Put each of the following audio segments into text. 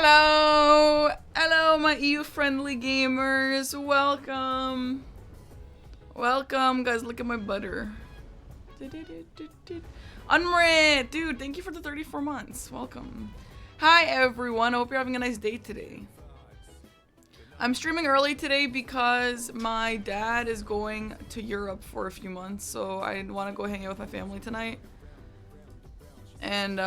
Hello! Hello, my EU-friendly gamers. Welcome. Welcome, guys. Look at my butter. Unrit! Dude, thank you for the 34 months. Welcome. Hi, everyone. I hope you're having a nice day today. I'm streaming early today because my dad is going to Europe for a few months, so I want to go hang out with my family tonight. And,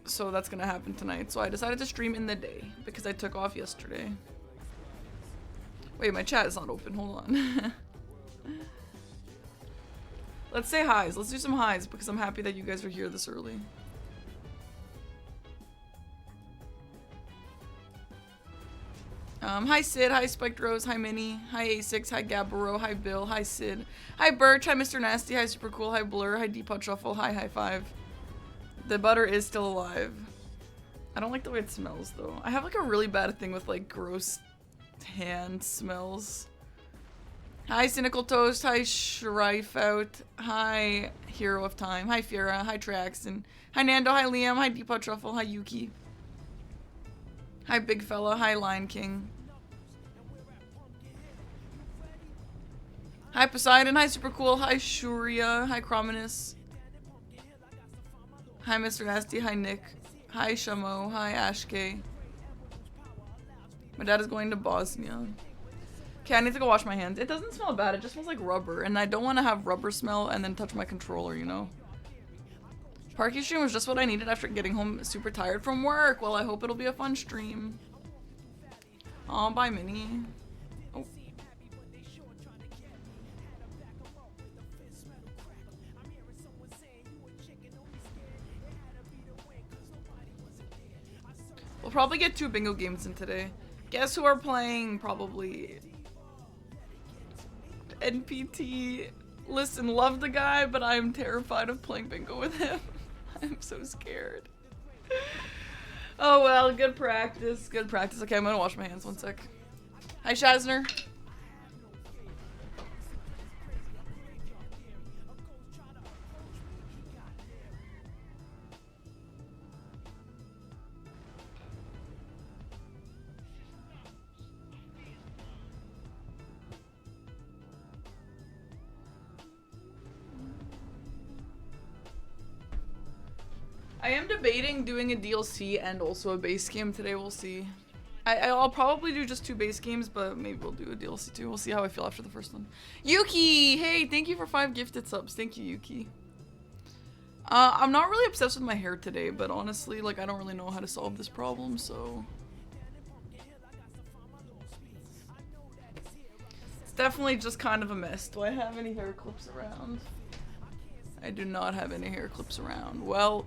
so that's gonna happen tonight. So I decided to stream in the day because I took off yesterday. Wait, my chat is not open. Hold on. Let's say highs. Let's do some highs because I'm happy that you guys are here this early. Hi Sid, hi Spiked Rose, hi Minnie, hi A6, hi Gabaro, hi Bill, hi Sid, hi Birch, hi Mr. Nasty, hi Super Cool, hi Blur, hi Deepot Shuffle, hi High Five. The butter is still alive. I don't like the way it smells though. I have like a really bad thing with like gross hand smells. Hi Cynical Toast, hi Shrife Out, hi Hero of Time, hi Fiera, hi Traxton, hi Nando, hi Liam, hi Deepot Truffle, hi Yuki. Hi Big Fella, hi Lion King. Hi Poseidon, hi Super Cool, hi Shuria, hi Crominus. Hi Mr. Nasty, hi Nick, hi Shamo, hi Ashke. My dad is going to Bosnia. Okay, I need to go wash my hands. It doesn't smell bad, it just smells like rubber, and I don't want to have rubber smell and then touch my controller, you know? Parky stream was just what I needed after getting home super tired from work. Well, I hope it'll be a fun stream. Aw, bye Minnie. Oh. We'll probably get 2 bingo games in today. Guess who are playing? Probably NPT. Listen, love the guy, but I'm terrified of playing bingo with him. I'm so scared. Oh well, good practice. Good practice. Okay, I'm gonna wash my hands 1 sec. Hi Shazner. I am debating doing a DLC and also a base game today, we'll see. I'll probably do just 2 base games, but maybe we'll do a DLC too. We'll see how I feel after the first one. Yuki! Hey, thank you for 5 gifted subs. Thank you, Yuki. I'm not really obsessed with my hair today, but honestly, like, I don't really know how to solve this problem, so... It's definitely just kind of a mess. Do I have any hair clips around? I do not have any hair clips around. Well...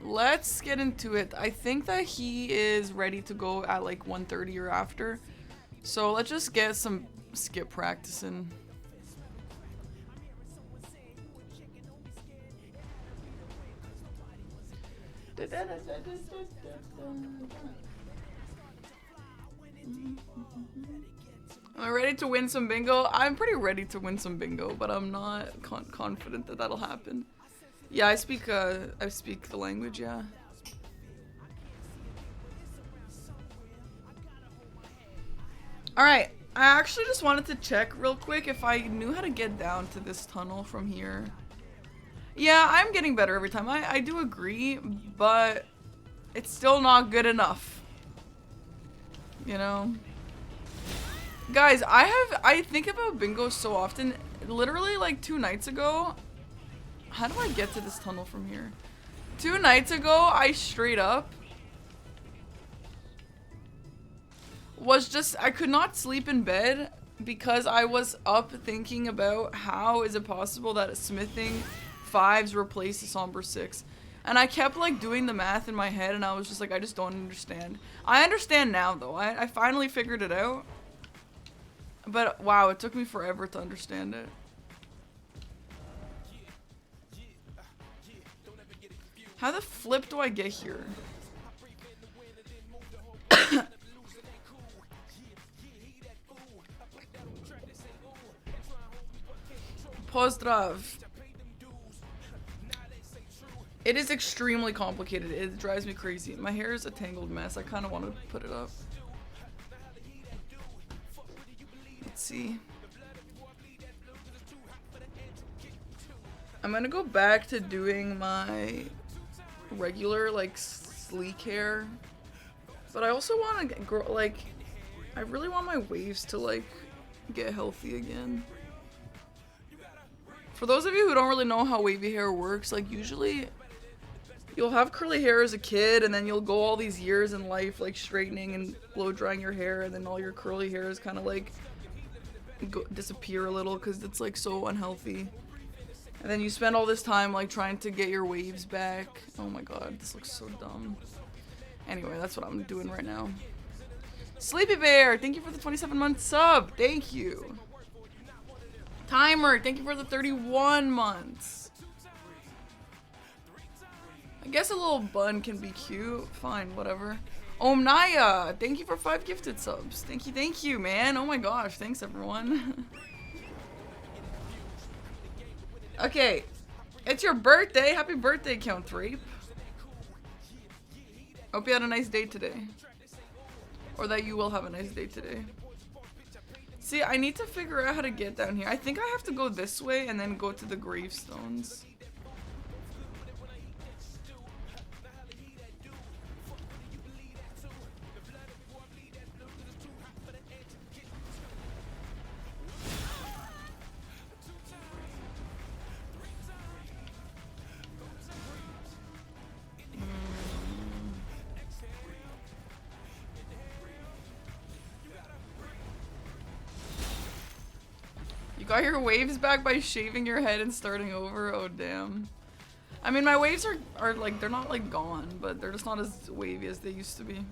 let's get into it. I think that he is ready to go at like 1:30 or after. So let's just get some skip practice in. Am I ready to win some bingo? I'm pretty ready to win some bingo, but I'm not confident that that'll happen. Yeah, I speak the language, yeah. Alright, I actually just wanted to check real quick if I knew how to get down to this tunnel from here. Yeah, I'm getting better every time. I do agree, but it's still not good enough. You know? Guys, I think about bingo so often. Literally like 2 nights ago, how do I get to this tunnel from here? 2 nights ago, I straight up was just, I could not sleep in bed because I was up thinking about how is it possible that a smithing 5s replace a somber 6. And I kept like doing the math in my head and I was just like, I just don't understand. I understand now though. I finally figured it out. But wow, it took me forever to understand it. How the flip do I get here? Pozdrav. It is extremely complicated. It drives me crazy. My hair is a tangled mess. I kind of want to put it up. Let's see. I'm gonna go back to doing my regular, like, sleek hair. But I also want to grow, like, I really want my waves to, like, get healthy again. For those of you who don't really know how wavy hair works, like, usually you'll have curly hair as a kid, and then you'll go all these years in life, like, straightening and blow drying your hair, and then all your curly hairs kind of, like, disappear a little because it's, like, so unhealthy. And then you spend all this time, like, trying to get your waves back. Oh my god, this looks so dumb. Anyway, that's what I'm doing right now. Sleepy Bear, thank you for the 27-month sub. Thank you. Timer, thank you for the 31 months. I guess a little bun can be cute. Fine, whatever. Omnaya, thank you for 5 gifted subs. Thank you, man. Oh my gosh, thanks everyone. Okay, it's your birthday. Happy birthday, Count Rape. Hope you had a nice day today. Or that you will have a nice day today. See, I need to figure out how to get down here. I think I have to go this way and then go to the gravestones. You got your waves back by shaving your head and starting over? Oh, damn. I mean, my waves are like, they're not, like, gone, but they're just not as wavy as they used to be.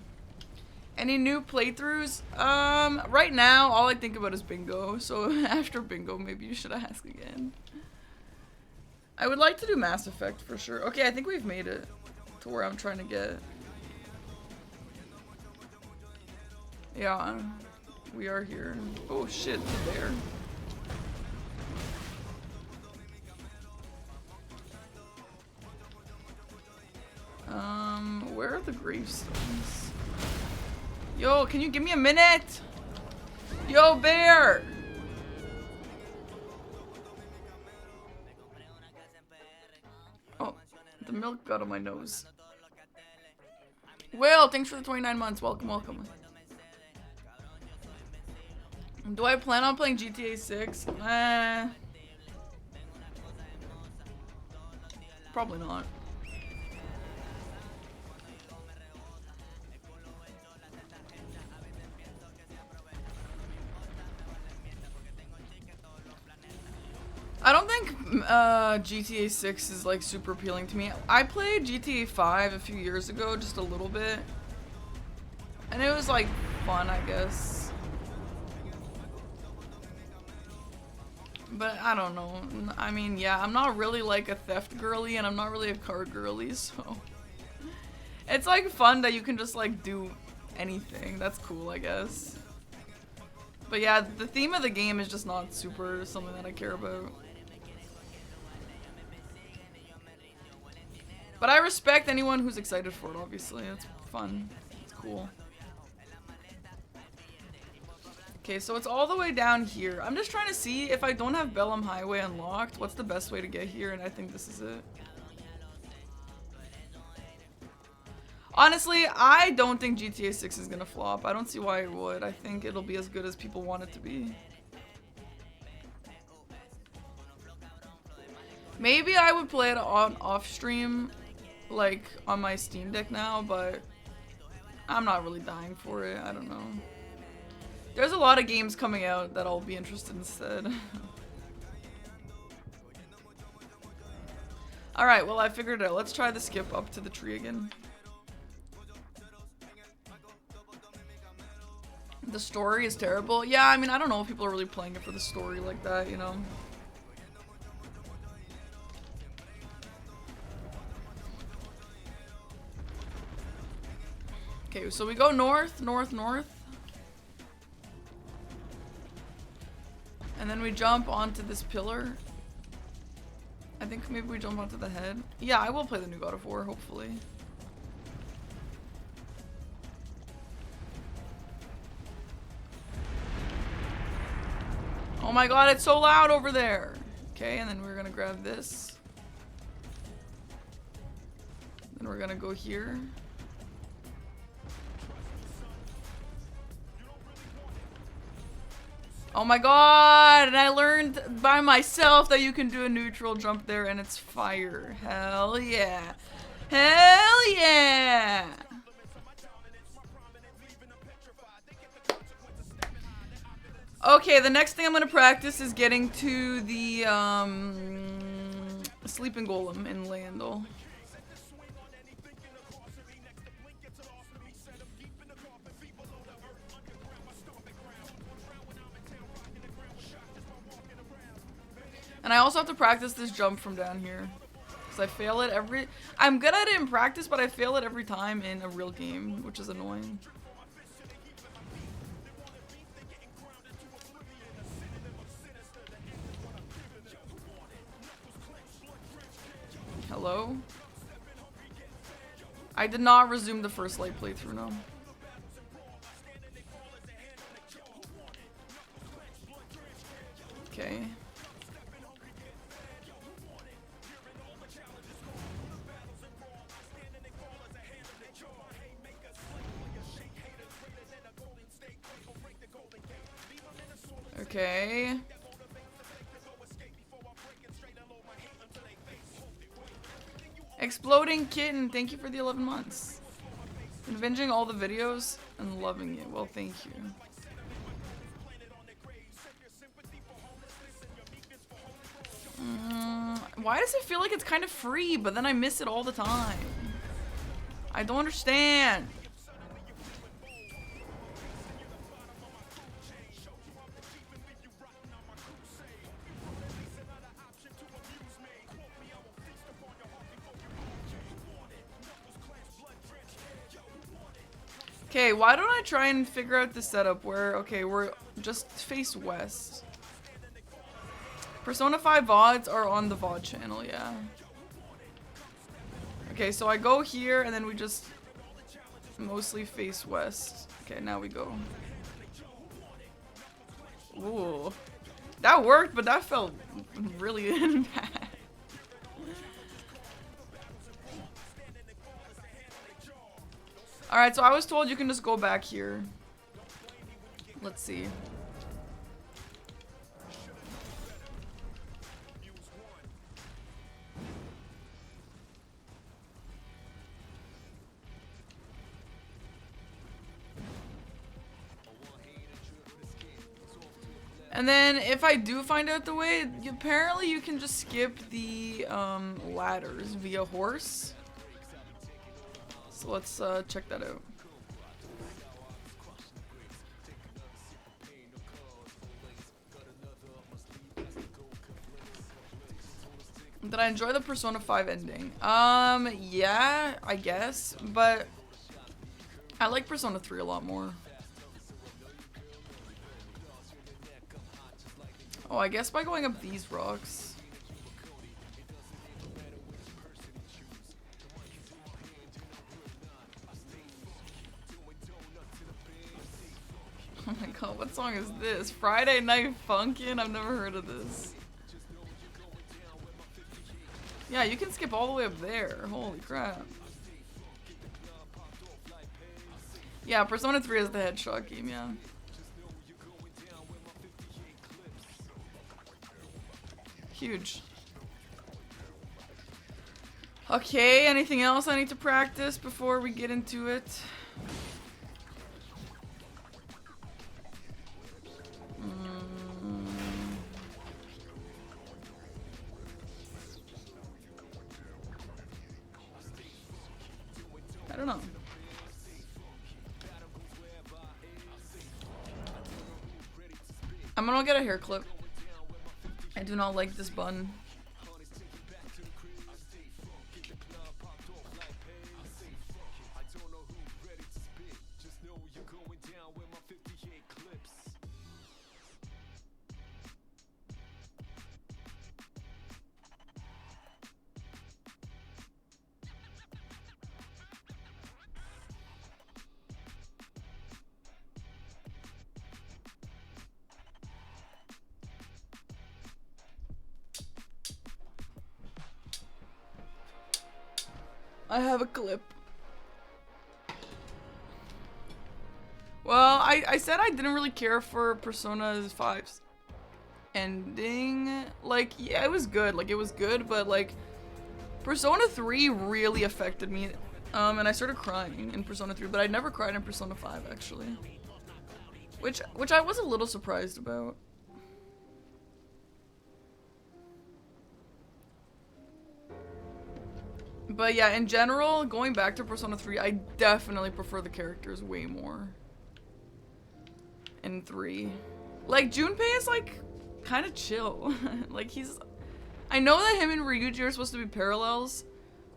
Any new playthroughs? Right now, all I think about is bingo. So, after bingo, maybe you should ask again. I would like to do Mass Effect, for sure. Okay, I think we've made it to where I'm trying to get. Yeah, we are here. Oh, shit, there. Where are the gravestones? Yo, can you give me a minute? Yo, bear! Oh, the milk got on my nose. Will, thanks for the 29 months. Welcome, welcome. Do I plan on playing GTA 6? Probably not. I don't think GTA 6 is like super appealing to me. I played GTA 5 a few years ago, just a little bit. And it was like fun, I guess. But I don't know. I mean, yeah, I'm not really like a theft girly and I'm not really a car girly, so. It's like fun that you can just like do anything. That's cool, I guess. But yeah, the theme of the game is just not super something that I care about. But I respect anyone who's excited for it, obviously. It's fun. It's cool. Okay, so it's all the way down here. I'm just trying to see if I don't have Bellum Highway unlocked, what's the best way to get here, and I think this is it. Honestly, I don't think GTA 6 is gonna flop. I don't see why it would. I think it'll be as good as people want it to be. Maybe I would play it on off stream, like on my Steam Deck now, but I'm not really dying for it. I don't know. There's a lot of games coming out that I'll be interested in instead. Alright, well I figured it out. Let's try the skip up to the tree again. The story is terrible. Yeah, I mean, I don't know if people are really playing it for the story like that, you know? Okay, so we go north, north, north. And then we jump onto this pillar. I think maybe we jump onto the head. Yeah, I will play the new God of War, hopefully. Oh my god, it's so loud over there! Okay, and then we're gonna grab this. Then we're gonna go here. Oh my god! And I learned by myself that you can do a neutral jump there and it's fire. Hell yeah. Hell yeah! Okay, the next thing I'm gonna practice is getting to the sleeping golem in Landel. And I also have to practice this jump from down here. Because I fail it every... I'm good at it in practice, but I fail it every time in a real game, which is annoying. Hello? I did not resume the first light playthrough, no. Okay. Okay. Exploding Kitten, thank you for the 11 months. Been binging all the videos and loving it. Well, thank you. Why does it feel like it's kind of free, but then I miss it all the time? I don't understand. Okay, why don't I try and figure out the setup where, okay, we're just face west. Persona 5 VODs are on the VOD channel, yeah. Okay, so I go here and then we just mostly face west. Okay, now we go. Ooh. That worked, but that felt really bad. Alright, so I was told you can just go back here. Let's see. And then if I do find out the way, apparently you can just skip the ladders via horse. So let's check that out. Did I enjoy the Persona 5 ending? Yeah, I guess, but I like Persona 3 a lot more. Oh, I guess by going up these rocks. Oh my god, what song is this? Friday Night Funkin'? I've never heard of this. Yeah, you can skip all the way up there. Holy crap. Yeah, Persona 3 is the headshot game, yeah. Huge. Okay, anything else I need to practice before we get into it? I don't know. I'm gonna get a hair clip. I do not like this bun. I have a clip. Well, I said I didn't really care for Persona 5's ending. Like, yeah, it was good. Like, it was good, but like, Persona 3 really affected me. And I started crying in Persona 3, but I never cried in Persona 5, actually. Which I was a little surprised about. But yeah, in general, going back to Persona 3, I definitely prefer the characters way more. In 3. Like, Junpei is, like, kind of chill. Like, he's... I know that him and Ryuji are supposed to be parallels,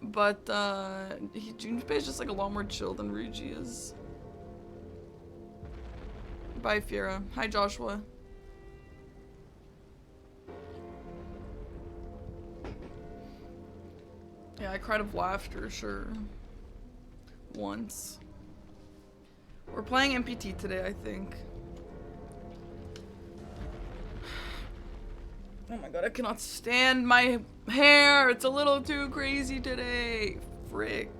but, Junpei is just, like, a lot more chill than Ryuji is. Bye, Fiera. Hi, Joshua. Yeah, I cried of laughter, sure. Once. We're playing MPT today, I think. Oh my god, I cannot stand my hair. It's a little too crazy today. Frick.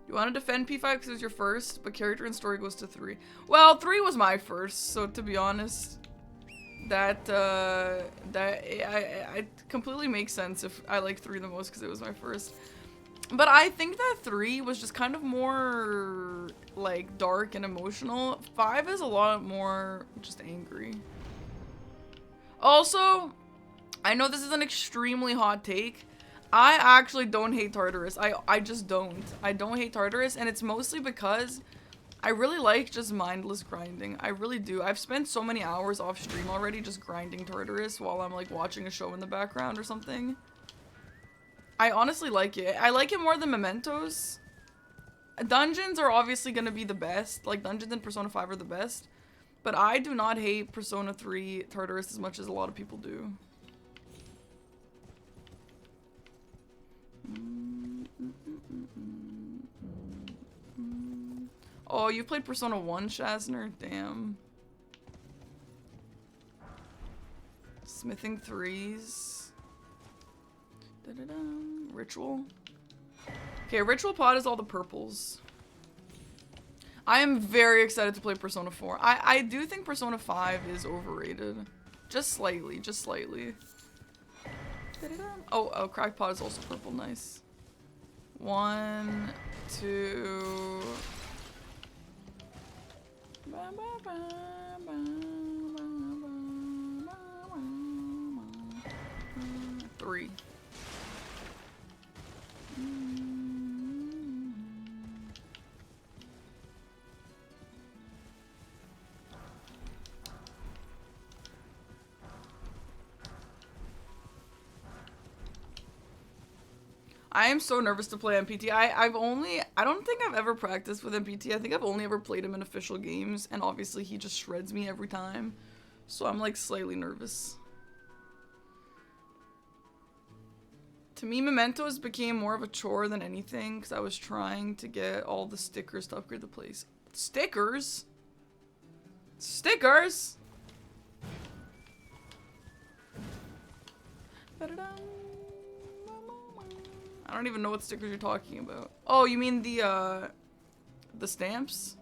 You want to defend P5 because it was your first, but character and story goes to 3. Well, 3 was my first, so to be honest, that I completely makes sense if I like 3 the most because it was my first. But I think that 3 was just kind of more like dark and emotional. 5 is a lot more just angry. Also, I know this is an extremely hot take. I actually don't hate Tartarus. I just don't. I don't hate Tartarus, and it's mostly because I really like just mindless grinding. I really do. I've spent so many hours off stream already just grinding Tartarus while I'm like watching a show in the background or something. I honestly like it. I like it more than Mementos. Dungeons are obviously going to be the best. Like, dungeons in Persona 5 are the best. But I do not hate Persona 3 Tartarus as much as a lot of people do. Oh, you played Persona 1, Shazner? Damn. Smithing 3s. Ritual. Okay, Ritual Pod is all the purples. I am very excited to play Persona 4. I do think Persona 5 is overrated. Just slightly, just slightly. Oh, Crack Pod is also purple. Nice. 1, 2... 3. I am so nervous to play MPT. I don't think I've ever practiced with MPT. I think I've only ever played him in official games, and obviously he just shreds me every time. So I'm like slightly nervous. To me, Mementos became more of a chore than anything because I was trying to get all the stickers to upgrade the place. Stickers? Stickers? I don't even know what stickers you're talking about. Oh, you mean the stamps?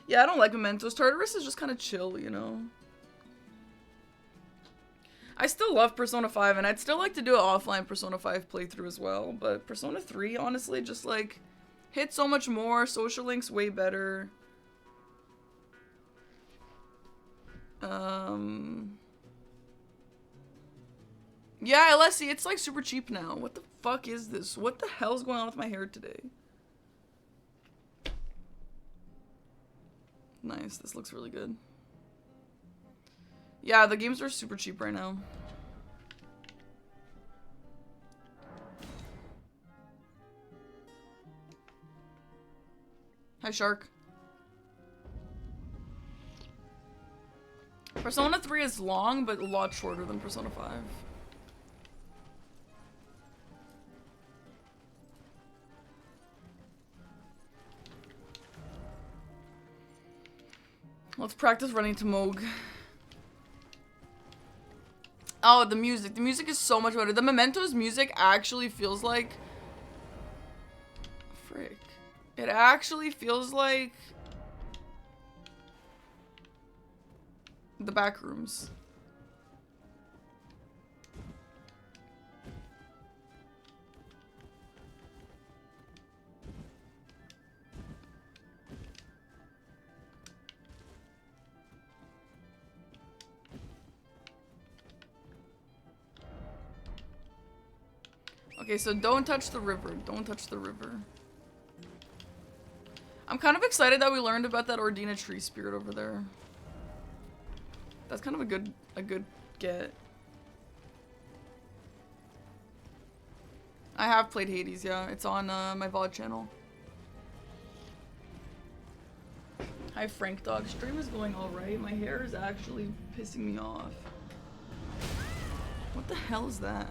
Yeah, I don't like Mementos. Tartarus is just kind of chill, you know? I still love Persona 5, and I'd still like to do an offline Persona 5 playthrough as well, but Persona 3, honestly, just like, hit so much more. Social Link's way better. Yeah, LSE, it's like super cheap now. What the fuck is this? What the hell's going on with my hair today? Nice, this looks really good. Yeah, the games are super cheap right now. Hi, Shark. Persona 3 is long, but a lot shorter than Persona 5. Let's practice running to Moog. Oh, the music. The music is so much better. The Mementos music actually feels like... Frick. It actually feels like... the back rooms. Okay, so don't touch the river. Don't touch the river. I'm kind of excited that we learned about that Ordina tree spirit over there. That's kind of a good get. I have played Hades, yeah. It's on my VOD channel. Hi, Frank Dog. Stream is going alright. My hair is actually pissing me off. What the hell is that?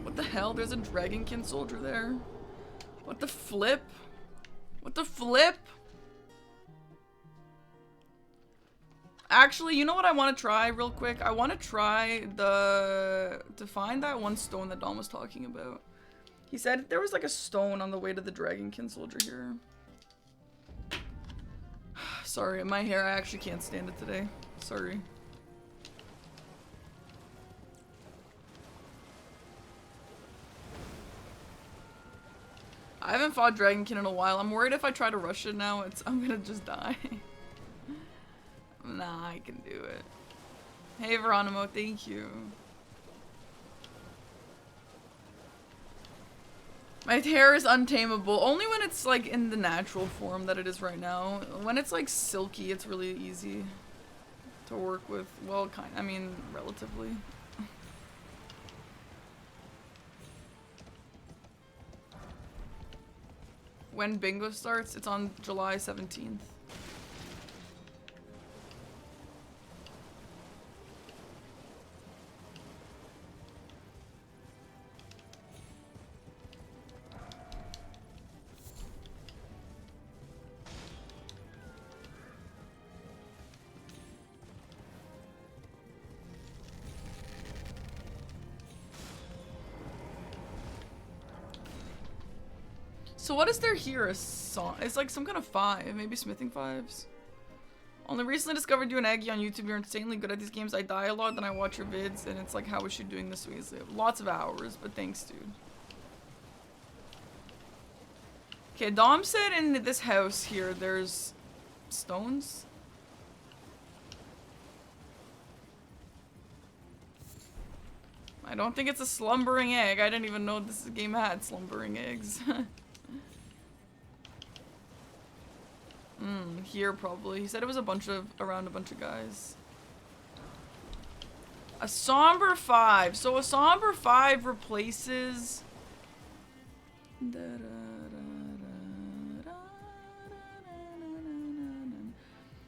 What the hell? There's a Dragonkin soldier there. What the flip? What the flip? Actually, you know what I want to try real quick? I want to try to find that one stone that Dom was talking about. He said there was like a stone on the way to the Dragonkin soldier here. Sorry, my hair, I actually can't stand it today. Sorry. I haven't fought Dragonkin in a while. I'm worried if I try to rush it now, I'm gonna just die. Nah, I can do it. Hey, Veronimo, thank you. My hair is untamable. Only when it's like in the natural form that it is right now. When it's like silky, it's really easy to work with. Well, I mean, relatively. When bingo starts, it's on July 17th. So what is there here? A song? It's like some kind of 5, maybe smithing 5s. Only recently discovered you and Aggie on YouTube. You're insanely good at these games. I die a lot, then I watch your vids, and it's like, how is she doing this so easily? Lots of hours, but thanks, dude. Okay, Dom said in this house here, there's stones. I don't think it's a slumbering egg. I didn't even know this game had slumbering eggs. Here probably. He said it was around a bunch of guys. A somber 5. So a somber 5 replaces...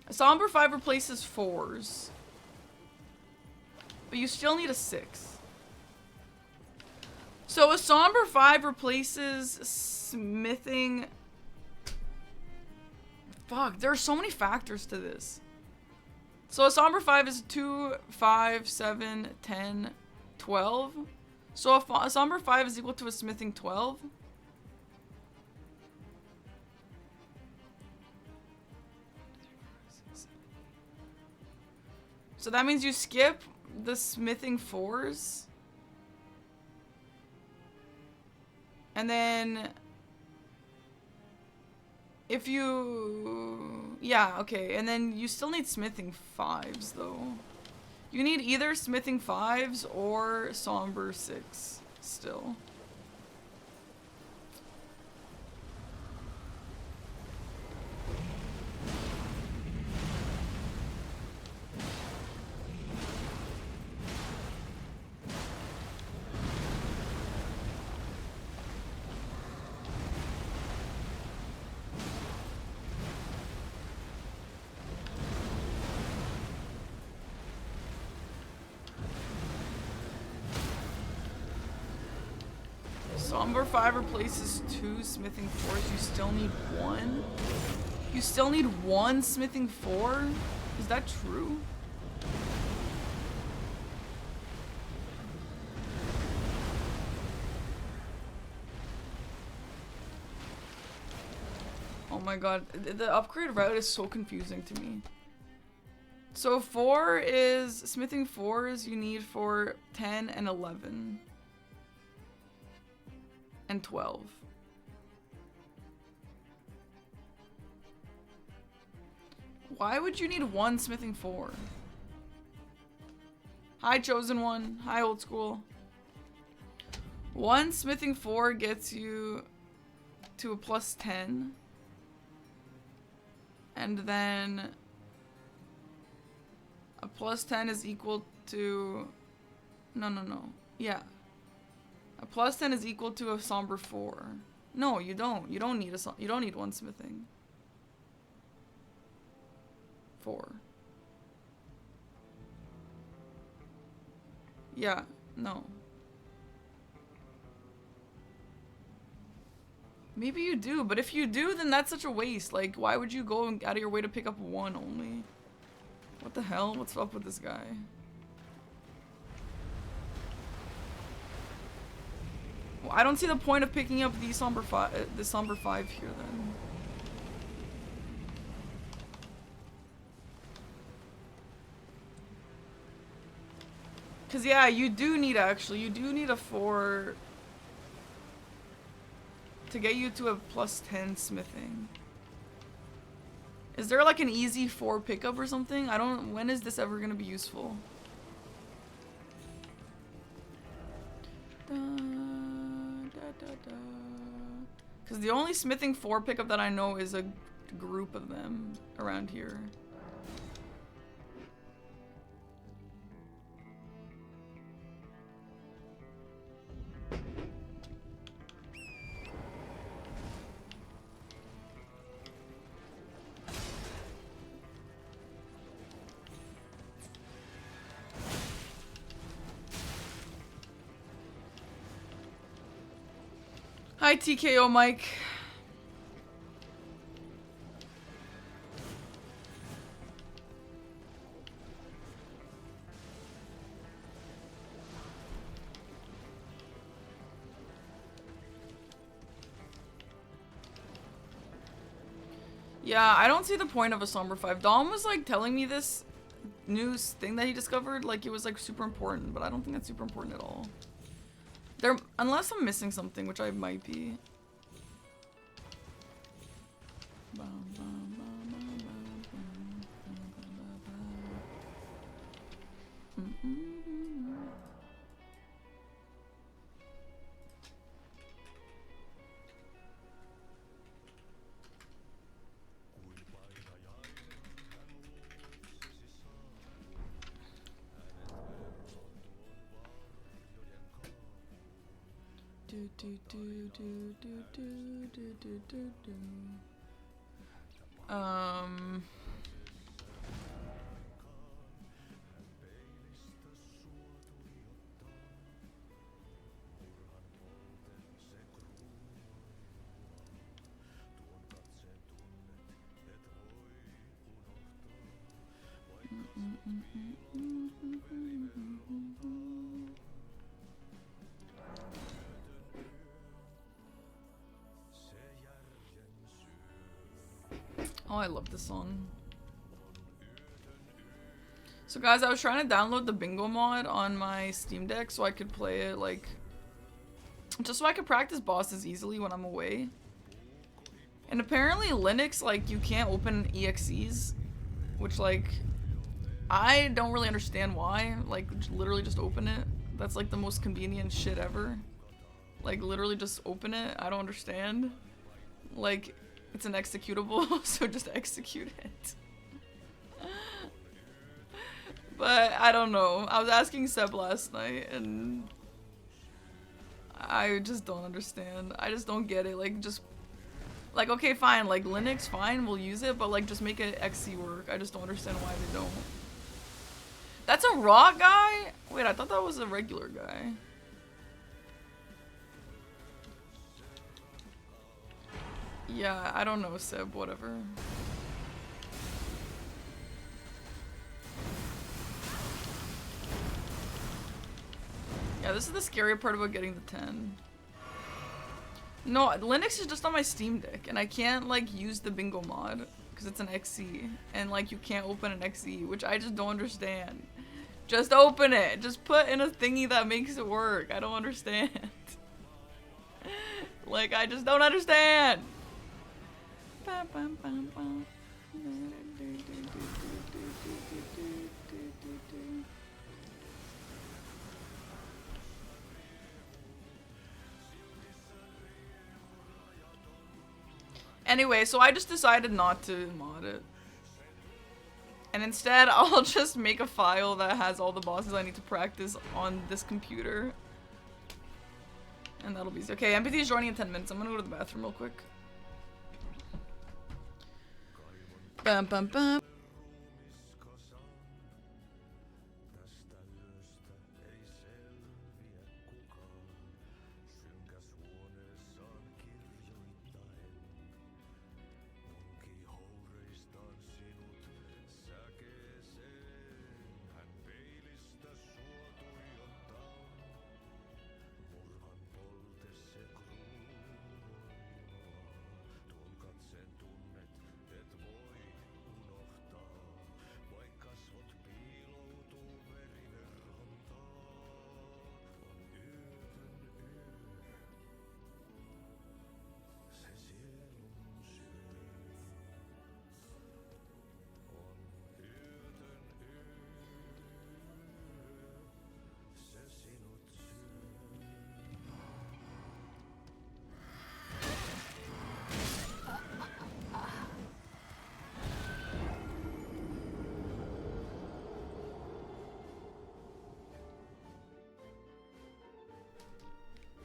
A somber 5 replaces 4s. But you still need a 6. So a somber 5 replaces smithing... Fuck, there are so many factors to this. So a somber 5 is 2, 5, 7, 10, 12. So a somber 5 is equal to a smithing 12. So that means you skip the smithing 4s. And then... if you... yeah, okay. And then you still need smithing 5s, though. You need either smithing 5s or somber 6, still. Somber 5 replaces 2 smithing 4s. You still need 1? You still need 1 smithing 4? Is that true? Oh my god, the upgrade route is so confusing to me. So 4 is, smithing 4s you need for 10 and 11. And 12. Why would you need 1 smithing 4? Hi Chosen One, hi Old School. 1 smithing 4 gets you to a plus 10. And then a plus 10 is equal to, no. Yeah. A plus 10 is equal to a somber 4. No, you don't. You don't need 1 smithing. 4. Yeah, no. Maybe you do, but if you do, then that's such a waste. Like, why would you go out of your way to pick up 1 only? What the hell? What's up with this guy? Well, I don't see the point of picking up the somber 5 here then. Cause yeah, you do need a 4 to get you to a plus 10 smithing. Is there like an easy 4 pickup or something? When is this ever gonna be useful? Cause the only smithing 4 pickup that I know is a group of them around here. Hi TKO Mike. Yeah, I don't see the point of a Somber 5. Dom was like telling me this news thing that he discovered, like it was like super important, but I don't think that's super important at all. Unless I'm missing something, which I might be. Oh, I love this song. So guys, I was trying to download the bingo mod on my Steam Deck so I could play it, like, just so I could practice bosses easily when I'm away. And apparently Linux, like, you can't open EXEs, which, like, I don't really understand why. Like, literally just open it. That's, like, the most convenient shit ever. Like, literally just open it. I don't understand. Like, it's an executable, so just execute it. But I don't know. I was asking Seb last night, and I just don't understand. I just don't get it. Like, just, like, okay, fine. Like, Linux, fine, we'll use it, but, like, just make it XC work. I just don't understand why they don't. That's a raw guy? Wait, I thought that was a regular guy. Yeah, I don't know, Seb, whatever. Yeah, this is the scary part about getting the 10. No, Linux is just on my Steam Deck, and I can't, like, use the bingo mod, because it's an XE, and, like, you can't open an XE, which I just don't understand. Just open it! Just put in a thingy that makes it work. I don't understand. Like, I just don't understand! Anyway, so I just decided not to mod it. And instead, I'll just make a file that has all the bosses I need to practice on this computer. And that'll be easy. Okay, MPT is joining in 10 minutes. I'm gonna go to the bathroom real quick. Bum bum bum.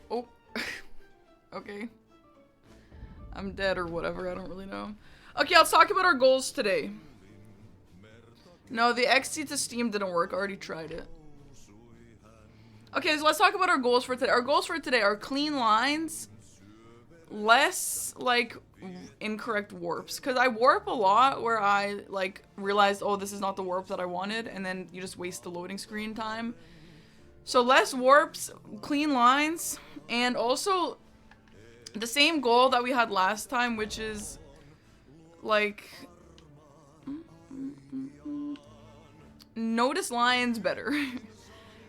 Oh. Okay. I'm dead or whatever, I don't really know. Okay, let's talk about our goals today. No, the XT to Steam didn't work, I already tried it. Okay, so let's talk about our goals for today. Our goals for today are clean lines, less, like, incorrect warps. Because I warp a lot where I, like, realized, oh, this is not the warp that I wanted, and then you just waste the loading screen time. So less warps, clean lines, and also the same goal that we had last time, which is, like, notice lines better.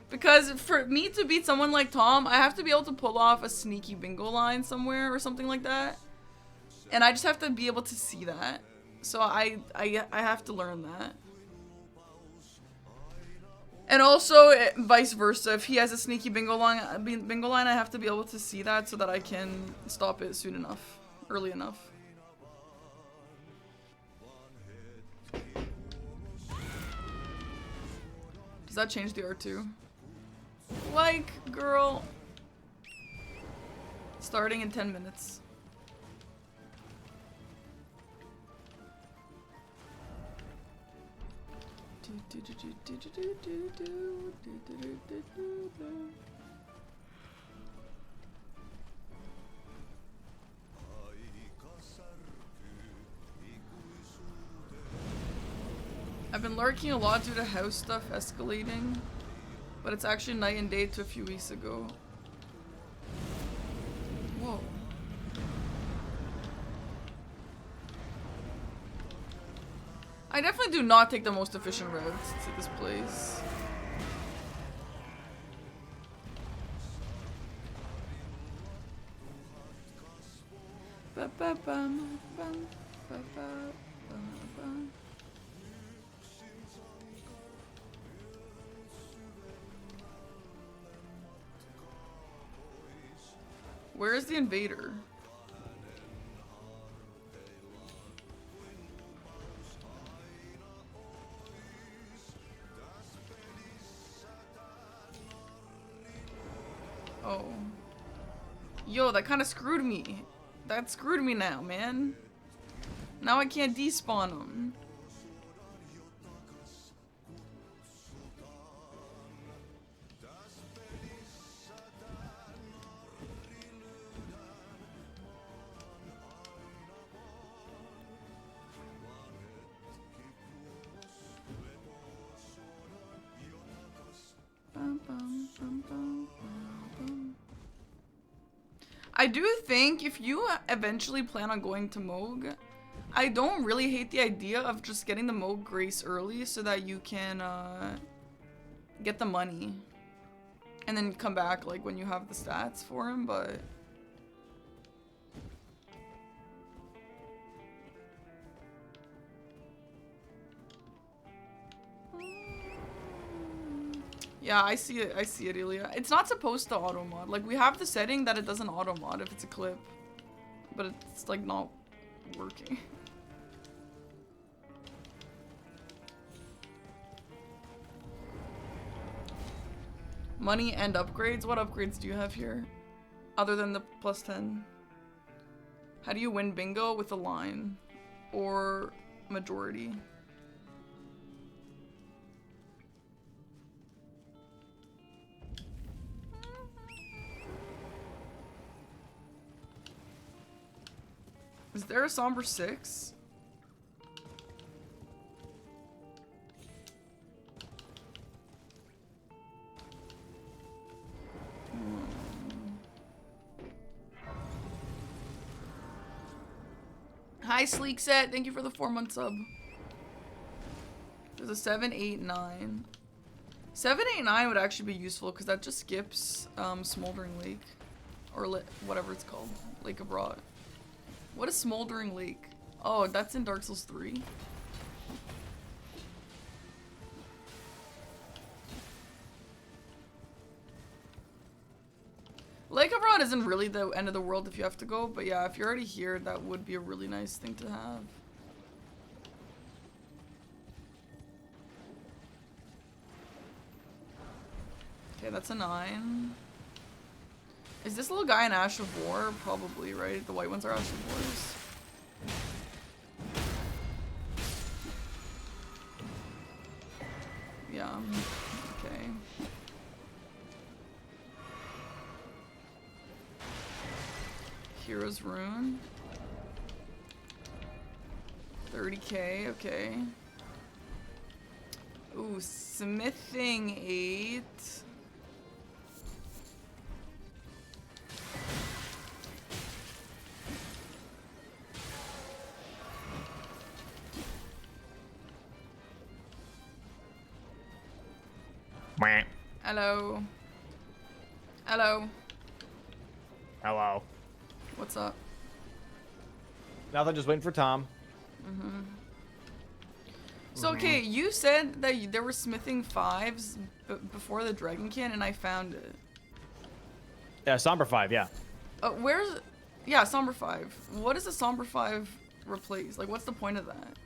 Because for me to beat someone like Tom, I have to be able to pull off a sneaky bingo line somewhere or something like that. And I just have to be able to see that. So I have to learn that. And also, vice versa. If he has a sneaky bingo line, I have to be able to see that so that I can stop it soon enough, early enough. Does that change the R2? Like, girl. Starting in 10 minutes. I've been lurking a lot due to house stuff escalating, but it's actually night and day to a few weeks ago. Whoa. I definitely do not take the most efficient routes to this place. Where is the invader? Oh. Yo, that kind of screwed me. That screwed me now, man. Now I can't despawn him. I do think if you eventually plan on going to Moog, I don't really hate the idea of just getting the Moog Grace early so that you can get the money. And then come back like when you have the stats for him, but... Yeah, I see it, Ilya. It's not supposed to auto-mod. Like, we have the setting that it doesn't auto-mod if it's a clip. But it's, like, not working. Money and upgrades? What upgrades do you have here? Other than the +10? How do you win bingo with a line? Or majority? Is there a Somber 6? Hi, Sleek Set. Thank you for the 4-month sub. There's a 7, 8, 9. 7, 8, 9 would actually be useful because that just skips Smoldering Lake. Or whatever it's called. Lake of Rot. What is Smoldering Lake? Oh, that's in Dark Souls 3. Lake of Rot isn't really the end of the world if you have to go, but yeah, if you're already here, that would be a really nice thing to have. Okay, that's a 9. Is this little guy an Ash of War? Probably, right? The white ones are Ash of Wars. Yeah, okay. Hero's Rune. 30k, okay. Ooh, Smithing 8. Hello. Hello. Hello. What's up? Nothing, just waiting for Tom. Mm-hmm. So, okay, you said that there were smithing 5s before the Dragonkin, and I found it. Yeah, Somber 5, yeah. Where's... Yeah, Somber 5. What does a Somber 5 replace? Like, what's the point of that?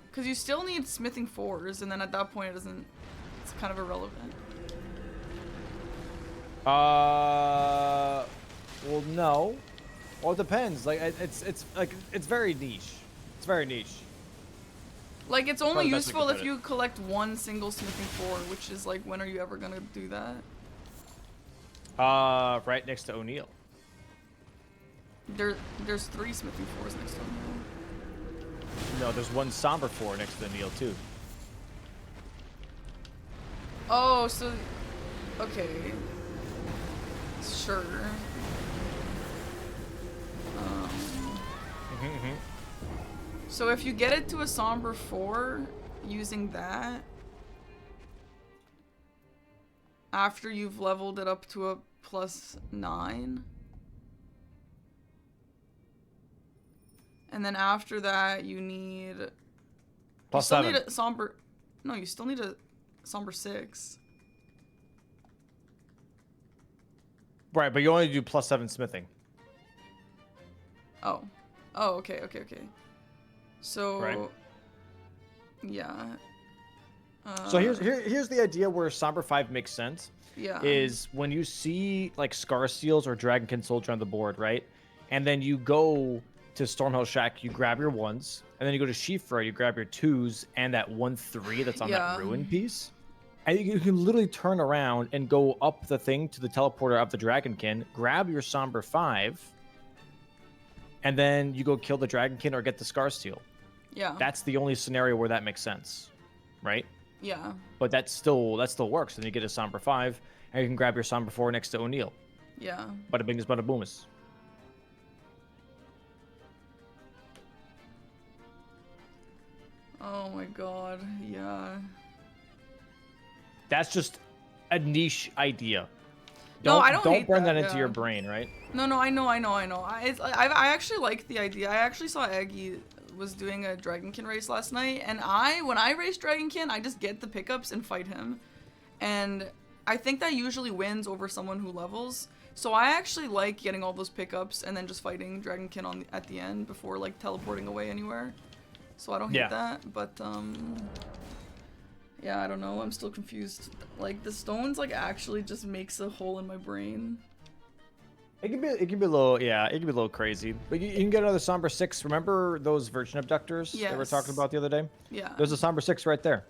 Because you still need smithing 4s, and then at that point it doesn't... It's kind of irrelevant. Well, no. Well, it depends. Like, it's very niche. It's very niche. Like, it's only useful if you collect one single smithing 4, which is like, when are you ever gonna do that? Right next to O'Neill. There's 3 smithing 4s next to O'Neill. No, there's one Somber 4 next to O'Neill, too. Oh, so... Okay. Sure. So if you get it to a Somber 4 using that, after you've leveled it up to a +9, and then after that you need... +7. Still need a Somber... No, you still need a Somber 6. Right, but you only do +7 smithing. Oh. Oh, okay. So... Right. Yeah. So here's the idea where Somber 5 makes sense. Yeah. Is when you see like Scar Seals or Dragonkin Soldier on the board, right? And then you go to Stormhill Shack, you grab your 1s, and then you go to Shifra, you grab your 2s and that 1/3 that's on that ruin piece. And you can literally turn around and go up the thing to the teleporter of the Dragonkin, grab your Somber 5, and then you go kill the Dragonkin or get the Scar Steel. Yeah. That's the only scenario where that makes sense, right? Yeah. But that still works. Then you get a Somber 5, and you can grab your Somber 4 next to O'Neill. Yeah. Bada bing is bada boomus. Oh my god. Yeah. That's just a niche idea. No, I don't hate burn that that, into your yeah. brain, right? No, I know. I actually like the idea. I actually saw Aggie was doing a Dragonkin race last night, and when I race Dragonkin, I just get the pickups and fight him. And I think that usually wins over someone who levels. So I actually like getting all those pickups and then just fighting Dragonkin at the end before like teleporting away anywhere. So I don't hate that, but yeah, I don't know. I'm still confused. Like the stones like actually just makes a hole in my brain. It can be a little, yeah, it can be a little crazy. But you can get another Somber 6. Remember those virgin abductors that we were talking about the other day? Yeah. There's a Somber 6 right there.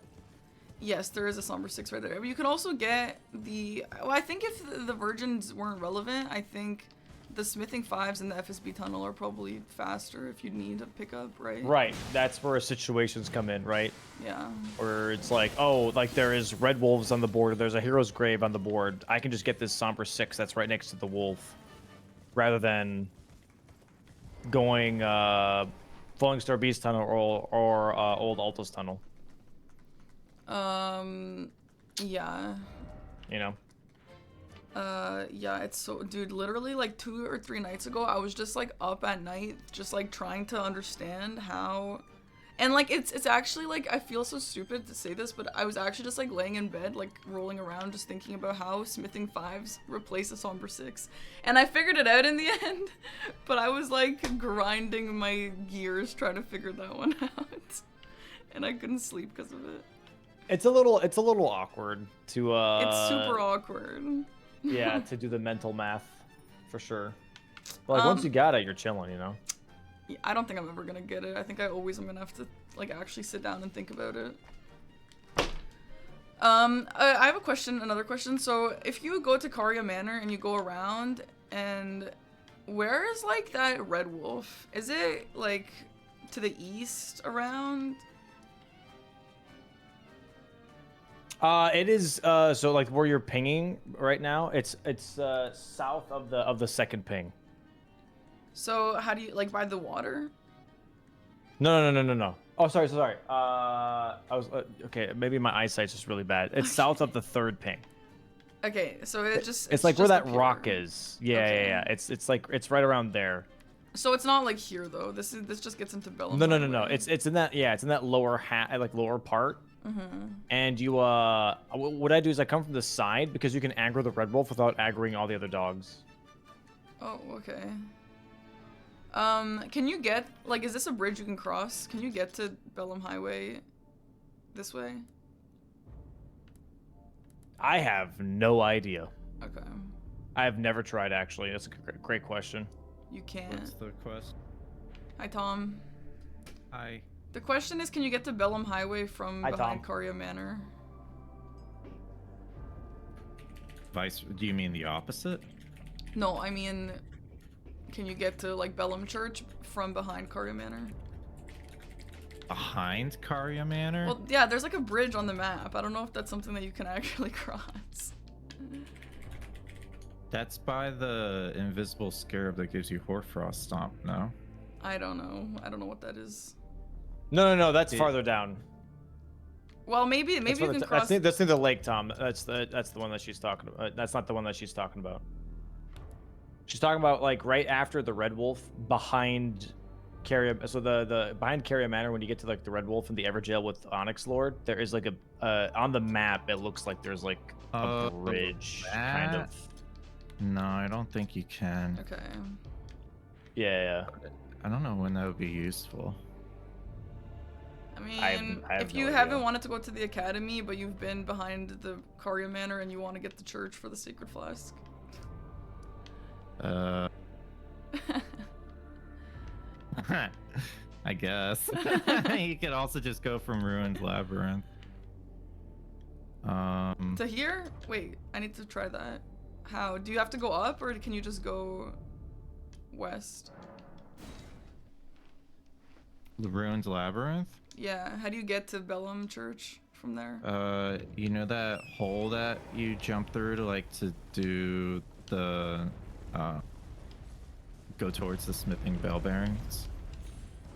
Yes, there is a Somber 6 right there. But you can also get the... Well, I think if the virgins weren't relevant, I think the smithing 5s and the FSB tunnel are probably faster if you need a pickup, right? Right. That's where situations come in, right? Yeah. Where it's like, oh, like there is red wolves on the board, or there's a hero's grave on the board. I can just get this Somber 6 that's right next to the wolf. Rather than going Falling Star Beast tunnel or Old Altos tunnel. Yeah. You know? Yeah, it's so... Dude, literally, like, 2 or 3 nights ago, I was just, like, up at night, just, like, trying to understand how... And, like, it's actually, like, I feel so stupid to say this, but I was actually just, like, laying in bed, like, rolling around, just thinking about how smithing 5s replace a Somber 6. And I figured it out in the end, but I was, like, grinding my gears trying to figure that one out. And I couldn't sleep because of it. It's a little awkward to It's super awkward. Yeah, to do the mental math, for sure. But like once you got it, you're chilling, you know. Yeah, I don't think I'm ever gonna get it. I think I always am gonna have to like actually sit down and think about it. I have a question, another question. So if you go to Karya Manor and you go around, and where is like that red wolf? Is it like to the east around? It is so like where you're pinging right now. It's south of the second ping. So how do you like by the water? No. Oh, sorry. I was okay. Maybe my eyesight's just really bad. It's south of the third ping. Okay, so it's like where that rock is. Yeah. It's like it's right around there. So it's not like here though. This just gets into Bellum. No. It's in that it's in that lower lower part. Mm-hmm. And you what I do is I come from the side because you can aggro the red wolf without aggroing all the other dogs. Oh, okay. Can you get like is this a bridge you can cross? Can you get to Bellum Highway this way? I have no idea. Okay. I have never tried actually. That's a great question. You can't. What's the quest? Hi, Tom. Hi. The question is, can you get to Bellum Highway from behind Karya Manor? Do you mean the opposite? No, I mean, can you get to like Bellum Church from behind Karya Manor? Behind Karya Manor? Well, yeah, there's like a bridge on the map. I don't know if that's something that you can actually cross. That's by the invisible scarab that gives you Hoarfrost Stomp, no? I don't know. I don't know what that is. No. That's farther down. Well, maybe you can cross. That's near the lake, Tom. That's the one that she's talking about. That's not the one that she's talking about. She's talking about like right after the red wolf, behind Karya. So the behind Karya Manor, when you get to like the red wolf and the Everjail with Onyx Lord, there is like a on the map. It looks like there's like a bridge kind of. No, I don't think you can. Okay. Yeah. I don't know when that would be useful. I mean, I have if no you idea. haven't wanted to go to the academy, but you've been behind the Karya Manor and you want to get the church for the Sacred Flask. I guess. You could also just go from Ruined Labyrinth. To here? Wait, I need to try that. How? Do you have to go up or can you just go west? The Ruined Labyrinth? Yeah, how do you get to Bellum Church from there? You know that hole that you jump through to do the go towards the smithing bell bearings.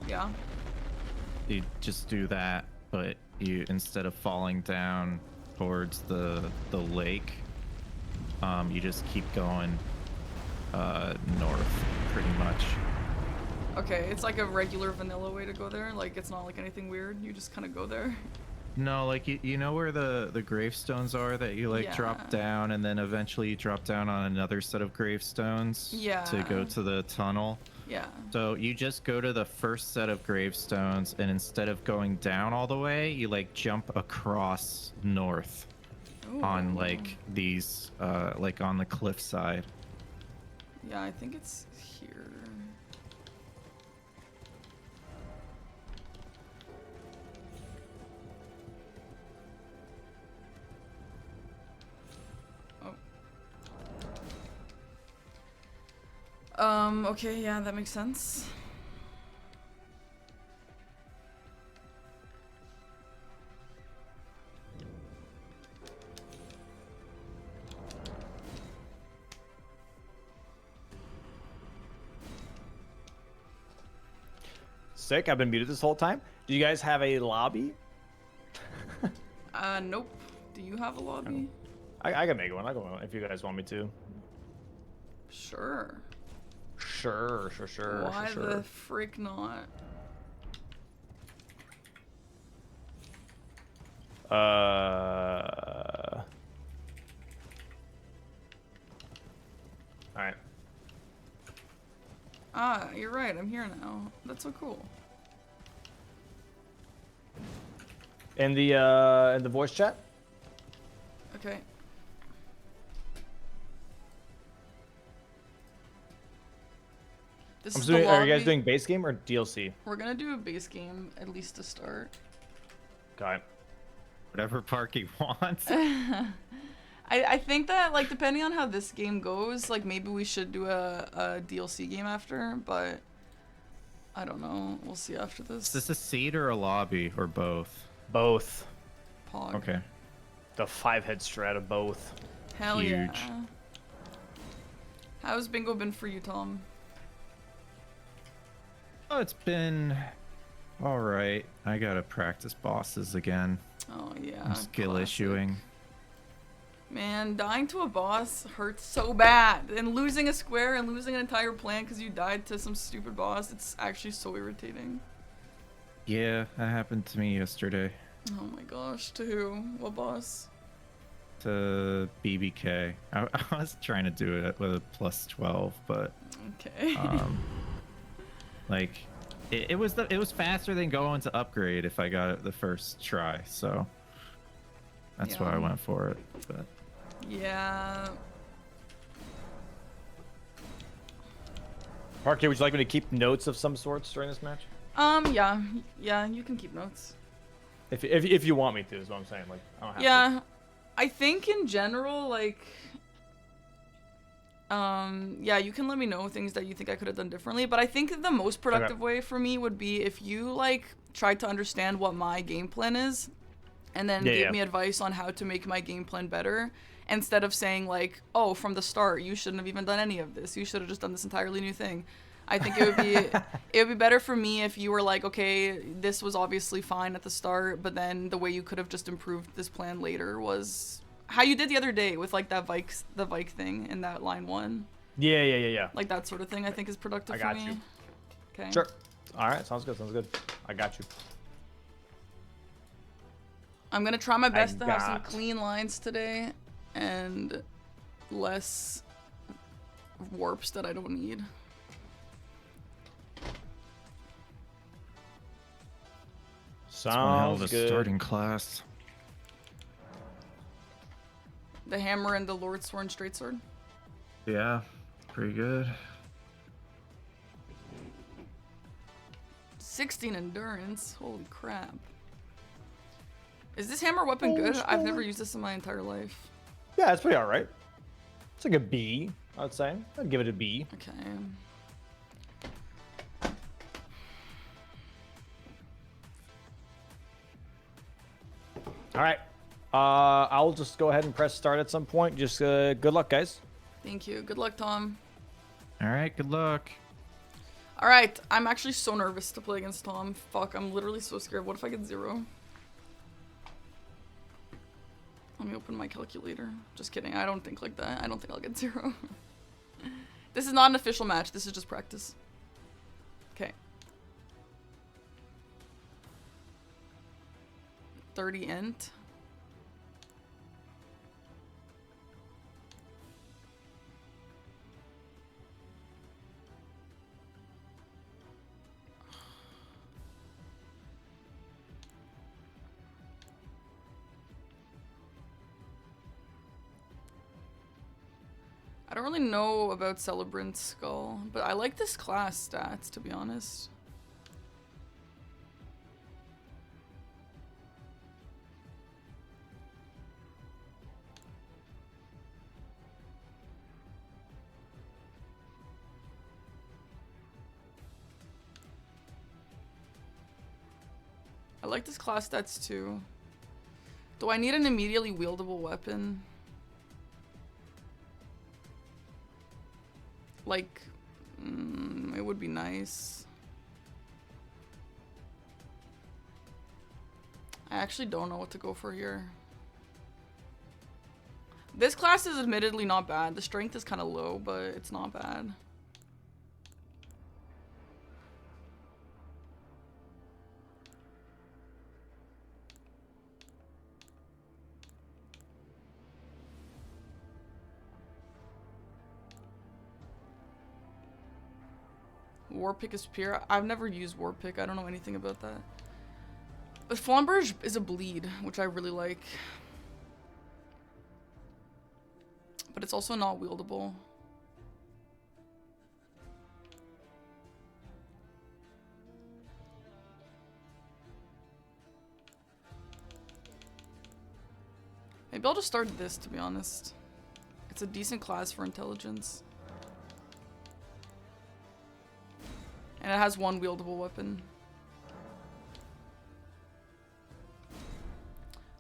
Yeah. You just do that, but you instead of falling down towards the lake, you just keep going north, pretty much. Okay, it's like a regular vanilla way to go there. Like it's not like anything weird. You just kind of go there. No, like you know where the gravestones are that you like Yeah. drop down, and then eventually you drop down on another set of gravestones Yeah. to go to the tunnel. Yeah. So you just go to the first set of gravestones, and instead of going down all the way, you like jump across north on Ooh. like these like on the cliff side. Yeah, I think it's here. Okay, yeah, that makes sense. Sick. I've been muted this whole time. Do you guys have a lobby? Nope. Do you have a lobby? I can make one. I can make one if you guys want me to. Sure. Sure. Why the frick not? All right. Ah, you're right. I'm here now. That's so cool. In the voice chat. Okay. This I'm is the assuming, are you guys lobby. doing base game or DLC? We're gonna do a base game at least to start. Okay. Whatever Parky wants. I think that like depending on how this game goes, like maybe we should do a DLC game after, but I don't know. We'll see after this. Is this a seed or a lobby or both? Both. Pog. Okay. The 5-head strat of both. Hell Huge. yeah. How's bingo been for you, Tom? Oh, it's been all right. I gotta practice bosses again. Oh yeah. I'm skill classic. issuing. Man, dying to a boss hurts so bad. And losing a square and losing an entire plan because you died to some stupid boss, it's actually so irritating. Yeah, that happened to me yesterday. Oh my gosh, to who? What boss? To BBK. I was trying to do it with a plus 12, but Okay. like it was faster than going to upgrade if I got it the first try, so that's why I Yeah. went for it. But Yeah. Parky, would you like me to keep notes of some sorts during this match? Yeah, you can keep notes. If you want me to, is what I'm saying. Like, I don't have to. Yeah, I think in general, like, yeah, you can let me know things that you think I could have done differently, but I think the most productive way for me would be if you, like, tried to understand what my game plan is, and then gave me advice on how to make my game plan better, instead of saying, like, oh, from the start, you shouldn't have even done any of this. You should have just done this entirely new thing. I think it would be better for me if you were like, okay, this was obviously fine at the start, but then the way you could have just improved this plan later was how you did the other day with like the Vike thing in that line 1. Yeah. Like that sort of thing I think is productive I got for me. you. Okay. Sure. All right. Sounds good. I got you. I'm going to try my best to have some got- clean lines today and less warps that I don't need. it's one hell of a Sounds good. starting class. The hammer and the Lord Sword straight sword. Yeah, pretty good. 16 endurance. Holy crap. Is this hammer weapon good? I've never used this in my entire life. Yeah, it's pretty all right. It's like a B, I would say. I'd give it a B. Okay. All right. I'll just go ahead and press start at some point. Just good luck, guys. Thank you. Good luck, Tom. All right, good luck. Alright, I'm actually so nervous to play against Tom. Fuck, I'm literally so scared. What if I get 0? Let me open my calculator. Just kidding, I don't think like that. I don't think I'll get 0. This is not an official match, this is just practice. Okay. 30 int. I don't really know about Celebrant's Skull, but I like this class stats, to be honest. I like this class stats too. Do I need an immediately wieldable weapon? Like, it would be nice. I actually don't know what to go for here. This class is admittedly not bad. The strength is kind of low, but it's not bad. Warpick is pure. I've never used Warpick. I don't know anything about that. But Flamberge is a bleed, which I really like. But it's also not wieldable. Maybe I'll just start this, to be honest. It's a decent class for intelligence. And it has one wieldable weapon.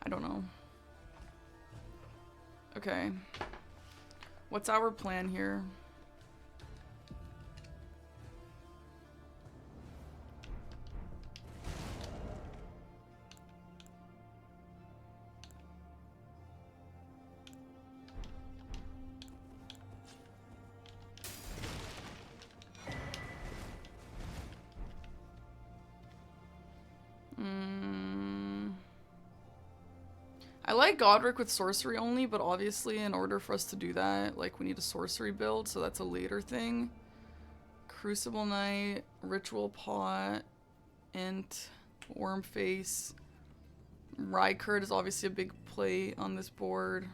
I don't know. Okay. What's our plan here? I like Godric with sorcery only, but obviously in order for us to do that, like, we need a sorcery build, so that's a later thing. Crucible Knight, Ritual Pot, Int, Wormface. Rykurt is obviously a big play on this board.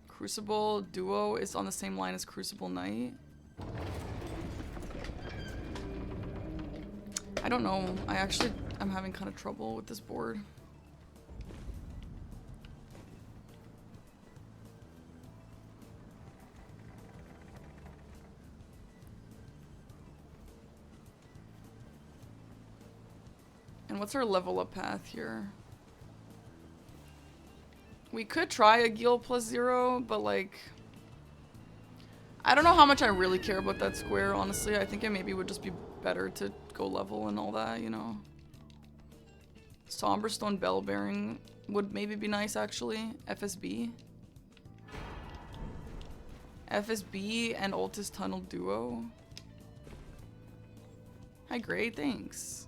Crucible Duo is on the same line as Crucible Knight. I don't know. I'm having kind of trouble with this board. And what's our level up path here? We could try a Gil +0, but like, I don't know how much I really care about that square, honestly. I think it maybe would just be better to go level and all that, you know. Somberstone Bellbearing would maybe be nice, actually. FSB. FSB and Altus Tunnel Duo. Hi, great, thanks.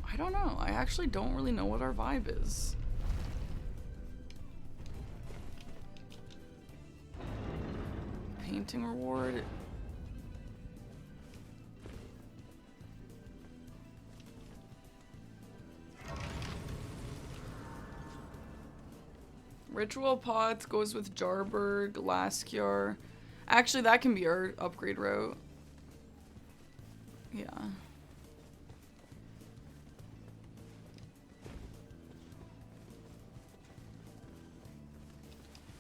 I don't know. I actually don't really know what our vibe is. Painting reward. Ritual Pots goes with Jarberg, Laskiar. Actually, that can be our upgrade route. Yeah.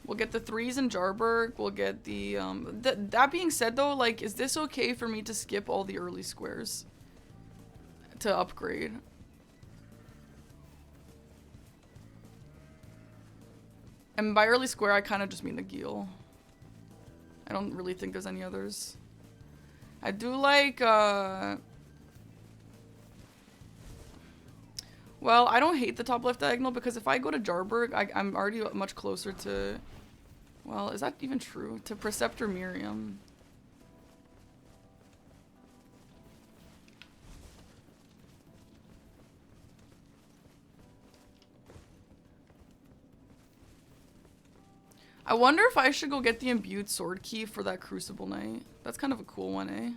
We'll get the 3s in Jarberg. We'll get the, that being said though, like, is this okay for me to skip all the early squares to upgrade? And by early square, I kind of just mean the Geel. I don't really think there's any others. I do like, well, I don't hate the top left diagonal because if I go to Jarberg, I'm already much closer to... Well, is that even true? To Preceptor Miriam. I wonder if I should go get the imbued sword key for that Crucible Knight. That's kind of a cool one, eh?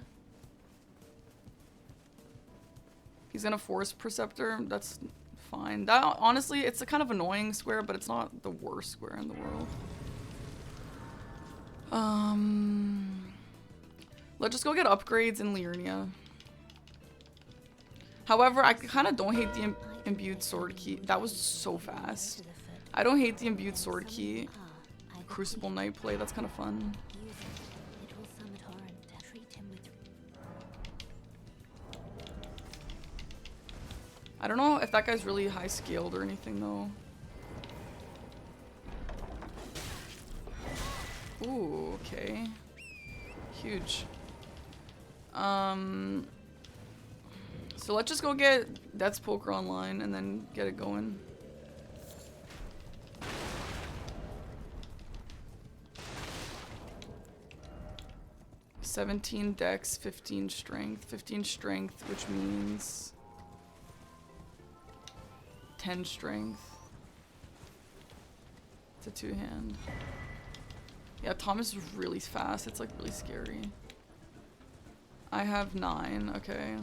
He's gonna force Preceptor. That's fine. That honestly, it's a kind of annoying square, but it's not the worst square in the world. Let's just go get upgrades in Liurnia. However, I kind of don't hate the imbued sword key. That was so fast. I don't hate the imbued sword key. Crucible Knight play, that's kind of fun. I don't know if that guy's really high scaled or anything though. Ooh, okay. Huge. So let's just go get Death's Poker online and then get it going. $17 dex, 15 strength. 15 strength, which means 10 strength. It's a two-hand. Yeah, Thomas is really fast. It's like really scary. I have 9. Okay.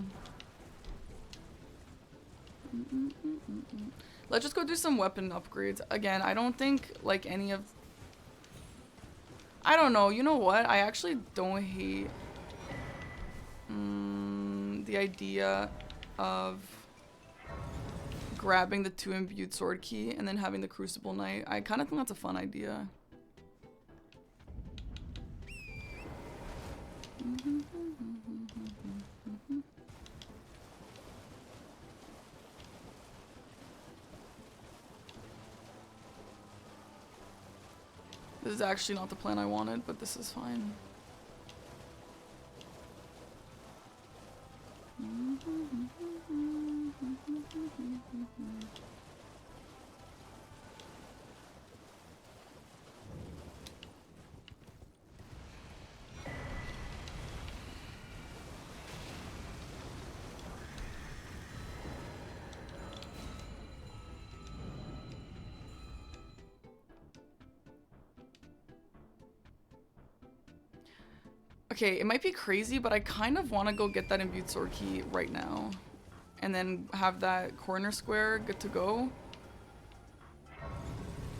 Let's just go do some weapon upgrades. Again, I don't think like any of... I don't know. You know what? I actually don't hate the idea of grabbing the 2 imbued sword key and then having the Crucible Knight. I kind of think that's a fun idea. This is actually not the plan I wanted, but this is fine. Okay, it might be crazy, but I kind of want to go get that imbued sword key right now. And then have that corner square good to go.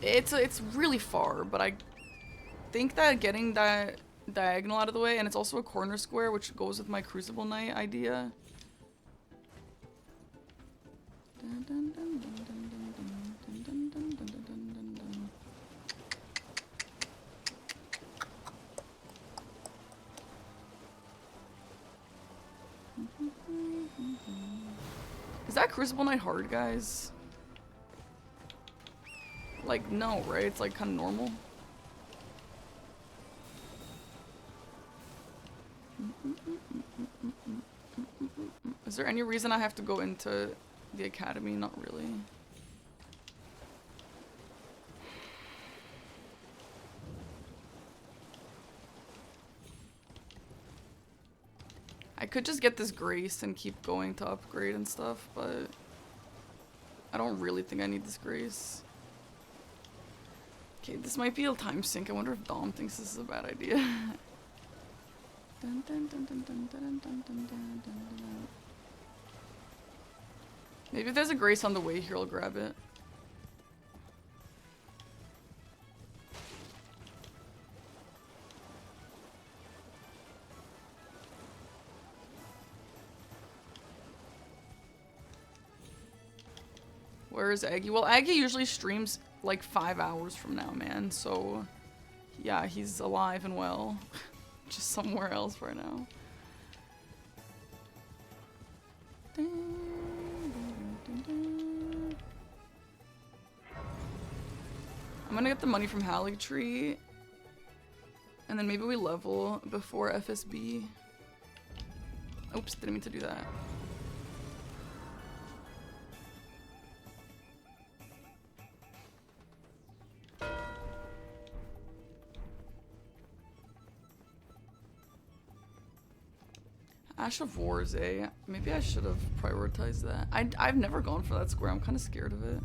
It's really far, but I think that getting that diagonal out of the way, and it's also a corner square, which goes with my Crucible Knight idea. Is that Crucible Knight hard, guys? Like, no, right? It's like kind of normal. Is there any reason I have to go into the academy? Not really. I could just get this grace and keep going to upgrade and stuff, but I don't really think I need this grace. Okay, this might be a time sink. I wonder if Dom thinks this is a bad idea. Maybe if there's a grace on the way here, I'll grab it. Where is Aggie? Well, Aggie usually streams like 5 hours from now, man. So, yeah, he's alive and well. Just somewhere else right now. I'm gonna get the money from Hallie Tree. And then maybe we level before FSB. Oops, didn't mean to do that. Ash of Wars, eh? Maybe I should have prioritized that. I've never gone for that square. I'm kind of scared of it.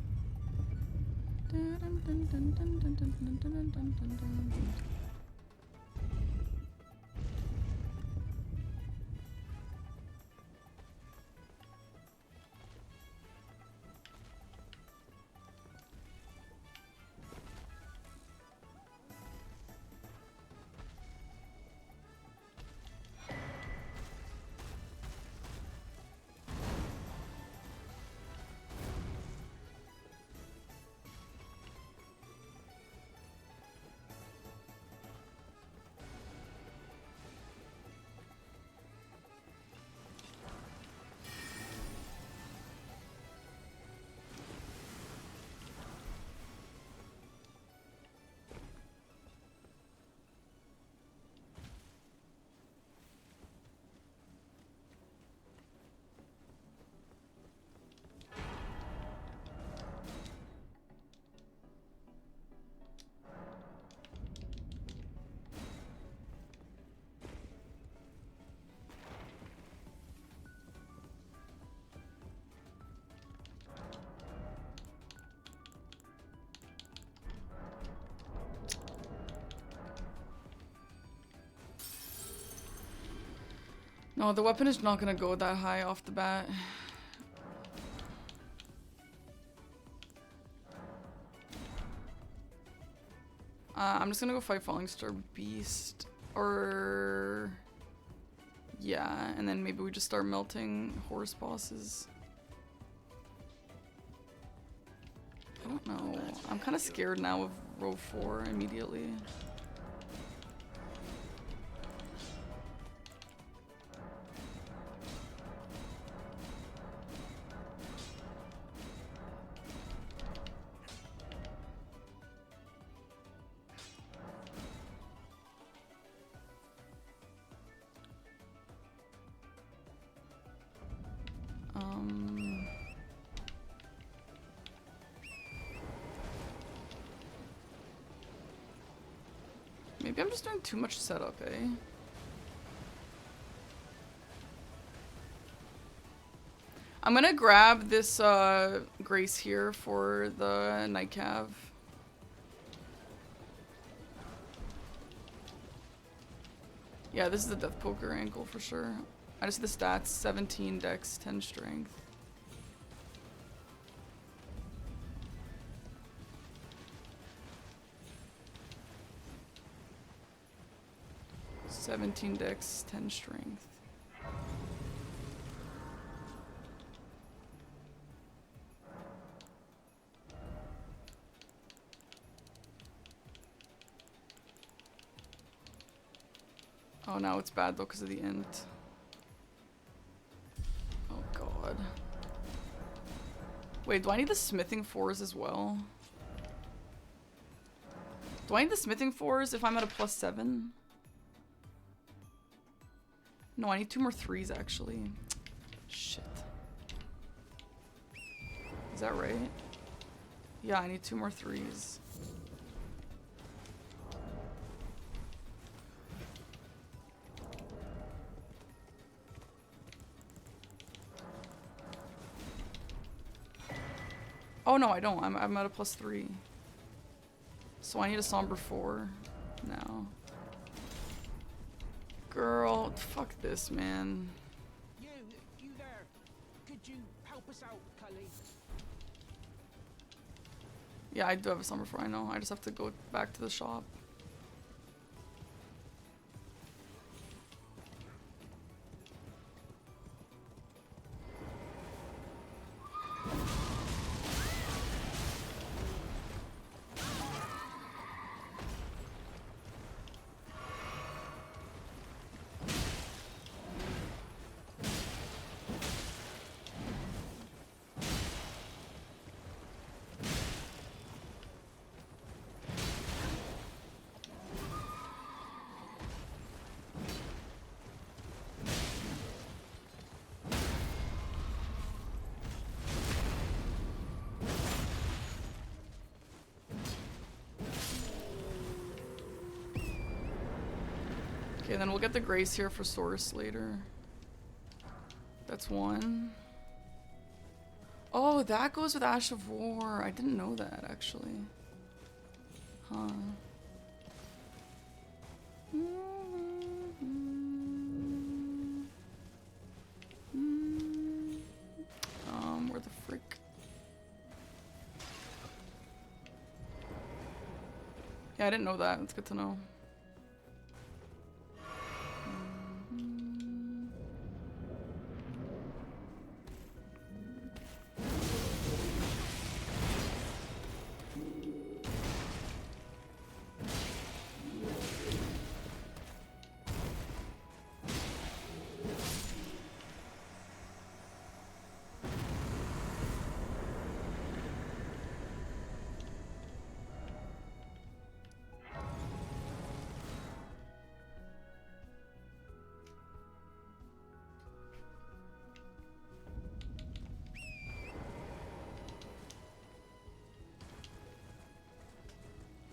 No, the weapon is not gonna go that high off the bat. I'm just gonna go fight Falling Star Beast. Or... yeah, and then maybe we just start melting horse bosses. I don't know. I'm kind of scared now of row 4 immediately. Maybe I'm just doing too much setup, eh? I'm gonna grab this Grace here for the Night Cav. Yeah, this is the Death Poker ankle for sure. I just see the stats, 17 dex, 10 strength. "17 dex, 10 strength." Oh, now it's bad though because of the int. Oh god. Wait, do I need the smithing 4s as well? Do I need the smithing 4s if I'm at a +7? No, I need 2 more 3s actually. Shit. Is that right? Yeah, I need 2 more 3s. Oh no, I don't. I'm at a +3. So I need a somber 4 now. Girl, fuck this, man. You there? Could you help us out, Cully? Yeah, I do have a somber 4, I know. I just have to go back to the shop. Okay, then we'll get the Grace here for Source later. That's one. Oh, that goes with Ash of War. I didn't know that, actually. Huh. Where the frick? Yeah, I didn't know that. It's good to know.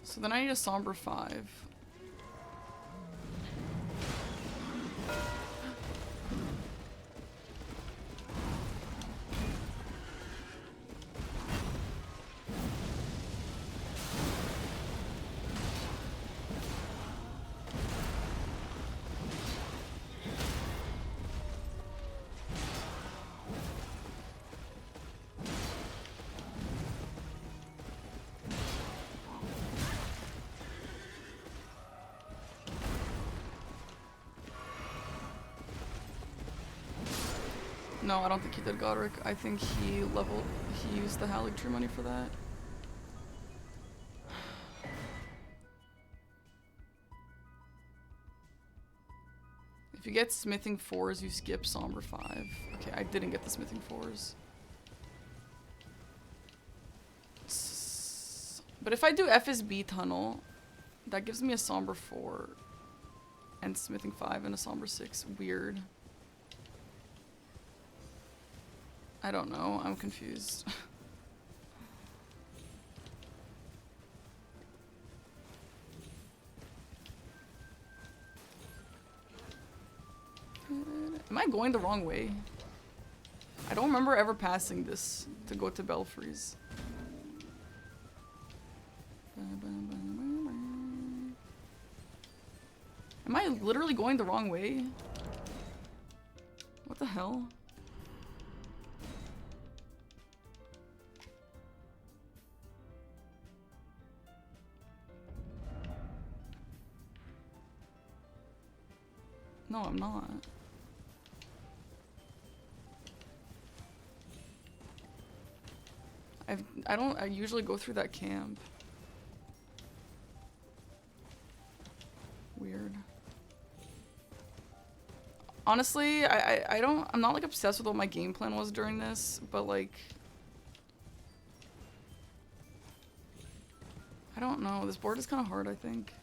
So then I need a Somber 5. No, I don't think he did Godric. I think he used the Hallig Tree money for that. If you get Smithing 4s, you skip Somber 5. Okay, I didn't get the Smithing 4s. But if I do FSB Tunnel, that gives me a Somber 4 and Smithing 5 and a Somber 6. Weird. I don't know. I'm confused. Am I going the wrong way? I don't remember ever passing this to go to Belfries. Am I literally going the wrong way? What the hell? No, I'm not. I usually go through that camp. Weird. Honestly, I'm not like obsessed with what my game plan was during this, but like I don't know. This board is kind of hard, I think.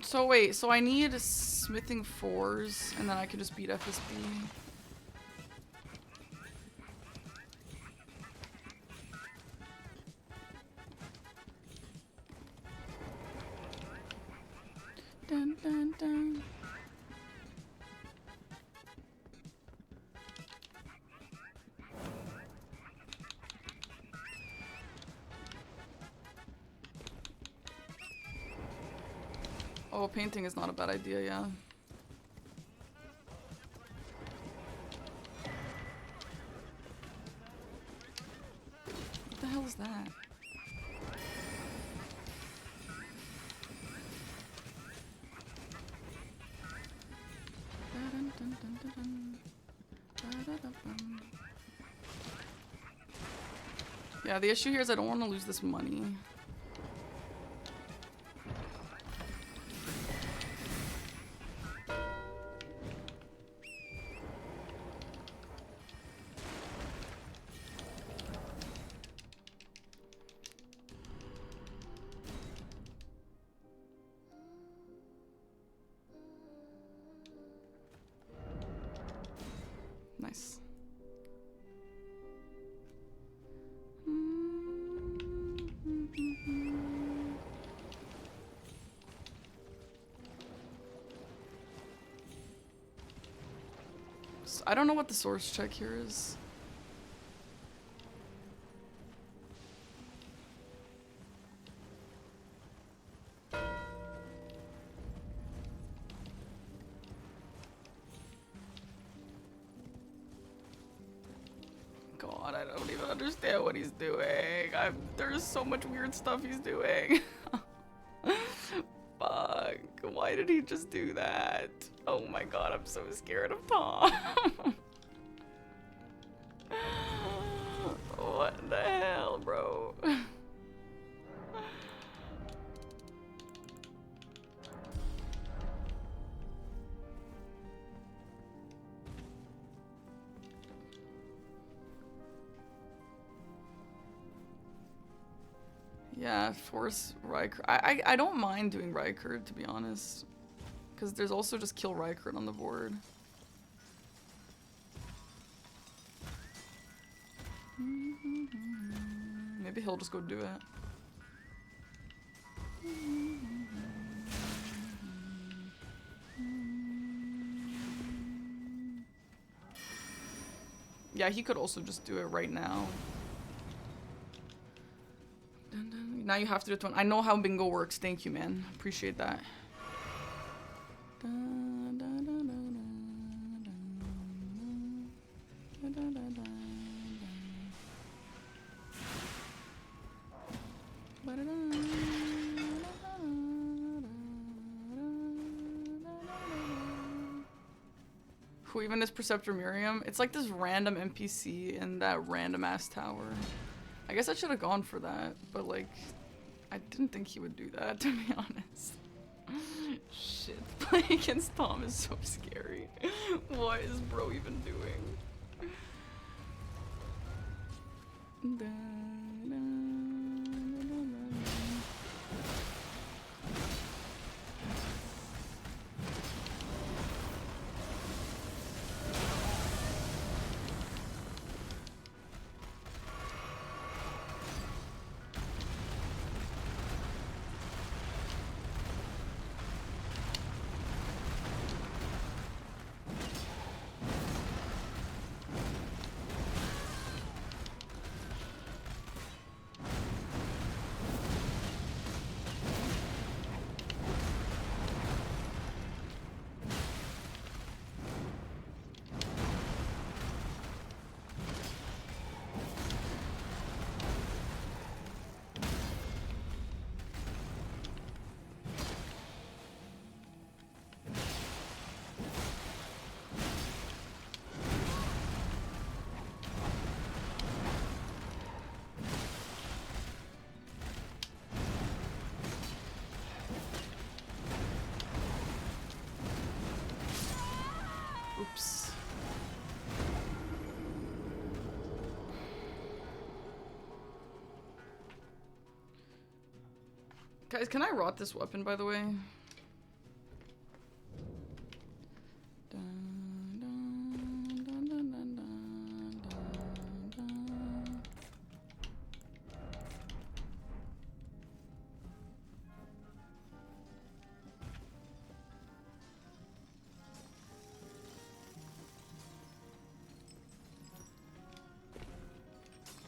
So wait, so I need Smithing 4s and then I can just beat FSB. Dun, dun, dun. Oh, painting is not a bad idea, yeah. What the hell is that? Yeah, the issue here is I don't want to lose this money. Nice. So I don't know what the source check here is. God, I don't even understand what he's doing. There's so much weird stuff he's doing. Fuck. Why did he just do that? Oh my god, I'm so scared of Tom. What the hell, bro? Yeah, force Riker. I don't mind doing Riker, to be honest. Because there's also just kill Riker on the board. Maybe he'll just go do it. Yeah, he could also just do it right now. Now you have to do it. I know how bingo works. Thank you, man. Appreciate that. Who even is Preceptor Miriam? It's like this random NPC in that random ass tower. I guess I should have gone for that, but like, I didn't think he would do that, to be honest. Shit, playing against Tom is so scary. What is bro even doing? Oops. Guys, can I rot this weapon, by the way?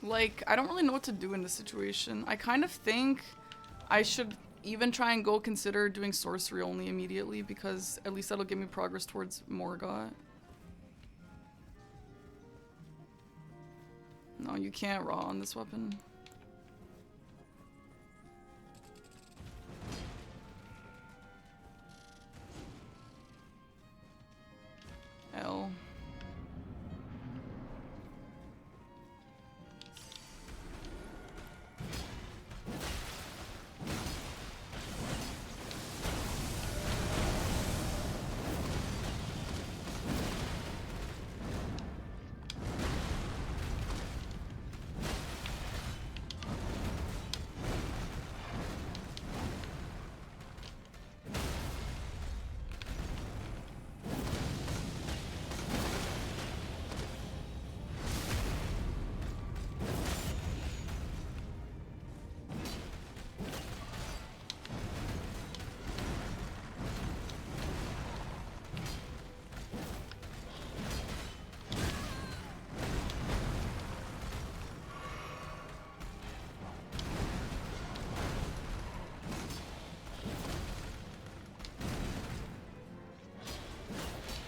Like, I don't really know what to do in this situation. I kind of think I should even try and go consider doing sorcery only immediately, because at least that'll give me progress towards Morgott. No, you can't raw on this weapon. L.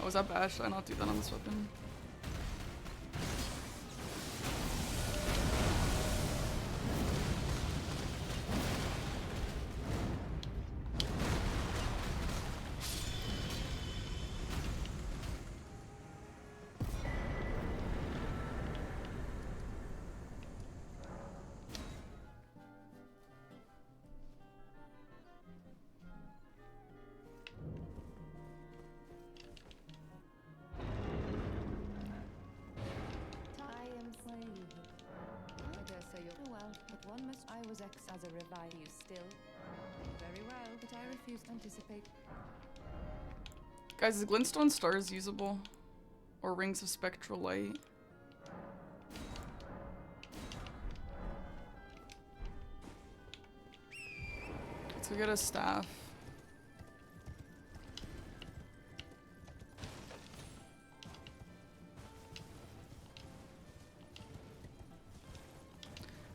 Oh, is that bad? Should I not do that on this weapon? I am slave. I dare say you're well, but one must. I was ex as a revive you still. Very well, but I refuse to anticipate. Guys, is Glintstone Stars usable? Or Rings of Spectral Light? Let's go get a staff.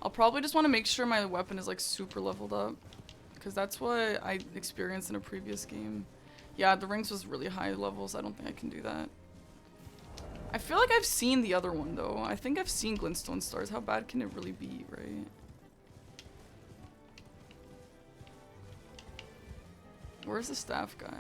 I'll probably just want to make sure my weapon is like super leveled up, because that's what I experienced in a previous game. Yeah, the rings was really high levels. I don't think I can do that. I feel like I've seen the other one though. I think I've seen Glintstone Stars. How bad can it really be, right? Where's the staff guy?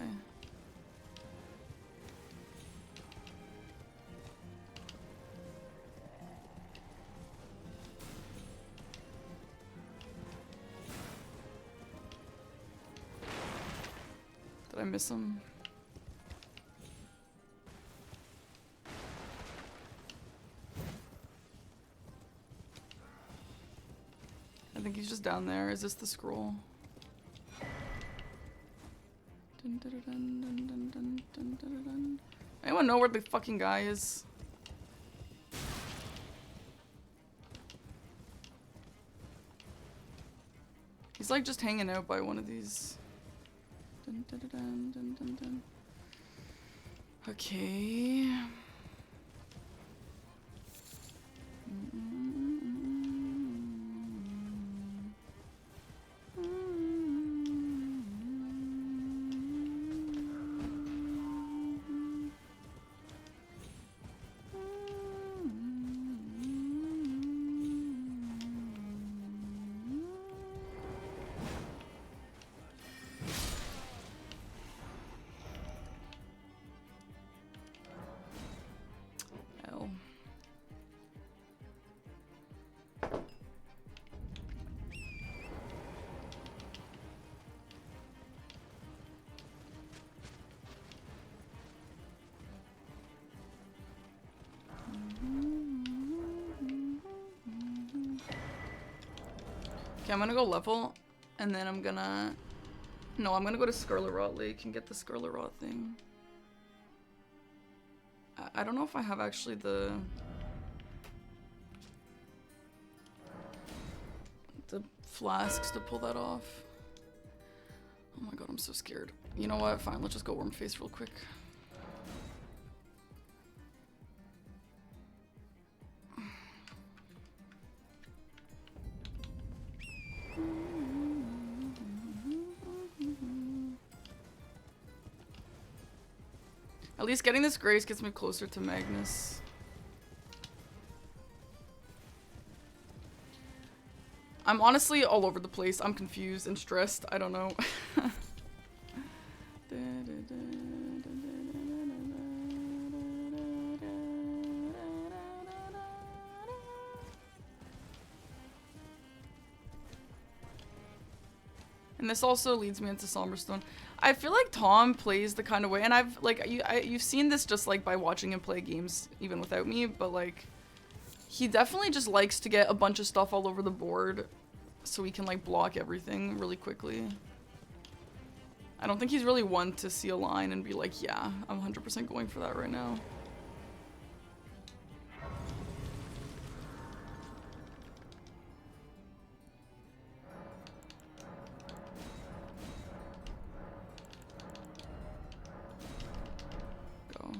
Did I miss him? I think he's just down there. Is this the scroll? Dun, dun, dun, dun, dun, dun, dun, dun, dun. Anyone know where the fucking guy is? He's like just hanging out by one of these. Dun, dun, dun, dun, dun, dun. Okay. L. Okay, I'm gonna go level, and then I'm gonna... No, I'm gonna go to Scarlet Rot Lake and get the Scarlet Rot thing. I don't know if I have actually the flasks to pull that off. Oh my god, I'm so scared. You know what? Fine, let's just go Worm Face real quick. At least getting this Grace gets me closer to Magnus. I'm honestly all over the place. I'm confused and stressed. I don't know. And this also leads me into Somberstone. I feel like Tom plays the kind of way, and I've like you've seen this just like by watching him play games even without me, but like he definitely just likes to get a bunch of stuff all over the board so he can like block everything really quickly. I don't think he's really one to see a line and be like, yeah, I'm 100% going for that right now. Go.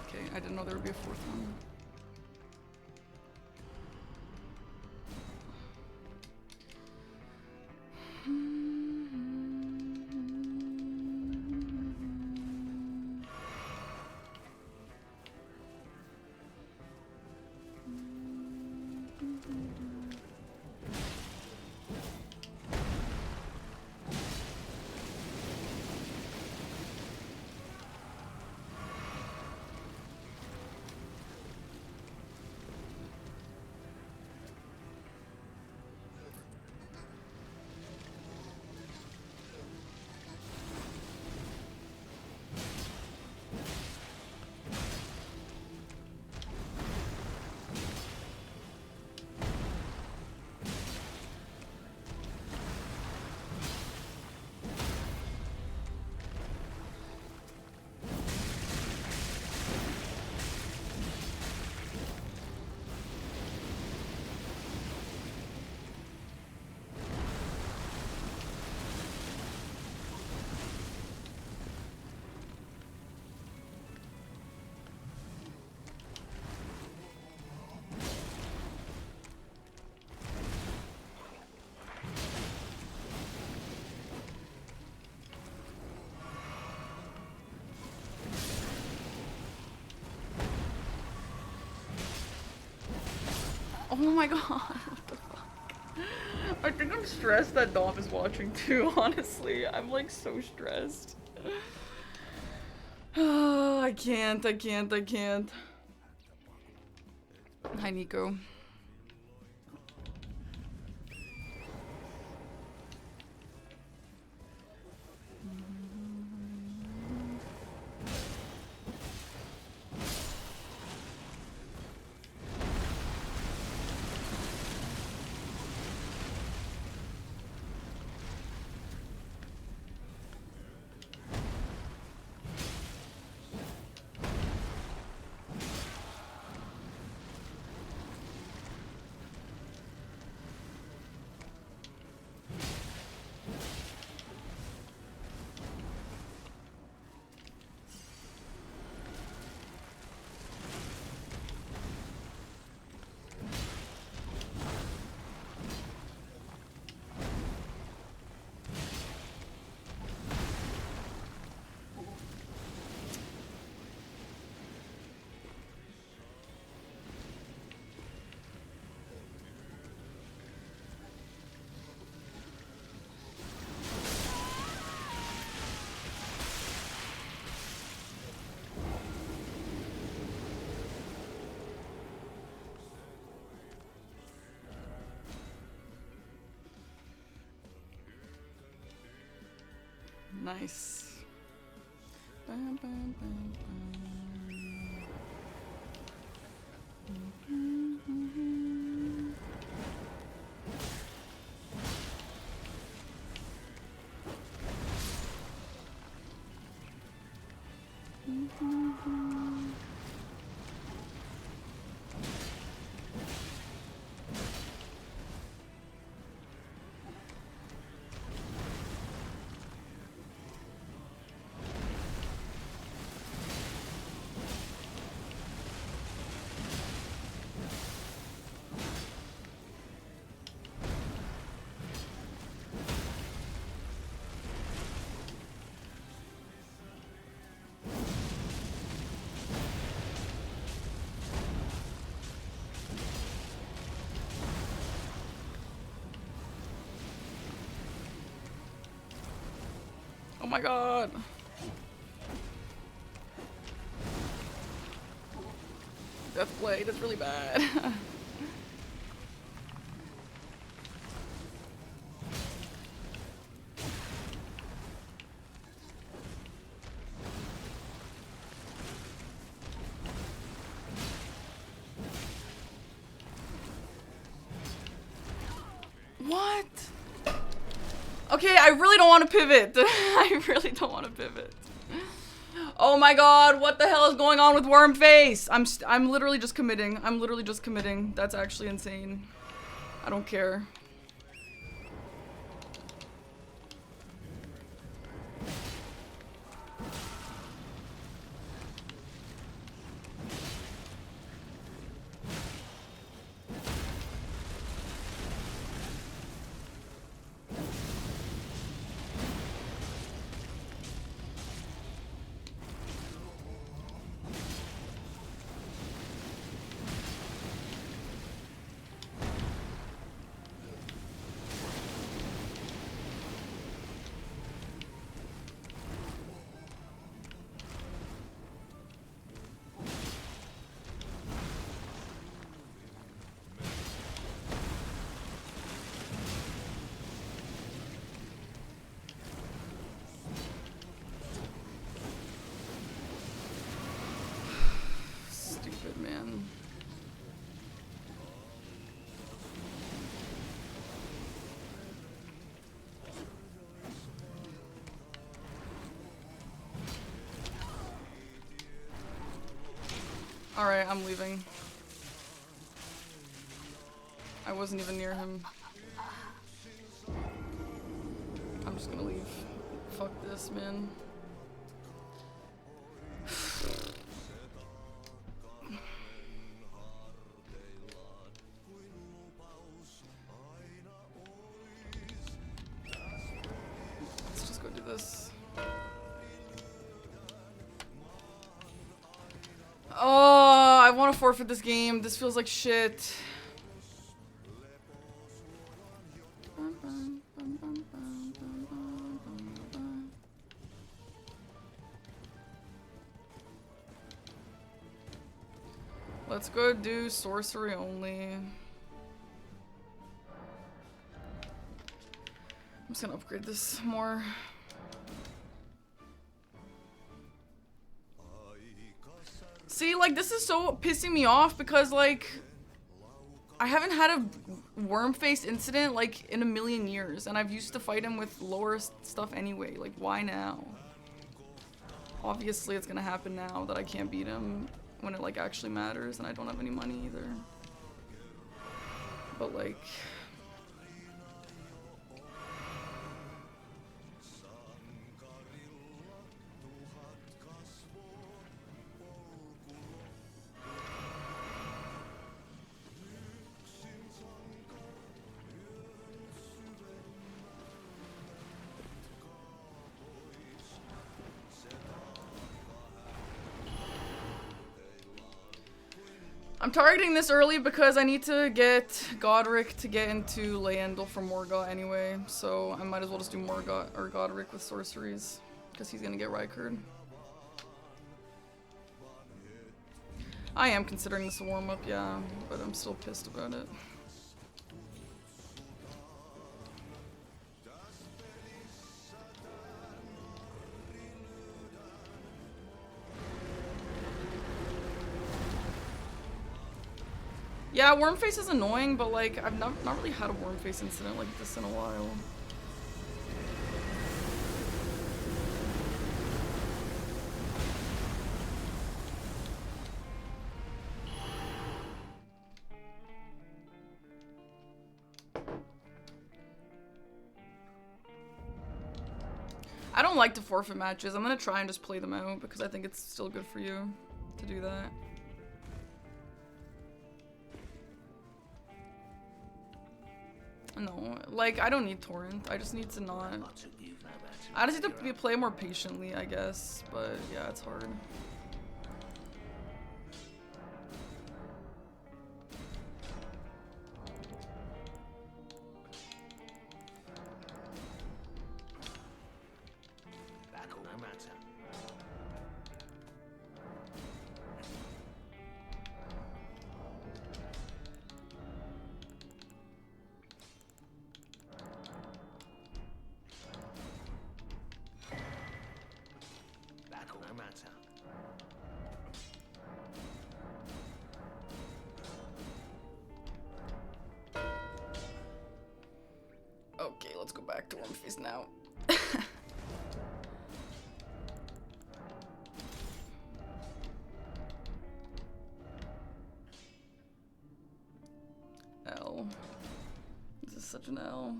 Okay, I didn't know there would be a fourth one. Oh my god, what the fuck? I think I'm stressed that Dom is watching too, honestly. I'm like so stressed. Oh, I can't. Hi, Nico. Nice. Bam, bam, bam, Oh my god. Deathblade is really bad. What? Okay, I really don't want to pivot. I really don't want to pivot. Oh my god, what the hell is going on with Wormface? I'm literally just committing. I'm literally just committing. That's actually insane. I don't care. Stupid, man. Alright, I'm leaving. I wasn't even near him. I'm just gonna leave. Fuck this, man. Let's just go do this. Oh, I want to forfeit this game. This feels like shit. Let's go do sorcery only. I'm just gonna upgrade this more. See, like, this is so pissing me off because, like, I haven't had a Wormface incident, like, in a million years, and I've used to fight him with lower stuff anyway. Like, why now? Obviously, it's gonna happen now that I can't beat him when it, like, actually matters, and I don't have any money either. But, like... I'm targeting this early because I need to get Godric to get into Leandel from Morgott anyway, so I might as well just do Morgott or Godric with sorceries because he's gonna get Rykard. I am considering this a warm-up, yeah, but I'm still pissed about it. Yeah, Wormface is annoying, but like, I've not really had a Wormface incident like this in a while. I don't like to forfeit matches. I'm gonna try and just play them out because I think it's still good for you to do that. No, like, I don't need Torrent. I just need to not... I just need to play more patiently, I guess. But, yeah, it's hard. back to Warm Face now. L. This is such an L.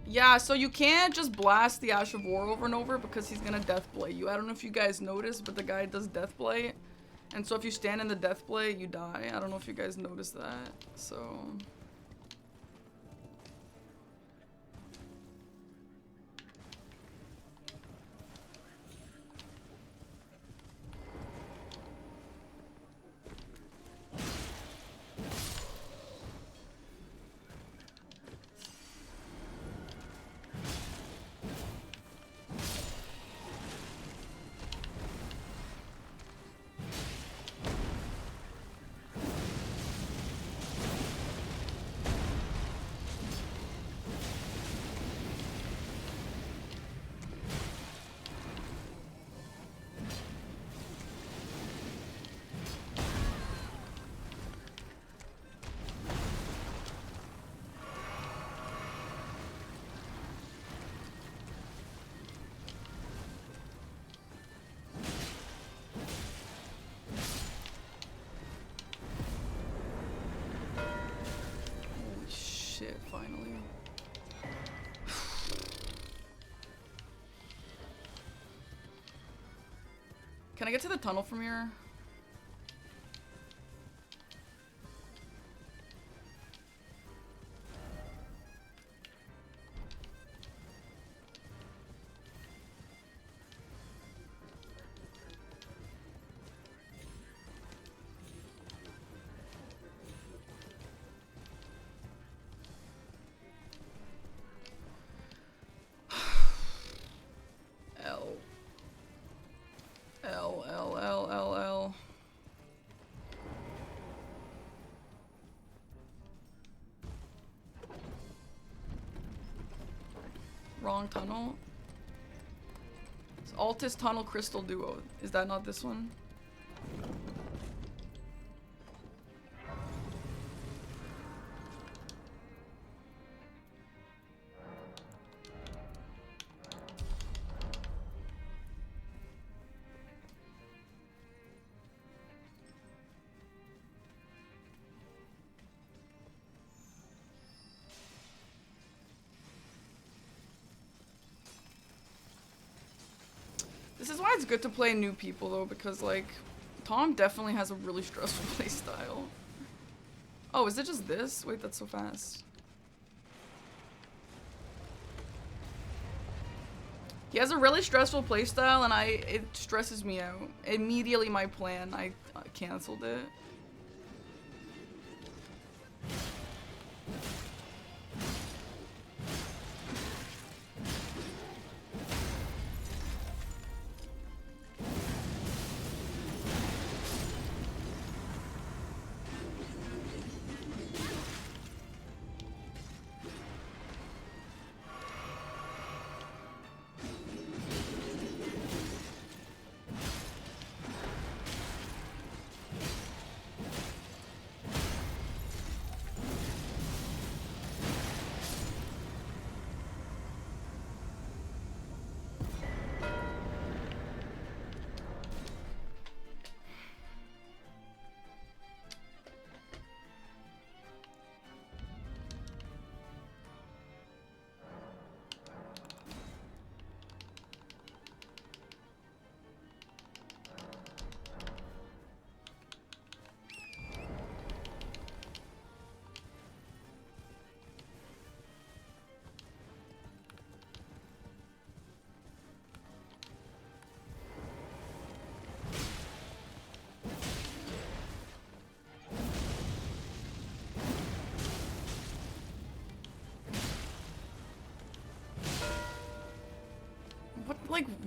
Yeah, so you can't just blast the Ash of War over and over because he's gonna Deathblade you. I don't know if you guys noticed, but the guy does Deathblade. And so if you stand in the Deathblade, you die. I don't know if you guys noticed that, so... Shit, finally. Can I get to the tunnel from here? L. Wrong tunnel. It's Altus Tunnel Crystal Duo. Is that not this one? This is why it's good to play new people though, because like, Tom definitely has a really stressful playstyle. Oh, is it just this? Wait, that's so fast. He has a really stressful playstyle and it stresses me out. Immediately my plan, I canceled it.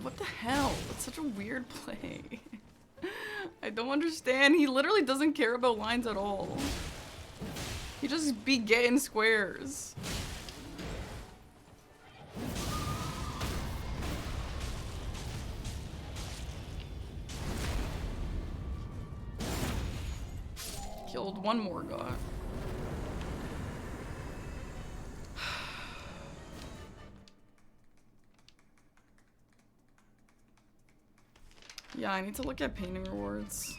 What the hell? It's such a weird play. I don't understand. He literally doesn't care about lines at all. He just be getting squares. Killed one more god. Yeah, I need to look at painting rewards.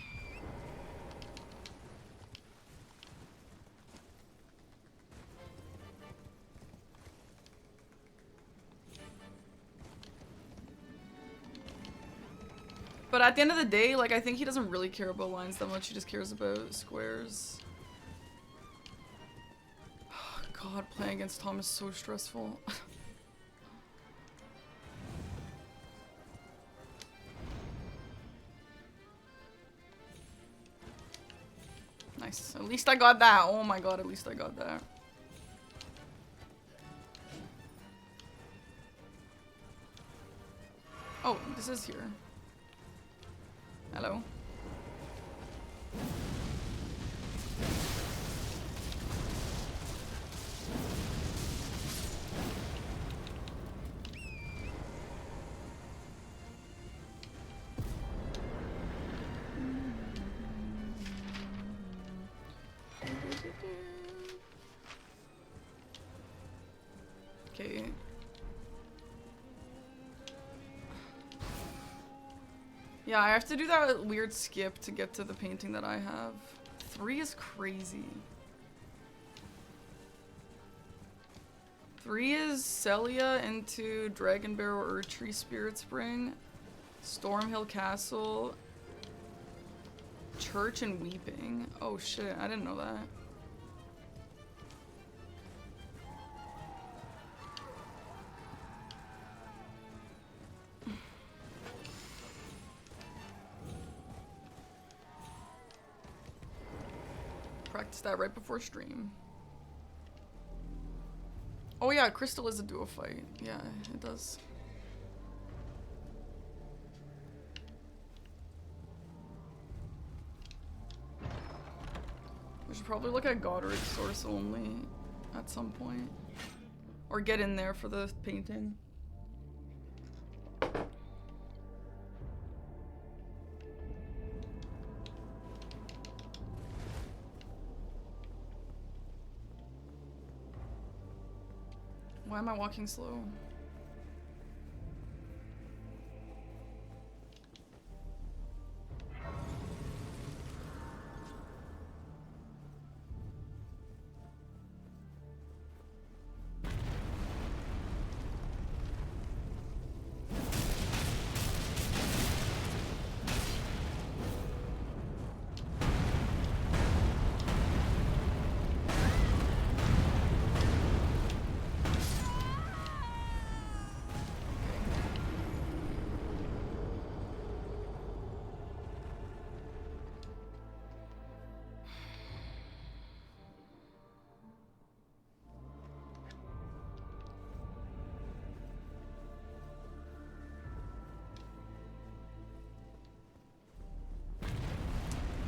But at the end of the day, like, I think he doesn't really care about lines that much. He just cares about squares. God, playing against Tom is so stressful. Nice. At least I got that. Oh my god, at least I got that. Oh, this is here. Hello. Okay. Yeah, I have to do that weird skip to get to the painting that I have. 3 is crazy. 3 is Celia into Dragon Barrow or Tree Spirit Spring, Stormhill Castle, Church and Weeping. Oh shit, I didn't know that. Practice that right before stream. Oh yeah, Crystal is a duo fight. Yeah, it does. We should probably look at Goddard's source only at some point. Or get in there for the painting. Why am I walking slow?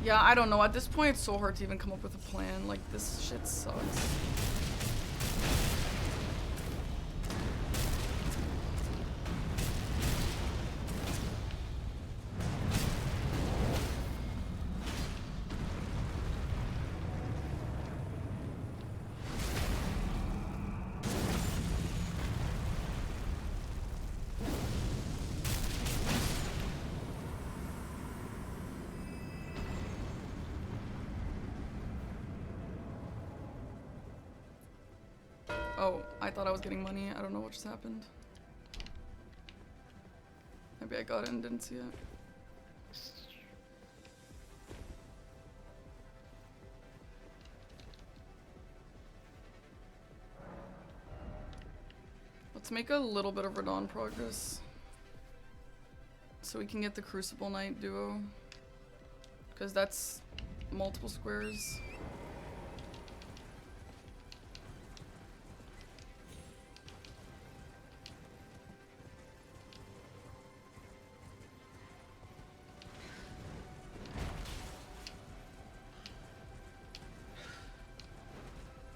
Yeah, I don't know. At this point, it's so hard to even come up with a plan. Like, this shit sucks. Oh, I thought I was getting money. I don't know what just happened. Maybe I got it and didn't see it. Let's make a little bit of Radon progress. So we can get the Crucible Knight duo. Because that's multiple squares.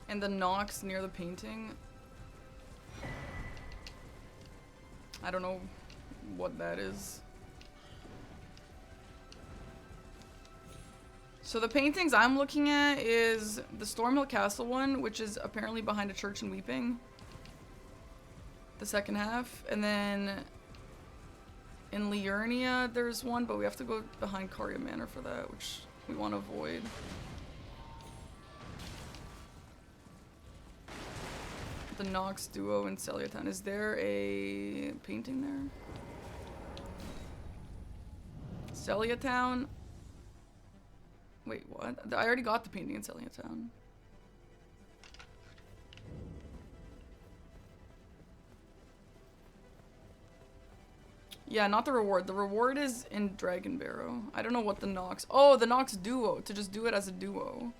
And the Nox near the painting. I don't know what that is. So the paintings I'm looking at is the Stormhill Castle one, which is apparently behind a church in Weeping. The second half. And then In Liurnia, there's one, but we have to go behind Karya Manor for that, which we want to avoid. The Nox duo in Celiatown. Is there a painting there? Celiatown? Wait, what? I already got the painting in Celiatown. Yeah, not the reward. The reward is in Dragon Barrow. I don't know what the Nox... Oh, the Nox duo. To just do it as a duo.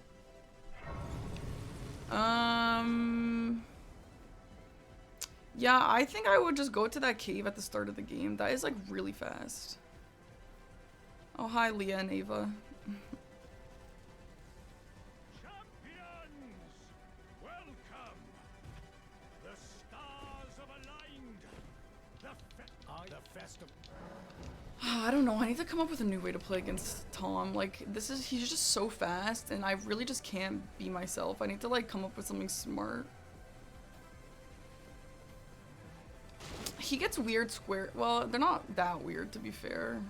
Yeah, I think I would just go to that cave at the start of the game. That is like really fast. Oh, hi, Leah and Ava. Champions, welcome. The stars have aligned. The festival. I don't know. I need to come up with a new way to play against Tom. Like, he's just so fast, and I really just can't be myself. I need to, like, come up with something smart. He gets weird square. Well, they're not that weird, to be fair.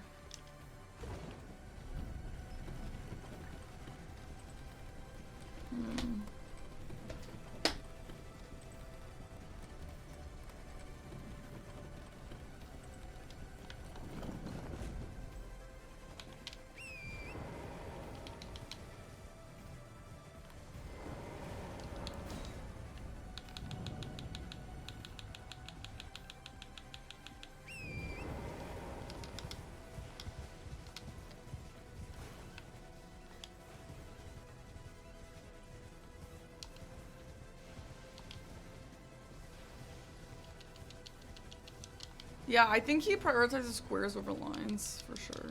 Yeah, I think he prioritizes squares over lines, for sure.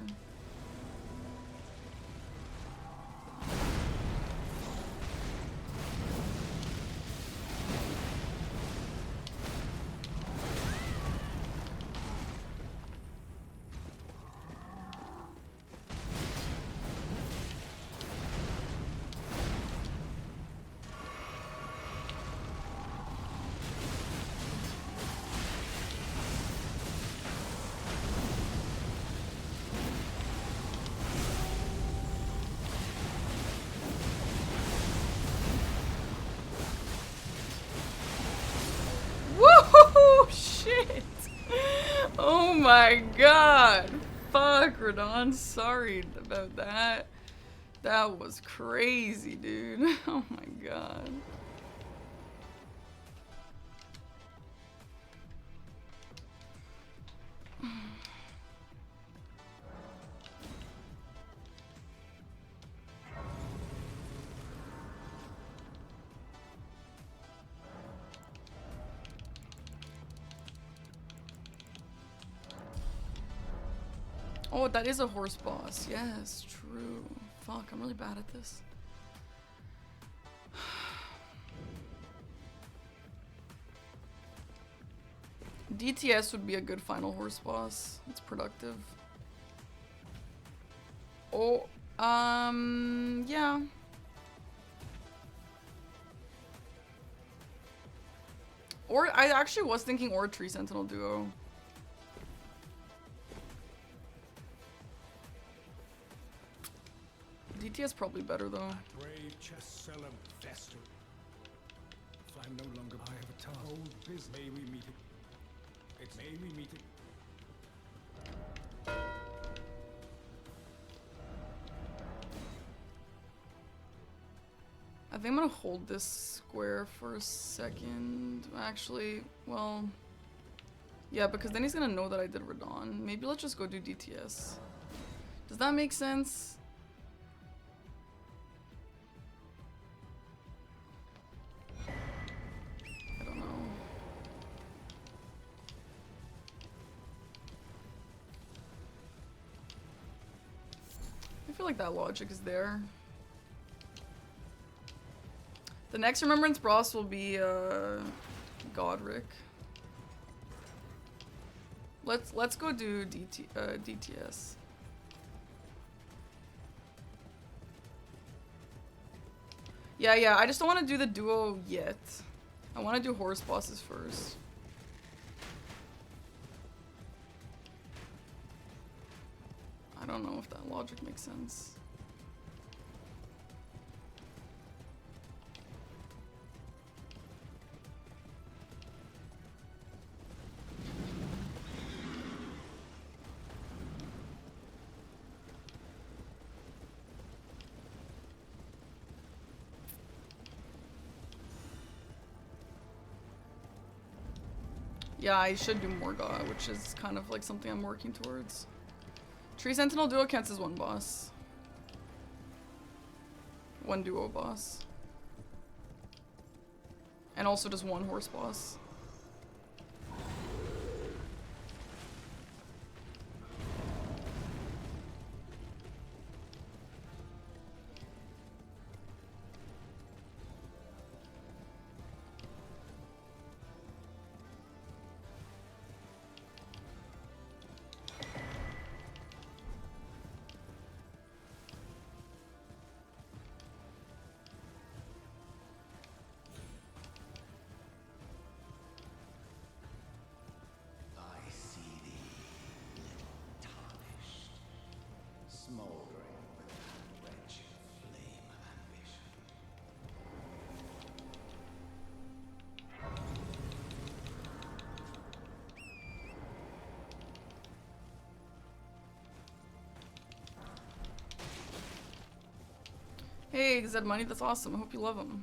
Whoa, shit! Oh my god! Fuck, Radon, sorry about that. That was crazy, dude. Oh my god. Oh, that is a horse boss. Yes, true. Fuck, I'm really bad at this. DTS would be a good final horse boss. It's productive. Oh, yeah. Or, I actually was thinking or Tree Sentinel duo. DTS probably better though. Brave Cheselum fester. If I'm no longer, I have a task. Old business. May we meet it? It's may we meet it. I think I'm gonna hold this square for a second. Actually, well, yeah, because then he's gonna know that I did Radon. Maybe let's just go do DTS. Does that make sense? I don't know. I feel like that logic is there. The next Remembrance boss will be Godric. Let's go do DTS. Yeah, I just don't want to do the duo yet. I want to do horse bosses first. don't know if that logic makes sense. Yeah, I should do Morgoth, which is kind of like something I'm working towards. Tree Sentinel duo counts as one boss. One duo boss. And also just one horse boss. I see thee, tarnished, smoldering with that wretched flame of ambition. Hey, Zed Money, that's awesome. I hope you love him.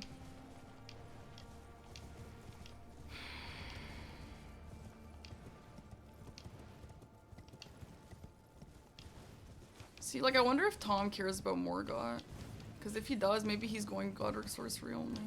See, like, I wonder if Tom cares about Morgoth. Because if he does, maybe he's going Godric Sorcery only.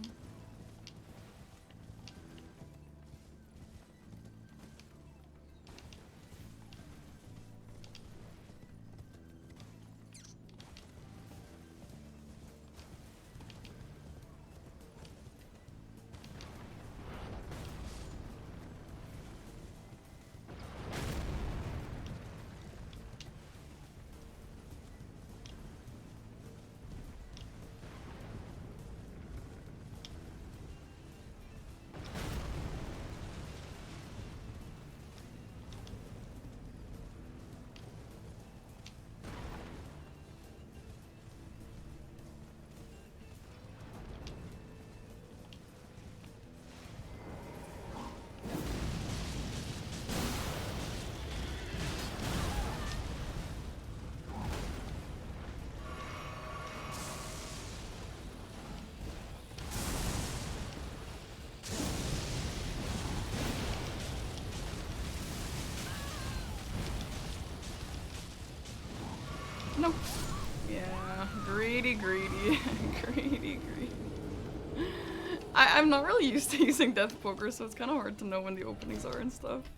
No. Yeah, greedy. greedy. I'm not really used to using Death Poker, so it's kind of hard to know when the openings are and stuff.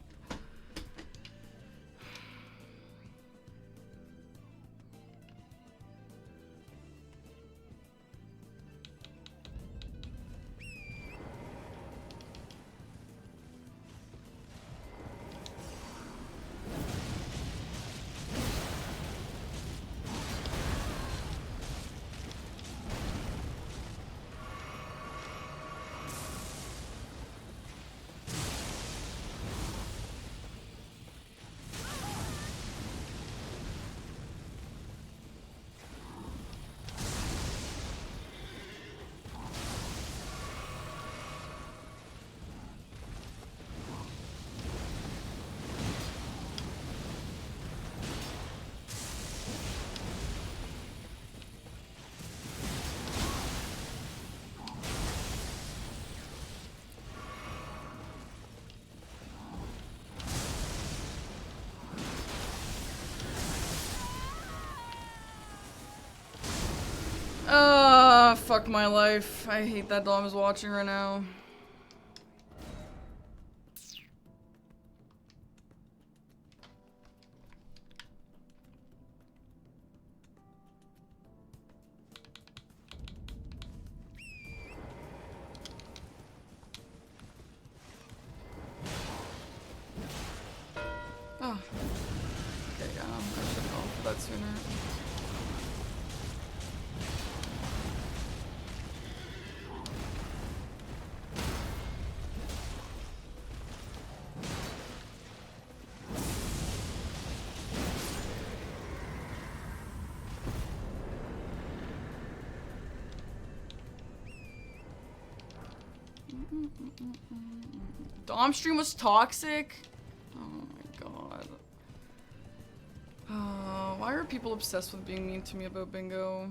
Fuck my life. I hate that Dom is watching right now. Oh. Okay, yeah, I should have gone for that sooner. Dom stream was toxic? Oh my god. Why are people obsessed with being mean to me about bingo?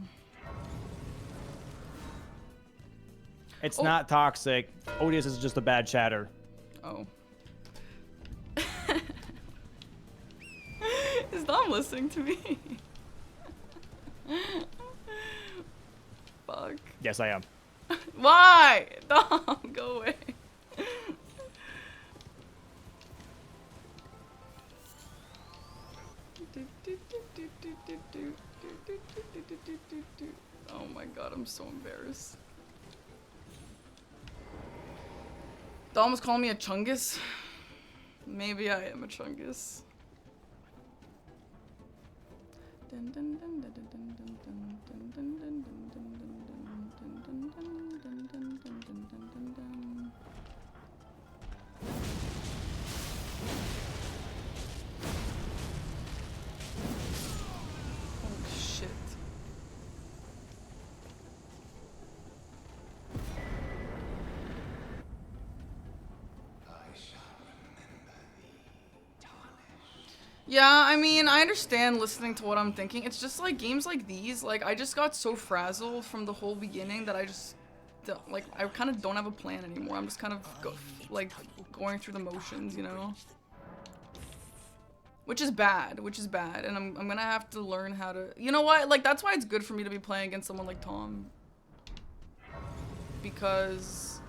It's Oh. not toxic. Odious is just a bad chatter. Oh. Is Dom listening to me? Fuck. Yes, I am. Why? Dom, go away. Oh my god, I'm so embarrassed. Dom was calling me a chungus. Maybe I am a chungus. Oh shit. Yeah, I mean, I understand listening to what I'm thinking. It's just like games like these, like I just got so frazzled from the whole beginning that I just like I kind of don't have a plan anymore. I'm just kind of going through the motions, you know? Which is bad, and I'm gonna have to learn how to, you know what, like that's why it's good for me to be playing against someone like Tom, because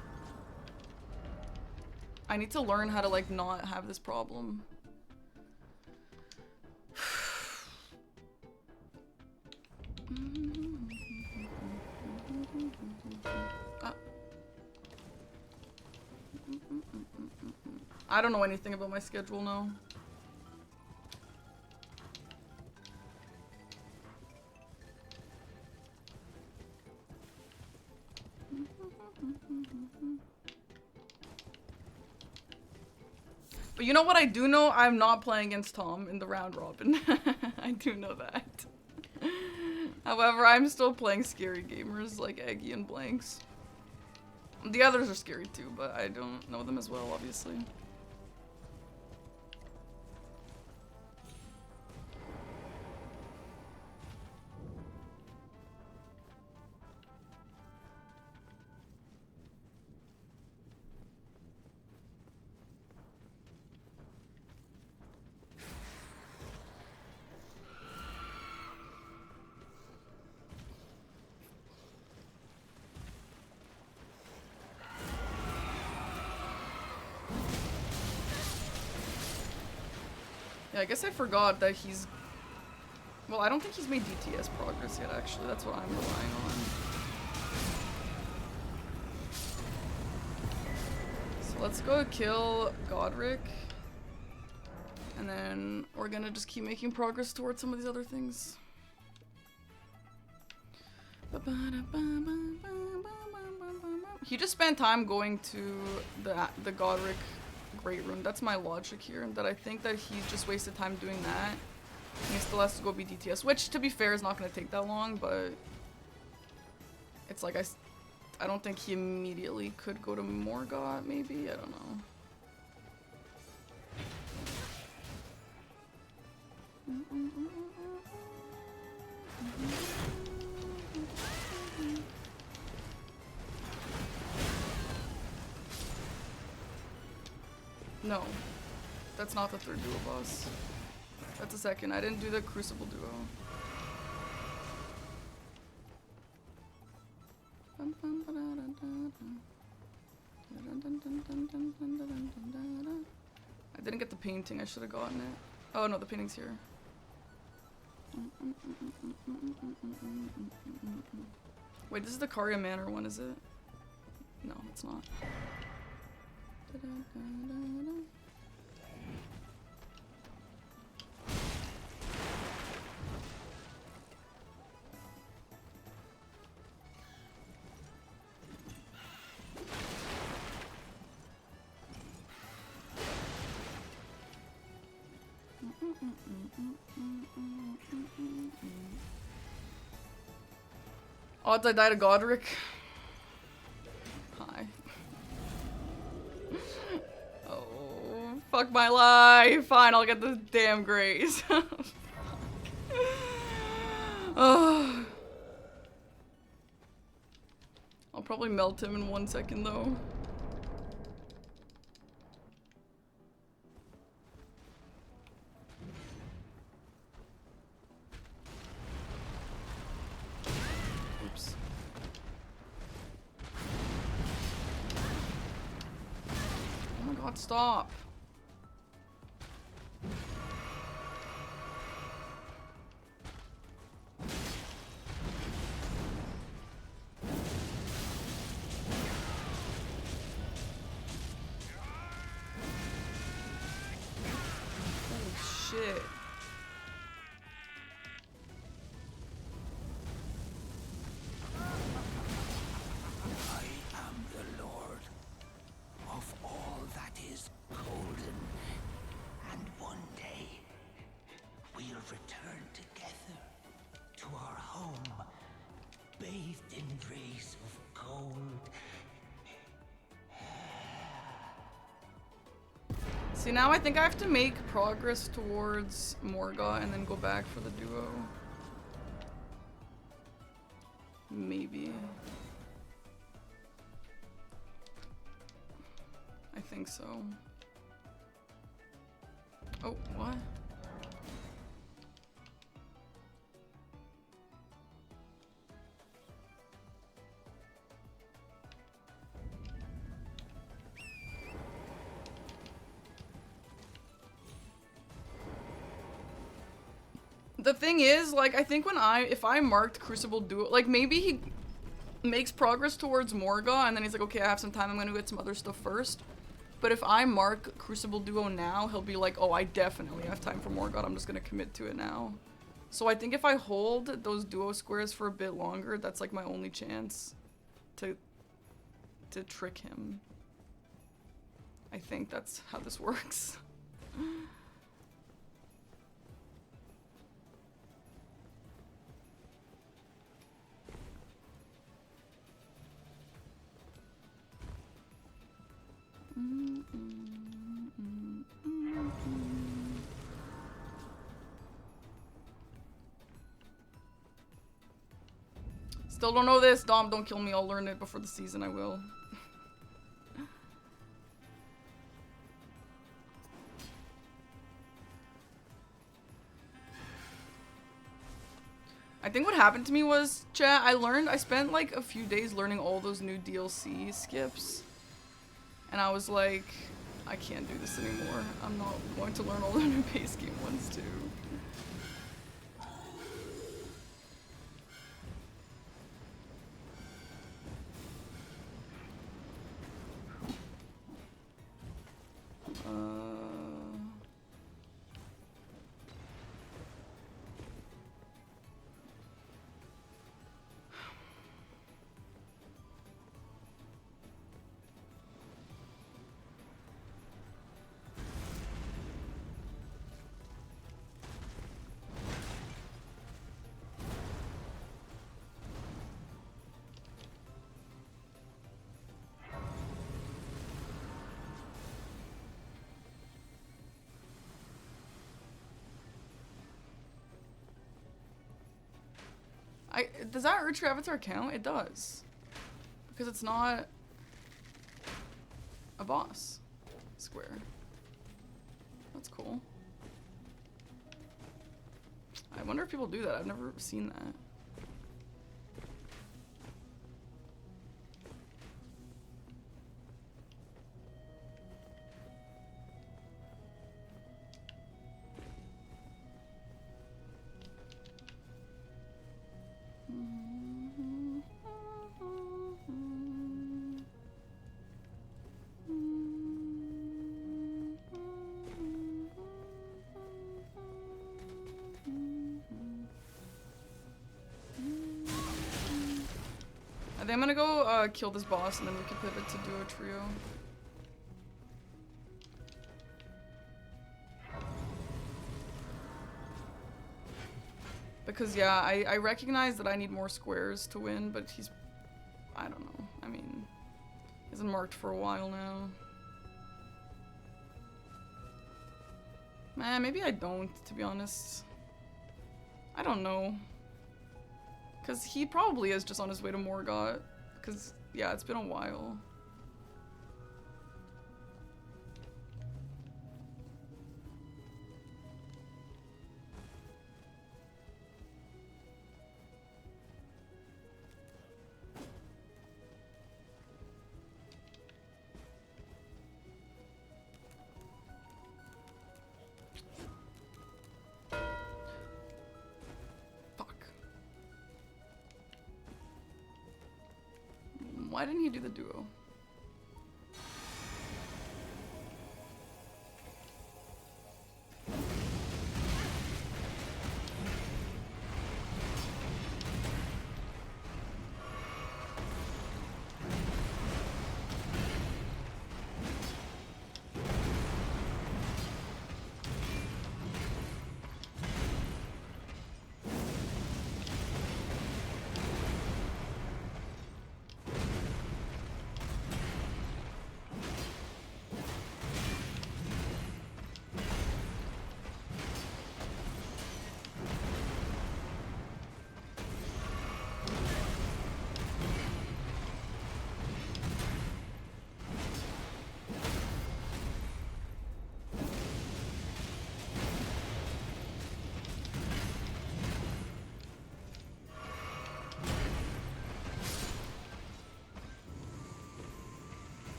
I need to learn how to like not have this problem. I don't know anything about my schedule now. But you know what I do know? I'm not playing against Tom in the round robin. I do know that. However, I'm still playing scary gamers like Eggy and Blanks. The others are scary too, but I don't know them as well, obviously. Yeah, I guess I forgot that he's... Well, I don't think he's made DTS progress yet, actually. That's what I'm relying on. So let's go kill Godric. And then we're gonna just keep making progress towards some of these other things. He just spent time going to the Godric Great Rune. That's my logic here, and that I think that he just wasted time doing that. And he still has to go be DTS, which to be fair is not going to take that long, but it's like I don't think he immediately could go to Morgott, maybe? I don't know. No, that's not the third duo boss. That's the second. I didn't do the Crucible duo. I didn't get the painting. I should have gotten it. Oh no, the painting's here. Wait, this is the Karya Manor one, is it? No, it's not. Odds I died to Godric. Hi. Fuck my life. Fine, I'll get the damn grace. Oh. I'll probably melt him in 1 second though. Oops. Oh my god, stop. Shit. I am the Lord of all that is golden, and one day we'll return together to our home, bathed in rays of gold. See, now I think I have to make progress towards Morga and then go back for the duo. Maybe. I think so. Oh, what? The thing is, like, I think if I marked Crucible Duo, like, maybe he makes progress towards Morga, and then he's like, okay, I have some time, I'm gonna get some other stuff first. But if I mark Crucible Duo now, he'll be like, oh, I definitely have time for Morga, I'm just gonna commit to it now. So I think if I hold those duo squares for a bit longer, that's like my only chance to trick him. I think that's how this works. Still don't know this. Dom, don't kill me. I'll learn it before the season. I will. I think what happened to me was, chat, I spent like a few days learning all those new DLC skips. And I was like, I can't do this anymore. I'm not going to learn all the new base game ones too. Does that Urge Avatar count? It does. Because it's not a boss square. That's cool. I wonder if people do that. I've never seen that. I think I'm gonna go kill this boss and then we can pivot to duo trio. Because yeah, I recognize that I need more squares to win, but he's, I don't know. I mean, he's been marked for a while now. Man, maybe I don't, to be honest. I don't know. Because he probably is just on his way to Morgott. Because, yeah, it's been a while. Why didn't he do the duo?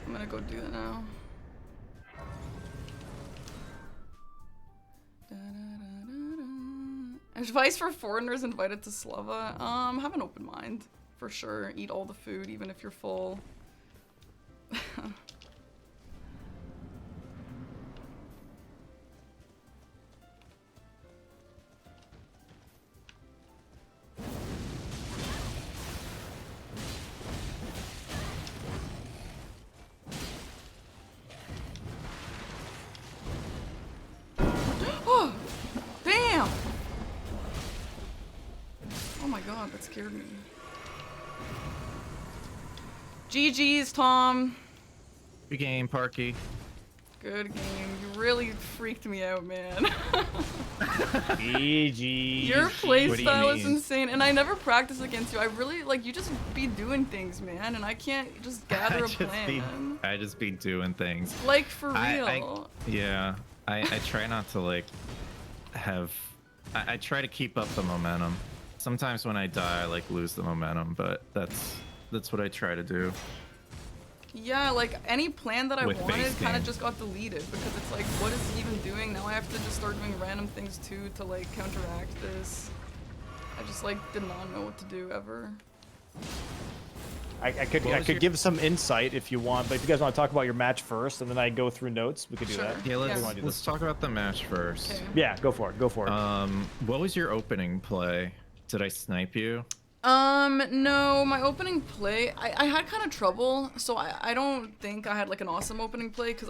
I'm gonna go do that now. Advice for foreigners invited to Slava. Have an open mind, for sure. Eat all the food, even if you're full. Oh, damn! Oh my god, that scared me. GG's, Tom. Good game, Parky. Good game. You really freaked me out, man. GG. Your What do you playstyle is mean? insane, and I never practice against you. I really, like, you just be doing things, man, and I can't just gather a plan. I just be doing things. Like, for real. Yeah, I try not to like have. I try to keep up the momentum. Sometimes when I die, I like lose the momentum, but that's what I try to do. Yeah, like, any plan that I With wanted base kind of game. just got deleted, because it's like, what is he even doing? Now I have to just start doing random things, too, to, like, counteract this. I just, like, did not know what to do, ever. I could give some insight if you want, but if you guys want to talk about your match first, and then I go through notes, we could do Sure. that. Yeah, Yeah. let's talk about the match first. Okay. Yeah, go for it. Go for it. What was your opening play? Did I snipe you? No, my opening play, I had kind of trouble, so I don't think I had like an awesome opening play, because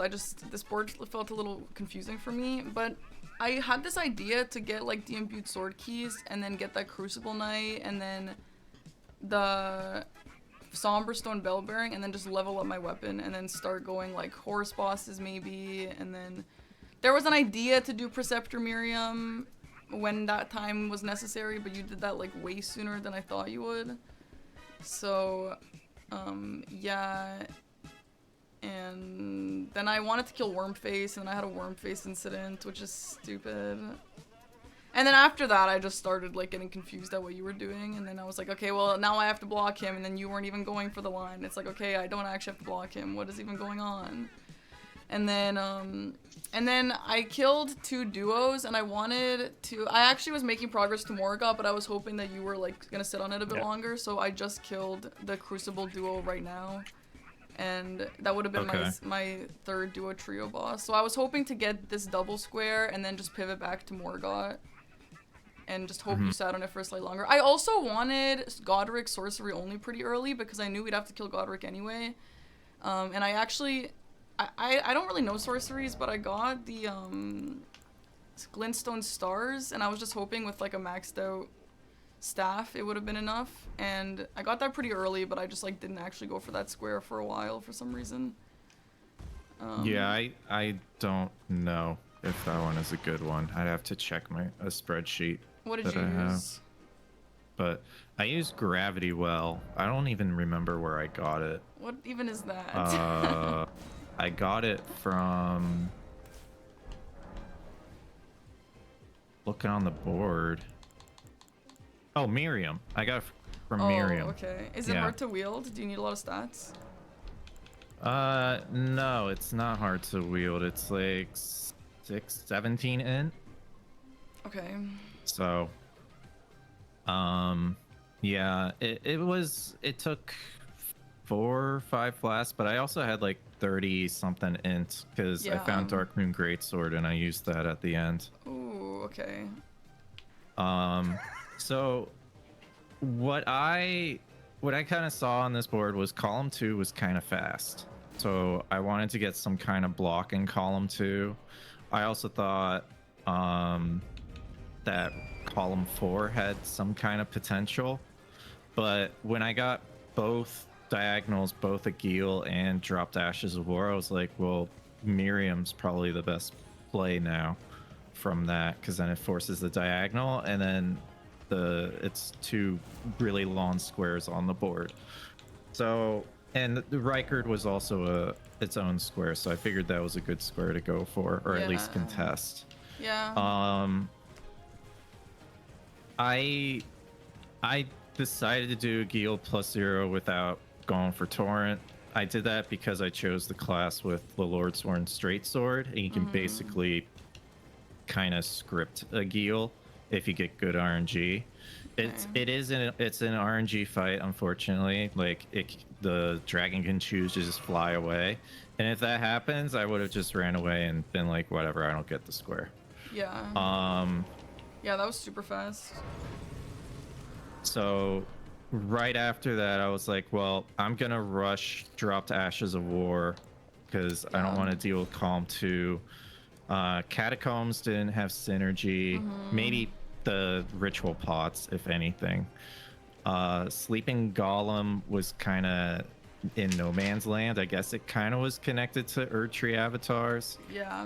this board felt a little confusing for me, but I had this idea to get like the imbued sword keys, and then get that Crucible Knight, and then the Somber Stone Bell Bearing, and then just level up my weapon, and then start going like horse bosses maybe, and then there was an idea to do Preceptor Miriam when that time was necessary, but you did that like way sooner than I thought you would. So, yeah. And then I wanted to kill Wormface, and I had a Wormface incident, which is stupid. And then after that, I just started like getting confused at what you were doing, and then I was like, okay, well now I have to block him, and then you weren't even going for the line. It's like, okay, I don't actually have to block him. What is even going on? And then I killed 2 duos, and I actually was making progress to Morgott, but I was hoping that you were like gonna sit on it a bit longer, so I just killed the Crucible duo right now. And that would have been my 3rd duo trio boss. So I was hoping to get this double square and then just pivot back to Morgott. And just hope you sat on it for a slightly longer. I also wanted Godric sorcery only pretty early, because I knew we'd have to kill Godric anyway. And I actually... I don't really know sorceries, but I got the Glintstone Stars, and I was just hoping with like a maxed out staff it would have been enough, and I got that pretty early, but I just like didn't actually go for that square for a while for some reason. Yeah, I don't know if that one is a good one. I'd have to check a spreadsheet What did that you I have. use? But I used Gravity Well. I don't even remember where I got it. What even is that? I got it from looking on the board. Oh, Miriam. I got it from Oh, Miriam. okay. Is it Yeah. hard to wield? Do you need a lot of stats? No, it's not hard to wield. It's like 17 int. Okay. So, yeah, it took 4 or 5 flasks, but I also had like 30 something int because I found Yeah. Darkmoon Greatsword and I used that at the end. Ooh, okay. So what I kind of saw on this board was column 2 was kind of fast. So I wanted to get some kind of block in column 2. I also thought that column 4 had some kind of potential. But when I got both diagonals, both a Geel and dropped Ashes of War, I was like, well, Miriam's probably the best play now from that, because then it forces the diagonal, and then it's 2 really long squares on the board. So, and the Reichard was also its own square, so I figured that was a good square to go for, or at least Yeah. contest. Yeah. I decided to do Geel +0 without going for Torrent. I did that because I chose the class with the Lordsworn Straight Sword, and you can basically kind of script a Geel if you get good RNG. It's an RNG fight, unfortunately. Like the dragon can choose to just fly away, and if that happens, I would have just ran away and been like, whatever, I don't get the square. Yeah. Yeah, that was super fast. So right after that, I was like, well, I'm gonna rush drop to Ashes of War because I don't want to deal with column 2. Catacombs didn't have synergy. Maybe the ritual pots, if anything. Sleeping Golem was kind of in no man's land. I guess it kind of was connected to Erdtree avatars. Yeah.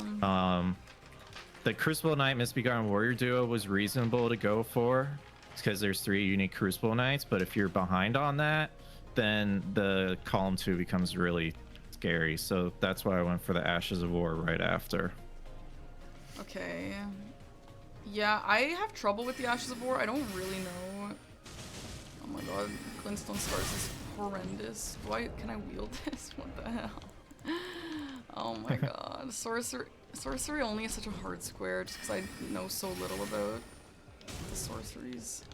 The Crucible Knight Misbegotten Warrior duo was reasonable to go for because there's 3 unique Crucible Knights, but if you're behind on that, then the column 2 becomes really scary. So that's why I went for the Ashes of War right after. Okay. Yeah, I have trouble with the Ashes of War. I don't really know. Oh my god, Glintstone Stars is horrendous. Can I wield this? What the hell? Oh my god. Sorcery only is such a hard square just because I know so little about the sorceries.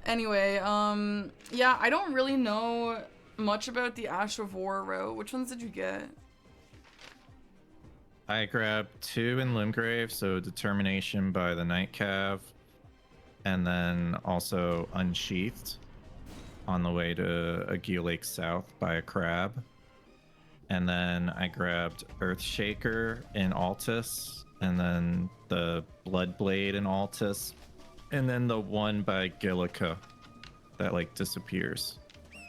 Anyway, yeah, I don't really know much about the Ash of War route. Which ones did you get? I grabbed 2 in Limgrave, so Determination by the Night Cav, and then also Unsheathed on the way to Aguil Lake South by a Crab. And then I grabbed Earthshaker in Altus, and then the Bloodblade in Altus, and then the one by Gillica that like disappears.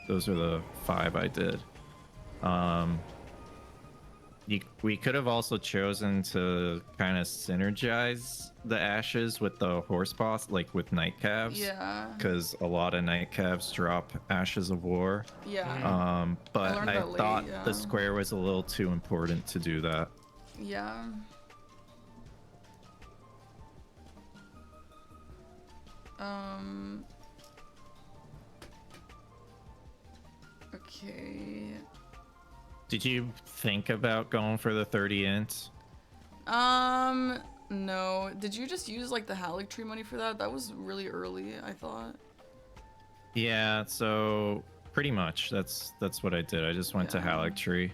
Those are the 5 I did. We could have also chosen to kind of synergize the Ashes with the horse boss, like with Night Calves. Yeah. Because a lot of Night Calves drop Ashes of War. Yeah. But learned I that late, thought yeah. the square was a little too important to do that. Yeah. Okay. Did you think about going for the 30 int? No. Did you just use like the Halleck Tree money for that? That was really early, I thought. Yeah, so pretty much that's what I did. I just went to Halleck Tree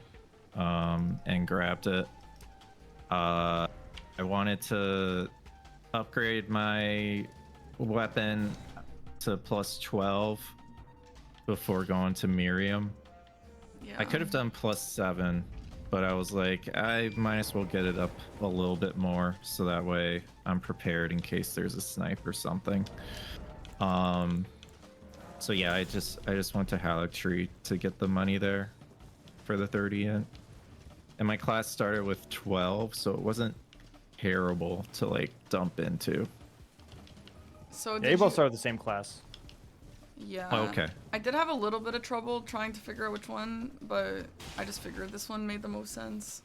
and grabbed it. I wanted to upgrade my weapon to +12 before going to Miriam. Yeah. I could have done +7, but I was like, I might as well get it up a little bit more so that way I'm prepared in case there's a snipe or something. So yeah, I just went to Halleck Tree to get the money there for the 30 int. and my class started with 12, so it wasn't terrible to like dump into. So Yeah, did you both you... started the same class. Yeah. Oh, okay. I did have a little bit of trouble trying to figure out which one, but I just figured this one made the most sense,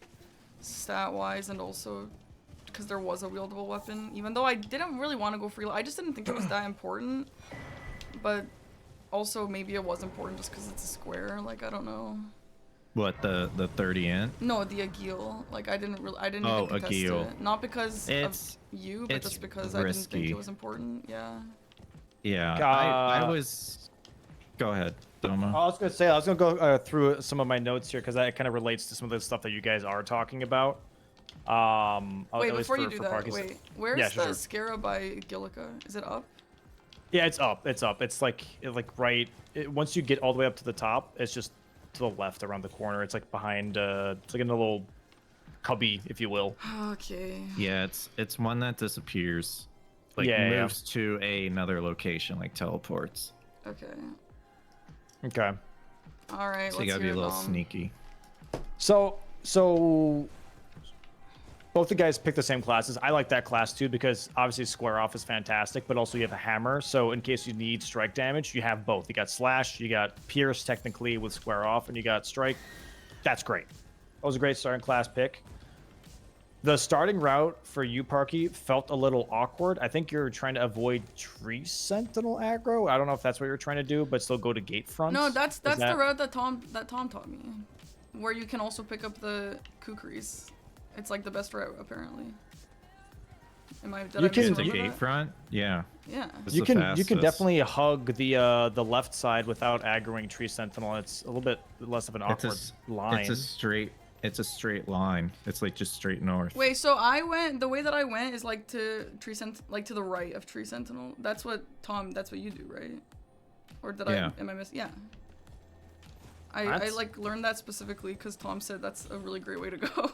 stat-wise, and also because there was a wieldable weapon. Even though I didn't really want to go free, I just didn't think it was that important. But also maybe it was important just because it's a square. Like I don't know. What, the 30 int? No, the Agil. Like I didn't even Oh, contest Agil. it. Not because It's of you, but it's just because I didn't think risky. it was important. Yeah. Yeah, I was. Go ahead, Doma. I was gonna go through some of my notes here because that kind of relates to some of the stuff that you guys are talking about. Wait, at least before you do for that, Parky's- wait. Where's Yeah, the sure. Scara by Gillica? Is it up? Yeah, it's up. It's up. It's like right. Once you get all the way up to the top, it's just to the left around the corner. It's like behind. It's like in a little cubby, if you will. Okay. Yeah, it's one that disappears, like Yeah. moves to another location, like teleports. Okay. Okay. All right. So you let's gotta be hear a it, little Dom. sneaky. So both the guys picked the same classes. I like that class too because obviously square off is fantastic, but also you have a hammer. So in case you need strike damage, you have both. You got slash, you got pierce technically with square off, and you got strike. That's great. That was a great starting class pick. The starting route for you, Parky, felt a little awkward. I think you're trying to avoid tree sentinel aggro. I don't know if that's what you're trying to do, but still go to gate front. No, that's the route that Tom taught me, where you can also pick up the kukris. It's like the best route apparently. Did I To misremember gate that? front, yeah. Yeah. It's You the can fastest. definitely hug the left side without aggroing tree sentinel. It's a little bit less of an It's awkward line. It's a straight line. It's like just straight north. Wait, so the way that I went is like to like to the right of tree sentinel. That's what you do, right? Or did Yeah. am I missing? Yeah. I like learned that specifically because Tom said that's a really great way to go.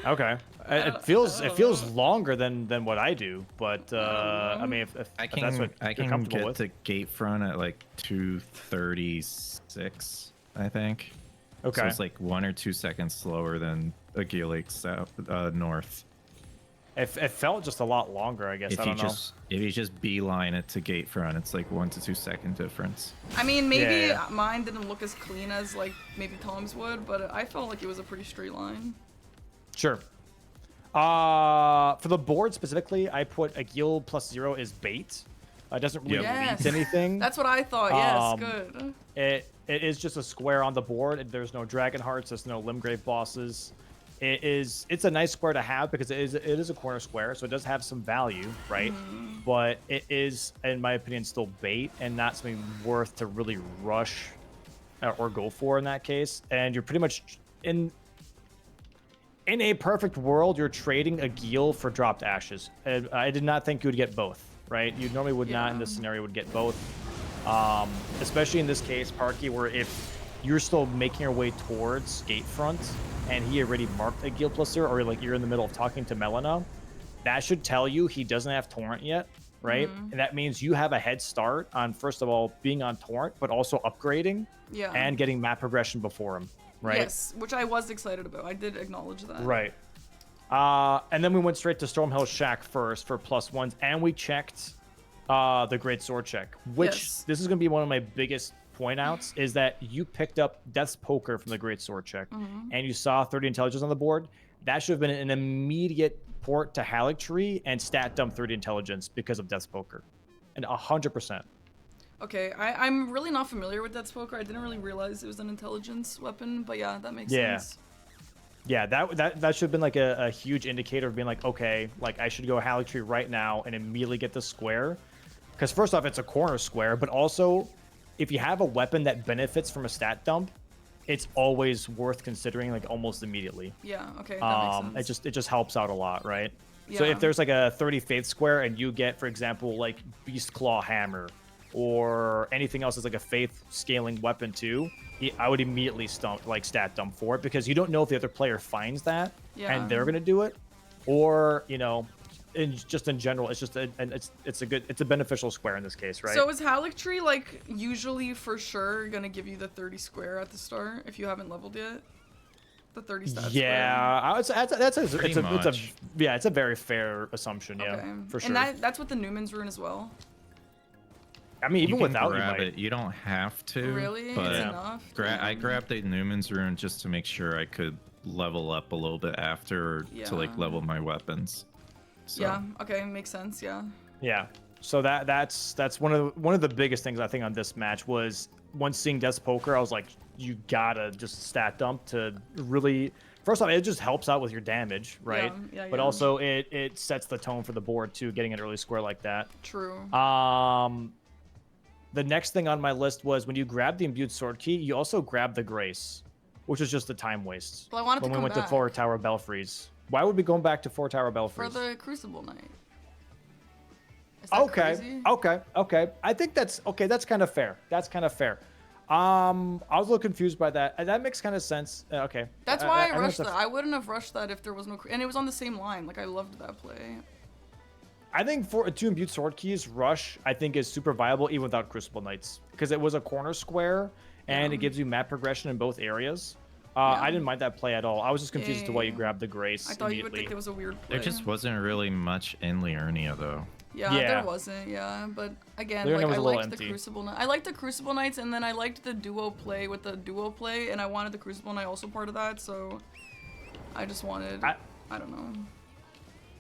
Okay, it feels longer than what I do, but I mean if I that's what I you're can comfortable get with. to gate front at like 2:36, I think. Okay, So it's like 1 or 2 seconds slower than a Lake south north. it felt just a lot longer, I guess. If I you don't know. if you just beeline it to gate front, it's like 1 to 2 second difference. I mean, maybe Yeah. mine didn't look as clean as like maybe Tom's would, but I felt like it was a pretty straight line. Sure. For the board specifically, I put Agil +0 is bait. It doesn't really Yes. lead to anything. That's what I thought. Yes, Um, good. It is just a square on the board. There's no dragon hearts. There's no limgrave bosses. It's a nice square to have because it is a corner square, so it does have some value, right? But it is, in my opinion, still bait and not something worth to really rush or go for in that case. And you're pretty much in a perfect world, you're trading a Geel for dropped ashes. And I did not think you would get both, right? You normally would not in this scenario would get both. Especially in this case, Parky, where if you're still making your way towards gate front and he already marked a Geel +0, or like you're in the middle of talking to Melina, that should tell you he doesn't have Torrent yet, right? And that means you have a head start on, first of all, being on Torrent, but also upgrading Yeah. and getting map progression before him, right? Yes, which I was excited about. I did acknowledge that. Right. And then we went straight to Stormhill Shack first for +1s, and we checked the Great Sword check, which Yes. this is going to be one of my biggest point outs, is that you picked up Death's Poker from the Great Sword check, and you saw 30 intelligence on the board. That should have been an immediate port to Haligtree and stat dump 30 intelligence because of Death's Poker. And 100%. Okay, I'm really not familiar with that poker. I didn't really realize it was an intelligence weapon, but yeah, that makes sense. Yeah, that should have been like a huge indicator of being like, okay, like I should go Haligtree right now and immediately get the square. Because first off, it's a corner square, but also if you have a weapon that benefits from a stat dump, it's always worth considering like almost immediately. Yeah, okay, that makes sense. It just helps out a lot, right? So Yeah. if there's like a 30 faith square and you get, for example, like Beast Claw Hammer or anything else that's like a faith scaling weapon too, I would immediately stat dump for it, because you don't know if the other player finds that and they're gonna do it, or just in general, it's just it's a beneficial square in this case, right? So is Haligtree like usually for sure gonna give you the 30 square at the start if you haven't leveled yet? The 30 stats. Yeah, I would say that's a, Pretty it's a much. yeah, it's a very fair assumption. Yeah, Okay. for sure. And that's with the Newman's rune as well. I mean, You even can without, you grab might. it. You don't have to. Really? But It's enough? I Damn. grabbed the Newman's rune just to make sure I could level up a little bit after to like Yeah. level my weapons. So. Yeah. Okay. Makes sense. Yeah. Yeah. So that's one of the biggest things I think on this match was once seeing Death's Poker, I was like, you gotta just stat dump to really. First off, it just helps out with your damage, right? Yeah, But yeah. also it sets the tone for the board too, getting an early square like that. True. The next thing on my list was when you grab the imbued sword key, you also grab the grace, which is just a time waste. Well, I wanted when to we come went back. to Four Tower Belfries. Why would we go back to Four Tower For Belfries? the Crucible Night. Is that Okay, crazy? okay. I think that's okay. That's kind of fair. I was a little confused by that. That makes kind of sense. Okay. That's why I rushed guess that. I wouldn't have rushed that if there was no... And it was on the same line. Like, I loved that play. I think for two imbued sword keys, rush I think is super viable even without Crucible Knights because it was a corner square and it gives you map progression in both areas. I didn't mind that play at all. I was just confused as to why you grabbed the grace. I thought you would immediately. think it was a weird play. There just wasn't really much in Liurnia though. Yeah, Yeah. there wasn't. Yeah, but again, Liurnia like was I a little liked the empty. Crucible Knight. I liked the Crucible Knights, and then I liked the duo play with the duo play, and I wanted the Crucible Knight also part of that. So I just wanted. I don't know.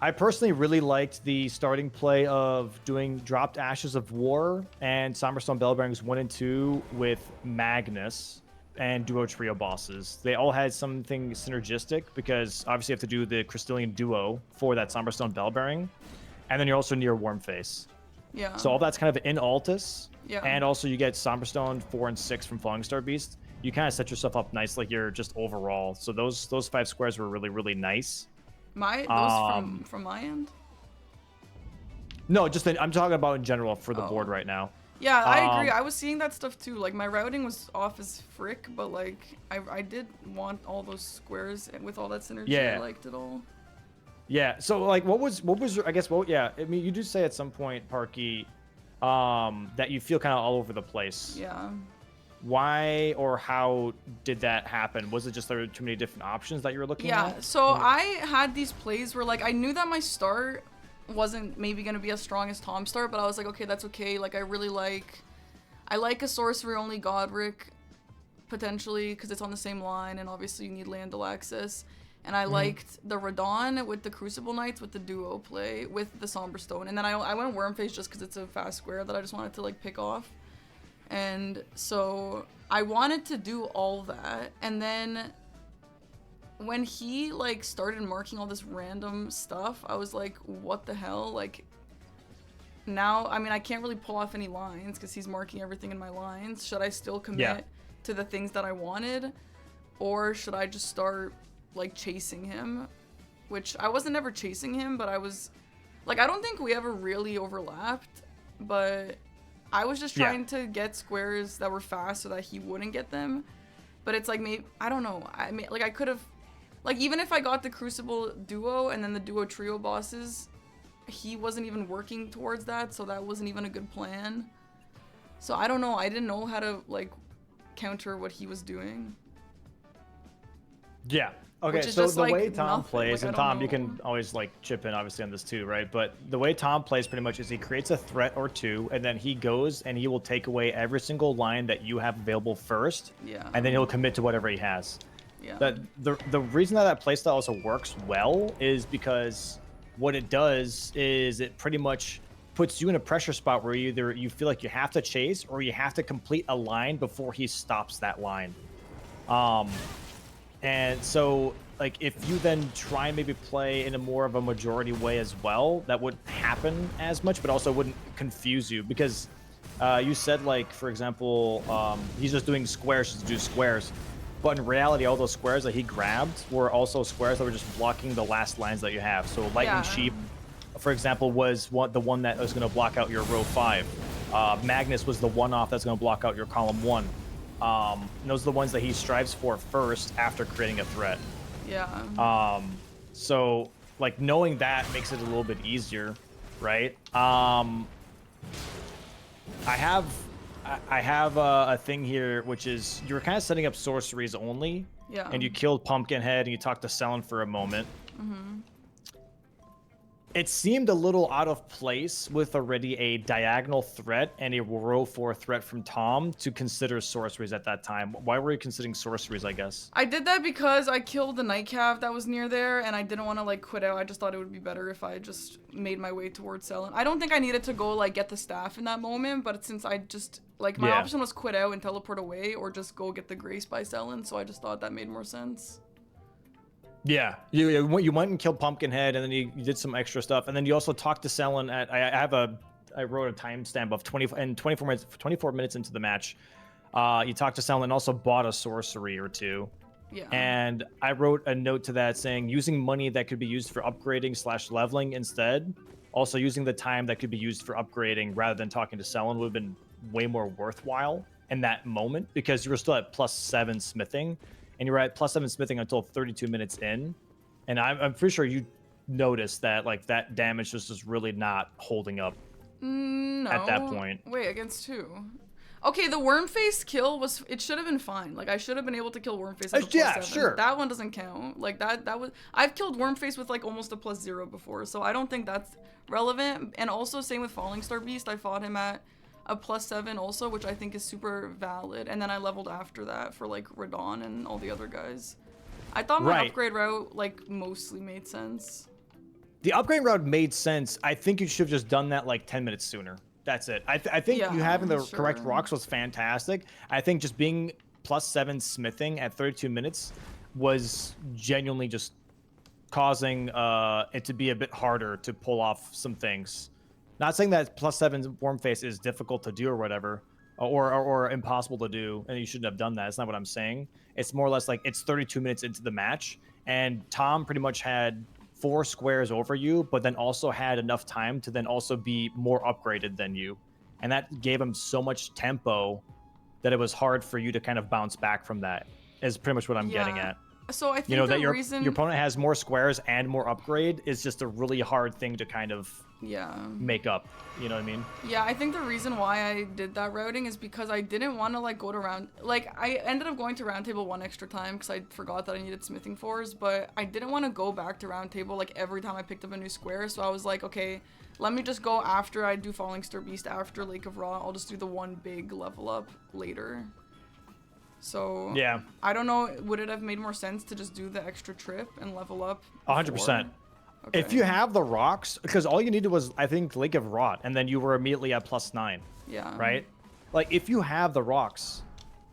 I personally really liked the starting play of doing dropped Ashes of War and Somberstone Bellbearings 1 and 2 with Magnus and duo trio bosses. They all had something synergistic because obviously you have to do the Crystallian duo for that Somberstone Bellbearing, and then you're also near Warmface. Yeah. So all that's kind of in Altus. Yeah. And also you get Somberstone 4 and 6 from Falling Star Beast. You kind of set yourself up nice like you're just overall. So those 5 squares were really, really nice. Those from my end. No, just I'm talking about in general for the board right now. Yeah, I agree. I was seeing that stuff too. Like my routing was off as frick, but like I did want all those squares with all that synergy. Yeah. I liked it all. Yeah. So like, what was I guess yeah. I mean, you did say at some point, Parky, that you feel kind of all over the place. Yeah. Why or how did that happen? Was it just there were too many different options that you were looking at? Yeah. So I had these plays where like I knew that my start wasn't maybe gonna be as strong as Tom's start, but I was like, okay, that's okay. Like I like a sorcery only Godric potentially because it's on the same line, and obviously you need Landal access. And I liked the Radon with the Crucible Knights with the duo play with the Somberstone, and then I went Wormface just because it's a fast square that I just wanted to like pick off. And so I wanted to do all that, and then when he like started marking all this random stuff, I was like, what the hell? Like now, I mean, I can't really pull off any lines because he's marking everything in my lines. Should I still commit to the things that I wanted, or should I just start like chasing him? Which I wasn't ever chasing him, but I was like, I don't think we ever really overlapped, but I was just trying to get squares that were fast so that he wouldn't get them. But it's like, maybe, I don't know. I mean, like I could have, like even if I got the Crucible duo and then the duo trio bosses, he wasn't even working towards that, so that wasn't even a good plan. So I don't know. I didn't know how to like counter what he was doing. Yeah. Okay, Which is so just, the like, way Tom nothing. plays, Like, and I don't Tom, you know. can always like chip in obviously on this too, right? But the way Tom plays pretty much is he creates a threat or two, and then he goes and he will take away every single line that you have available first, Yeah. and then he'll commit to whatever he has. Yeah. The reason that playstyle also works well is because what it does is it pretty much puts you in a pressure spot where either you feel like you have to chase or you have to complete a line before he stops that line. And so like if you then try and maybe play in a more of a majority way as well, that wouldn't happen as much, but also wouldn't confuse you because you said like, for example, he's just doing squares just to do squares. But in reality, all those squares that he grabbed were also squares that were just blocking the last lines that you have. So Lightning Sheep, for example, was the one that was going to block out your row 5. Magnus was the one-off that's going to block out your column 1. And those are the ones that he strives for first after creating a threat. Yeah. So like knowing that makes it a little bit easier, right? I have a thing here, which is you're kind of setting up sorceries only, Yeah. and you killed Pumpkinhead and you talked to Selen for a moment. It seemed a little out of place with already a diagonal threat and a row 4 threat from Tom to consider sorceries at that time. Why were you considering sorceries, I guess? I did that because I killed the Nightcap that was near there, and I didn't want to like quit out. I just thought it would be better if I just made my way towards Selen. I don't think I needed to go like get the staff in that moment, but since I just like my option was quit out and teleport away, or just go get the Grace by Selen, so I just thought that made more sense. Yeah, you went and killed Pumpkinhead, and then you did some extra stuff, and then you also talked to Selen at. I wrote a timestamp of 24 minutes into the match. You talked to Selen and also bought a sorcery or two. Yeah. And I wrote a note to that saying using money that could be used for upgrading / leveling instead. Also using the time that could be used for upgrading rather than talking to Selen would have been way more worthwhile in that moment because you were still at +7 smithing. And you were at +7 smithing until 32 minutes in. And I'm pretty sure you noticed that like that damage was just really not holding up No. at that point. Wait, against who? Okay, the Wormface kill it should have been fine. Like I should have been able to kill Wormface at a yeah, +7. sure. That one doesn't count. Like that was I've killed Wormface with like almost a +0 before, so I don't think that's relevant. And also same with Falling Star Beast. I fought him at a +7 also, which I think is super valid. And then I leveled after that for like Radon and all the other guys. I thought my upgrade route like mostly made sense. The upgrade route made sense. I think you should have just done that like 10 minutes sooner. That's it. I think you having the correct rocks was fantastic. I think just being +7 smithing at 32 minutes was genuinely just causing it to be a bit harder to pull off some things. Not saying that +7 Wormface is difficult to do or whatever, or impossible to do, and you shouldn't have done that. It's not what I'm saying. It's more or less like it's 32 minutes into the match, and Tom pretty much had 4 squares over you, but then also had enough time to then also be more upgraded than you. And that gave him so much tempo that it was hard for you to kind of bounce back from that, is pretty much what I'm getting at. So I think you know, the that your reason opponent has more squares and more upgrade is just a really hard thing to kind of make up. You know what I mean? Yeah, I think the reason why I did that routing is because I didn't want to like go to round. Like I ended up going to round table 1 extra time because I forgot that I needed smithing 4s, but I didn't want to go back to round table like every time I picked up a new square. So I was like, okay, let me just go after I do Falling Star Beast after Lake of Ra. I'll just do the one big level up later. So yeah, I don't know. Would it have made more sense to just do the extra trip and level up? 100%. Okay. If you have the rocks, because all you needed was, I think, Lake of Rot, and then you were immediately at +9. Yeah. Right? Like, if you have the rocks,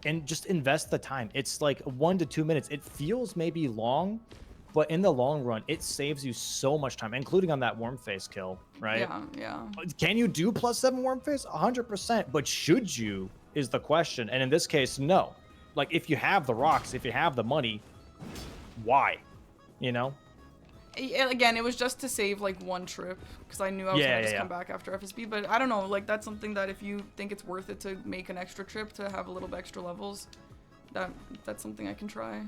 and just invest the time. It's like 1 to 2 minutes. It feels maybe long, but in the long run, it saves you so much time, including on that Wormface kill, right? Yeah. Can you do +7 Wormface? 100%. But should you, is the question. And in this case, no. Like, if you have the rocks, if you have the money, why? You know? Again, it was just to save like 1 trip because I knew I was gonna just come back after FSB. But I don't know, like that's something that if you think it's worth it to make an extra trip to have a little bit extra levels, that's something I can try.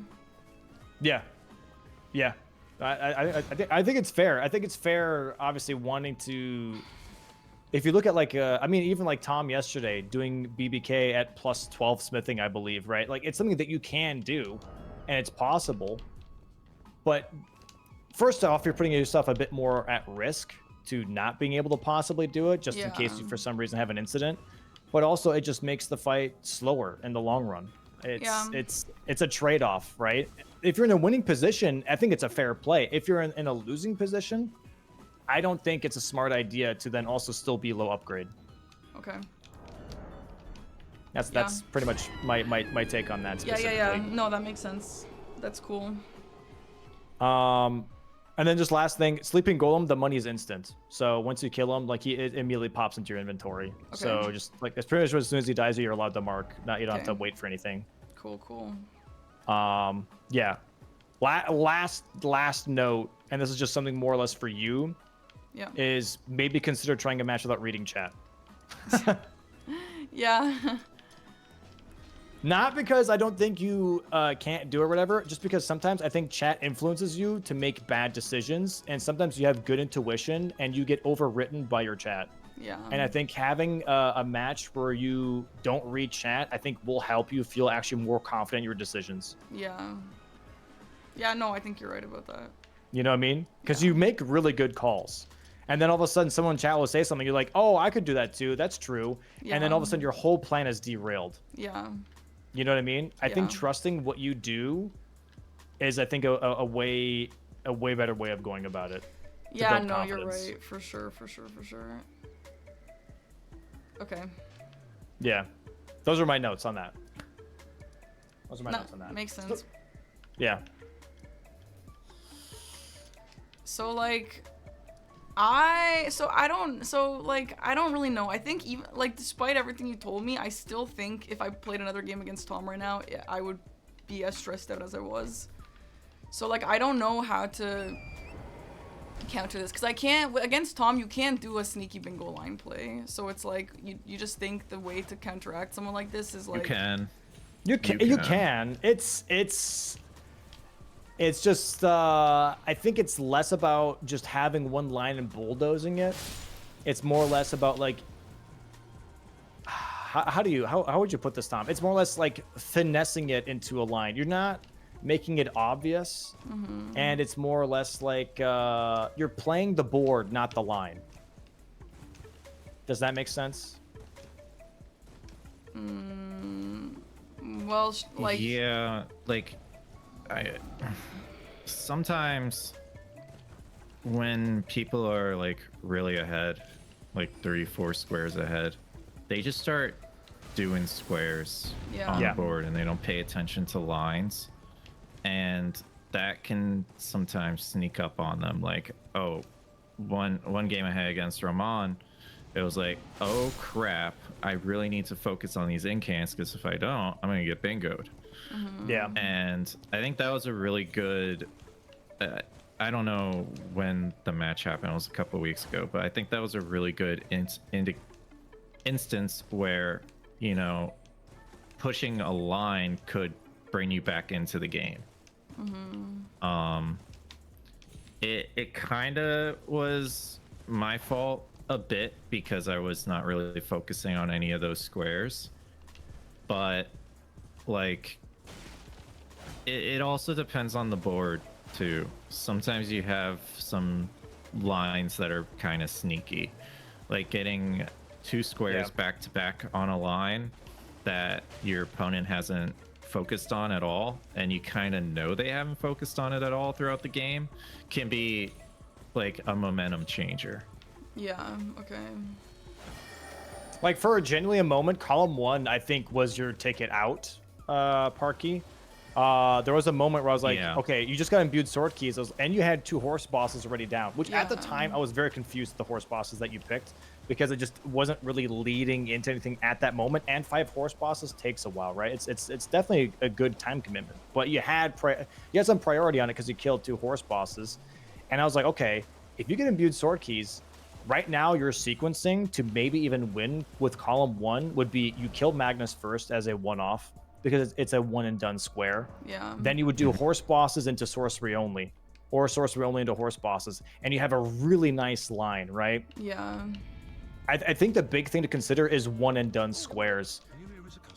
Yeah. I think it's fair. I think it's fair. Obviously, wanting to. If you look at like, I mean, even like Tom yesterday doing BBK at +12 smithing, I believe, right? Like it's something that you can do, and it's possible. But first off, you're putting yourself a bit more at risk to not being able to possibly do it, just in case you for some reason have an incident. But also, it just makes the fight slower in the long run. It's a trade-off, right? If you're in a winning position, I think it's a fair play. If you're in a losing position, I don't think it's a smart idea to then also still be low upgrade. Okay. That's pretty much my take on that specifically. Yeah. No, that makes sense. That's cool. And then just last thing, Sleeping Golem, the money is instant. So once you kill him, like it immediately pops into your inventory. Okay. So just like it's pretty much as soon as he dies, you're allowed to mark. You don't have to wait for anything. Cool. Yeah. Last note, and this is just something more or less for you. Yeah. Is maybe consider trying a match without reading chat. Yeah. Not because I don't think you can't do it or whatever, just because sometimes I think chat influences you to make bad decisions, and sometimes you have good intuition and you get overwritten by your chat. Yeah. And I think having a match where you don't read chat, I think will help you feel actually more confident in your decisions. Yeah. Yeah, no, I think you're right about that. You know what I mean? Because Yeah. you make really good calls. And then all of a sudden someone in chat will say something. You're like, oh, I could do that too. That's true. And then all of a sudden your whole plan is derailed. Yeah. You know what I mean? I think Yeah. trusting what you do is, I think, a way better way of going about it. Yeah, build no, you're confidence. right. For sure. Okay. Yeah. Those are my notes on that. Those are my No, notes on that. makes sense. Yeah. So like I don't really know. I think even like despite everything you told me, I still think if I played another game against Tom right now, I would be as stressed out as I was. So like I don't know how to counter this because I can't against Tom. You can't do a sneaky bingo line play. So it's like you just think the way to counteract someone like this is like You can. You can. It's just, I think it's less about just having one line and bulldozing it. It's more or less about like, how would you put this, Tom? It's more or less like finessing it into a line. You're not making it obvious, and it's more or less like you're playing the board, not the line. Does that make sense? well like Yeah, like sometimes when people are like really ahead, like 3-4 squares ahead, they just start doing squares on Yeah. the board and they don't pay attention to lines, and that can sometimes sneak up on them. Like, oh, one game ahead against Ramon, it was like, oh crap, I really need to focus on these incants because if I don't, I'm gonna get bingoed. Yeah. And I think that was a really good. I don't know when the match happened. It was a couple of weeks ago, but I think that was a really good instance where, you know, pushing a line could bring you back into the game. It kind of was my fault a bit because I was not really focusing on any of those squares, but like it also depends on the board too. Sometimes you have some lines that are kind of sneaky, like getting 2 squares back to back on a line that your opponent hasn't focused on at all, and you kind of know they haven't focused on it at all throughout the game, can be like a momentum changer. yeah, okay. Like for genuinely a moment, column 1, I think, was your ticket out, Parky. There was a moment where I was like, okay, you just got imbued sword keys, and you had 2 horse bosses already down, which at the time I was very confused with the horse bosses that you picked because it just wasn't really leading into anything at that moment. And 5 horse bosses takes a while, right? It's definitely a good time commitment, but you had some priority on it because you killed 2 horse bosses, and I was like, okay, if you get imbued sword keys. Right now, your sequencing to maybe even win with column 1 would be you kill Magnus first as a one-off because it's a one and done square. Yeah. Then you would do horse bosses into sorcery only, or sorcery only into horse bosses, and you have a really nice line, right? Yeah. I think the big thing to consider is one and done squares,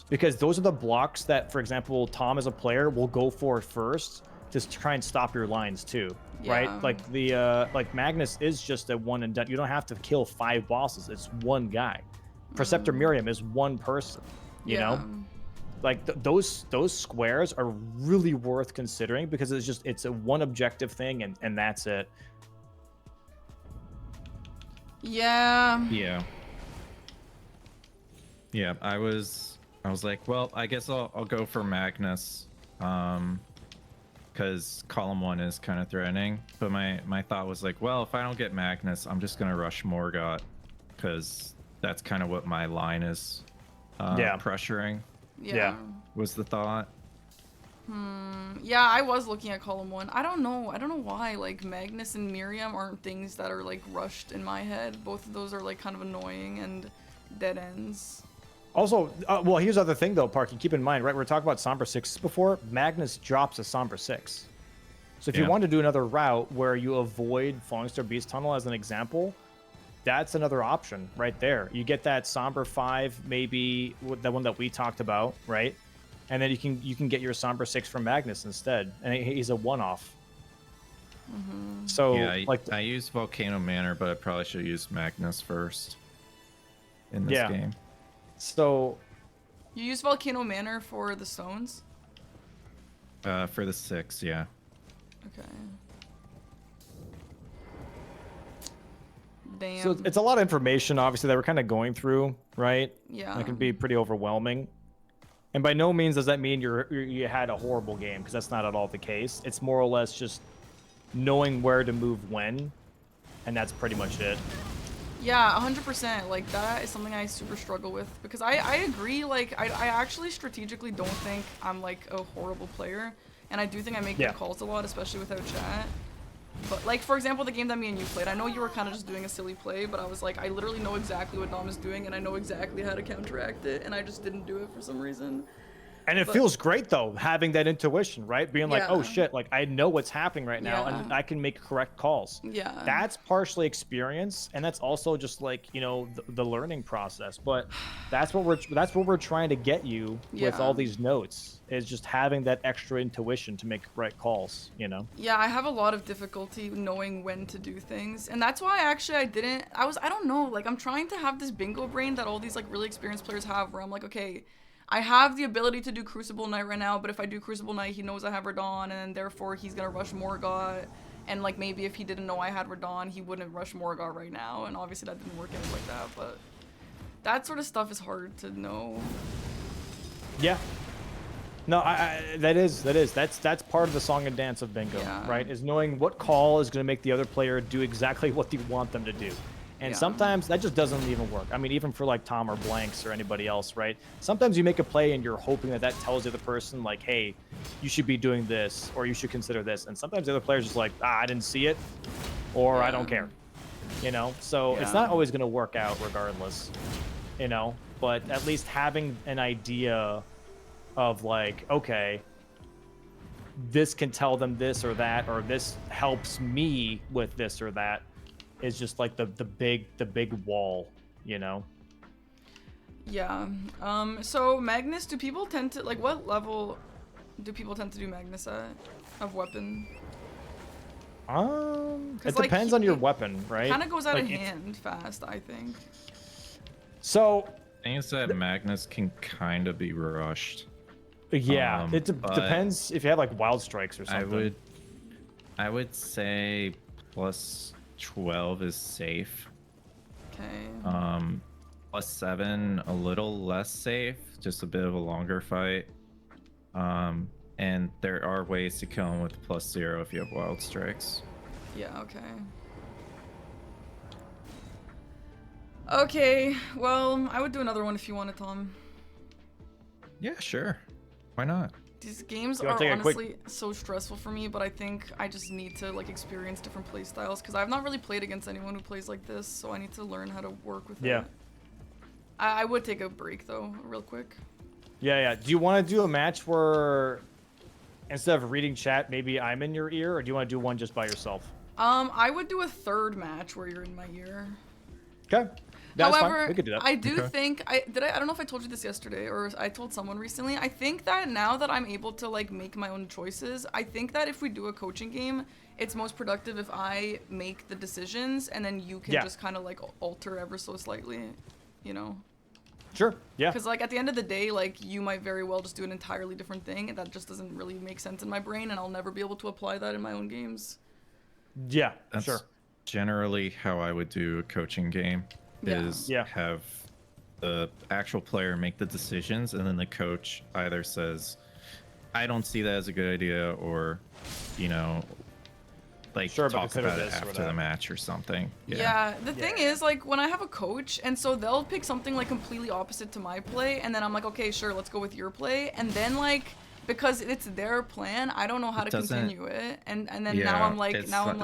because those are the blocks that, for example, Tom as a player will go for first to try and stop your lines too. Right? Like the like Magnus is just a one and done. You don't have to kill 5 bosses. It's one guy. Preceptor Miriam is one person. You know, like those squares are really worth considering because it's a one objective thing and that's it. Yeah. I was like, well, I guess I'll go for Magnus. Because column 1 is kind of threatening, but my thought was like, well, if I don't get Magnus, I'm just gonna rush Morgott because that's kind of what my line is pressuring. Yeah. Was the thought. Yeah, I was looking at column 1. I don't know why like Magnus and Miriam aren't things that are like rushed in my head. Both of those are like kind of annoying and dead ends. Also, well, here's the other thing, though, Parky. Keep in mind, right? We were talking about Somber 6 before. Magnus drops a Somber 6. So if you want to do another route where you avoid Falling Star Beast Tunnel as an example, that's another option right there. You get that Somber 5, maybe the one that we talked about, right? And then you can get your Somber 6 from Magnus instead, and he's a one-off. So Yeah, like I used Volcano Manor, but I probably should use Magnus first in this Yeah. game. so You use Volcano Manor for the stones? For the 6, yeah. Okay. Damn. So it's a lot of information, obviously, that we're kind of going through, right? Yeah. That can be pretty overwhelming. And by no means does that mean you had a horrible game, because that's not at all the case. It's more or less just knowing where to move when, and that's pretty much it. Yeah, 100%. Like, that is something I super struggle with, because I agree, like, I actually strategically don't think I'm, like, a horrible player, and I do think I make good calls a lot, especially without chat. But, like, for example, the game that me and you played, I know you were kind of just doing a silly play, but I was like, I literally know exactly what Dom is doing, and I know exactly how to counteract it, and I just didn't do it for some reason. And it feels great, though, having that intuition, right? Being like, oh, shit, like, I know what's happening right now, and I can make correct calls. Yeah. That's partially experience, and that's also just, like, you know, the learning process. But that's what we're trying to get you with all these notes, is just having that extra intuition to make right calls, you know? Yeah, I have a lot of difficulty knowing when to do things, and that's why actually I don't know, like, I'm trying to have this bingo brain that all these, like, really experienced players have, where I'm like, okay, I have the ability to do Crucible Knight right now, but if I do Crucible Knight, he knows I have Radon, and then therefore he's gonna rush Morgott. And like maybe if he didn't know I had Radon, he wouldn't rush Morgott right now. And obviously that didn't work out like that, but that sort of stuff is hard to know. Yeah. No, that's part of the song and dance of bingo, right? Is knowing what call is going to make the other player do exactly what you want them to do. And sometimes that just doesn't even work. I mean, even for like Tom or Blanks or anybody else, right? Sometimes you make a play and you're hoping that tells the other person like, hey, you should be doing this, or you should consider this. And sometimes the other player's just like, I didn't see it, or I don't care, you know? So it's not always going to work out regardless, you know? But at least having an idea of like, okay, this can tell them this or that, or this helps me with this or that, is just like the big wall, you know? Yeah. So Magnus, do people tend to, like, what level do people tend to do Magnus at of weapon? It depends on your weapon, right? Kind of goes out of hand fast, I think. So things that Magnus can kind of be rushed. Yeah, it depends if you have like wild strikes or something. I would say plus 12 is safe. Okay. Plus 7 a little less safe, just a bit of a longer fight. And there are ways to kill him with plus 0 if you have wild strikes. Yeah, okay. Okay, well, I would do another one if you wanted, Tom. Yeah, sure. Why not? These games are honestly so stressful for me, but I think I just need to like experience different play styles because I've not really played against anyone who plays like this, so I need to learn how to work with it. I would take a break though, real quick. Yeah. Do you want to do a match where instead of reading chat, maybe I'm in your ear, or do you want to do one just by yourself? I would do a third match where you're in my ear. Okay. That's However, fine. We could do that. I do think I don't know if I told you this yesterday or I told someone recently. I think that now that I'm able to like make my own choices, I think that if we do a coaching game, it's most productive if I make the decisions and then you can just kind of like alter ever so slightly, you know? Sure. Yeah. Because like at the end of the day, like you might very well just do an entirely different thing, and that just doesn't really make sense in my brain, and I'll never be able to apply that in my own games. Yeah. That's sure. Generally how I would do a coaching game. Is have the actual player make the decisions, and then the coach either says, I don't see that as a good idea, or, you know, like talk about it after the match or something. Yeah, the thing is, like, when I have a coach, and so they'll pick something, like, completely opposite to my play, and then I'm like, okay, sure, let's go with your play, and then, like, because it's their plan, I don't know how to continue it, and then now I'm like,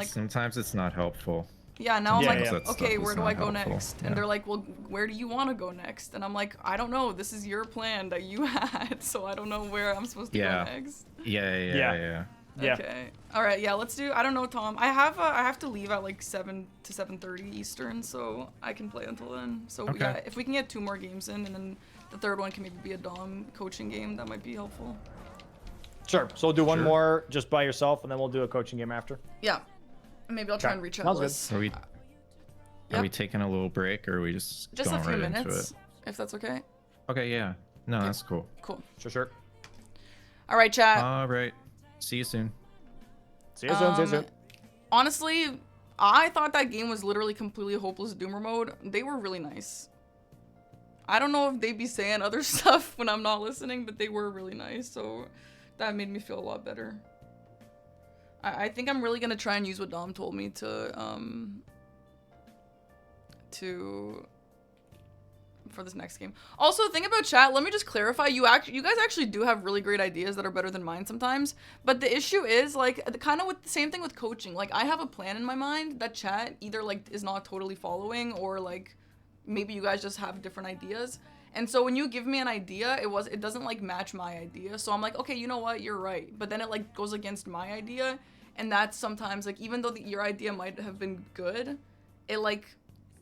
sometimes it's not helpful. Yeah, now I'm like, okay, where do I go next? And they're like, well, where do you want to go next? And I'm like, I don't know. This is your plan that you had, so I don't know where I'm supposed to go next. Yeah. Yeah. Okay. All right. Yeah. Let's do. I don't know, Tom. I have to leave at like 7 to 7:30 Eastern, so I can play until then. So Okay. yeah, if we can get 2 more games in, and then the third one can maybe be a Dom coaching game, that might be helpful. Sure. So we'll do one Sure. more just by yourself, and then we'll do a coaching game after. Yeah. Maybe I'll try Okay. and reach out Sounds good. lists. Are we Yep. are we taking a little break, or are we just Just a going few right into minutes, it? if that's okay. Okay, yeah. No, that's cool. Cool. Sure. All right, chat. All right. See you soon. See you soon. See you soon. Honestly, I thought that game was literally completely hopeless doomer mode. They were really nice. I don't know if they be saying other stuff when I'm not listening, but they were really nice, so that made me feel a lot better. I think I'm really gonna try and use what Dom told me for this next game. Also, the thing about chat, let me just clarify, you guys actually do have really great ideas that are better than mine sometimes, but the issue is, like, kind of with the same thing with coaching. Like, I have a plan in my mind that chat either, like, is not totally following, or, like, maybe you guys just have different ideas. And so when you give me an idea, it doesn't, like, match my idea. So I'm like, okay, you know what, you're right. But then it, like, goes against my idea, and that's sometimes, like, even though your idea might have been good,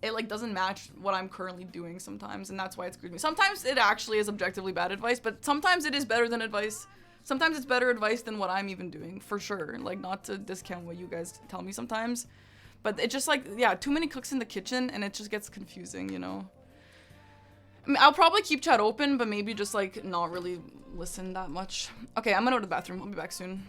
it doesn't match what I'm currently doing sometimes, and that's why it screws me. Sometimes it actually is objectively bad advice, but sometimes it is better than advice. Sometimes it's better advice than what I'm even doing, for sure. Like, not to discount what you guys tell me sometimes, but it just, like, yeah, too many cooks in the kitchen, and it just gets confusing, you know? I mean, I'll probably keep chat open, but maybe just, like, not really listen that much. Okay, I'm gonna go to the bathroom. I'll be back soon.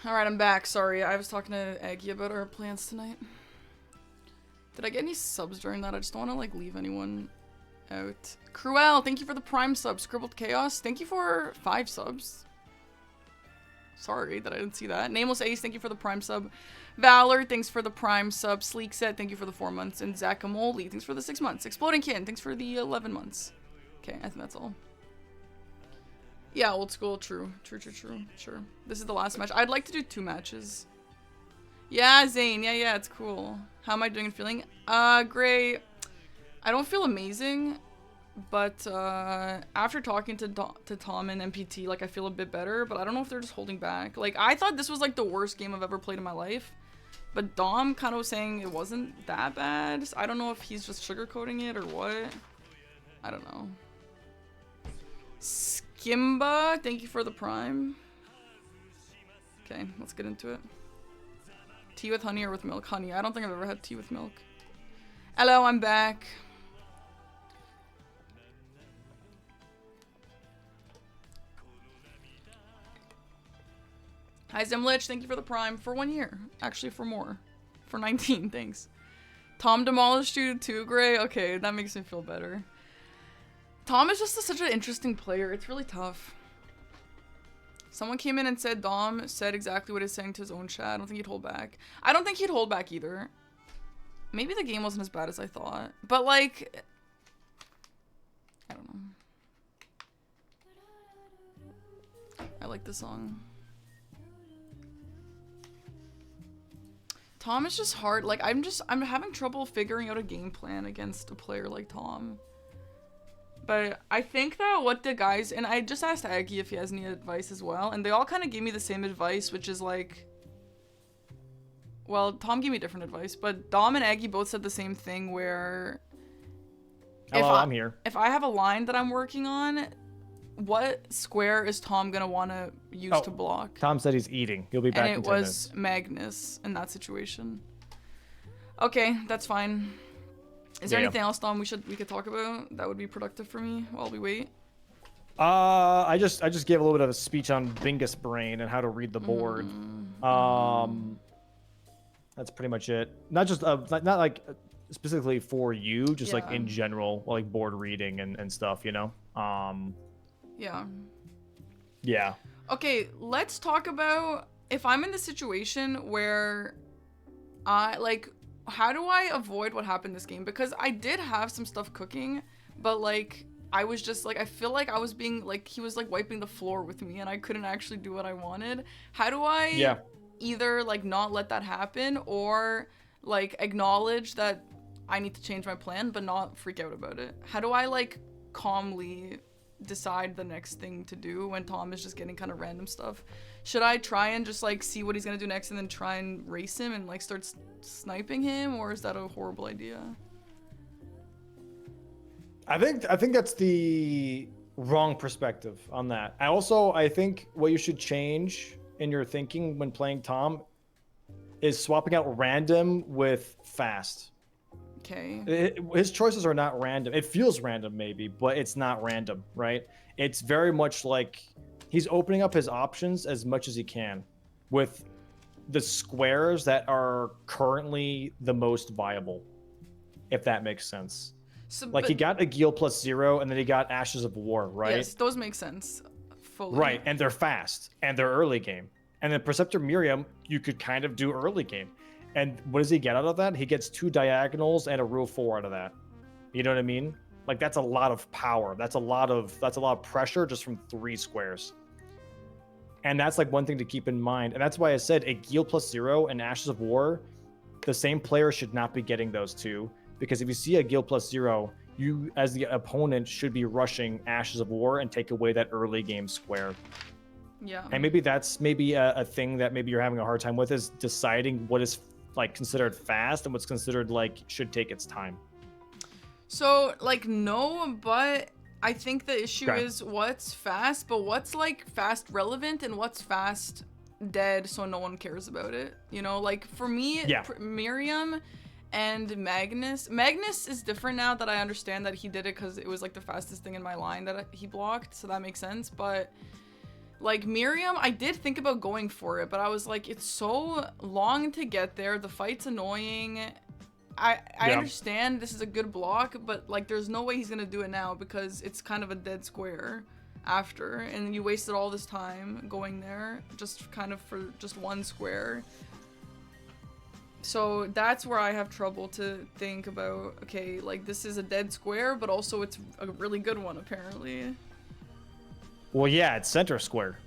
Alright, I'm back. Sorry, I was talking to Aggie about our plans tonight. Did I get any subs during that? I just don't want to, like, leave anyone out. Cruel, thank you for the Prime sub. Scribbled Chaos, thank you for 5 subs. Sorry that I didn't see that. Nameless Ace, thank you for the Prime sub. Valor, thanks for the Prime sub. Sleek Set, thank you for the 4 months. And Zakamoli, thanks for the 6 months. Exploding Kin, thanks for the 11 months. Okay, I think that's all. Yeah, old school, true. True. Sure. This is the last match. I'd like to do 2 matches. Yeah, Zane, yeah, it's cool. How am I doing and feeling? Great. I don't feel amazing, but after talking to Tom and MPT, like, I feel a bit better, but I don't know if they're just holding back. Like, I thought this was, like, the worst game I've ever played in my life, but Dom kind of was saying it wasn't that bad. So I don't know if he's just sugarcoating it or what. I don't know. Skimba, thank you for the Prime. Okay, let's get into it. Tea with honey or with milk? Honey. I don't think I've ever had tea with milk. Hello, I'm back. Hi, Zimlich. Thank you for the Prime for 1 year. Actually, for more. For 19, thanks. Tom demolished you too, Gray? Okay, that makes me feel better. Tom is just such an interesting player. It's really tough. Someone came in and said Dom said exactly what he's saying to his own chat. I don't think he'd hold back. I don't think he'd hold back either. Maybe the game wasn't as bad as I thought. But, like, I don't know. I like this song. Tom is just hard. Like, I'm having trouble figuring out a game plan against a player like Tom. But I think that what the guys, and I just asked Aggie if he has any advice as well, and they all kind of gave me the same advice, which is like, well, Tom gave me different advice, but Dom and Aggie both said the same thing where Hello, I'm here. If I have a line that I'm working on, what square is Tom gonna want to use to block? Tom said he's eating. He'll be back in 10 minutes. And it was Magnus in that situation. Okay, that's fine. Is there Yeah. anything else, Dom, we could talk about that would be productive for me while we wait? I just gave a little bit of a speech on Bingus Brain and how to read the board. That's pretty much it. Not just not like specifically for you, just like Yeah. in general, like board reading and stuff, you know. Yeah. Yeah. Okay, let's talk about if I'm in the situation where how do I avoid what happened this game? Because I did have some stuff cooking, but like I was just like I feel like I was being like he was like wiping the floor with me and I couldn't actually do what I wanted. How do I either like not let that happen or like acknowledge that I need to change my plan but not freak out about it? How do I like calmly decide the next thing to do when Tom is just getting kind of random stuff? Should I try and just like see what he's gonna do next and then try and race him and like start sniping him, or is that a horrible idea? I think that's the wrong perspective on that. I think what you should change in your thinking when playing Tom is swapping out random with fast. Okay. His choices are not random. It feels random maybe, but it's not random, right? It's very much like he's opening up his options as much as he can with the squares that are currently the most viable, if that makes sense. So, Like he got Aguil +0 and then he got Ashes of War, right? Yes, those make sense. Fully. Right, and they're fast and they're early game. And then Preceptor Miriam, you could kind of do early game. And what does he get out of that? He gets 2 diagonals and a rule 4 out of that. You know what I mean? Like that's a lot of power. That's a lot of pressure just from 3 squares. And that's like one thing to keep in mind. And that's why I said Aguil +0 and Ashes of War, the same player should not be getting those 2. Because if you see Aguil +0, you as the opponent should be rushing Ashes of War and take away that early game square. Yeah. And maybe that's a thing that maybe you're having a hard time with, is deciding what is like considered fast and what's considered like should take its time. So like no, but I think the issue is what's fast, but what's like fast relevant and what's fast dead so no one cares about it. You know, like for me, Miriam and Magnus is different now that I understand that he did it because it was like the fastest thing in my line that he blocked, so that makes sense. But like Miriam, I did think about going for it, but I was like, it's so long to get there. The fight's annoying. I understand this is a good block, but like there's no way he's gonna do it now because it's kind of a dead square after, and you wasted all this time going there just kind of for just 1 square. So that's where I have trouble to think about, okay, like this is a dead square, but also it's a really good one apparently. Well, yeah, it's center square.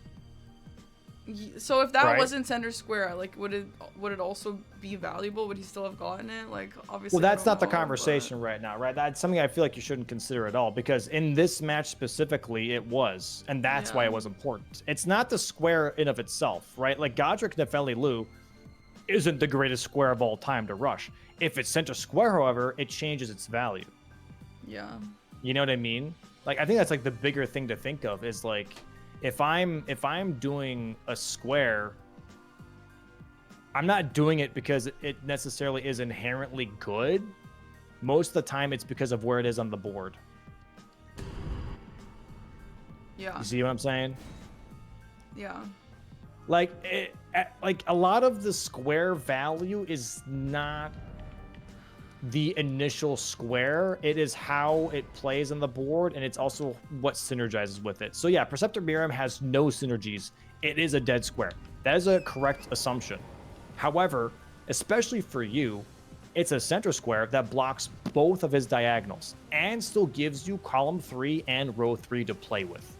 So if that wasn't center square, like would it also be valuable? Would he still have gotten it? Like obviously. Well, that's not the conversation right now, right? That's something I feel like you shouldn't consider at all, because in this match specifically, it was, and that's why it was important. It's not the square in of itself, right? Like Godric Nefeli Lu isn't the greatest square of all time to rush. If it's center square, however, it changes its value. Yeah. You know what I mean? Like I think that's like the bigger thing to think of is like if I'm doing a square, I'm not doing it because it necessarily is inherently good. Most of the time it's because of where it is on the board. Yeah. You see what I'm saying? Yeah. Like like a lot of the square value is not the initial square, it is how it plays on the board, and it's also what synergizes with it. So yeah, Preceptor Miriam has no synergies. It is a dead square. That is a correct assumption. However, especially for you, it's a center square that blocks both of his diagonals and still gives you column 3 and row 3 to play with.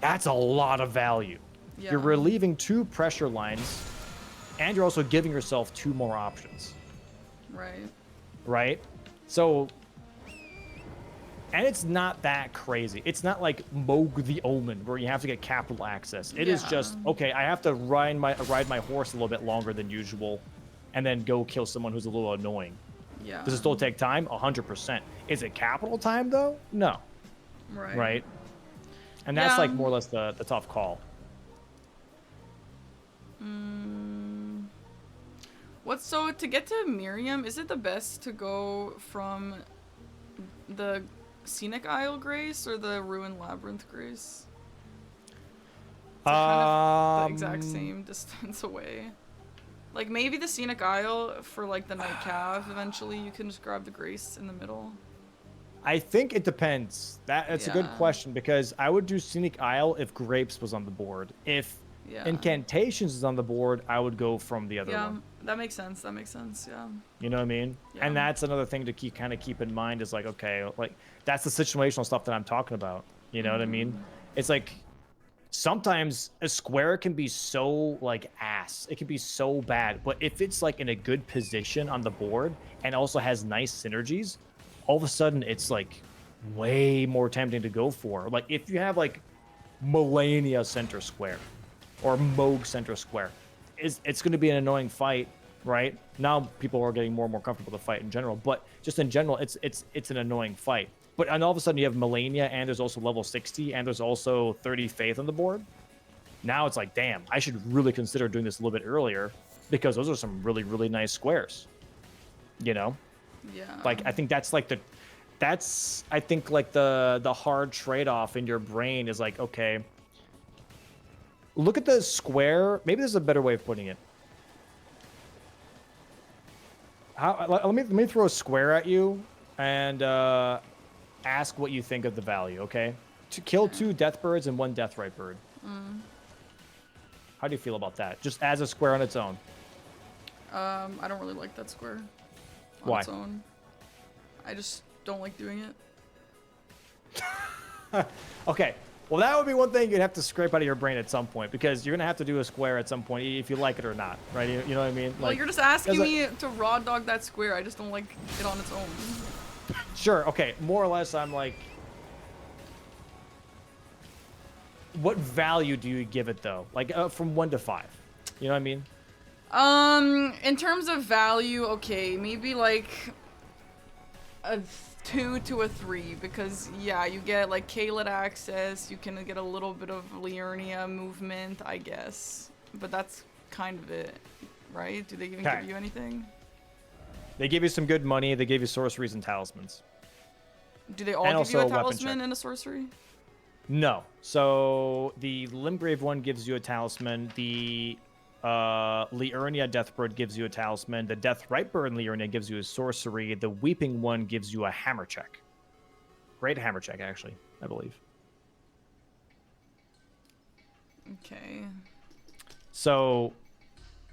That's a lot of value. Yeah. You're relieving 2 pressure lines, and you're also giving yourself 2 more options. Right? So, and it's not that crazy. It's not like Moog the Omen where you have to get capital access. It is just, okay, I have to ride my horse a little bit longer than usual and then go kill someone who's a little annoying. Yeah. Does it still take time? 100%. Is it capital time though? No. Right? And that's like more or less the tough call. What's so to get to Miriam? Is it the best to go from the Scenic Isle Grace or the Ruined Labyrinth Grace? It's like kind of the exact same distance away. Like maybe the Scenic Isle for like the Night Cav. Eventually, you can just grab the Grace in the middle. I think it depends. That's a good Yeah. question because I would do Scenic Isle if Grapes was on the board. If Yeah. Incantations is on the board, I would go from the other Yeah, one. that makes sense. That makes sense. Yeah. You know what I mean? Yeah. And that's another thing to keep in mind is like, okay, like that's the situational stuff that I'm talking about. You know what I mean? It's like sometimes a square can be so like ass. It can be so bad. But if it's like in a good position on the board and also has nice synergies, all of a sudden it's like way more tempting to go for. Like if you have like Millennia center square or Moog center square, it's going to be an annoying fight, right? Now people are getting more and more comfortable to fight in general, but just in general, it's an annoying fight. But and all of a sudden you have Millennia and there's also level 60 and there's also 30 Faith on the board. Now it's like, damn, I should really consider doing this a little bit earlier because those are some really, really nice squares. You know? Yeah. Like I think that's like the hard trade-off in your brain is like, okay, look at the square. Maybe there's a better way of putting it. Let me throw a square at you and ask what you think of the value, okay? To kill 2 Deathbirds and 1 Deathrite bird. How do you feel about that? Just as a square on its own. I don't really like that square on Why? its own. I just don't like doing it. Okay. Well, that would be one thing you'd have to scrape out of your brain at some point because you're gonna have to do a square at some point if you like it or not, right? You know what I mean? Well, you're just asking me to raw dog that square. I just don't like it on its own. Sure. Okay. More or less, I'm like, what value do you give it though? Like from 1 to 5. You know what I mean? In terms of value, okay, maybe like a 2 to a 3 because yeah, you get like Kaled access, you can get a little bit of Liurnia movement, I guess, but that's kind of it, right? Do they even give you anything? They give you some good money. They give you sorceries and talismans. Do they all And give you also a a weapon talisman check. and a sorcery? No. So the Limgrave one gives you a talisman. The Liurnia Deathbird gives you a talisman. The Deathrite Bird Liurnia gives you a sorcery. The Weeping one gives you a hammer check. Great hammer check, actually, I believe. Okay. So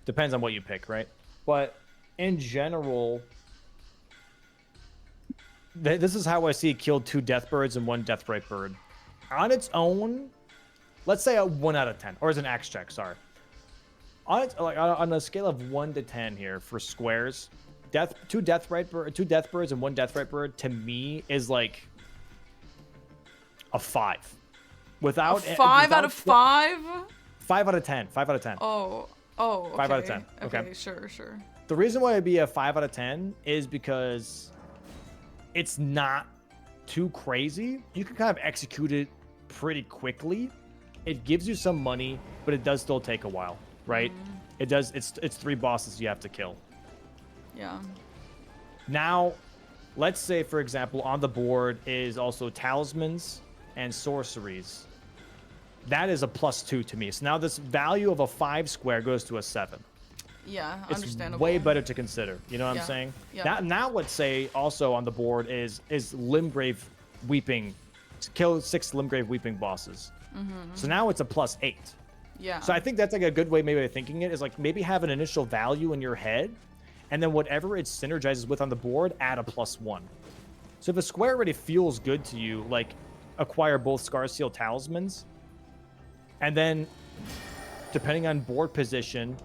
depends on what you pick, right? But in general, this is how I see it killed 2 Deathbirds and 1 Deathrite Bird. On its own, let's say a 1 out of 10, or as an axe check, sorry. On a scale of 1 to 10 here for squares, 2 Deathbirds and 1 Deathrite Bird to me is like a 5. A 5 out of 5? 5 out of 10. 5 out of 10. Oh, okay. 5 out of 10. Okay. Sure. The reason why it'd be a 5 out of 10 is because it's not too crazy. You can kind of execute it pretty quickly. It gives you some money, but it does still take a while, right? It does. It's 3 bosses you have to kill. Yeah. Now, let's say, for example, on the board is also talismans and sorceries. That is a +2 to me. So now this value of a 5 square goes to a 7. Yeah, It's understandable. way better to consider. You know what I'm saying? Yeah. Now let's say also on the board is Limgrave Weeping. Kill 6 Limgrave Weeping bosses. So now it's a +8. Yeah. So I think that's like a good way maybe of thinking it is like maybe have an initial value in your head, and then whatever it synergizes with on the board, add a +1. So if a square already feels good to you, like acquire both Scarseal talismans, and then depending on board position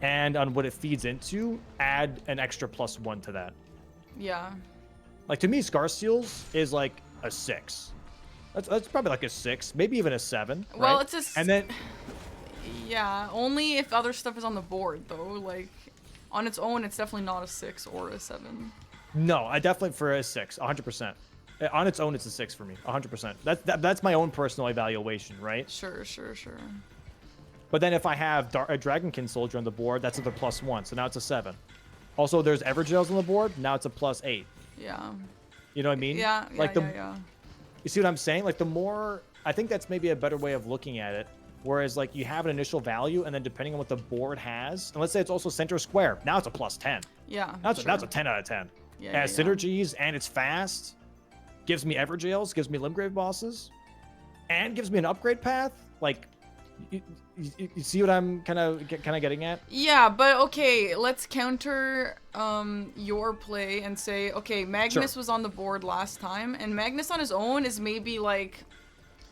and on what it feeds into, add an extra +1 to that. Yeah. Like to me, Scarseals is like a 6. That's probably like a 6, maybe even a 7. Well, right? it's a and then yeah, only if other stuff is on the board though. Like on its own, it's definitely not a 6 or a 7. no, I definitely for a 6, 100%. On its own, it's a 6 for me, 100%. That's my own personal evaluation, right? Sure. But then if I have a Dragonkin Soldier on the board, that's another +1, so now it's a 7. Also, there's Everjails on the board, now it's a +8. Yeah. You know what I mean? Yeah, like yeah. You see what I'm saying? Like the more, I think that's maybe a better way of looking at it. Whereas like you have an initial value, and then depending on what the board has, and let's say it's also center square, now it's a +10. Yeah. Now it's a 10 out of 10. Yeah, It has synergies, and it's fast. Gives me Everjails, gives me Limgrave bosses, and gives me an upgrade path. Like, you see what I'm kind of getting at? Yeah, but okay, let's counter your play and say, okay, Magnus was on the board last time, and Magnus on his own is maybe like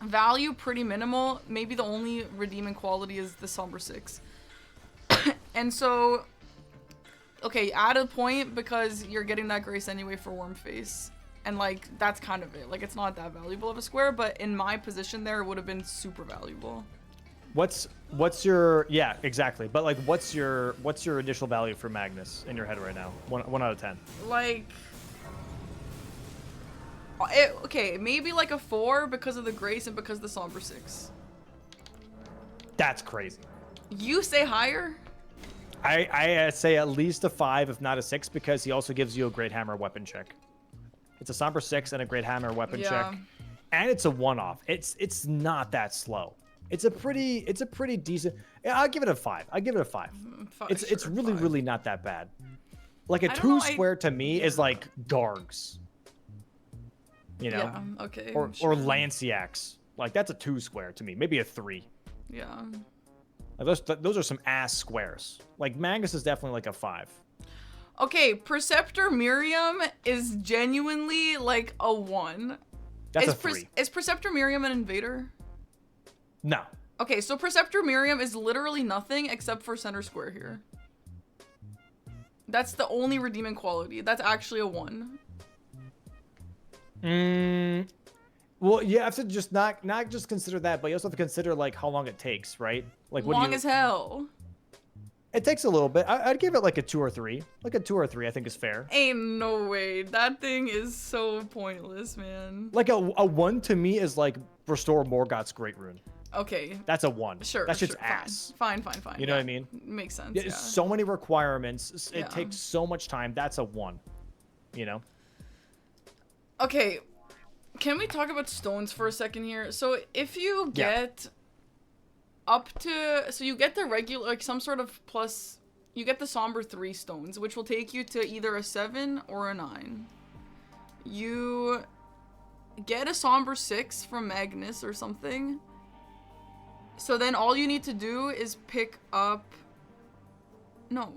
value pretty minimal. Maybe the only redeeming quality is the Somber 6. And so, okay, add a point because you're getting that grace anyway for Worm Face. And like, that's kind of it. Like, it's not that valuable of a square, but in my position there, it would have been super valuable. What's your, yeah, exactly. But like, what's your initial value for Magnus in your head right now? 1 out of 10. Like, okay, maybe like a 4 because of the grace and because of the Somber 6. That's crazy. You say higher? I say at least a 5, if not a 6, because he also gives you a Great Hammer weapon check. It's a Somber 6 and a Great Hammer weapon check, and it's a one-off. It's not that slow. It's a pretty decent. Yeah, I'll give it a 5. It's really not that bad. Like a 2 square to me is like Gargs. You know? Yeah, okay. Or Lanciacs. Like that's a 2 square to me. Maybe a 3. Yeah. Like those are some ass squares. Like Magnus is definitely like a 5. Okay, Preceptor Miriam is genuinely like a 1. That's a 3. Is Preceptor Miriam an invader? No. Okay, so Preceptor Miriam is literally nothing except for center square here. That's the only redeeming quality. That's actually a 1. Well, you have to just not just consider that, but you also have to consider like how long it takes, right? Like long as hell. It takes a little bit. I'd give it like a 2 or 3. Like a 2 or 3, I think is fair. Ain't no way. That thing is so pointless, man. Like a 1 to me is like restore Morgoth's Great Rune. Okay. That's a 1. Sure. That's just sure, ass. Fine. You know what I mean? Makes sense. Yeah, Yeah. so many requirements. It takes so much time. That's a 1. You know? Okay. Can we talk about stones for a second here? So if you get up to, so you get the regular, like some sort of plus, you get the Somber 3 stones, which will take you to either a 7 or a 9. You get a Somber 6 from Magnus or something. So then all you need to do is pick up, no,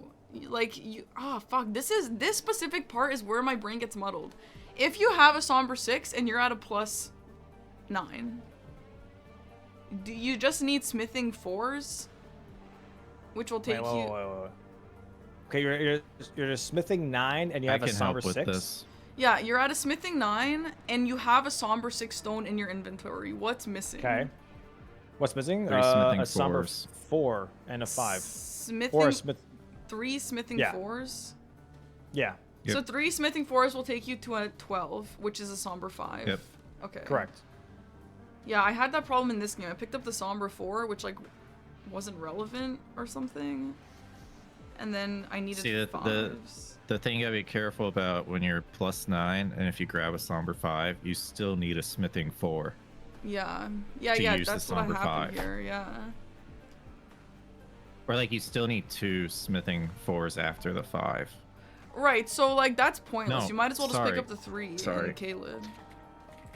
like you, fuck, this specific part is where my brain gets muddled. If you have a Somber 6 and you're at a +9, do you just need smithing 4s? Which will take you... Wait. Okay, you're just smithing 9 and you have a Somber 6? This. Yeah, you're at a smithing 9 and you have a Somber 6 stone in your inventory. What's missing? Okay. What's missing? 3 smithing a Somber 4s. 4 and a 5. Smithing... Or a smith... 3 smithing 4s? Yeah. Yep. So 3 smithing 4s will take you to a 12, which is a Somber 5. Yep. Okay. Correct. Yeah, I had that problem in this game. I picked up the Somber 4, which, like, wasn't relevant or something. And then I needed 5s. The thing you gotta be careful about when you're +9, and if you grab a Somber 5, you still need a smithing 4. Yeah. To use That's the what Somber happened 5. here, yeah. Or, like, you still need 2 smithing 4s after the 5. Right, so, like, that's pointless. No, You might as well just pick sorry. up the 3 Sorry. and Caleb.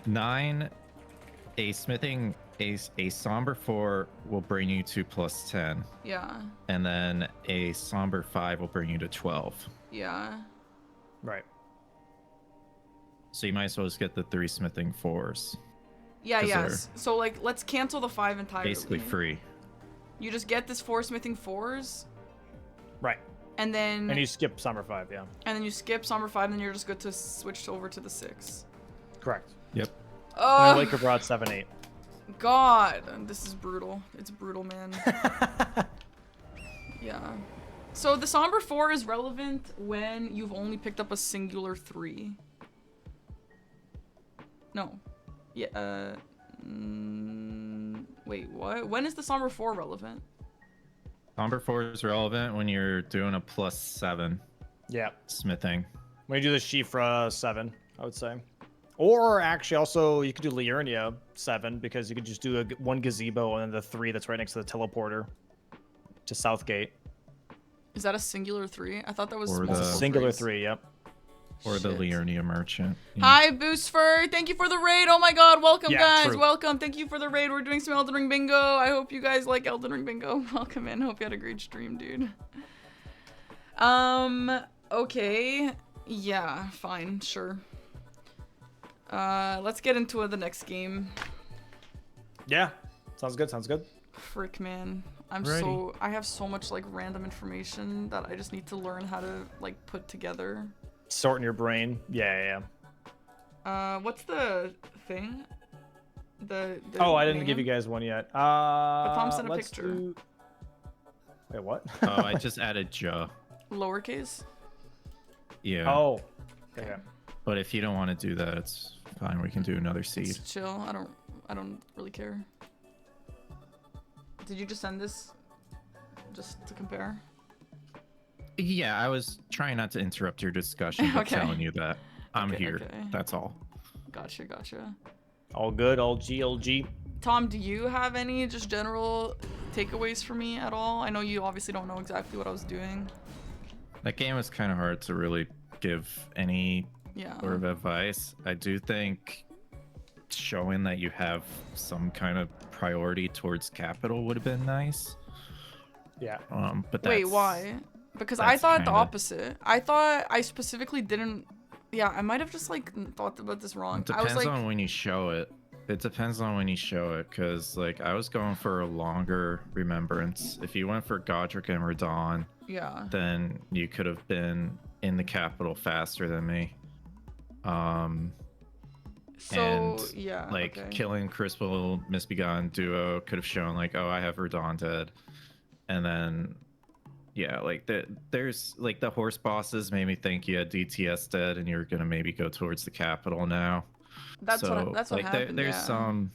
9, a smithing, a Somber 4 will bring you to +10. Yeah. And then a Somber 5 will bring you to 12. Yeah. Right. So you might as well just get the 3 smithing 4s. Yeah, 'Cause yes. So, like, let's cancel the 5 entirely. Basically free. You just get this 4 smithing 4s, Right. and then... And you skip Somber 5, yeah. And then you skip Somber 5, and then you're just good to switch over to the 6. Correct. Yep. And Oh, Laker brought 7-8. God. This is brutal. It's brutal, man. Yeah. So the Somber 4 is relevant when you've only picked up a singular 3. No. Yeah, wait, what? When is the Somber 4 relevant? Number 4 is relevant when you're doing a +7 Yeah. smithing. When you do the Shifra 7, I would say. Or actually, also, you could do Liurnia 7 because you could just do one gazebo and then the 3 that's right next to the teleporter to Southgate. Is that a singular 3? I thought that was Or multiple the- Singular threes. 3, yep. Or the Shit. Liurnia merchant. Yeah. Hi, Boostfur. Thank you for the raid. Oh my god, welcome, Yeah, guys. true. Welcome. Thank you for the raid. We're doing some Elden Ring bingo. I hope you guys like Elden Ring bingo. Welcome in. Hope you had a great stream, dude. Okay. Yeah, fine, sure. Let's get into the next game. Yeah. Sounds good, sounds good. Frick, man. Alrighty. I have so much, like, random information that I just need to learn how to, like, put together. Sort in your brain. Yeah. What's the thing? The Oh, I didn't give name? you guys one yet. Tom sent a let's picture. do- Wait, what? Oh, I just added Ja. Lowercase? Yeah. Oh. Okay. But if you don't want to do that, it's fine. We can do another seed. It's chill. I don't really care. Did you just send this just to compare? Yeah, I was trying not to interrupt your discussion, but Okay. telling you that I'm Okay, here. okay. That's all. Gotcha. All good, all G. Tom, do you have any just general takeaways for me at all? I know you obviously don't know exactly what I was doing. That game was kind of hard to really give any Yeah. sort of advice. I do think showing that you have some kind of priority towards capital would have been nice. Yeah. But Wait, that's, why? Because I that's thought the kinda- opposite. I thought I specifically didn't. Yeah, I might have just like thought about this wrong. It I was depends like, on when you show it. It depends on when you show it, because like I was going for a longer remembrance. If you went for Godric and Radon, yeah. then you could have been in the capital faster than me. So and, yeah, Like okay. killing Crispal Misbegotten duo could have shown like, oh, I have Radon dead, and then yeah, like there's like the horse bosses made me think you had DTS dead and you're gonna maybe go towards the capital now. That's So, what like happened. there's yeah. some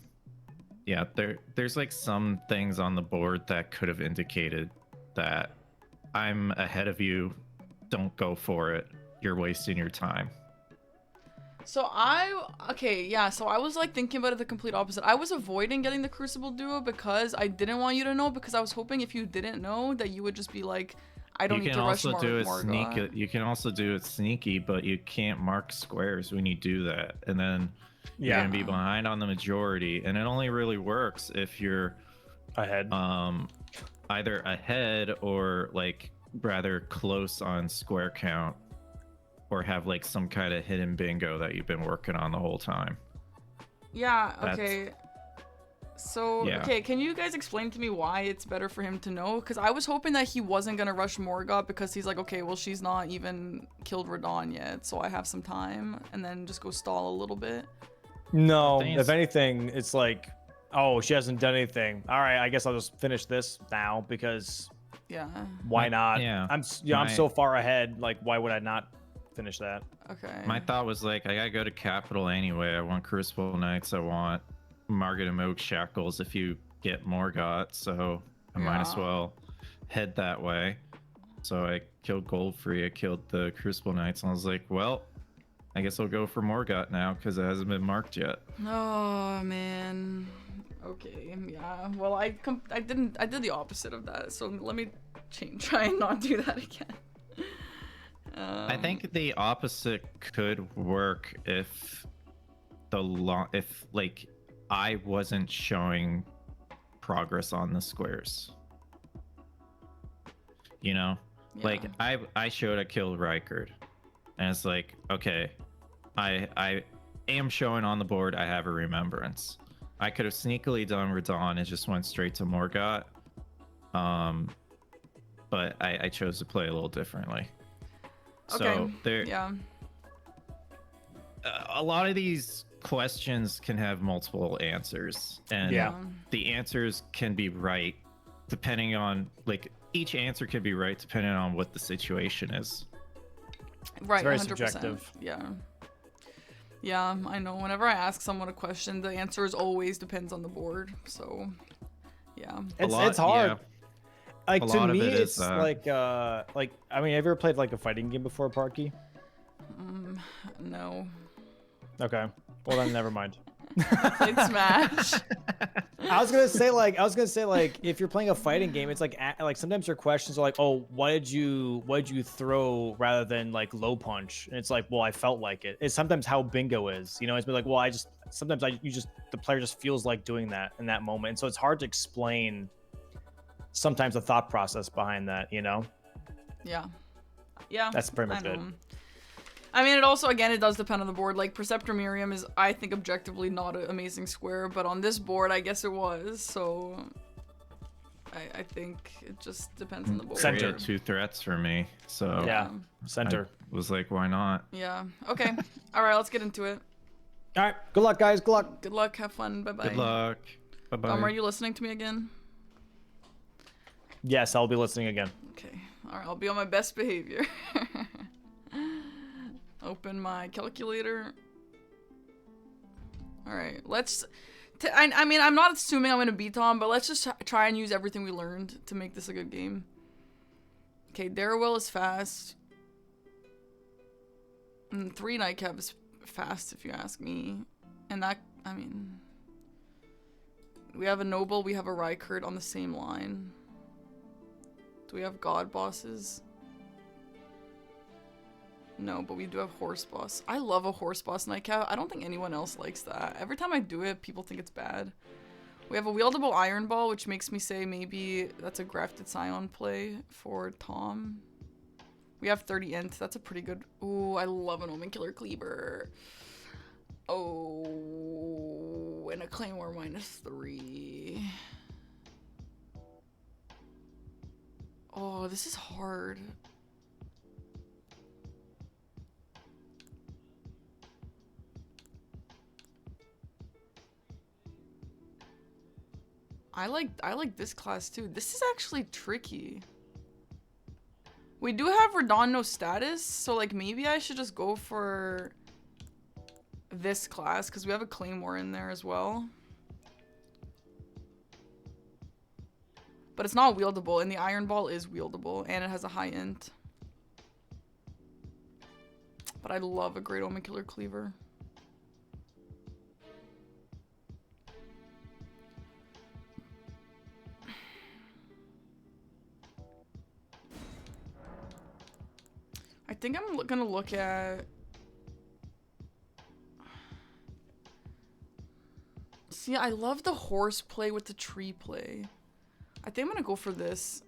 there's like some things on the board that could have indicated that I'm ahead of you, don't go for it, you're wasting your time. So okay, yeah, so I was like thinking about it the complete opposite. I was avoiding getting the Crucible duo because I didn't want you to know, because I was hoping if you didn't know that you would just be like, I don't You need can to rush also do it Morgott. you can also do it sneaky, but you can't mark squares when you do that, and then you're Yeah. gonna be behind on the majority, and it only really works if you're Ahead. either ahead or like rather close on square count, or have like some kind of hidden bingo that you've been working on the whole time. Yeah, That's- okay. So, Yeah. okay, can you guys explain to me why it's better for him to know? Because I was hoping that he wasn't going to rush Morgott because he's like, okay, well, she's not even killed Radon yet, so I have some time, and then just go stall a little bit. No, I think if it's- anything, it's like, oh, she hasn't done anything. All right, I guess I'll just finish this now because Yeah, why not? Yeah. I'm My- so far ahead. Like, why would I not finish that? okay. My thought was like, I gotta go to capital anyway. I want Crucible Knights, I want Margaret and Moog Shackles if you get Morgott, so I might as Yeah. well head that way. So I killed Goldfree, I killed the Crucible Knights, and I was like, well, I guess I'll go for Morgott now because it hasn't been marked yet. Oh, man. Okay, yeah. Well, I did the opposite of that, so let me try and not do that again. I think the opposite could work if if like I wasn't showing progress on the squares. You know? Like I showed I killed Rykard. And it's like, okay, I am showing on the board I have a remembrance. I could have sneakily done Radon and just went straight to Morgott. But I chose to play a little differently. Okay. So there, Yeah. a lot of these questions can have multiple answers, and Yeah. the answers can be right depending on like each answer can be right depending on what the situation is. Right. very 100%. subjective. Yeah. Yeah, I know. Whenever I ask someone a question, the answer is always depends on the board. So, yeah. It's hard. Like A to lot of me, it is it's that. like I mean, have you ever played like a fighting game before, Parky? No. Okay, well then never mind. Played Smash. I was gonna say like if you're playing a fighting game, it's like like sometimes your questions are like, oh, why did you throw rather than like low punch? And it's like, well, I felt like it. It's sometimes how bingo is, you know. It's been like, well, the player just feels like doing that in that moment, and so it's hard to explain sometimes the thought process behind that, you know. Yeah. Yeah. That's pretty I much it. know. I mean, it also, again, it does depend on the board. Like, Preceptor Miriam is, I think, objectively not an amazing square, but on this board, I guess it was, so... I think it just depends on the board. Center. Created 2 threats for me, so Yeah, center. I was like, why not? Yeah. Okay. Alright, let's get into it. All right, good luck, guys. Good luck. Good luck, have fun, bye-bye. Good luck. Bye-bye. Are you listening to me again? Yes, I'll be listening again. Okay. Alright, I'll be on my best behavior. Open my calculator. Alright, let's... I mean, I'm not assuming I'm gonna beat Tom, but let's just try and use everything we learned to make this a good game. Okay, Darrowell is fast. And 3 Nightcap is fast, if you ask me. And that, I mean... We have a Noble, we have a Rykert on the same line. Do we have God bosses? No, but we do have horse boss. I love a horse boss Nightcap. I don't think anyone else likes that. Every time I do it, people think it's bad. We have a wieldable Iron Ball, which makes me say maybe that's a Grafted Scion play for Tom. We have 30 int. That's a pretty good... Ooh, I love an Homuncular Cleaver. Oh, and a Claymore -3. Oh, this is hard. I like this class too. This is actually tricky. We do have Redondo status, so like maybe I should just go for this class because we have a Claymore in there as well. But it's not wieldable, and the Iron Ball is wieldable, and it has a high int. But I love a Great Homuncular Cleaver. I think I'm gonna look at... See, I love the horse play with the tree play. I think I'm gonna go for this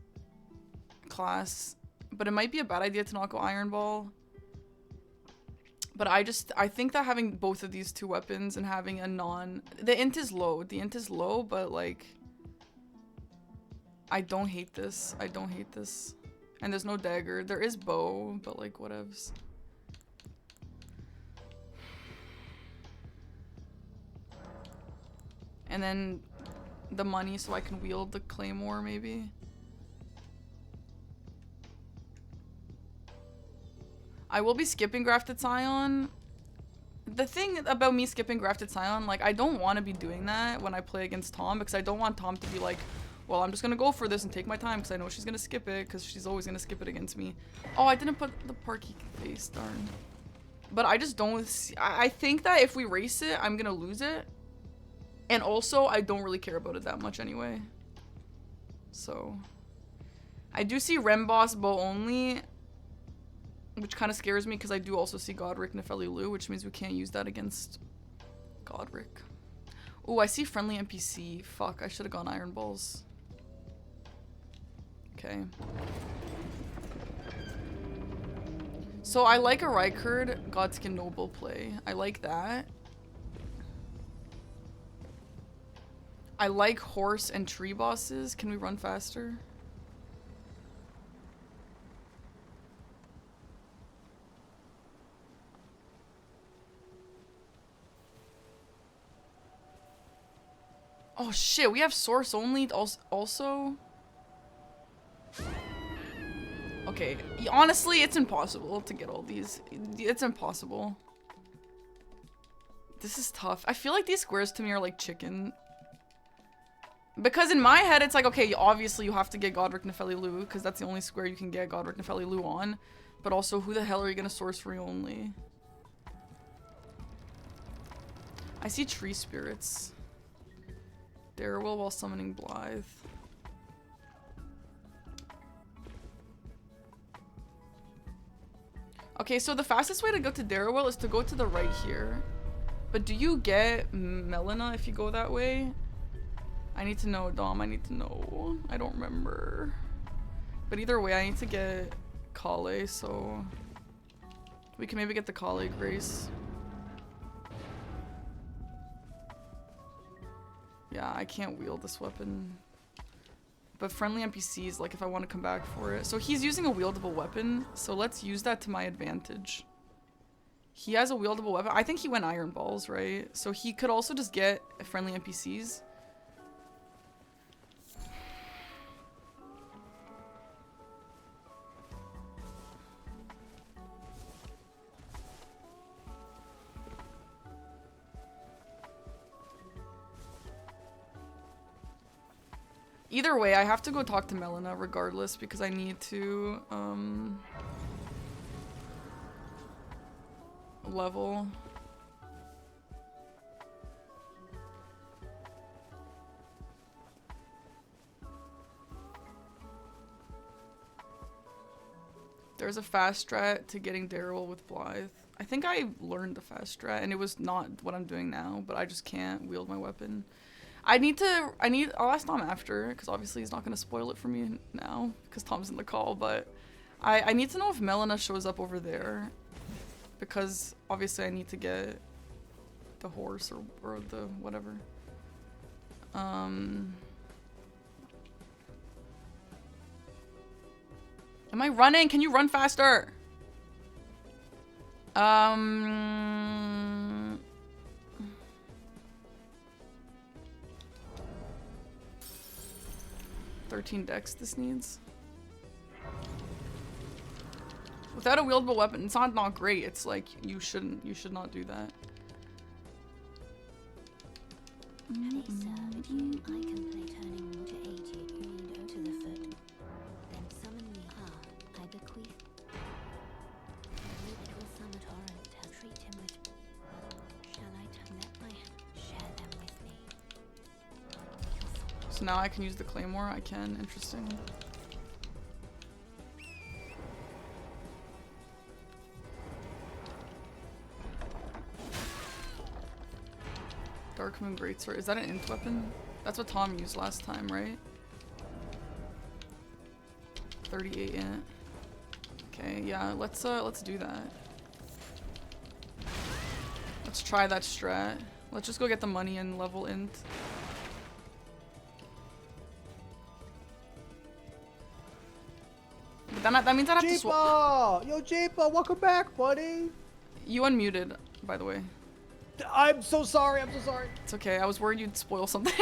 class, but it might be a bad idea to not go Iron Ball. But I think that having both of these 2 weapons and having a the int is low. The int is low, but like, I don't hate this. I don't hate this. And there's no dagger. There is bow, but like, whatevs. And then the money so I can wield the Claymore, maybe. I will be skipping Grafted Scion. The thing about me skipping Grafted Scion, like, I don't want to be doing that when I play against Tom, because I don't want Tom to be like, well, I'm just gonna go for this and take my time because I know she's gonna skip it because she's always gonna skip it against me. Oh, I didn't put the Parky face, darn. But I just don't see, I think that if we race it, I'm gonna lose it. And also, I don't really care about it that much anyway. So, I do see Remboss bow only, which kind of scares me because I do also see Godric Nefeli Lu, which means we can't use that against Godric. Oh, I see friendly NPC. Fuck, I should have gone Iron Balls. Okay. So I like a Rykert Godskin Noble play. I like that. I like horse and tree bosses. Can we run faster? Oh shit, we have source only also? Okay, honestly, it's impossible to get all these. It's impossible. This is tough. I feel like these squares to me are like chicken. Because in my head, it's like, okay, obviously you have to get Godric Nefeli Lu, because that's the only square you can get Godric Nefeli Lu on. But also, who the hell are you gonna sorcery only? I see tree spirits. Darrowell while summoning Blythe. Okay, so the fastest way to go to Darrowell is to go to the right here. But do you get Melina if you go that way? I need to know, Dom. I need to know. I don't remember. But either way, I need to get Kale, so we can maybe get the Kale Grace. Yeah, I can't wield this weapon. But friendly NPCs, like if I want to come back for it. So he's using a wieldable weapon, so let's use that to my advantage. He has a wieldable weapon. I think he went Iron Balls, right? So he could also just get friendly NPCs. Either way, I have to go talk to Melina regardless because I need to, level. There's a fast strat to getting Darrowell with Blythe. I think I learned the fast strat and it was not what I'm doing now, but I just can't wield my weapon. I'll ask Tom after, because obviously he's not going to spoil it for me now, because Tom's in the call, but I need to know if Melina shows up over there, because obviously I need to get the horse or the whatever. Am I running? Can you run faster? 13 dex this needs. Without a wieldable weapon, it's not great. It's like you should not do that. Having served you, I can play turning water aid you. You need go to the foot. Then summon me. I bequeath. It will summon torrent. I'll treat him with. Shall I let my share them with me? So now I can use the claymore. I can. Interesting. Dark Moon Greatsword. Is that an int weapon? That's what Tom used last time, right? 38 int. Okay, yeah, let's do that. Let's try that strat. Let's just go get the money and level int. But that means I'd have to swap. Yo, Jeepa, welcome back, buddy. You unmuted, by the way. I'm so sorry. I'm so sorry. It's okay. I was worried you'd spoil something.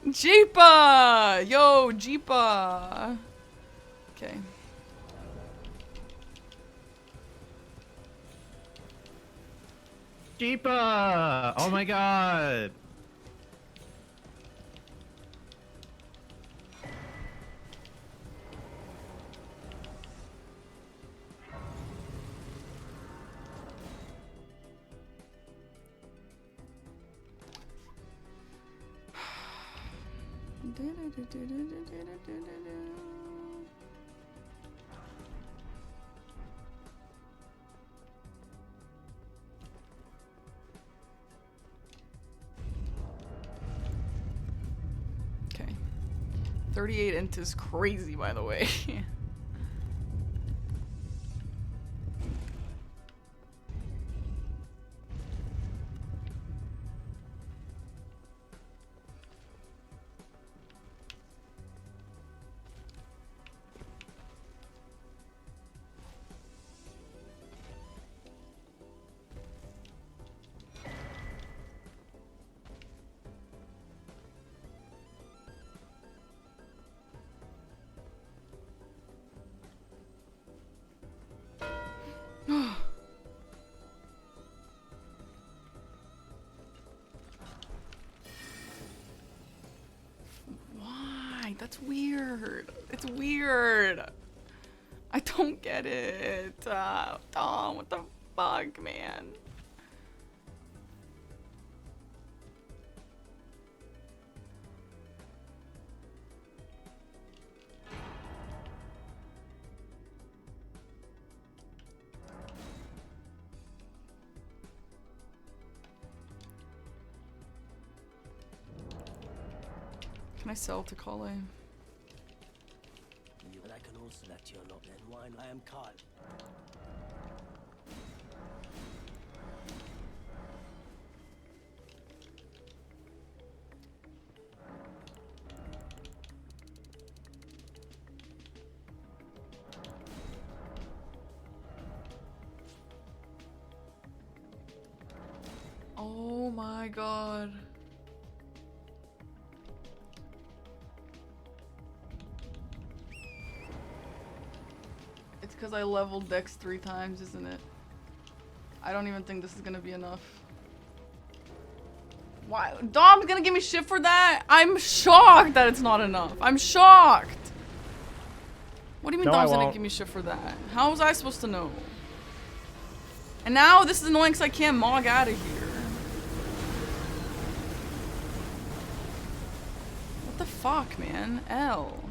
Jeepa! Yo, Jeepa! Okay. Jeepa! Oh my god! Okay. 38 int is crazy, by the way. That's weird. It's weird. I don't get it. Tom, what the fuck, man? Can I sell to Kale? But I can also let you know then wine I am Carl. Oh my god. It's because I leveled Dex 3 times, isn't it? I don't even think this is gonna be enough. Why? Dom's gonna give me shit for that? I'm shocked that it's not enough. I'm shocked. What do you mean No, I Dom's gonna won't. give me shit for that? How was I supposed to know? And now this is annoying because I can't mog out of here. What the fuck, man? L.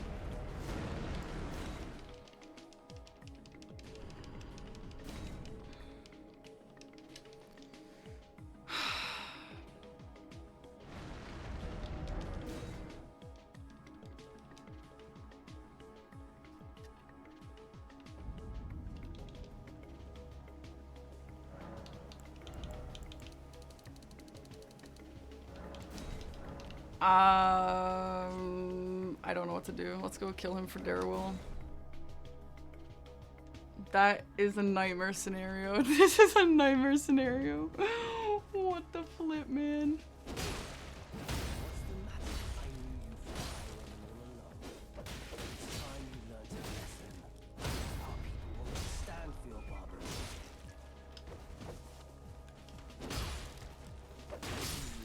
I don't know what to do. Let's go kill him for Darryl. That is a nightmare scenario. This is a nightmare scenario. What the flip, man? What's the matter? I knew you for all along. It's time you learned a lesson. Our people will not stand for your barbarism.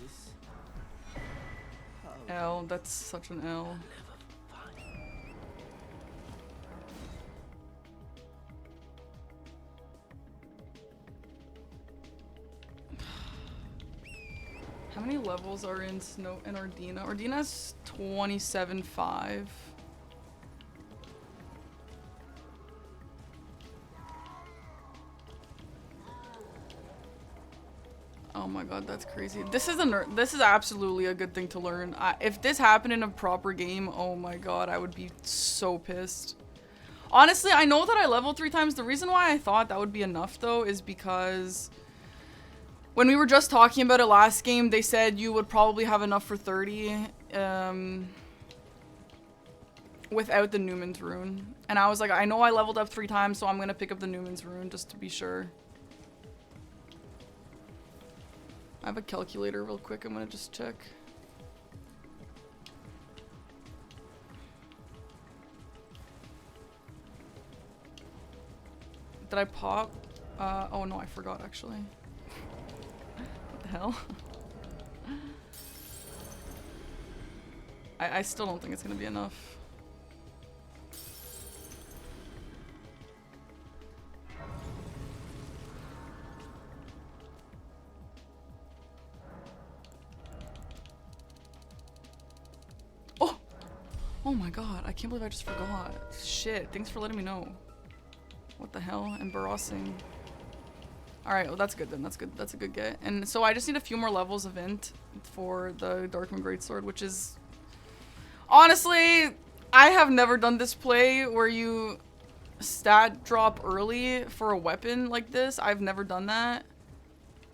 Yes. L, that's such an L. How many levels are in Snow and Ordina? Ordina's 27.5. Oh my god, that's crazy. This is this is absolutely a good thing to learn. If this happened in a proper game, oh my god, I would be so pissed. Honestly, I know that I leveled 3 times. The reason why I thought that would be enough though is because when we were just talking about it last game, they said you would probably have enough for 30 without the Newman's Rune. And I was like, I know I leveled up 3 times, so I'm gonna pick up the Newman's Rune just to be sure. I have a calculator real quick, I'm gonna just check. Did I pop? Oh no, I forgot actually. What the hell? I still don't think it's gonna be enough. Oh! Oh my god, I can't believe I just forgot. Shit, thanks for letting me know. What the hell? Embarrassing. Alright, well that's good then. That's good. That's a good get. And so I just need a few more levels of int for the Darkmoon Greatsword, which is... Honestly, I have never done this play where you stat drop early for a weapon like this. I've never done that.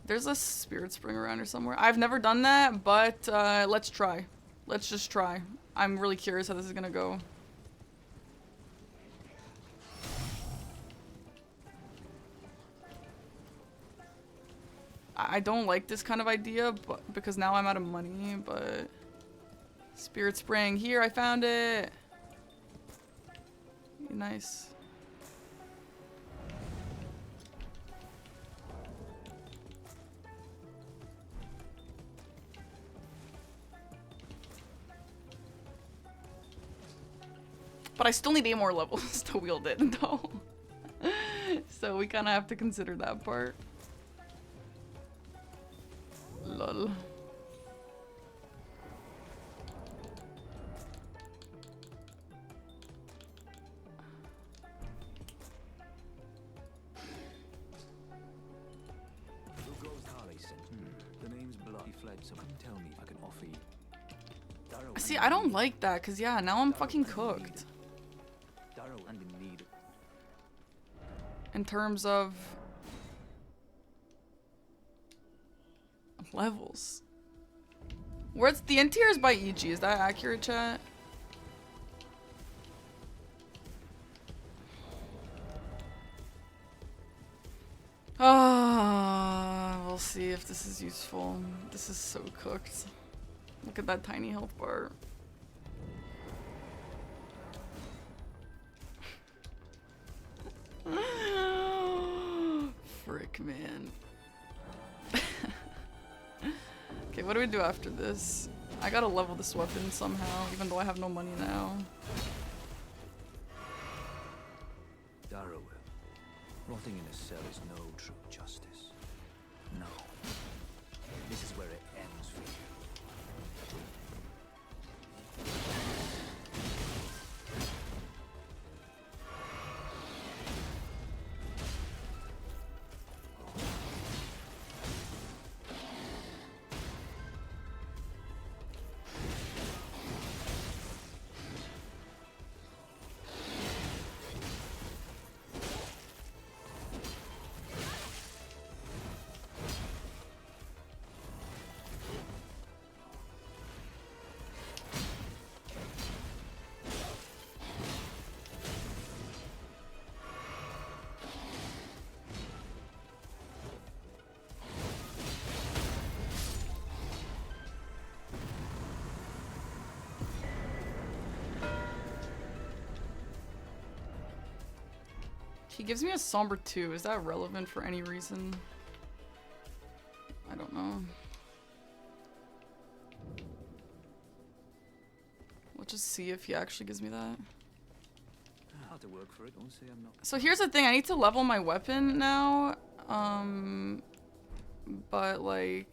There's a Spirit Spring around here somewhere. I've never done that, but let's try. Let's just try. I'm really curious how this is gonna go. I don't like this kind of idea, but because now I'm out of money, but... Spirit Spring, here, I found it! Nice. But I still need 8 more levels to wield it, though. So we kind of have to consider that part. Lol. The name's Bloody Fled, so come tell me if I can offer you. Darrow See, I don't like that, because yeah, now I'm fucking cooked. Darrow and in need. In terms of levels. Where's the end tier is by EG, is that accurate, chat? Ah, we'll see if this is useful. This is so cooked. Look at that tiny health bar. Frick, man. Okay, what do we do after this? I gotta level this weapon somehow, even though I have no money now. Darrow, rotting in a cell is no true justice. No. This is where it ends for you. He gives me a somber 2. Is that relevant for any reason? I don't know. Let's just see if he actually gives me that. I'll have to work for it. Don't say I'm not. So here's the thing, I need to level my weapon now. But like,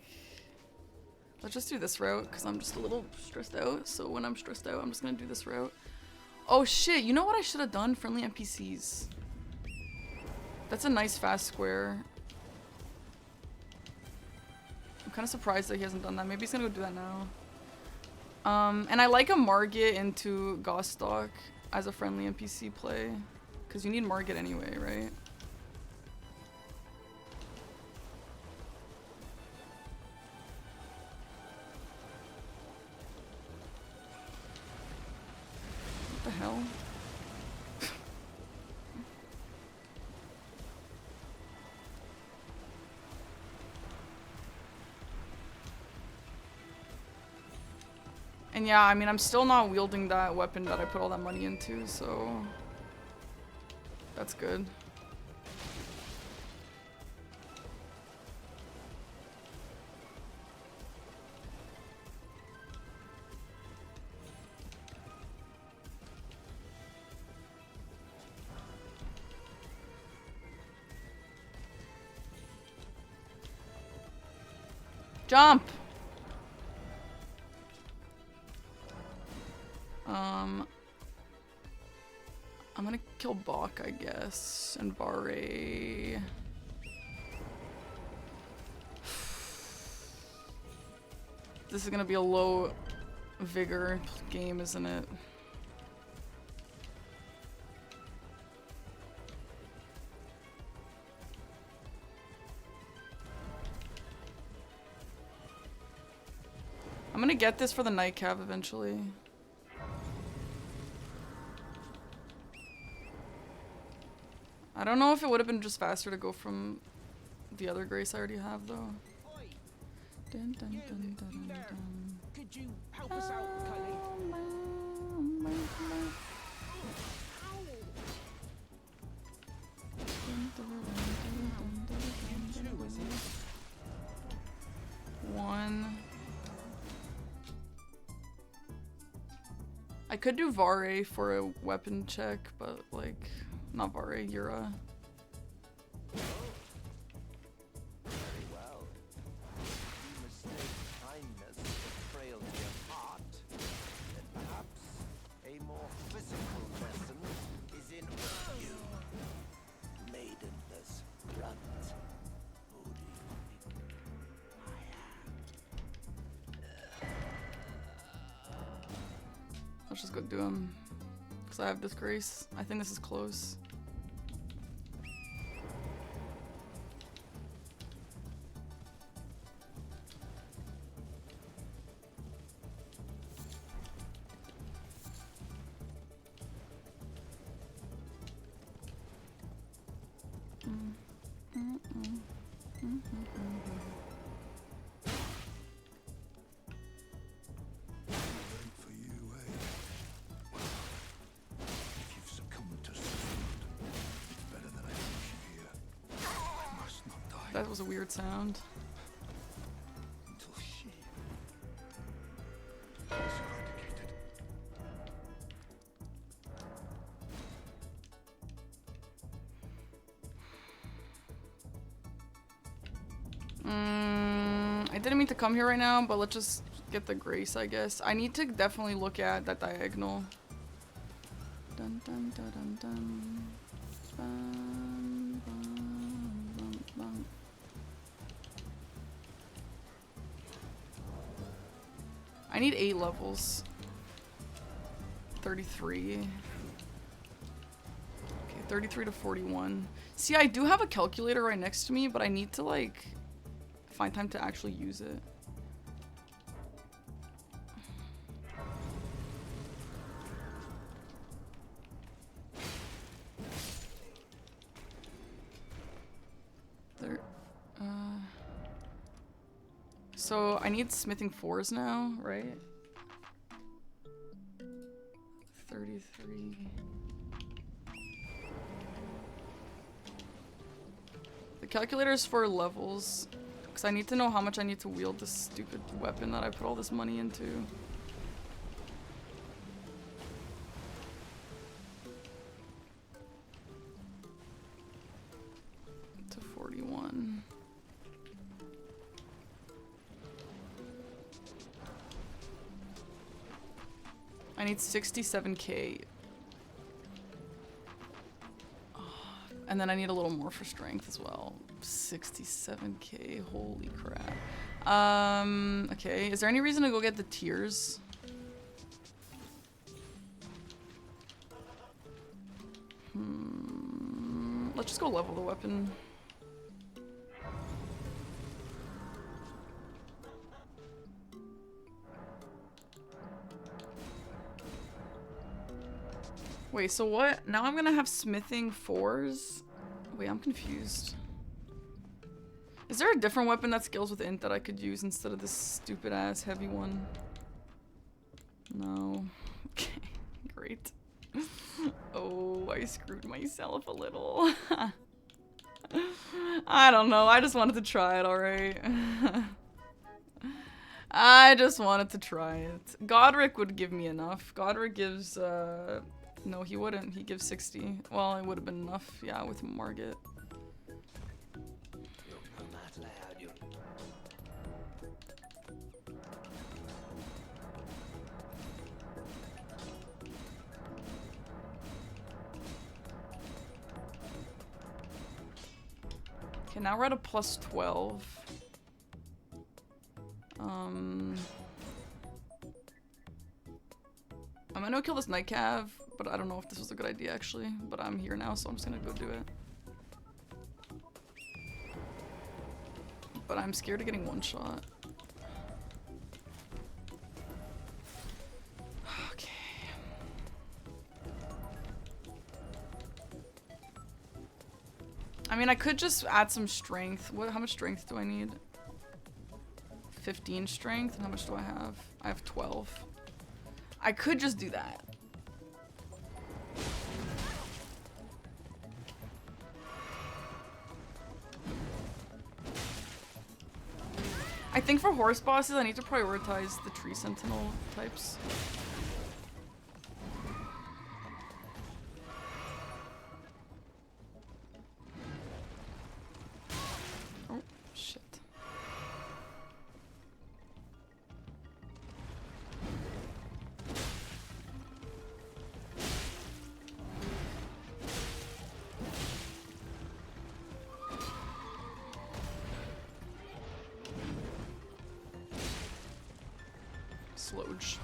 let's just do this route because I'm just a little stressed out. So when I'm stressed out, I'm just gonna do this route. Oh shit, you know what I should have done? Friendly NPCs. That's a nice fast square. I'm kind of surprised that he hasn't done that. Maybe he's gonna go do that now. And I like a Margit into Gostock as a friendly NPC play. Because you need Margit anyway, right? What the hell? And yeah, I mean, I'm still not wielding that weapon that I put all that money into, so that's good. Jump! I'm gonna kill Bach, I guess, and Barre. This is gonna be a low vigor game, isn't it? I'm gonna get this for the nightcap eventually. I don't know if it would have been just faster to go from the other grace I already have, though. Dun, dun, dun, dun, dun. Could you help us out, Cully? One. I could do Vare for a weapon check, but like, not Vare, Yura. Very well. You mistake kindness for frailty of heart, then perhaps a more physical lesson is in you. Maidenless runt. Who do you think I am? Let's just go do him. Because I have Disgrace. I think this is close. For you, eh? Well, if you've succumbed to Swift, it's better that I finish you here. I must not die That was a weird sound. until she is eradicated. I didn't mean to come here right now, but let's just get the Grace, I guess. I need to definitely look at that diagonal. Dun, dun, dun, dun, dun. Bum, bum, bum, bum. I need 8 levels. 33. Okay, 33 to 41. See, I do have a calculator right next to me, but I need to, like, find time to actually use it. There, so I need smithing 4s now, right? 33. The calculator is for levels, because I need to know how much I need to wield this stupid weapon that I put all this money into. To 41. I need 67k. And then I need a little more for strength as well. 67k, holy crap. Okay, is there any reason to go get the tiers? Let's just go level the weapon. Wait, so what? Now I'm gonna have smithing 4s? Wait, I'm confused. Is there a different weapon that scales with int that I could use instead of this stupid ass heavy one? No. Okay, great. Oh, I screwed myself a little. I don't know, I just wanted to try it, alright? I just wanted to try it. Godric would give me enough. Godric gives, no, he wouldn't. He gives 60. Well, it would have been enough, yeah, with Margit. Okay, now we're at a plus 12. I'm gonna kill this night cav, but I don't know if this was a good idea actually. But I'm here now, so I'm just gonna go do it. But I'm scared of getting one shot. Okay. I mean, I could just add some strength. How much strength do I need? 15 strength. And how much do I have? I have 12. I could just do that. I think for horse bosses, I need to prioritize the tree sentinel types. Slowge.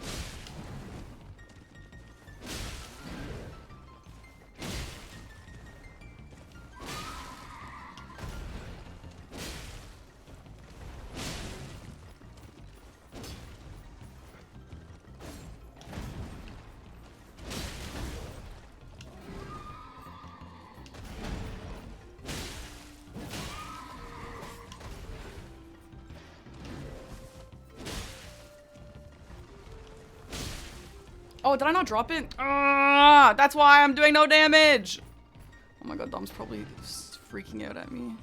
Oh, did I not drop it? Ah, that's why I'm doing no damage. Oh my god, Dom's probably freaking out at me.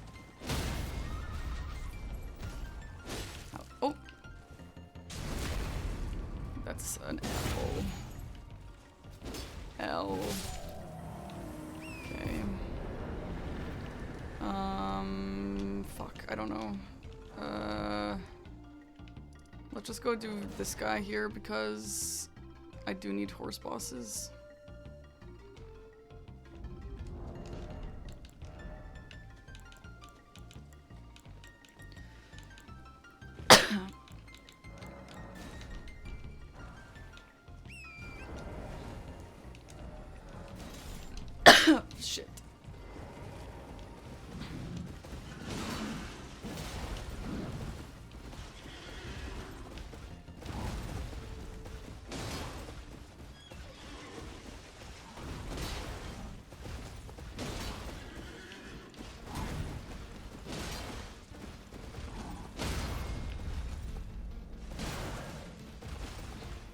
Oh. That's an L. Okay. Fuck, I don't know. Let's just go do this guy here because I do need horse bosses. Shit.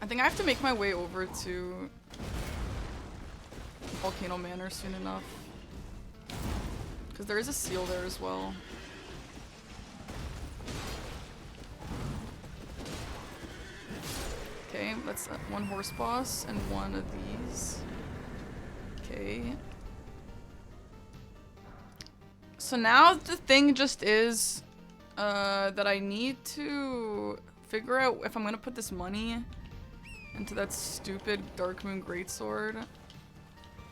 I think I have to make my way over to Volcano Manor soon enough. Because there is a seal there as well. Okay, that's one horse boss and one of these. Okay. So now the thing just is that I need to figure out if I'm gonna put this money into that stupid Darkmoon Greatsword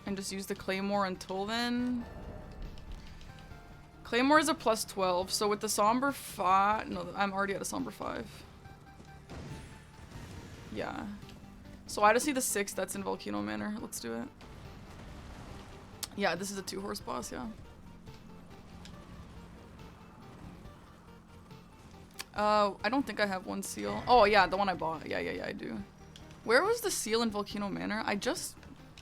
and just use the Claymore until then. Claymore is a plus 12, so with the Somber 5... No, I'm already at a Somber 5. Yeah. So I just need the 6 that's in Volcano Manor. Let's do it. Yeah, this is a 2-horse boss, yeah. I don't think I have one seal. Oh, yeah, the one I bought. Yeah, I do. Where was the seal in Volcano Manor? I just...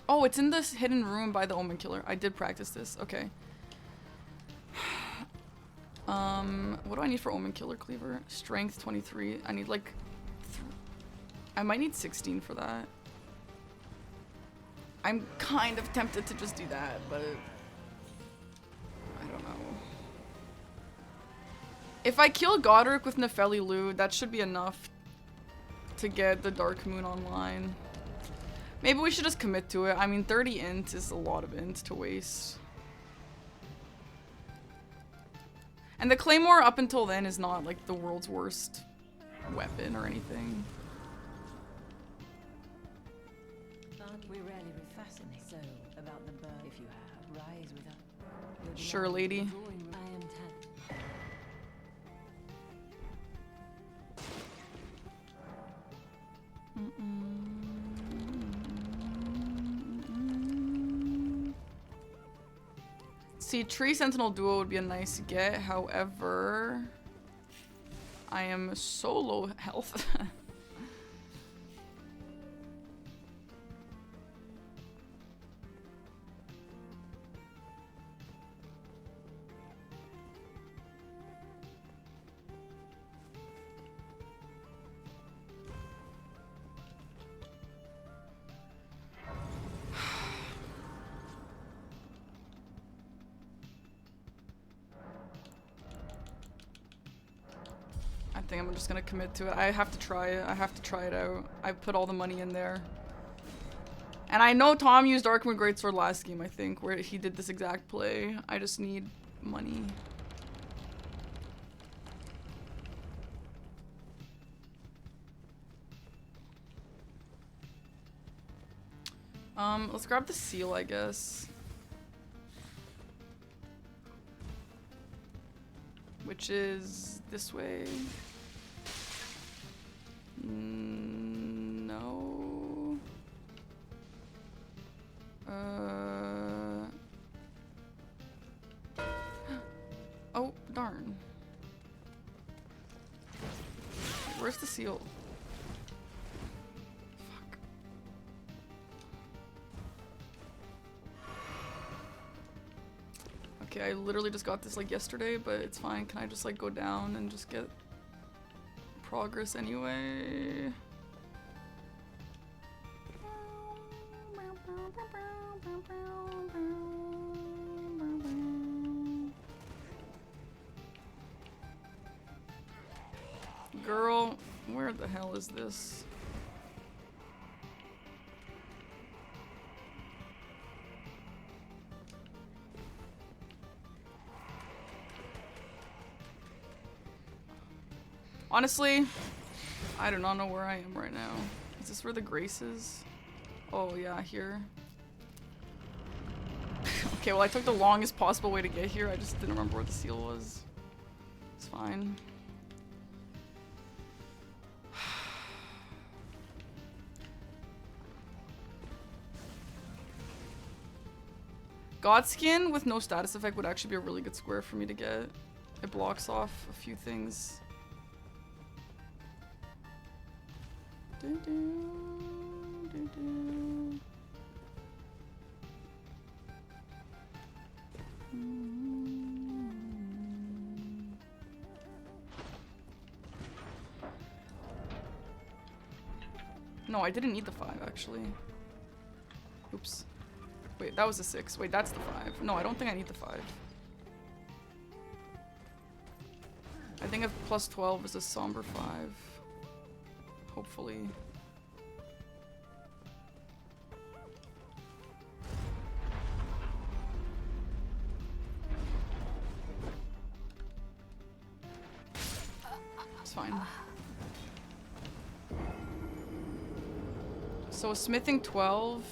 Oh, it's in this hidden room by the Omen Killer. I did practice this. Okay. What do I need for Omen Killer Cleaver? Strength 23. I need like... I might need 16 for that. I'm kind of tempted to just do that, but... I don't know. If I kill Godric with Nefeli Lu, that should be enough to get the Dark Moon online. Maybe we should just commit to it. I mean, 30 int is a lot of int to waste. And the Claymore up until then is not like the world's worst weapon or anything. We rarely fascinate so about the bird if you have rise with us. Sure, lady. I am telling. See, Tree Sentinel Duo would be a nice get, however... I am so low health. I think I'm just gonna commit to it. I have to try it. I have to try it out. I put all the money in there. And I know Tom used Darkmoon Greatsword last game, I think, where he did this exact play. I just need money. Let's grab the seal, I guess. Which is this way. Where's the seal? Fuck. Okay, I literally just got this like yesterday, but it's fine. Can I just like go down and just get progress anyway? Girl, where the hell is this? Honestly, I do not know where I am right now. Is this where the grace is? Oh yeah, here. Okay, well I took the longest possible way to get here. I just didn't remember where the seal was. It's fine. Godskin with no status effect would actually be a really good square for me to get. It blocks off a few things. No, I didn't need the 5 actually. Oops. Wait, that was a 6. Wait, that's the 5. No, I don't think I need the 5. I think if plus 12 is a somber 5. Hopefully. It's fine. So a smithing 12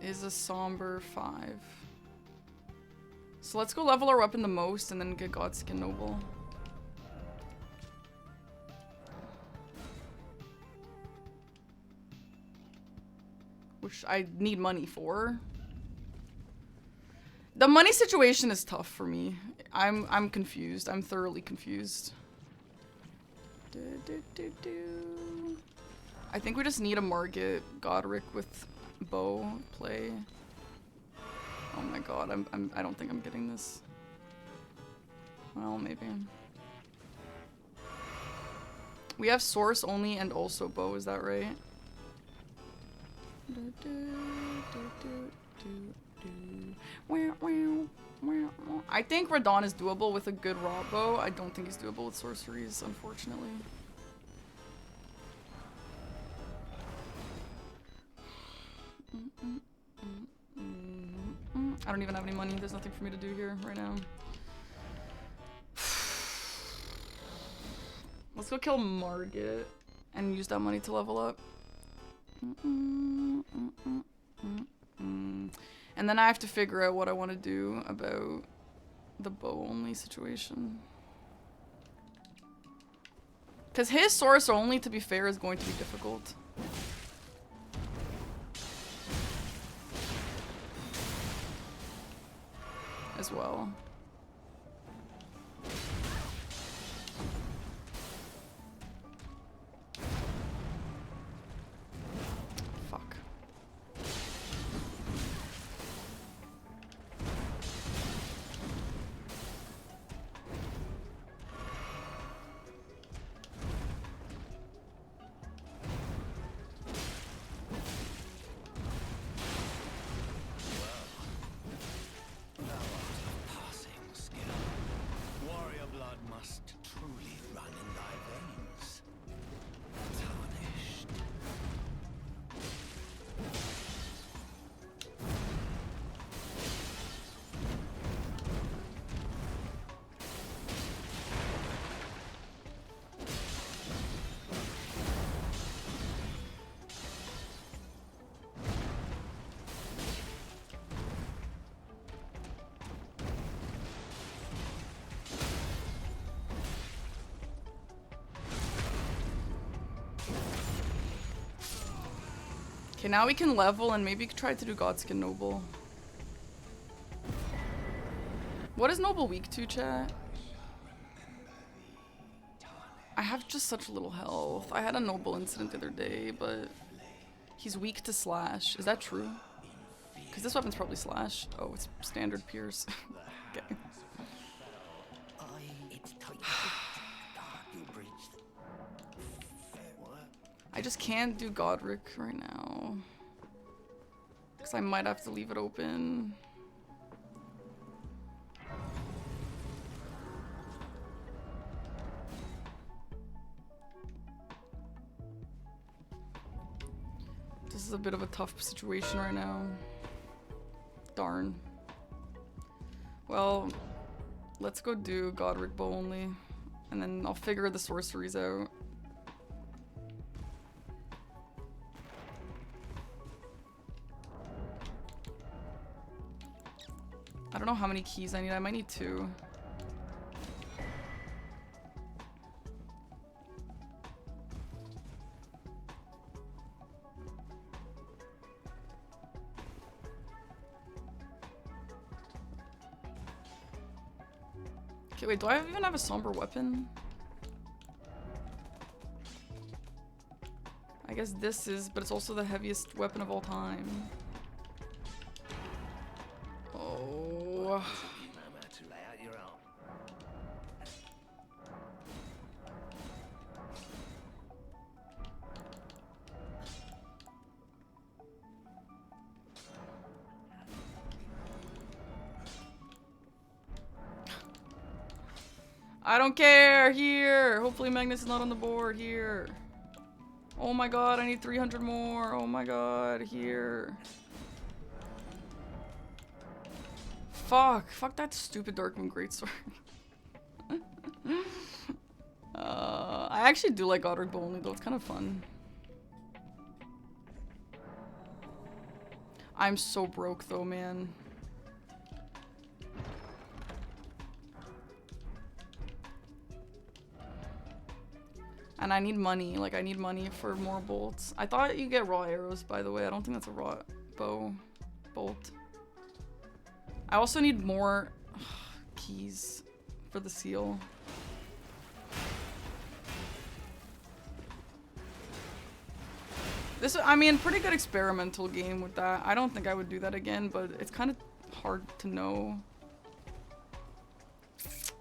is a somber 5. So let's go level her up in the most and then get Godskin Noble. Which I need money for. The money situation is tough for me. I'm confused. I'm thoroughly confused. I think we just need a Margit Godric with bow play. Oh my god, I don't think I'm getting this. Well, maybe. We have source only and also bow, is that right? I think Radon is doable with a good raw bow. I don't think he's doable with sorceries, unfortunately. I don't even have any money. There's nothing for me to do here right now. Let's go kill Margit and use that money to level up. And then I have to figure out what I want to do about the bow only situation. Because his source only, to be fair, is going to be difficult. As well. Fuck. Okay, now we can level and maybe try to do Godskin Noble. What is Noble weak to, chat? I have just such little health. I had a noble incident the other day, but he's weak to slash. Is that true? Because this weapon's probably slash. Oh, it's standard pierce. Okay. I just can't do Godric right now. Because I might have to leave it open. This is a bit of a tough situation right now. Darn. Well, let's go do Godric Bow only. And then I'll figure the sorceries out. I don't know how many keys I need. I might need 2. Okay, wait, do I even have a somber weapon? I guess this is, but it's also the heaviest weapon of all time. Oh. I don't care. Here. Hopefully Magnus is not on the board. Here. Oh my god, I need 300 more. Oh my god, here. Fuck. Fuck that stupid Darkmoon Greatsword. I actually do like Godric Bow only though. It's kind of fun. I'm so broke though, man. And I need money. Like, I need money for more bolts. I thought you get raw arrows, by the way. I don't think that's a raw bow bolt. I also need more keys for the seal. This, I mean, pretty good experimental game with that. I don't think I would do that again, but it's kind of hard to know.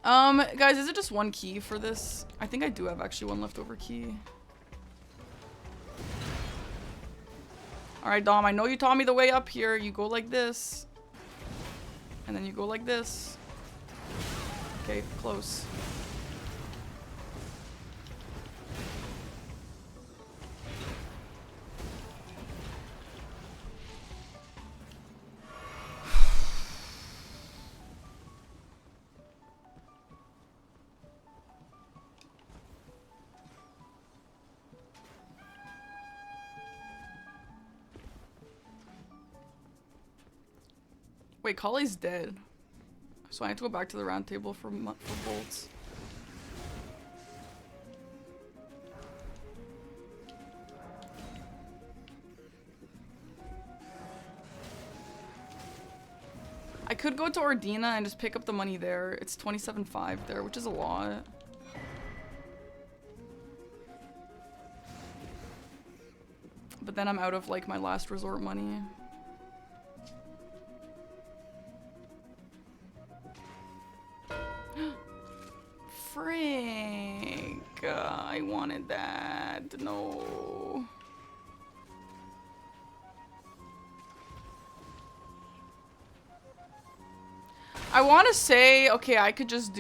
Guys, is it just 1 key for this? I think I do have actually 1 leftover key. Alright, Dom, I know you taught me the way up here. You go like this. And then you go like this. Okay, close. Wait, Kali's dead. So I have to go back to the round table for bolts. I could go to Ordina and just pick up the money there. It's 27.5 there, which is a lot. But then I'm out of like my last resort money. Frank, I wanted that. No. I want to say, okay, I could just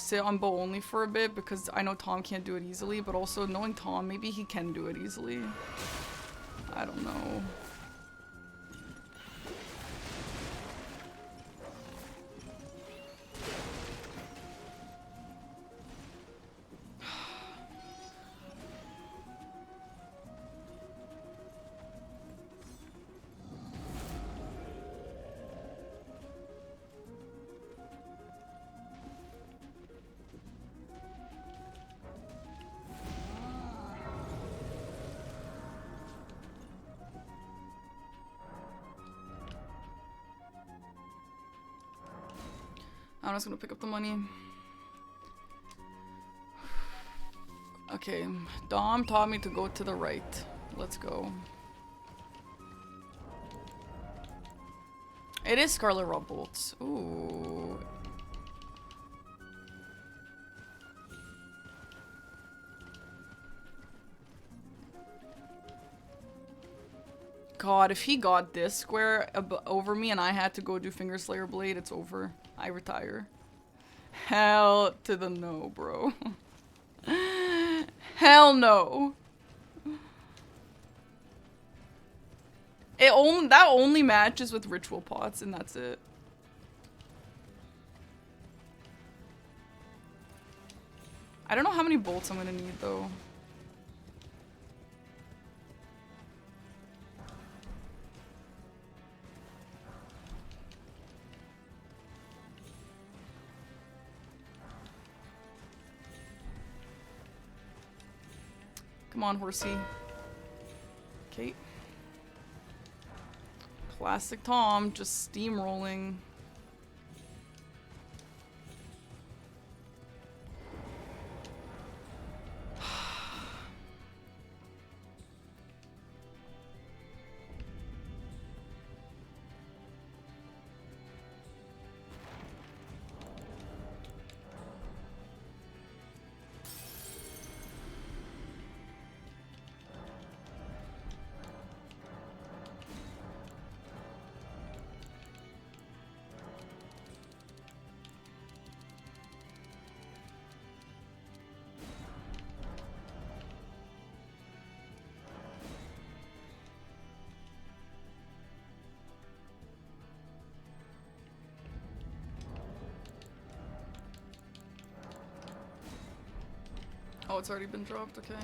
sit on bow only for a bit because I know Tom can't do it easily, but also knowing Tom, maybe he can do it easily. I don't know. I'm just gonna pick up the money. Okay, Dom taught me to go to the right. Let's go. It is Scarlet Raw Bolts. Ooh. God, if he got this square over me and I had to go do Finger Slayer Blade, it's over. I retire. Hell to the no, bro. Hell no. That only matches with ritual pots and that's it. I don't know how many bolts I'm gonna need though. Come on, horsey. Okay. Classic Tom, just steamrolling. Oh, it's already been dropped, okay.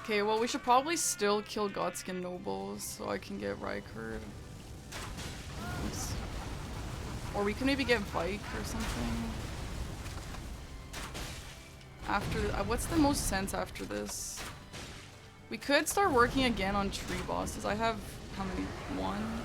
Okay, well, we should probably still kill Godskin Nobles so I can get Rykard. Oops. Or we can maybe get Vike or something. After, what's the most sense after this? We could start working again on tree bosses. I have, how many? One?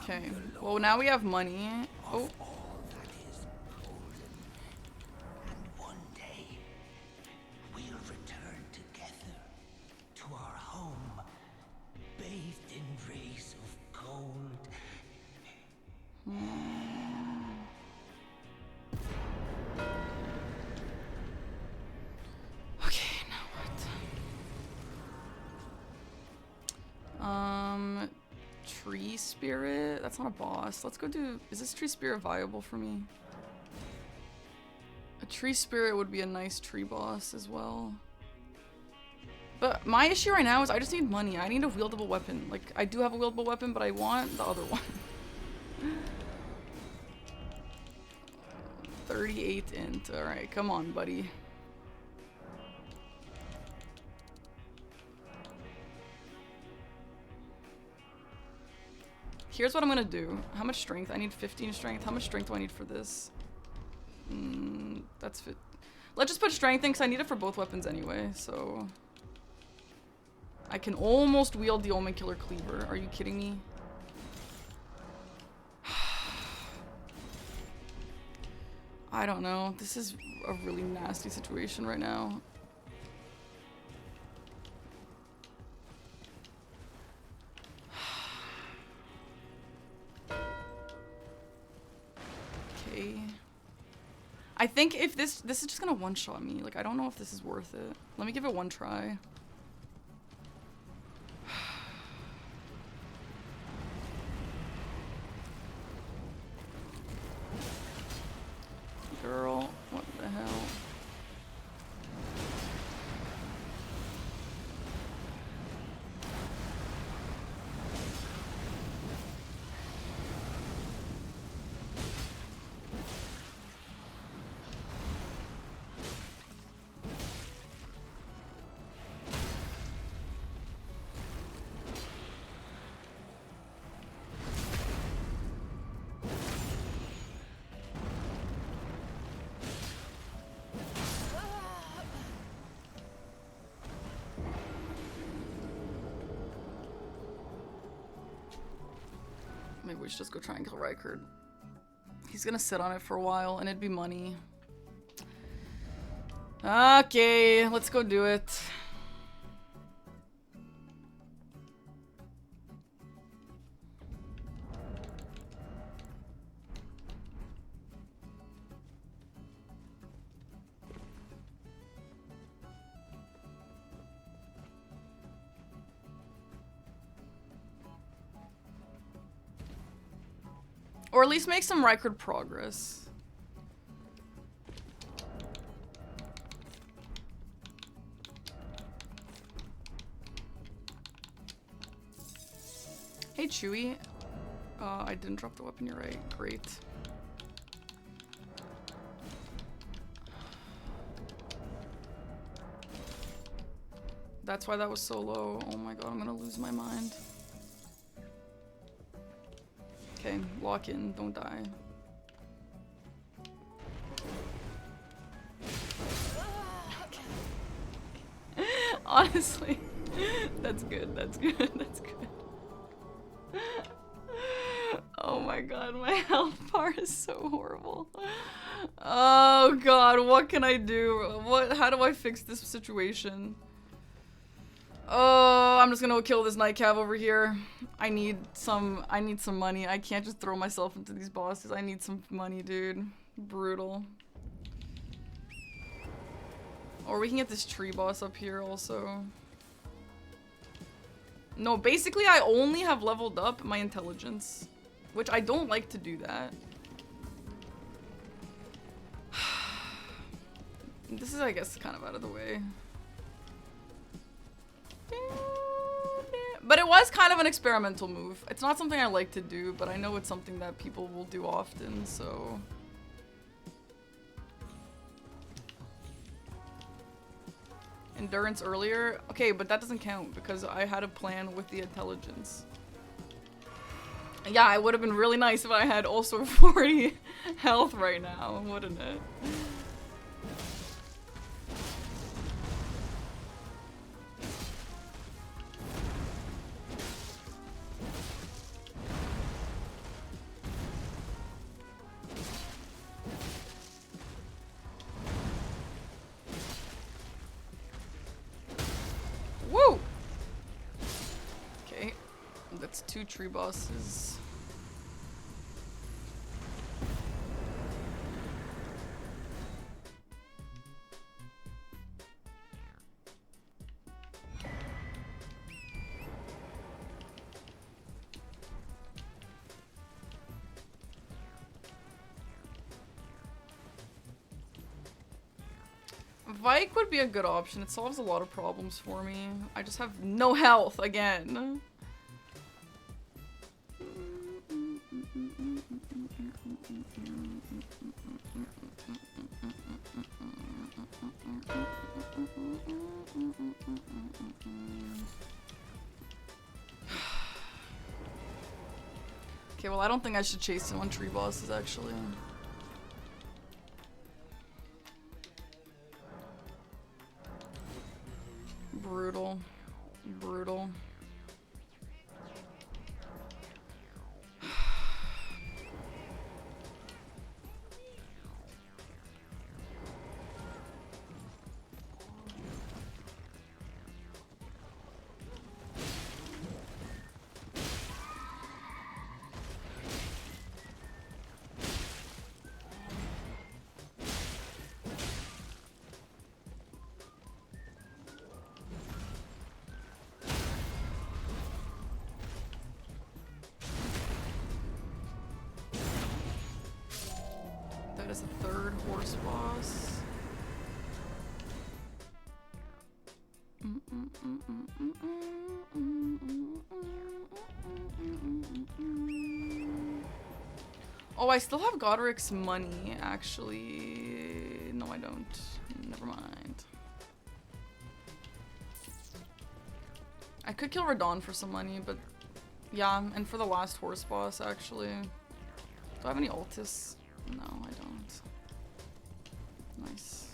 Okay, well now we have money. Oh. All that is golden. And one day, we'll return together to our home, bathed in rays of gold. Okay, now what? Tree Spirit? That's not a boss. Let's go do... Is this Tree Spirit viable for me? A Tree Spirit would be a nice tree boss as well. But my issue right now is I just need money. I need a wieldable weapon. Like, I do have a wieldable weapon, but I want the other one. 38 int. Alright, come on, buddy. Here's what I'm gonna do. How much strength? I need 15 strength. How much strength do I need for this? That's fit. Let's just put strength in because I need it for both weapons anyway, so... I can almost wield the Omen Killer Cleaver. Are you kidding me? I don't know. This is a really nasty situation right now. Okay. I think if this is just gonna one-shot me. Like, I don't know if this is worth it. Let me give it one try. Girl, what the hell? Maybe we should just go try and kill Rykard. He's gonna sit on it for a while, and it'd be money. Okay, let's go do it. Or at least make some Rykard progress. Hey, Chewie. I didn't drop the weapon, you're right. Great. That's why that was so low. Oh my god, I'm gonna lose my mind. Okay, lock in, don't die. Okay. Honestly, that's good, that's good, that's good. Oh my god, my health bar is so horrible. Oh god, what can I do? How do I fix this situation? Oh, I'm just gonna go kill this Nightcav over here. I need some money. I can't just throw myself into these bosses. I need some money, dude. Brutal. Or we can get this tree boss up here also. No, basically I only have leveled up my intelligence, which I don't like to do that. This is, I guess, kind of out of the way. But it was kind of an experimental move. It's not something I like to do, but I know it's something that people will do often, so... Endurance earlier? Okay, but that doesn't count because I had a plan with the intelligence. Yeah, it would have been really nice if I had also 40 health right now, wouldn't it? Woo! Okay, that's 2 tree bosses. Vike would be a good option. It solves a lot of problems for me. I just have no health again. Okay, well, I don't think I should chase him on tree bosses, actually. Brutal. Brutal. That is a third horse boss. Oh, I still have Godric's money, actually. No, I don't. Never mind. I could kill Radon for some money, but yeah, and for the last horse boss, actually. Do I have any ultis? No, I don't. Nice.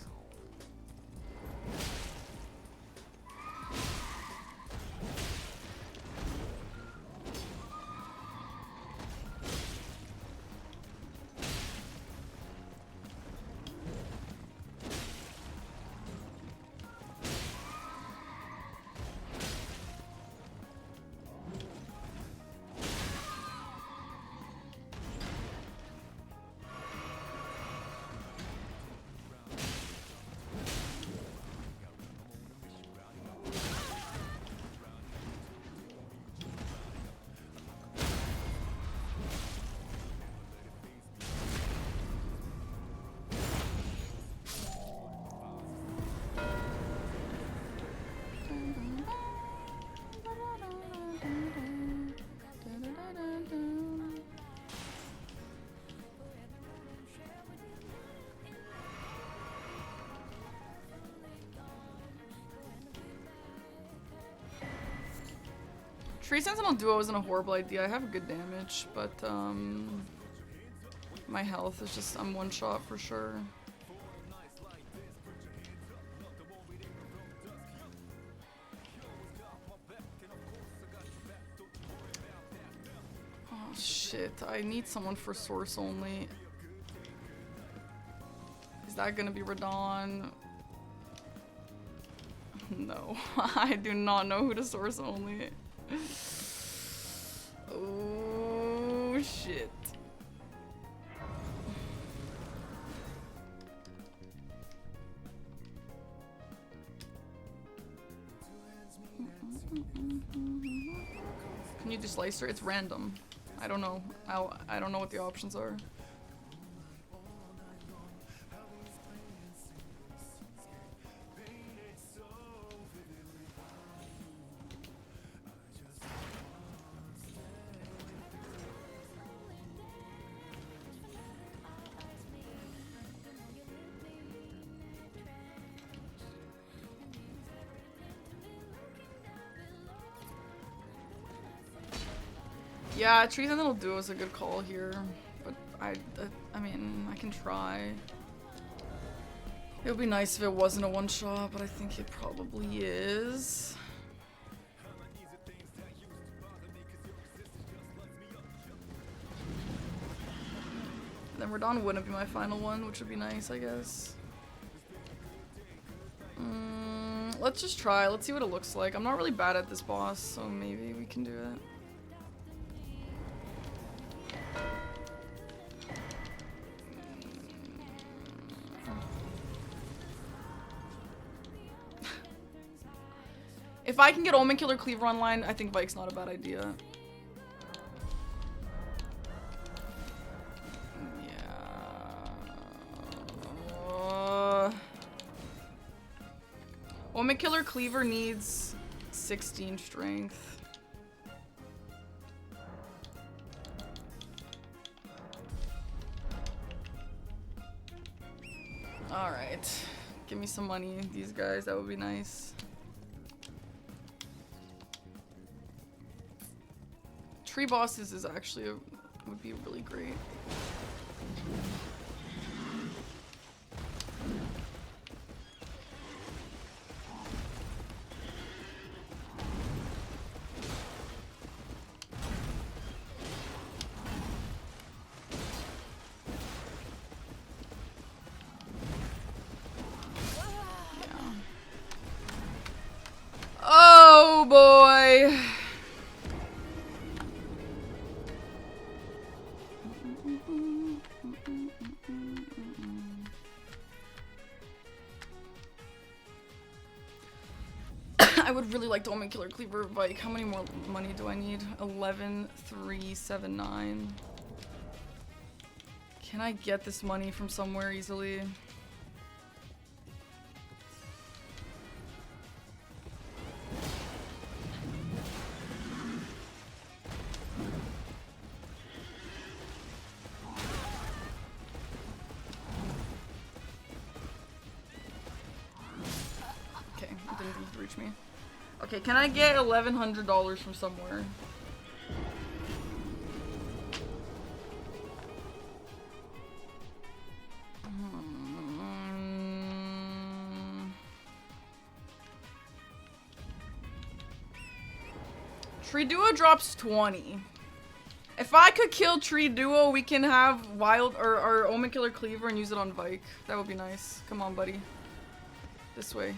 Tree Sentinel Duo isn't a horrible idea. I have good damage, but my health is just, I'm one shot for sure. Oh shit, I need someone for source only. Is that gonna be Radon? No, I do not know who to source only. Oh shit. Can you do slicer? It's random. I don't know. I don't know what the options are. Yeah, Tree Sentinel Duo is a good call here, but I mean, I can try. It would be nice if it wasn't a one-shot, but I think it probably is. And then Radon wouldn't be my final one, which would be nice, I guess. Let's just try. Let's see what it looks like. I'm not really bad at this boss, so maybe we can do it. If I can get Omen Killer Cleaver online, I think Vike's not a bad idea. Yeah. Omen Killer Cleaver needs 16 strength. Alright. Give me some money, these guys, that would be nice. Tree bosses is actually would be really great. I would really like to Omen Killer Cleaver Vike. How many more money do I need? 11,379. Can I get this money from somewhere easily? Okay, it didn't think to reach me. Okay, can I get $1,100 from somewhere? Tree Duo drops 20. If I could kill Tree Duo, we can have Wild or Omen Killer Cleaver and use it on Vike. That would be nice. Come on, buddy. This way.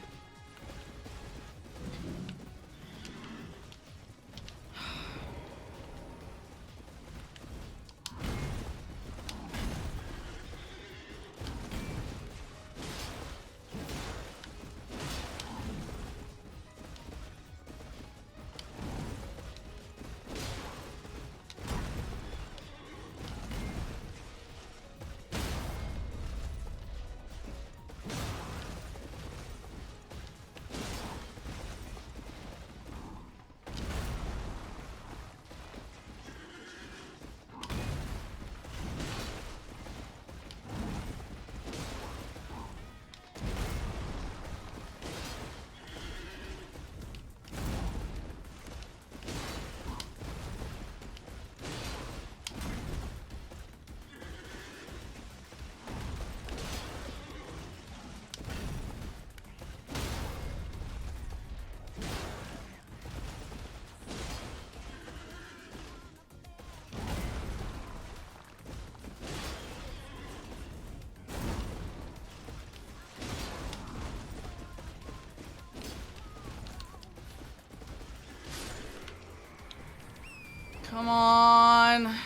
Come on.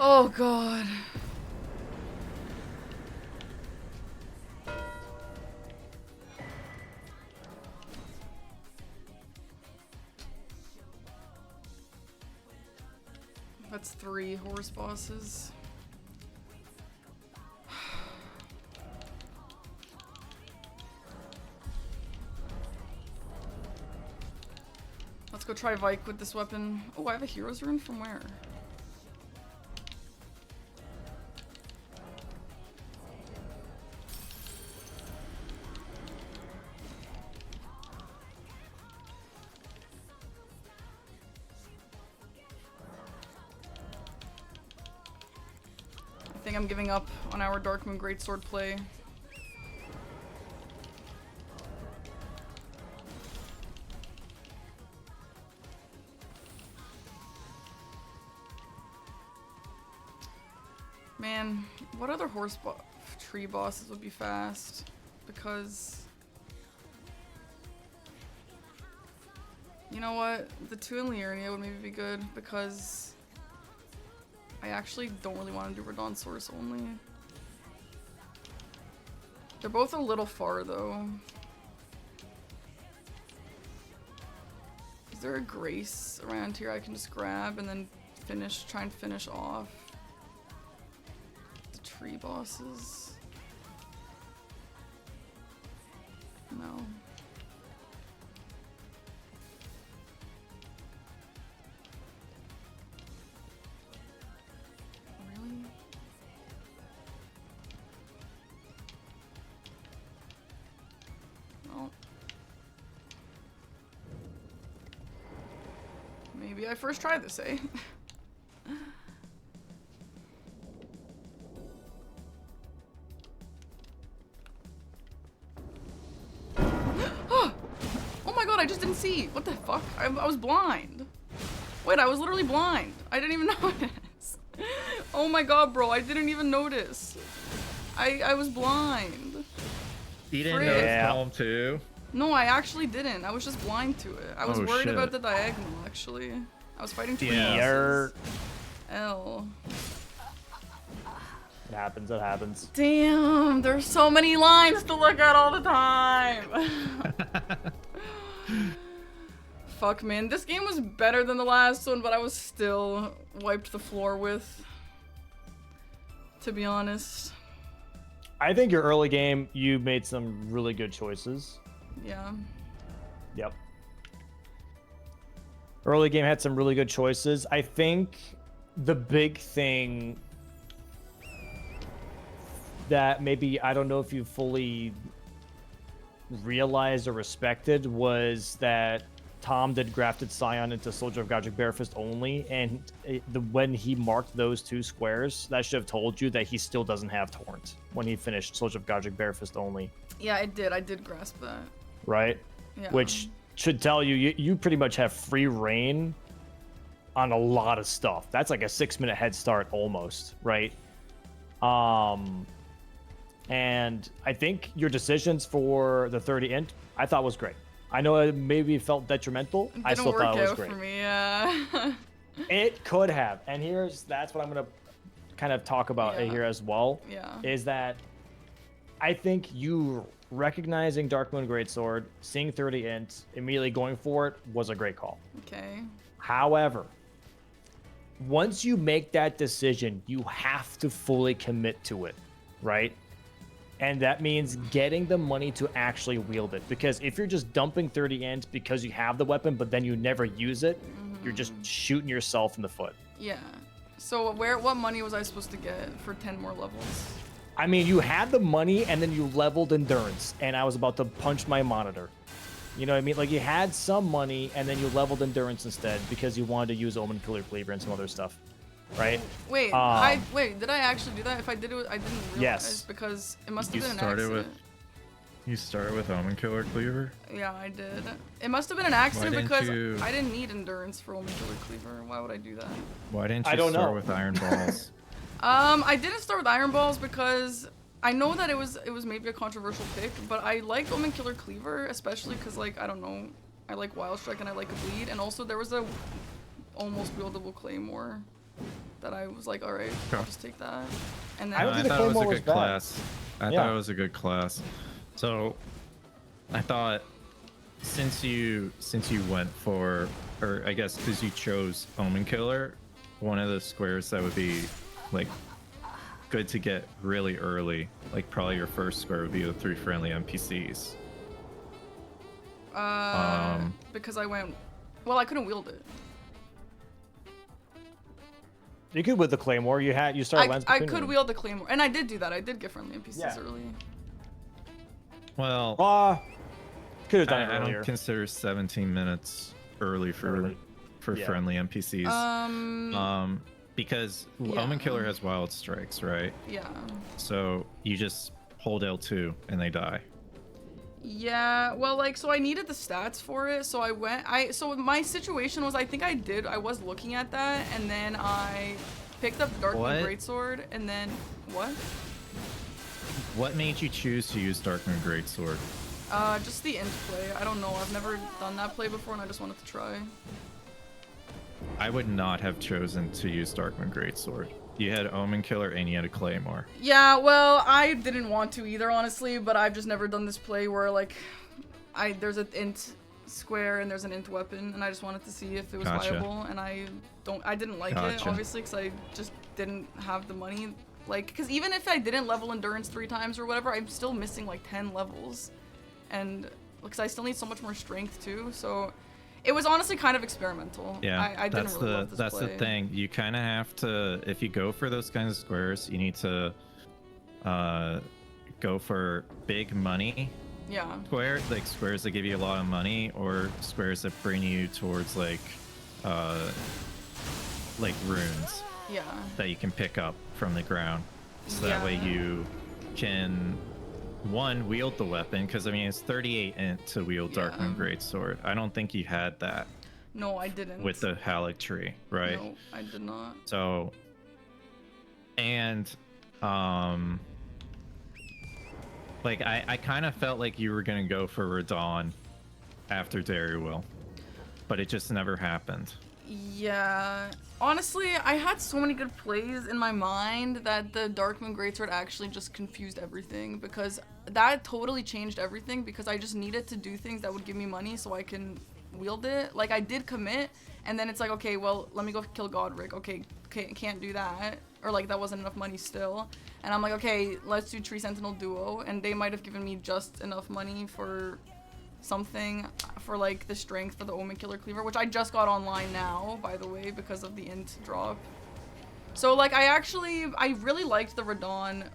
Oh god. That's 3 horse bosses. Let's go try Vike with this weapon. Oh, I have a hero's rune from where? I think I'm giving up on our Darkmoon Greatsword play. Man, what other tree bosses would be fast? Because... You know what? The 2 in Liurnia would maybe be good because... I actually don't really want to do Radon Source only. They're both a little far though. Is there a Grace around here I can just grab and then try and finish off the tree bosses. No. Really? Well. Maybe I first try this, eh? Oh my god, I just didn't see. What the fuck? I was blind. Wait, I was literally blind. I didn't even notice. Oh my god, bro, I didn't even notice. I was blind. You didn't Frick. notice Yeah. Calm too? No, I actually didn't. I was just blind to it. I was Oh, worried shit. about the diagonal, actually. I was fighting tree Yeah. bosses. L. It happens. It happens. Damn, there's so many lines to look at all the time. Fuck, man. This game was better than the last one, but I was still wiped the floor with. To be honest. I think your early game, you made some really good choices. Yeah. Yep. Early game had some really good choices. I think the big thing that maybe, I don't know if you fully realized or respected, was that Tom did Grafted Scion into Soldier of Godric Barefist only, and when he marked those two squares, that should have told you that he still doesn't have Torrent when he finished Soldier of Godric Barefist only, Yeah, I did. I did grasp that. right? Yeah. Which should tell you, you pretty much have free reign on a lot of stuff. That's like a 6-minute head start almost, right? And I think your decisions for the 30 int, I thought was great. I know it maybe felt detrimental. It I didn't still work thought it was out great. for me, yeah. It could have. And that's what I'm going to kind of talk about Yeah. here as well. Yeah. Is that I think you recognizing Darkmoon Greatsword, seeing 30 int, immediately going for it was a great call. Okay. However, once you make that decision, you have to fully commit to it, right? And that means getting the money to actually wield it. Because if you're just dumping 30 int because you have the weapon, but then you never use it, you're just shooting yourself in the foot. Yeah. So what money was I supposed to get for 10 more levels? I mean, you had the money and then you leveled endurance, and I was about to punch my monitor. You know what I mean? Like, you had some money and then you leveled endurance instead because you wanted to use Omen Killer Cleaver and some other stuff, right? Wait, wait, did I actually do that? If I did it, I didn't realize. Yes. Because it must have You been an started accident. You started with Omen Killer Cleaver? Yeah, I did. It must have been an accident didn't because you- I didn't need endurance for Omen Killer Cleaver. Why would I do that? Why didn't I you don't start know. with Iron Balls? I didn't start with Iron Balls because I know that it was maybe a controversial pick, but I like Omen Killer Cleaver, especially because, like, I don't know, I like Wild Strike and I like a bleed, and also there was a almost wieldable Claymore that I was like, all right, I'll Okay. just take that. And then I don't I think the thought it was a Claymore was good bad. class. I Yeah. thought it was a good class. So I thought since you went for, or I guess because you chose Omen Killer, one of the squares that would be like good to get really early, like probably your first square, would be the 3 friendly NPCs. because I went, well, I couldn't wield it. You could with the Claymore. You started Lens I Between could them. wield the Claymore, and I did do that. I did get friendly NPCs Yeah. early. Well, Could have done it I earlier. don't consider 17 minutes early for Early. Yeah. friendly NPCs. Because Yeah. Omen Killer has wild strikes, right? Yeah. So you just hold L2 and they die. Yeah, well, like, so I needed the stats for it, so so my situation was, I think I was looking at that, and then I picked up Darkmoon What? Greatsword, and then, what? What made you choose to use Darkmoon Greatsword? Just the int play. I don't know, I've never done that play before, and I just wanted to try. I would not have chosen to use Darkmoon Greatsword. You had Omen Killer and you had a Claymore. Yeah, well, I didn't want to either, honestly, but I've just never done this play where, like, there's an int square and there's an int weapon, and I just wanted to see if it was Gotcha. viable, and I I didn't like it, Gotcha. obviously, because I just didn't have the money. Like, because even if I didn't level endurance 3 times or whatever, I'm still missing like 10 levels. And because I still need so much more strength too, so it was honestly kind of experimental. Yeah, I didn't that's really love this that's play. the thing. You kind of have to, if you go for those kinds of squares, you need to go for big money Yeah. squares, like squares that give you a lot of money, or squares that bring you towards like runes Yeah. that you can pick up from the ground. So that way Yeah. you can wield the weapon, because I mean it's 38 int to wield Yeah. Darkmoon Greatsword. I don't think you had that No, I didn't. with the Halleck tree, right? No, I did not. So, and like I kind of felt like you were gonna go for Radon after Will, but it just never happened. Yeah. Honestly, I had so many good plays in my mind that the Darkmoon Greatsword actually just confused everything, because that totally changed everything, because I just needed to do things that would give me money so I can wield it. Like, I did commit, and then it's like, okay, well, let me go kill Godric. Okay, can't do that. Or like, that wasn't enough money still. And I'm like, okay, let's do Tree Sentinel Duo, and they might have given me just enough money for something for like the strength for the Omen Killer Cleaver, which I just got online now, by the way, because of the int drop. So like I really liked the Radon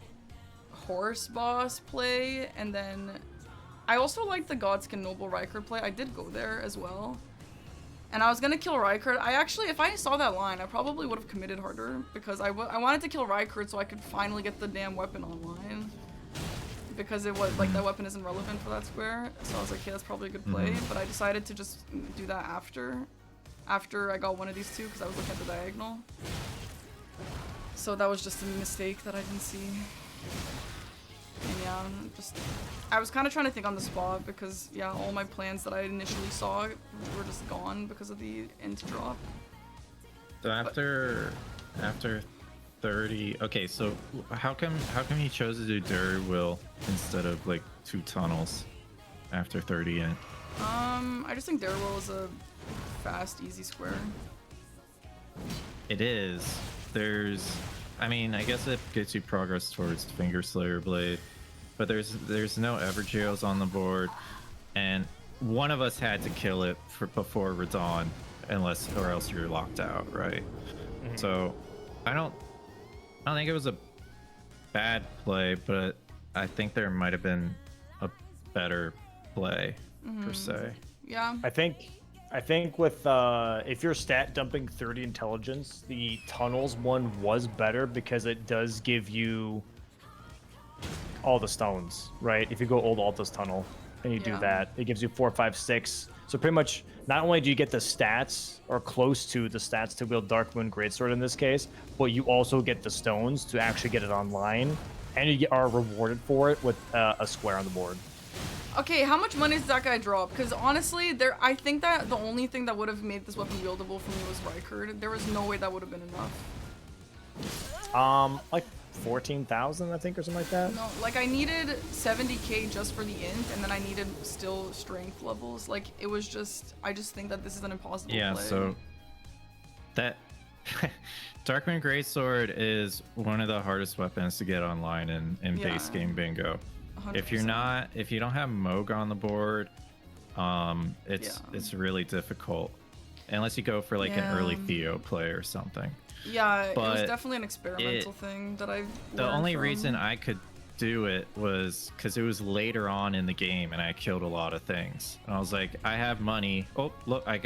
horse boss play, and then I also liked the Godskin Noble Rykard play. I did go there as well. And I was gonna kill Rykard. I actually, if I saw that line, I probably would have committed harder, because I wanted to kill Rykard so I could finally get the damn weapon online. Because it was like that weapon isn't relevant for that square, so I was like, yeah, that's probably a good play. But I decided to just do that after I got one of these two, because I was looking at the diagonal. So that was just a mistake that I didn't see. And yeah, I was kind of trying to think on the spot, because yeah, all my plans that I initially saw were just gone because of the int drop. So after 30, okay, so how come you chose to do Will instead of like 2 tunnels after 30 int? I just think Will is a fast, easy square. It is. I mean, I guess it gets you progress towards Finger Slayer Blade, but there's no Evergeos on the board, and one of us had to kill it before Radon, or else you're locked out, right? So I don't think it was a bad play, but I think there might have been a better play per se. Yeah. I think with if you're stat dumping 30 intelligence, the tunnels one was better, because it does give you all the stones, right? If you go old Altus tunnel and you do Yeah. that, it gives you 4, 5, 6. So pretty much, not only do you get the stats, or close to the stats, to wield Darkmoon Greatsword in this case, but you also get the stones to actually get it online, and you are rewarded for it with a square on the board. Okay, how much money does that guy drop? Because honestly, I think that the only thing that would have made this weapon wieldable for me was Rykard. There was no way that would have been enough. Like 14,000, I think, or something like that. No, like I needed 70k just for the int, and then I needed still strength levels. Like it was just, I just think that this is an impossible Yeah, play. so that Darkmoon Greatsword is one of the hardest weapons to get online in base Yeah. game bingo. 100%. If you don't have Moog on the board, it's really difficult, unless you go for like an early Theo play or something. Yeah, it was But definitely an experimental thing that I've The learned only from. reason I could do it was because it was later on in the game and I killed a lot of things. And I was like, I have money. Oh, look, I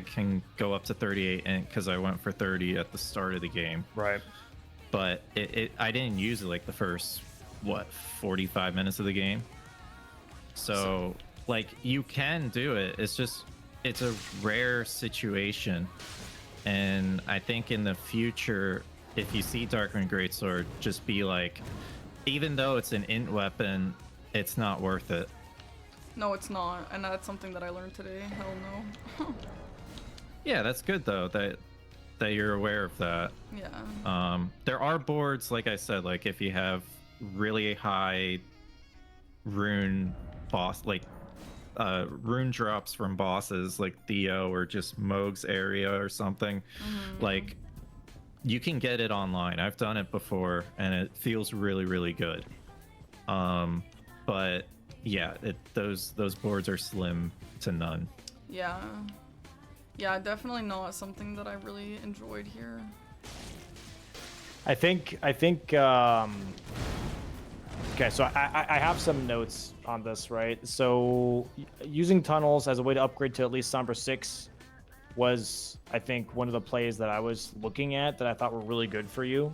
can go up to 38 because I went for 30 at the start of the game. Right. But I didn't use it like the first, 45 minutes of the game. So like you can do it. It's a rare situation. And I think in the future, if you see Darkmoon Greatsword, just be like, even though it's an int weapon, it's not worth it. No, it's not, and that's something that I learned today. Hell no. Yeah, that's good though that you're aware of that. Yeah. There are boards, like I said, like if you have really high rune boss, like rune drops from bosses like Theo or just Moog's area or something. Like, you can get it online. I've done it before, and it feels really, really good. But yeah, those boards are slim to none. Yeah. Yeah, definitely not something that I really enjoyed here. I think okay, so I have some notes on this, right? So using tunnels as a way to upgrade to at least Sombra 6 was, I think, one of the plays that I was looking at that I thought were really good for you.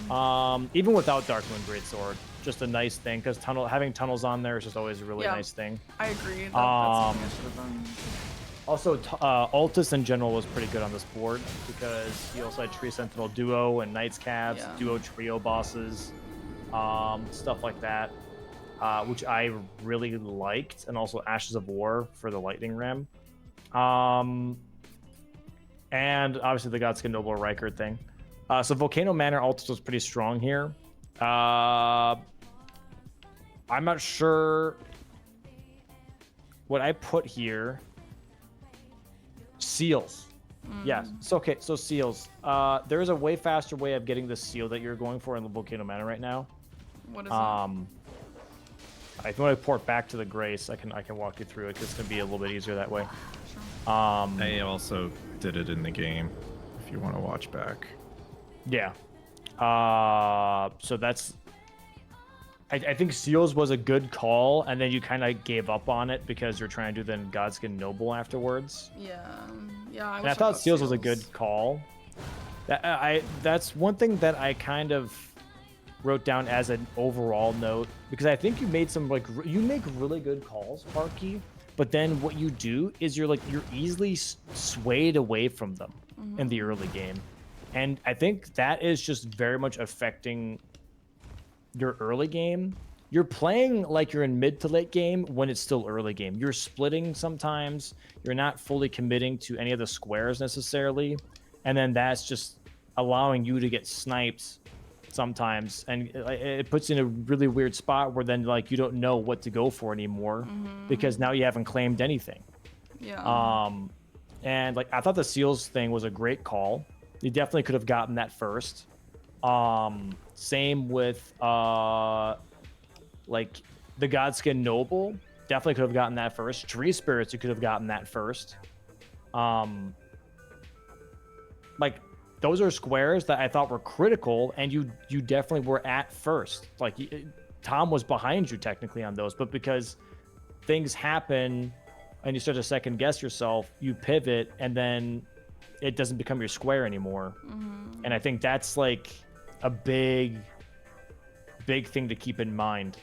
Yeah. Even without Darkmoon Greatsword, just a nice thing, because having tunnels on there is just always a really nice thing. I agree. That's something I should have done. Also, Altus in general was pretty good on this board because he also had Tree Sentinel Duo and Knights Calves, Duo Trio bosses, stuff like that, which I really liked, and also Ashes of War for the Lightning Ram. And obviously the Godskin Noble Riker thing. So Volcano Manor Altus was pretty strong here. I'm not sure what I put here. Seals. Yes. So okay, so seals. There is a way faster way of getting the seal that you're going for in the Volcano Manor right now. What is it? If you want to port back to the Grace, I can walk you through it because it's gonna be a little bit easier that way. Sure. I also did it in the game if you want to watch back. Yeah. So that's. I think Seals was a good call, and then you kind of gave up on it because you're trying to do then Godskin Noble afterwards. Yeah. And I thought Seals was a good call. That's one thing that I kind of wrote down as an overall note, because I think you made some you make really good calls, Parky, but then what you do is you're easily swayed away from them in the early game, and I think that is just very much affecting your early game. You're playing like you're in mid to late game when it's still early game. You're splitting sometimes. You're not fully committing to any of the squares necessarily, and then that's just allowing you to get sniped sometimes, and it puts you in a really weird spot where then you don't know what to go for anymore because now you haven't claimed anything. Yeah. And I thought the Seals thing was a great call. You definitely could have gotten that first. Same with the Godskin Noble. Definitely could have gotten that first. Tree Spirits, you could have gotten that first. Those are squares that I thought were critical, and you definitely were at first. Tom was behind you technically on those, but because things happen and you start to second guess yourself, you pivot, and then it doesn't become your square anymore. And I think that's a big thing to keep in mind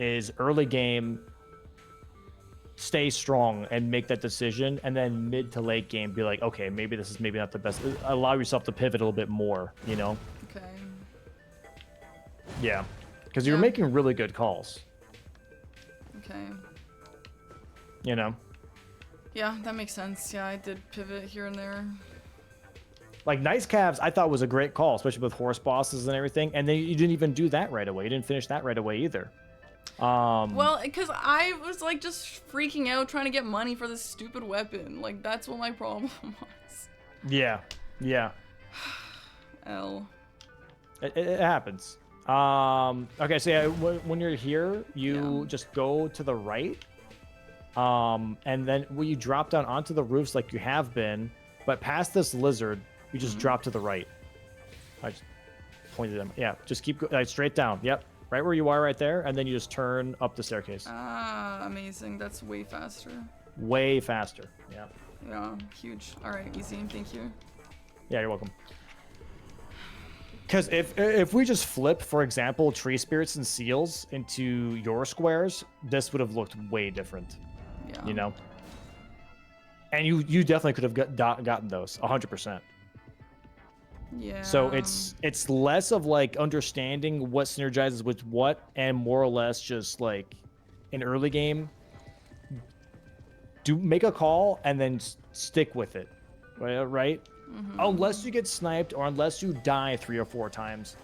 is early game, stay strong and make that decision, and then mid to late game be like, okay, maybe this is maybe not the best. Allow yourself to pivot a little bit more, Okay. Yeah, because you're making really good calls. Okay. Yeah, that makes sense. Yeah, I did pivot here and there. Nice Calves I thought was a great call, especially with horse bosses and everything, and then you didn't even do that right away. You didn't finish that right away either. Well, because I was just freaking out trying to get money for this stupid weapon. That's what my problem was. Yeah. L. It happens. Okay, so yeah, when you're here, you just go to the right, and then when you drop down onto the roofs like you have been, but past this lizard, you just drop to the right. I just pointed them. Yeah, just keep straight down. Yep. Right where you are right there, and then you just turn up the staircase. Ah, amazing. That's way faster. Way faster. Yeah. Yeah, huge. All right, easy. Thank you. Yeah, you're welcome. Because if we just flip, for example, Tree Spirits and Seals into your squares, this would have looked way different. Yeah. And you definitely could have gotten those 100%. Yeah. So it's less of understanding what synergizes with what, and more or less just an early game, make a call and then stick with it, right? Unless you get sniped or unless you die 3 or 4 times,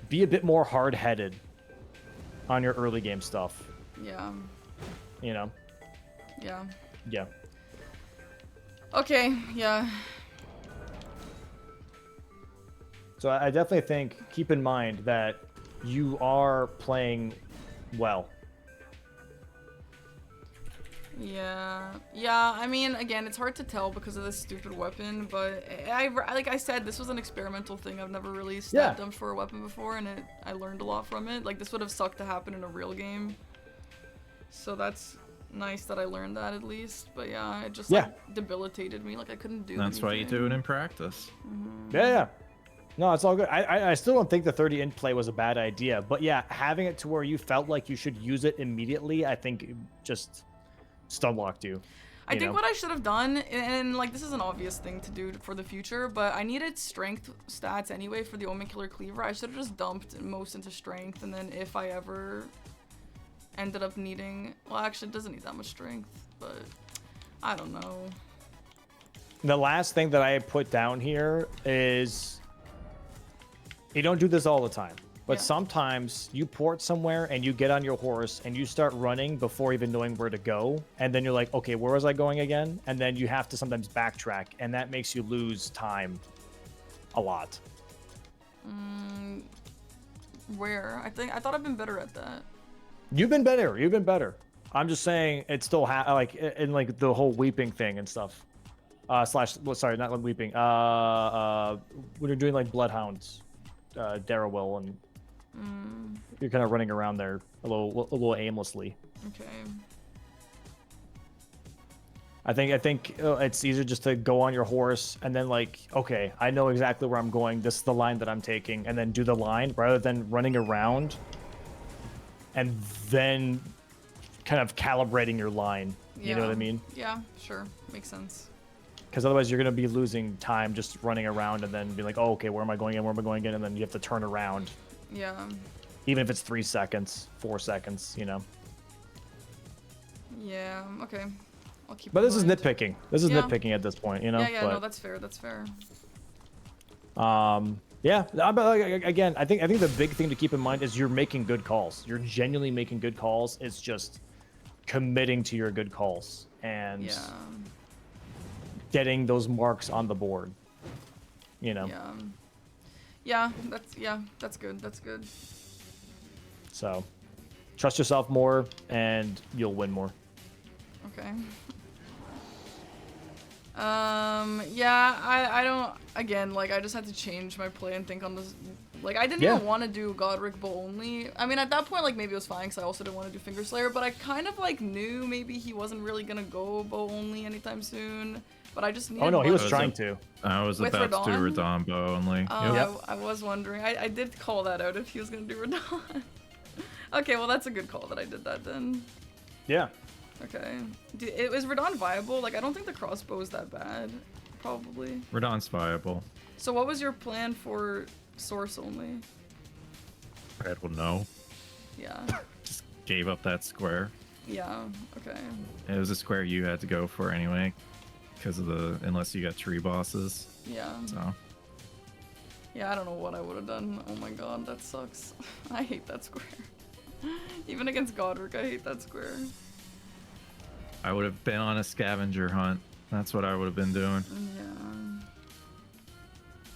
be a bit more hard-headed on your early game stuff. Yeah. Yeah. Yeah. Okay, yeah. So I definitely think, keep in mind that you are playing well. Yeah, I mean, again, it's hard to tell because of this stupid weapon, but like I said, this was an experimental thing. I've never really stat dumped for a weapon before, and I learned a lot from it. Like, this would have sucked to happen in a real game. So that's nice that I learned that at least. But yeah, it just like debilitated me. Like, I couldn't do That's why you do it in practice. Yeah. No, it's all good. I still don't think the 30 in play was a bad idea, but yeah, having it to where you felt like you should use it immediately, I think just stun locked you. I think what I should have done, and like this is an obvious thing to do for the future, but I needed strength stats anyway for the Omen Killer Cleaver. I should have just dumped most into strength, and then if I ever ended up needing, well, actually, it doesn't need that much strength, but I don't know. The last thing that I put down here is you don't do this all the time, but sometimes you port somewhere and you get on your horse and you start running before even knowing where to go. And then you're like, okay, where was I going again? And then you have to sometimes backtrack, and that makes you lose time a lot. Where? I thought I've been better at that. You've been better. You've been better. I'm just saying it's still like in like the whole weeping thing and stuff. Sorry, not weeping. When you're doing like bloodhounds, Darrowell, and you're kind of running around there a little aimlessly. Okay. I think it's easier just to go on your horse and then like, okay, I know exactly where I'm going. This is the line that I'm taking, and then do the line rather than running around and then kind of calibrating your line. You know what I mean? Yeah, sure. Makes sense. Because otherwise you're going to be losing time just running around and then be like, oh, okay, where am I going in? Where am I going in? And then you have to turn around. Yeah. Even if it's 3 seconds, 4 seconds, you know? Yeah, okay. I'll keep But this is mind. nitpicking. This is nitpicking at this point, you know? Yeah, no, that's fair. That's fair. Yeah, but like, again, I think the big thing to keep in mind is you're making good calls. You're genuinely making good calls. It's just committing to your good calls and getting those marks on the board. You know. Yeah, that's good. That's good. So, trust yourself more, and you'll win more. Okay. Yeah, I don't, again, like, I just had to change my play and think on this, like, I didn't even want to do Godric bow only. I mean, at that point, like, maybe it was fine, because I also didn't want to do Finger Slayer, but I kind of, like, knew maybe he wasn't really gonna go bow only anytime soon, but I just needed he was trying to. I was about to do Radon bow only. I was wondering. I did call that out if he was gonna do Radon. Okay, well, that's a good call that I did that then. Yeah. Okay. Is Radon viable? Like, I don't think the crossbow is that bad. Probably. Radon's viable. So what was your plan for source only? I don't know. Yeah. Just gave up that square. Yeah, okay. It was a square you had to go for anyway, because of unless you got tree bosses. Yeah. So. Yeah, I don't know what I would have done. Oh my god, that sucks. I hate that square. Even against Godric, I hate that square. I would have been on a scavenger hunt. That's what I would have been doing. Yeah.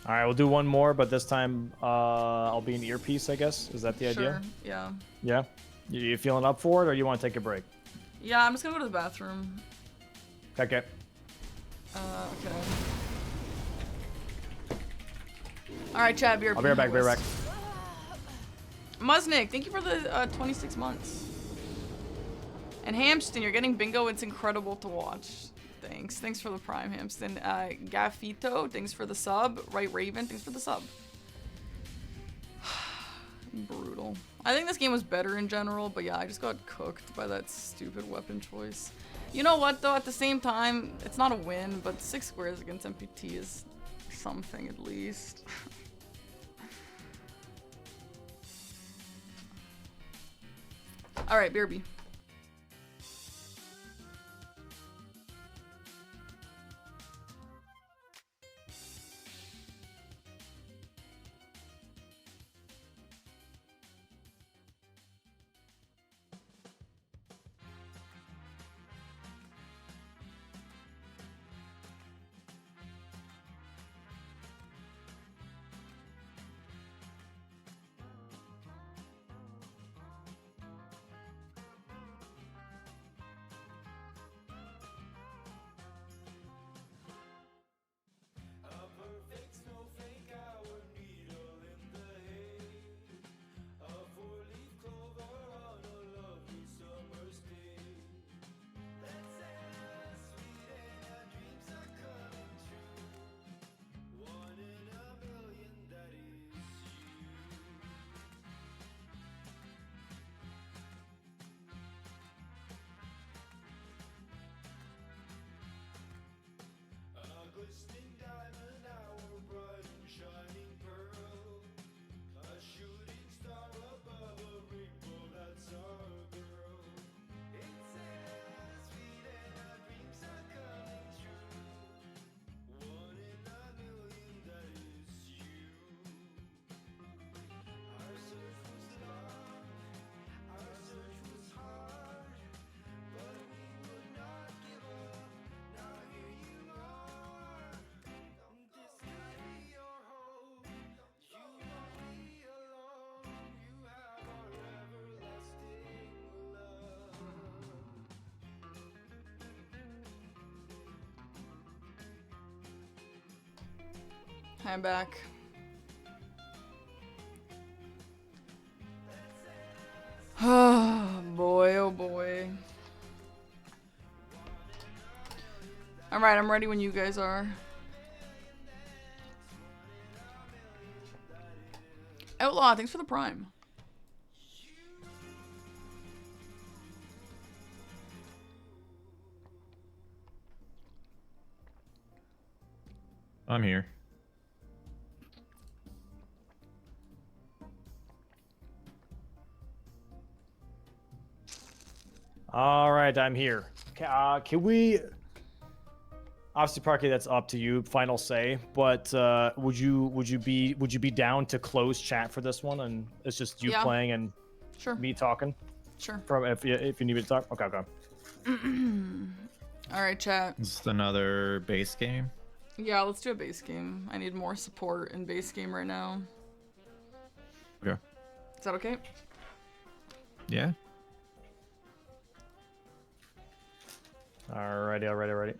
All right, we'll do one more, but this time I'll be an earpiece, I guess. Is that the idea? Yeah. Yeah? You feeling up for it, or you want to take a break? Yeah, I'm just gonna go to the bathroom. Okay. Okay. Alright, Chad, I'll be right back, Musnik, thank you for the 26 months. And Hamston, you're getting bingo. It's incredible to watch. Thanks. Thanks for the prime, Hamston. Gaffito, thanks for the sub. Right Raven, thanks for the sub. Brutal. I think this game was better in general, but yeah, I just got cooked by that stupid weapon choice. You know what, though? At the same time, it's not a win, but 6 squares against MPT is something at least. Alright, BRB. I'm back. Oh boy, oh boy. Alright, I'm ready when you guys are. Outlaw, thanks for the prime. I'm here. All right, I'm here. Can we? Obviously, Parky, that's up to you. Final say. But would you be down to close chat for this one, and it's just you Yeah. playing and Sure. me talking? Sure. From if you need me to talk. Okay, okay. Alright, chat. Is this another base game? Yeah, let's do a base game. I need more support in base game right now. Okay. Is that okay? Yeah. Alrighty.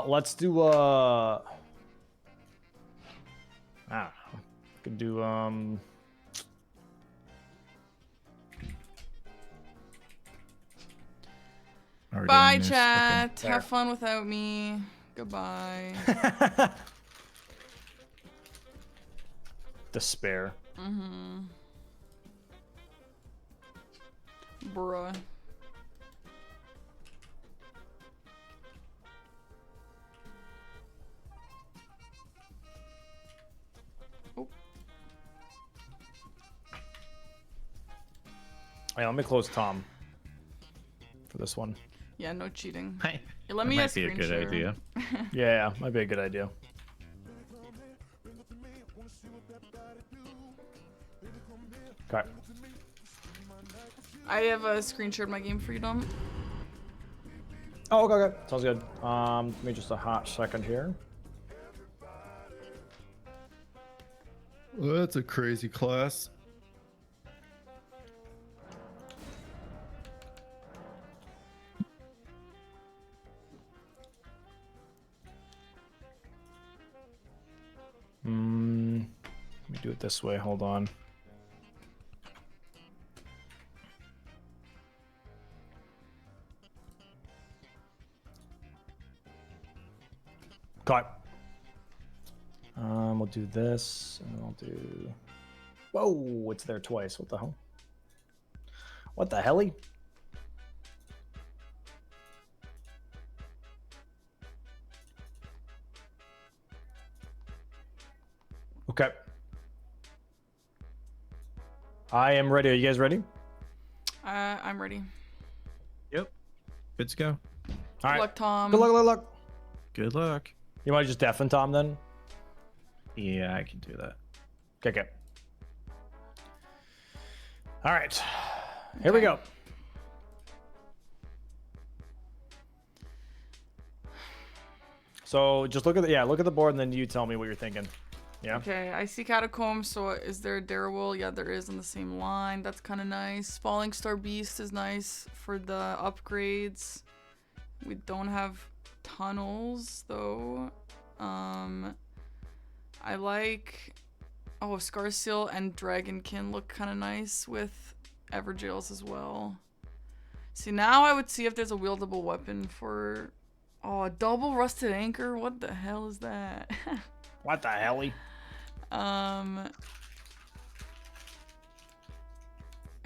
Let's do could do Are we Bye, doing this? chat. Okay. Have fun without me. Goodbye. despair. Bruh. Yeah, let me close Tom for this one. Yeah, no cheating. Hey, Yeah, let that me might ask be a good screen share. idea. Yeah, might be a good idea. Okay. I have a screen shared my game for you, Dom. Oh, okay. Sounds good. Give me just a hot second here. Well, that's a crazy class. Let me do it this way. Hold on. Got. We'll do this, and I'll do. Whoa! It's there twice. What the hell? What the helly? Okay. I am ready. Are you guys ready? I'm ready. Yep. Good to go. All Good right. luck, Tom. Good luck. Good luck. Good luck. You want to just deafen Tom then? Yeah, I can do that. Okay. All right. Here we go. So just look at the board and then you tell me what you're thinking. Yeah. Okay, I see Catacombs, so is there a Darewill? Yeah, there is on the same line. That's kind of nice. Falling Star Beast is nice for the upgrades. We don't have tunnels, though. I like... Oh, Scarseal and Dragonkin look kind of nice with Everjails as well. See, now I would see if there's a wieldable weapon for... Oh, a double Rusted Anchor? What the hell is that? What the helly?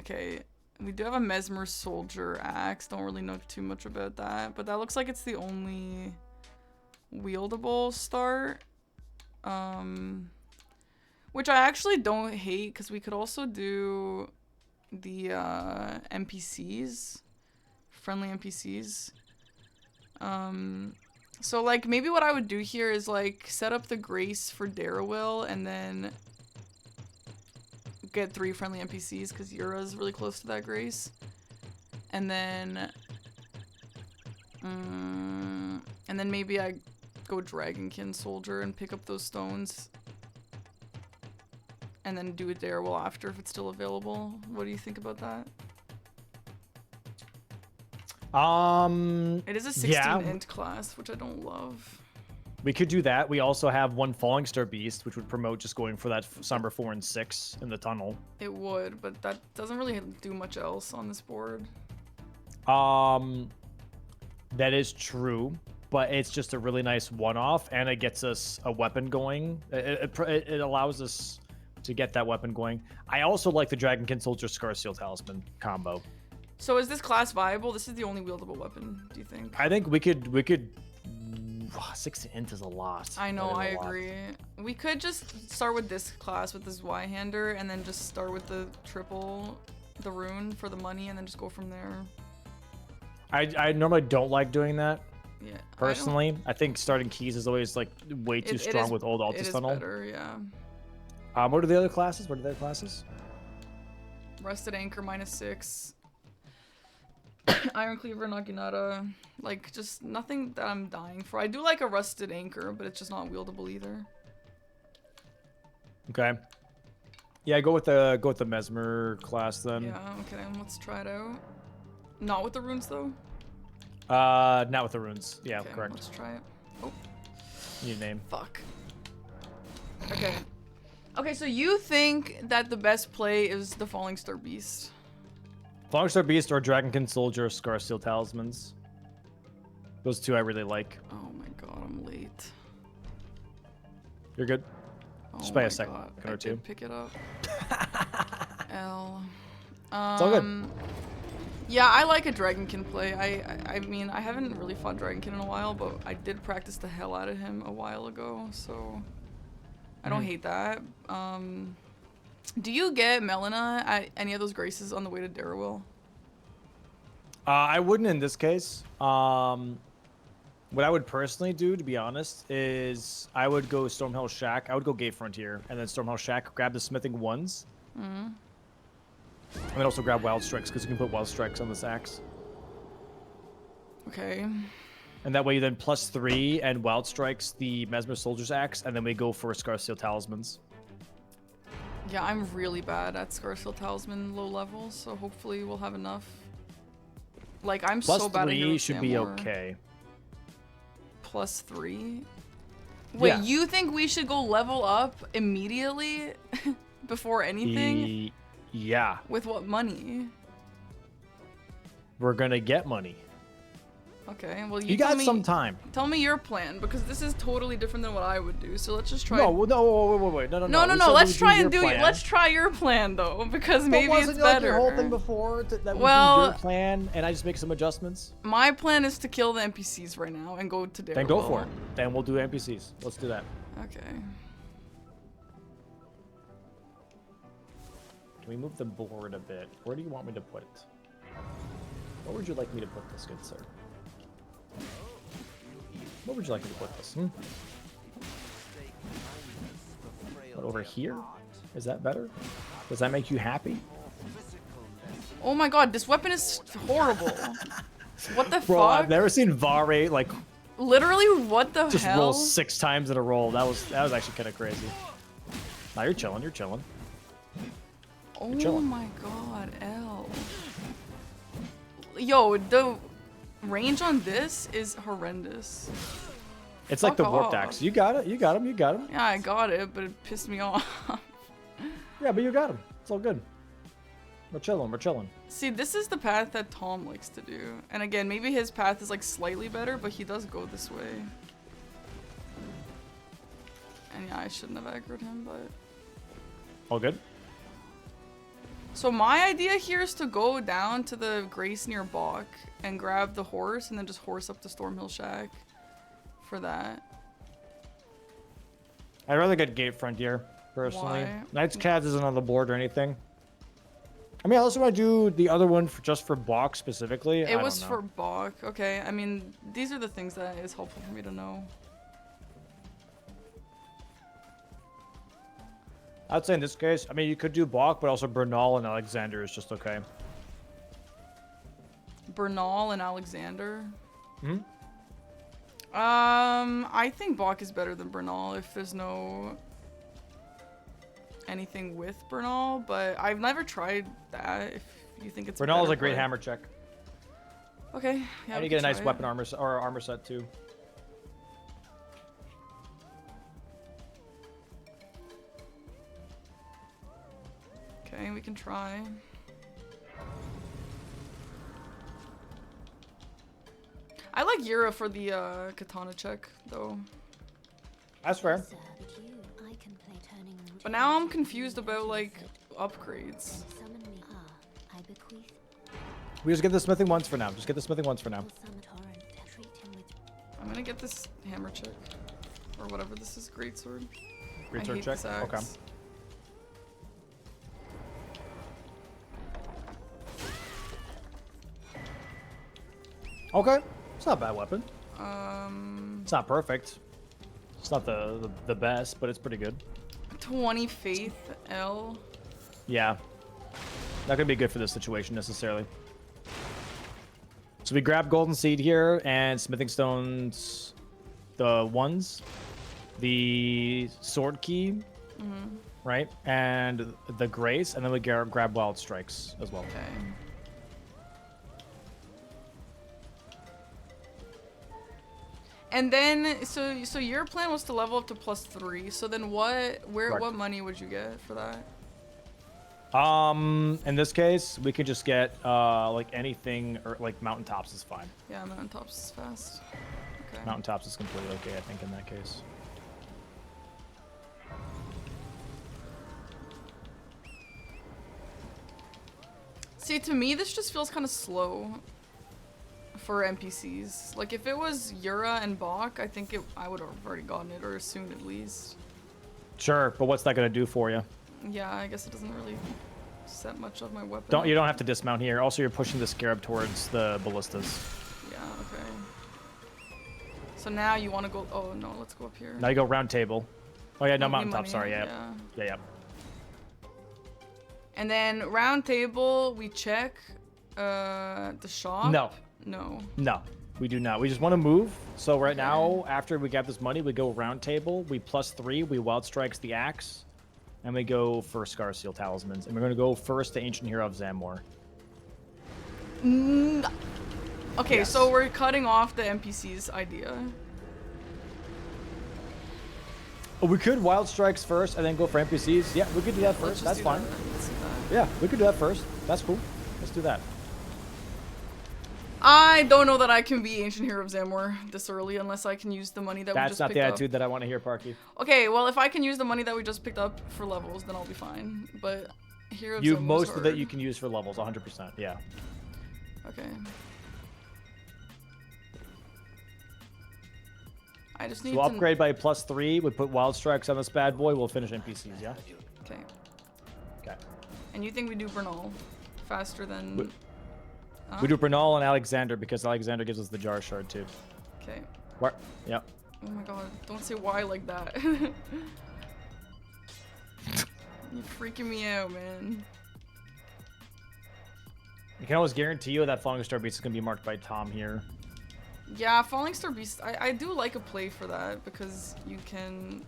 Okay, we do have a Mesmer Soldier Axe. Don't really know too much about that, but that looks like it's the only wieldable start. Which I actually don't hate, because we could also do the NPCs, friendly NPCs. So like maybe what I would do here is like set up the Grace for Darewill and then get 3 friendly NPCs because Yura's really close to that Grace. And then maybe I go Dragonkin Soldier and pick up those stones. And then do a Darewill after if it's still available. What do you think about that? It is a 16 int class, which I don't love. We could do that. We also have one Falling Star Beast, which would promote just going for that Somber 4 and 6 in the tunnel. It would, but that doesn't really do much else on this board. That is true, but it's just a really nice one-off, and it gets us a weapon going. It allows us to get that weapon going. I also like the Dragonkin Soldier Scarseal Talisman combo. So is this class viable? This is the only wieldable weapon, do you think? I think we could 6 int is a lot. I know, That I is a lot. agree. We could just start with this class with this Y-hander and then just start with the triple, the rune for the money, and then just go from there. I normally don't like doing that. Yeah. Personally, I think starting keys is always like way too strong with old It Altus is Tunnel. better, yeah. What are the other classes? What are the other classes? Rusted Anchor -6. Iron Cleaver, Naginata. Like, just nothing that I'm dying for. I do like a Rusted Anchor, but it's just not wieldable either. Okay. Yeah, go with the Mesmer class then. Yeah, okay, then let's try it out. Not with the runes, though? Not with the runes. Yeah, Okay, correct. let's try it. Oh, New name. fuck. Okay. Okay, so you think that the best play is the Falling Star Beast? Falling Star Beast or Dragonkin Soldier Scarseal Talismans. Those two I really like. Oh my god, I'm late. You're good. Oh Just by my a second god, or I two. did pick it up. L. It's all good. Yeah, I like a Dragonkin play. I mean, I haven't really fought Dragonkin in a while, but I did practice the hell out of him a while ago, so I don't hate that. Do you get Melina at any of those graces on the way to Darrowell? I wouldn't in this case. What I would personally do, to be honest, is I would go Stormhill Shack. I would go Gate Frontier, and then Stormhill Shack, grab the Smithing 1s. And then also grab Wild Strikes, because you can put Wild Strikes on this axe. Okay. And that way you then +3 and Wild Strikes the Mesmer Soldier's axe, and then we go for Scarseal Talismans. Yeah, I'm really bad at Scarseal Talisman low levels, so hopefully we'll have enough. Like, I'm so bad at +3 Hero should be Samur. okay. +3? Wait, Yeah. you think we should go level up immediately before anything? Yeah. With what money? We're gonna get money. Okay, well You tell got me, some time. Tell me your plan, because this is totally different than what I would do. So let's just try. No, wait. No. No. We said Let's we try your and do it. plan. Let's try your plan though, because But maybe wasn't it's it like better. your whole thing before that we Well, do your plan and I just make some adjustments? My plan is to kill the NPCs right now and go to Darrowell. Then go for it. Then we'll do NPCs. Let's do that. Okay. Can we move the board a bit? Where do you want me to put it? Where would you like me to put this, good sir? Where would you like me to put this? What, over here? Is that better? Does that make you happy? Oh my god, this weapon is horrible. What the Bro, fuck? I've never seen Vare like Literally, what the just hell? roll 6 times in a roll. That was actually kind of crazy. Now you're chilling. You're chilling. Oh chilling. my god, L. Yo, the range on this is horrendous. It's like the Fuck warped off. axe. You got it. You got him. You got him. Yeah, I got it, but it pissed me off. Yeah, but you got him. It's all good. We're chilling. We're chilling. See, this is the path that Tom likes to do. And again, maybe his path is like slightly better, but he does go this way. And yeah, I shouldn't have aggroed him, but... All good. So my idea here is to go down to the Grace near Bach and grab the horse and then just horse up to Stormhill Shack for that. I'd rather get Gate Frontier, personally. Why? Knights Cads isn't on the board or anything. I mean, I also want to do the other one for just for Bach specifically. It was for Bach. Okay, I mean, these are the things that is helpful for me to know. I'd say in this case, I mean, you could do Bach, but also Bernal and Alexander is just okay. Bernal and Alexander. Hmm? I think Bach is better than Bernal if there's no anything with Bernal, but I've never tried that. If you think it's Bernal is better a great play. hammer check. Okay, yeah. And we you get a can nice try it. weapon armor or armor set too. Okay, we can try. I like Yura for the katana check, though. That's fair. Sir, but you, I can play turning wood But now I'm aged confused you about, into the like, foot. upgrades. Then summon me. I bequeath We just get the smithing once for now. Just get the smithing once for now. will summon torrent to treat him with I'm gonna get this hammer check. Or whatever this is, greatsword. I Greatsword hate check? this axe. Okay. Okay. It's not a bad weapon. It's not perfect. It's not the best, but it's pretty good. 20 faith, L. Yeah. Not gonna be good for this situation necessarily. So we grab golden seed here and smithing stones, the ones, the sword key, right, and the grace, and then we grab wild strikes as well. Okay. And then, so your plan was to level up to +3. So then Correct. what money would you get for that? In this case, we could just get like anything, or like mountaintops is fine. Yeah, mountaintops is fast. Okay. Mountaintops is completely okay, I think, in that case. See, to me, this just feels kind of slow for NPCs. Like, if it was Yura and Bach, I think I would have already gotten it, or soon at least. Sure, but what's that gonna do for you? Yeah, I guess it doesn't really set much of my weapon. You don't have to dismount here. Also, you're pushing the scarab towards the ballistas. Yeah, okay. So now you want to go... Oh, no, let's go up here. Now you go round table. Oh yeah, no, Money, mountaintop. money, Sorry, yeah, yeah. yeah. And then round table, we check the shop. No, No. no, we do not. We just want to move. So right now, after we get this money, we go round table. We +3. We wild strikes the axe, and we go for Scar Seal talismans. And we're gonna go first to Ancient Hero of Zamor. Okay, Yes. so we're cutting off the NPC's idea. Oh, we could wild strikes first and then go for NPCs. Yeah, we could do that Let's first. just That's do fine. that. Let's do that. Yeah, we could do that first. That's cool. Let's do that. I don't know that I can be Ancient Hero of Zamor this early unless I can use the money that we That's just not picked the up. attitude that I want to hear, Parky. Okay, well, if I can use the money that we just picked up for levels, then I'll be fine. But Hero of You Zamor's most of it hard. you can use for levels, 100%. Yeah. Okay. I just need So we'll to... upgrade by +3. We put wild strikes on this bad boy. We'll finish NPCs. Yeah. Okay. Okay. And you think we do Bernal faster than... We- We do Bernal and Alexander because Alexander gives us the jar shard too. Okay. What? Yep. Oh my god, don't say why like that. You're freaking me out, man. You can always guarantee you that Falling Star Beast is going to be marked by Tom here. Yeah, Falling Star Beast, I do like a play for that because you can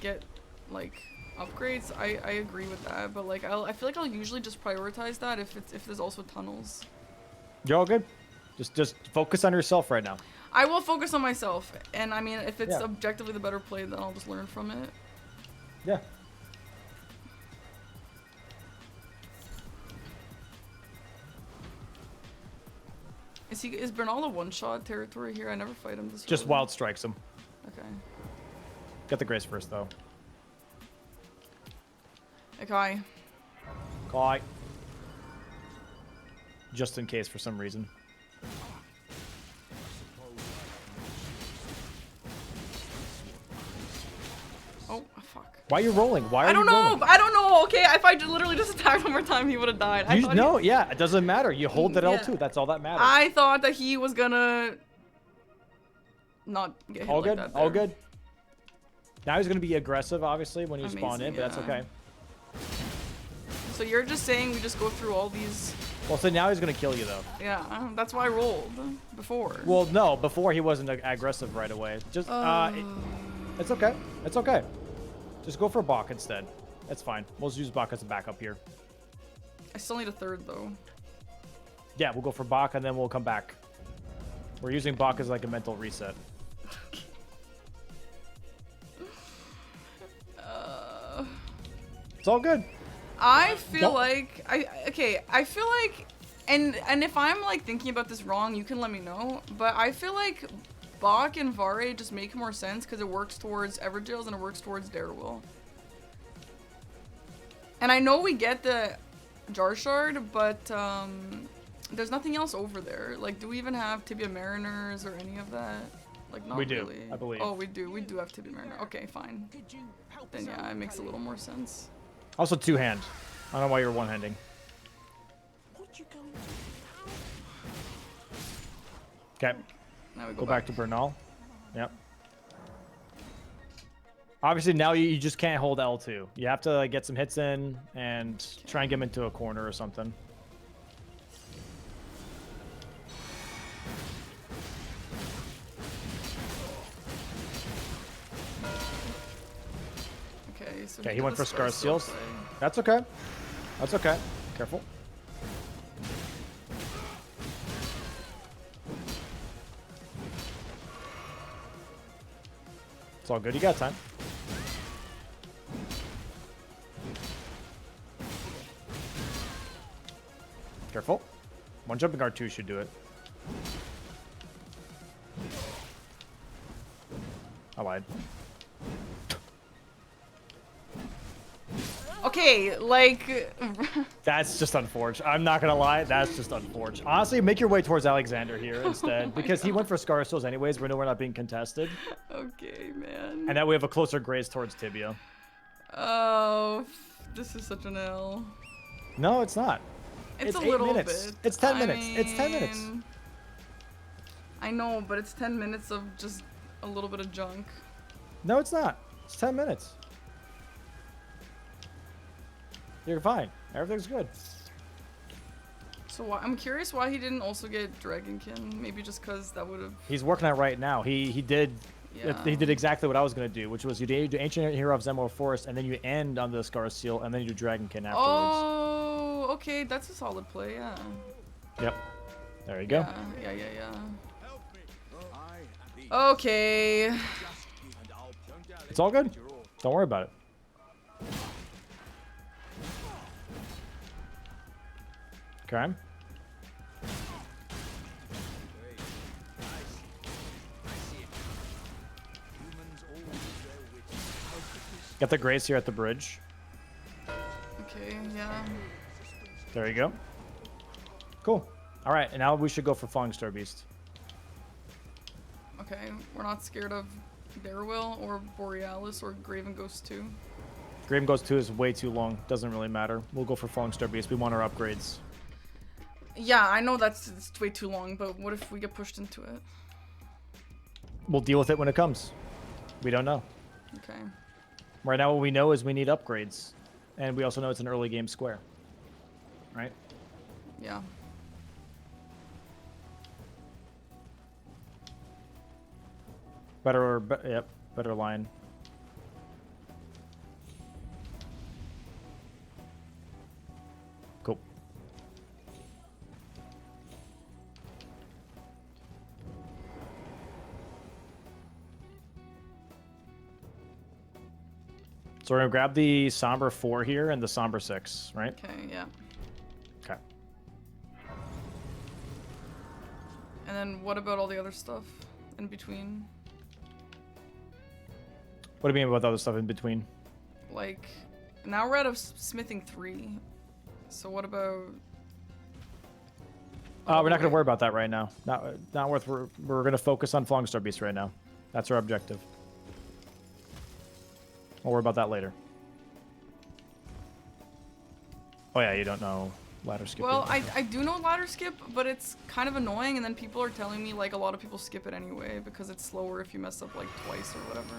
get like upgrades. I agree with that, but like I feel like I'll usually just prioritize that if there's also tunnels. You're all good. Just focus on yourself right now. I will focus on myself, and I mean if it's Yeah. objectively the better play, then I'll just learn from it. Yeah. Is Bernal a one-shot territory here? I never fight him this Just early. wild strikes him. Okay. Get the grace first though. Okay. Kai. Just in case for some reason. Oh, fuck. Why are you rolling? Why are I don't you know. rolling? I don't know. Okay, if I literally just attacked one more time, he would have died. I thought No, yeah, it doesn't matter. You hold that Yeah. L2. That's all that matters. I thought that he was gonna not get hit all like good. that All there. good. Now he's gonna be aggressive, obviously, when you spawn in, Amazing, but that's yeah. okay. So you're just saying we just go through all these? Well, so now he's gonna kill you though. Yeah, that's why I rolled before. Well, no, before he wasn't aggressive right away. Just it's okay. It's okay. Just go for Bach instead. That's fine. We'll just use Bach as a backup here. I still need a third though. Yeah, we'll go for Bach and then we'll come back. We're using Bach as like a mental reset. It's all good. I feel Don't- like I feel like, and if I'm like thinking about this wrong, you can let me know. But I feel like Bach and Vare just make more sense because it works towards Everjails and it works towards Darewill. And I know we get the Jar Shard, but there's nothing else over there. Like, do we even have Tibia Mariners or any of that? Like, not We do, really. I believe. Oh, we do. We do have Tibia Mariner. Okay, fine. Then yeah, it makes a little more sense. Also two-hand. I don't know why you're one-handing. Okay, Now we go back to Bernal. Yep. Obviously, now you just can't hold L2. You have to like, get some hits in and try and get him into a corner or something. Okay, so Okay, he did went the for Scar Seal Seals. play. That's okay. That's okay. Careful. It's all good. You got time. Careful. One jumping guard 2 should do it. I lied. Okay, like That's just unfortunate. I'm not gonna lie, that's just unfortunate. Honestly, make your way towards Alexander here instead, because he went for Scar Souls anyways. We know we're not being contested, okay, man. and that we have a closer graze towards Tibia. Oh, this is such an L. No, it's not. It's a 8 little minutes. bit. It's 10 I minutes. It's 10 minutes. mean, I know, but it's 10 minutes of just a little bit of junk. No, it's not. It's 10 minutes. You're fine. Everything's good. So I'm curious why he didn't also get Dragonkin. Maybe just because that would have. He's working on it right now. He did. Yeah. He did exactly what I was gonna do, which was you do Ancient Hero of Zemo Forest, and then you end on the Scar Seal, and then you do Dragonkin afterwards. Oh, okay, that's a solid play. Yeah. Yep. There you go. Yeah. Okay. It's all good. Don't worry about it. Okay. Got the Grace here at the bridge. Okay. Yeah. There you go. Cool. All right, and now we should go for Falling Star Beast. Okay. We're not scared of Darewill or Borealis or Graven Ghost 2. Graven Ghost 2 is way too long. Doesn't really matter. We'll go for Falling Star Beast. We want our upgrades. Yeah, I know it's way too long, but what if we get pushed into it? We'll deal with it when it comes. We don't know. Okay. Right now, what we know is we need upgrades. And we also know it's an early game square. Right? Yeah. Yep, better line. Cool. So we're gonna grab the Somber 4 here and the Somber 6, right? Okay, yeah. Okay. And then what about all the other stuff in between? What do you mean about the other stuff in between? Like, now we're out of smithing 3. So what about... We're not gonna worry about that right now. Not worth. We're gonna focus on Falling Star Beast right now. That's our objective. We'll worry about that later. Oh yeah, you don't know ladder skip. Well, I do know ladder skip, but it's kind of annoying, and then people are telling me, like, a lot of people skip it anyway because it's slower if you mess up, like, twice or whatever.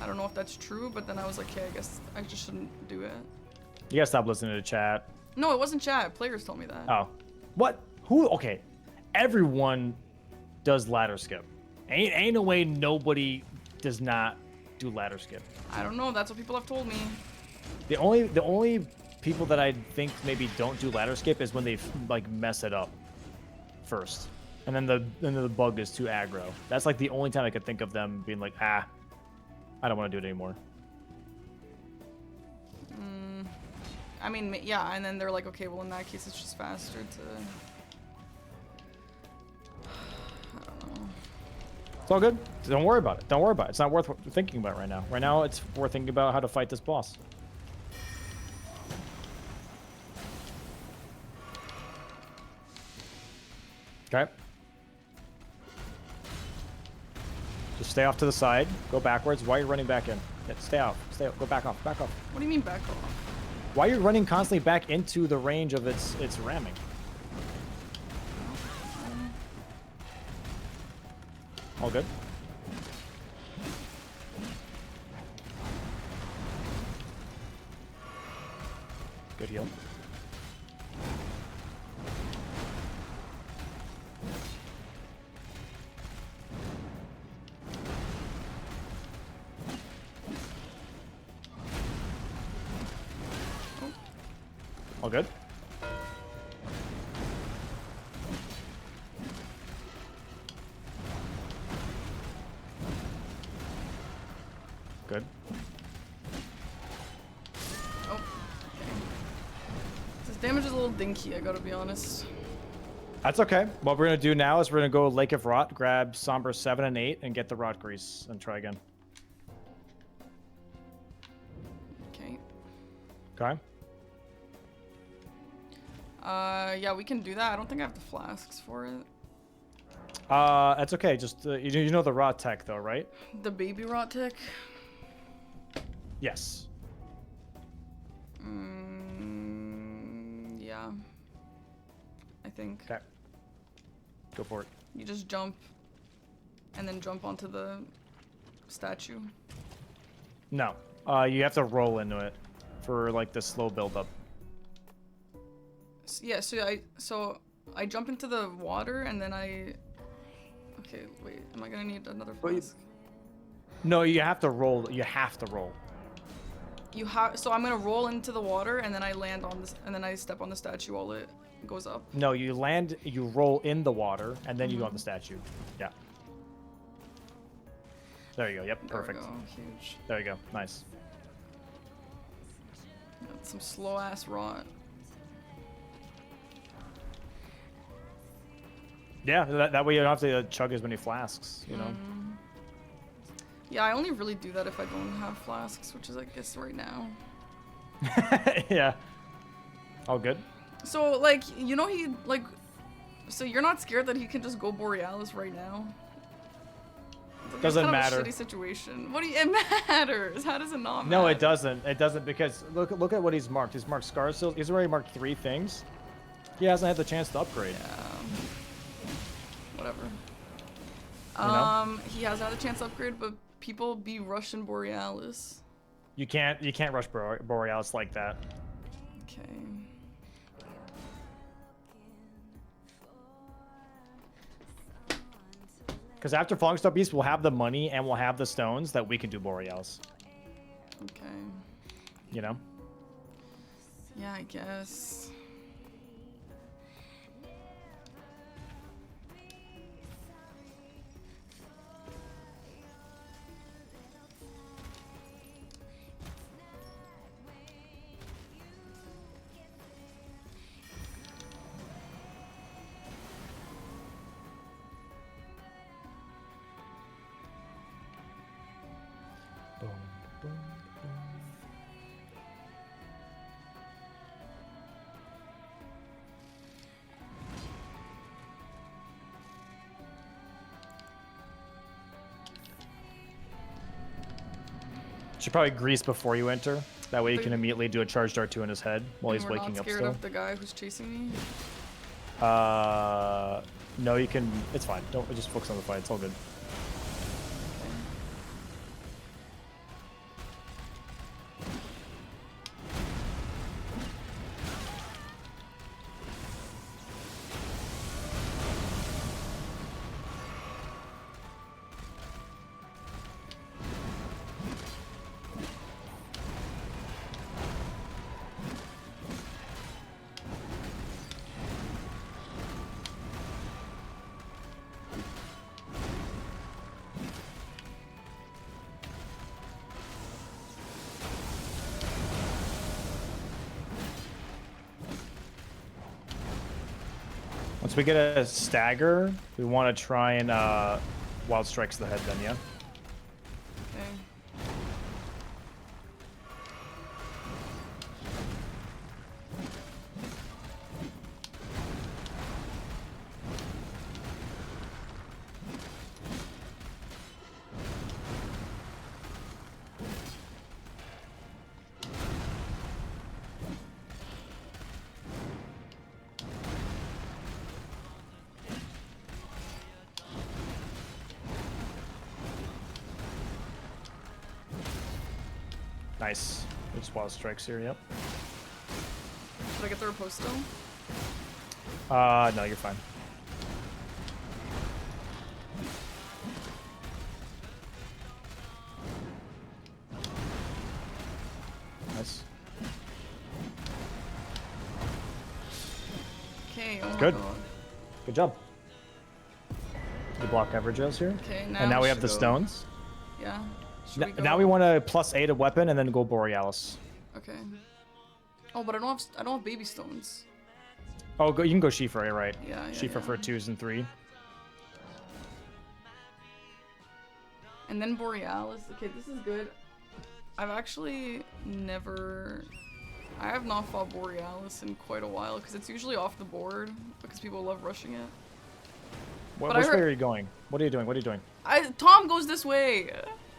I don't know if that's true, but then I was like, okay, I guess I just shouldn't do it. You gotta stop listening to chat. No, it wasn't chat. Players told me that. Oh. What? Who? Okay. Everyone does ladder skip. Ain't no way nobody does not do ladder skip. I don't know. That's what people have told me. The only people that I think maybe don't do ladder skip is when they like mess it up first, and then the bug is too aggro. That's like the only time I could think of them being like, I don't want to do it anymore. I mean, yeah, and then they're like, okay, well in that case it's just faster to... I don't know. It's all good. Don't worry about it. Don't worry about it. It's not worth thinking about right now. Right now, it's worth thinking about how to fight this boss. Okay. Just stay off to the side. Go backwards. Why are you running back in? Yeah, stay out. Stay out. Go back off. Back off. What do you mean back off? Why are you running constantly back into the range of its ramming? All good. Good heal. All good. Good. Oh. This damage is a little dinky, I gotta be honest. That's okay. What we're gonna do now is we're gonna go Lake of Rot, grab Somber 7 and 8, and get the Rot Grease, and try again. Okay. Okay. Yeah, we can do that. I don't think I have the flasks for it. That's okay. Just you know the Rot tech though, right? The baby rot tick? Yes. Yeah. I think. Okay. Go for it. You just jump and then jump onto the statue. No. You have to roll into it for like the slow build up. Yeah, so I jump into the water and then I... Okay, wait, am I gonna need another flask? No, you have to roll. You have to roll. So I'm gonna roll into the water and then I land on this, and then I step on the statue while it goes up. No, you land, you roll in the water, and then you go on the statue. Yeah. There you go. Yep, perfect. There we go, huge. There you go. Nice. That's some slow ass rot. Yeah, that way you don't have to chug as many flasks, you know? Yeah, I only really do that if I don't have flasks, which is, I guess, right now. Yeah. All good? So, like, you know so you're not scared that he can just go Borealis right now? It's Doesn't kind matter. Of a shitty situation. What do you... It matters! How does it not matter? No, it doesn't. It doesn't because look at what he's marked. He's marked Scar Seal. He's already marked 3 things. He hasn't had the chance to upgrade. Yeah. Whatever. You know? He has had a chance to upgrade, but people be rushing Borealis. You can't rush Borealis like that. Okay. Because after Falling Star Beast, we'll have the money and we'll have the stones that we can do Borealis. Okay. You know? Yeah, I guess. Should probably grease before you enter. That way you can immediately do a charged R2 in his head while he's And we're waking not up scared still. of the guy who's chasing me? No, you can. It's fine. Don't just focus on the fight. It's all good. we get a stagger, we want to try and wild strikes the head then, yeah? Okay. Nice. Just wild strikes here, yep. Did I get the riposte still? No, you're fine. Nice. Okay, oh my Good. god. Good job. You block Everdrills here. Okay, now And now we have should the go- stones. Yeah. Should we go? Now we want to +8 a weapon and then go Borealis. Okay. Oh, but I don't have baby stones. Oh, you can go Shifa, you're right. Yeah, yeah, Shifa yeah. for 2s and 3. And then Borealis. Okay, this is good. I've actually never... I have not fought Borealis in quite a while because it's usually off the board because people love rushing it. Which But I way heard- are you going? What are you doing? What are you doing? Tom goes this way.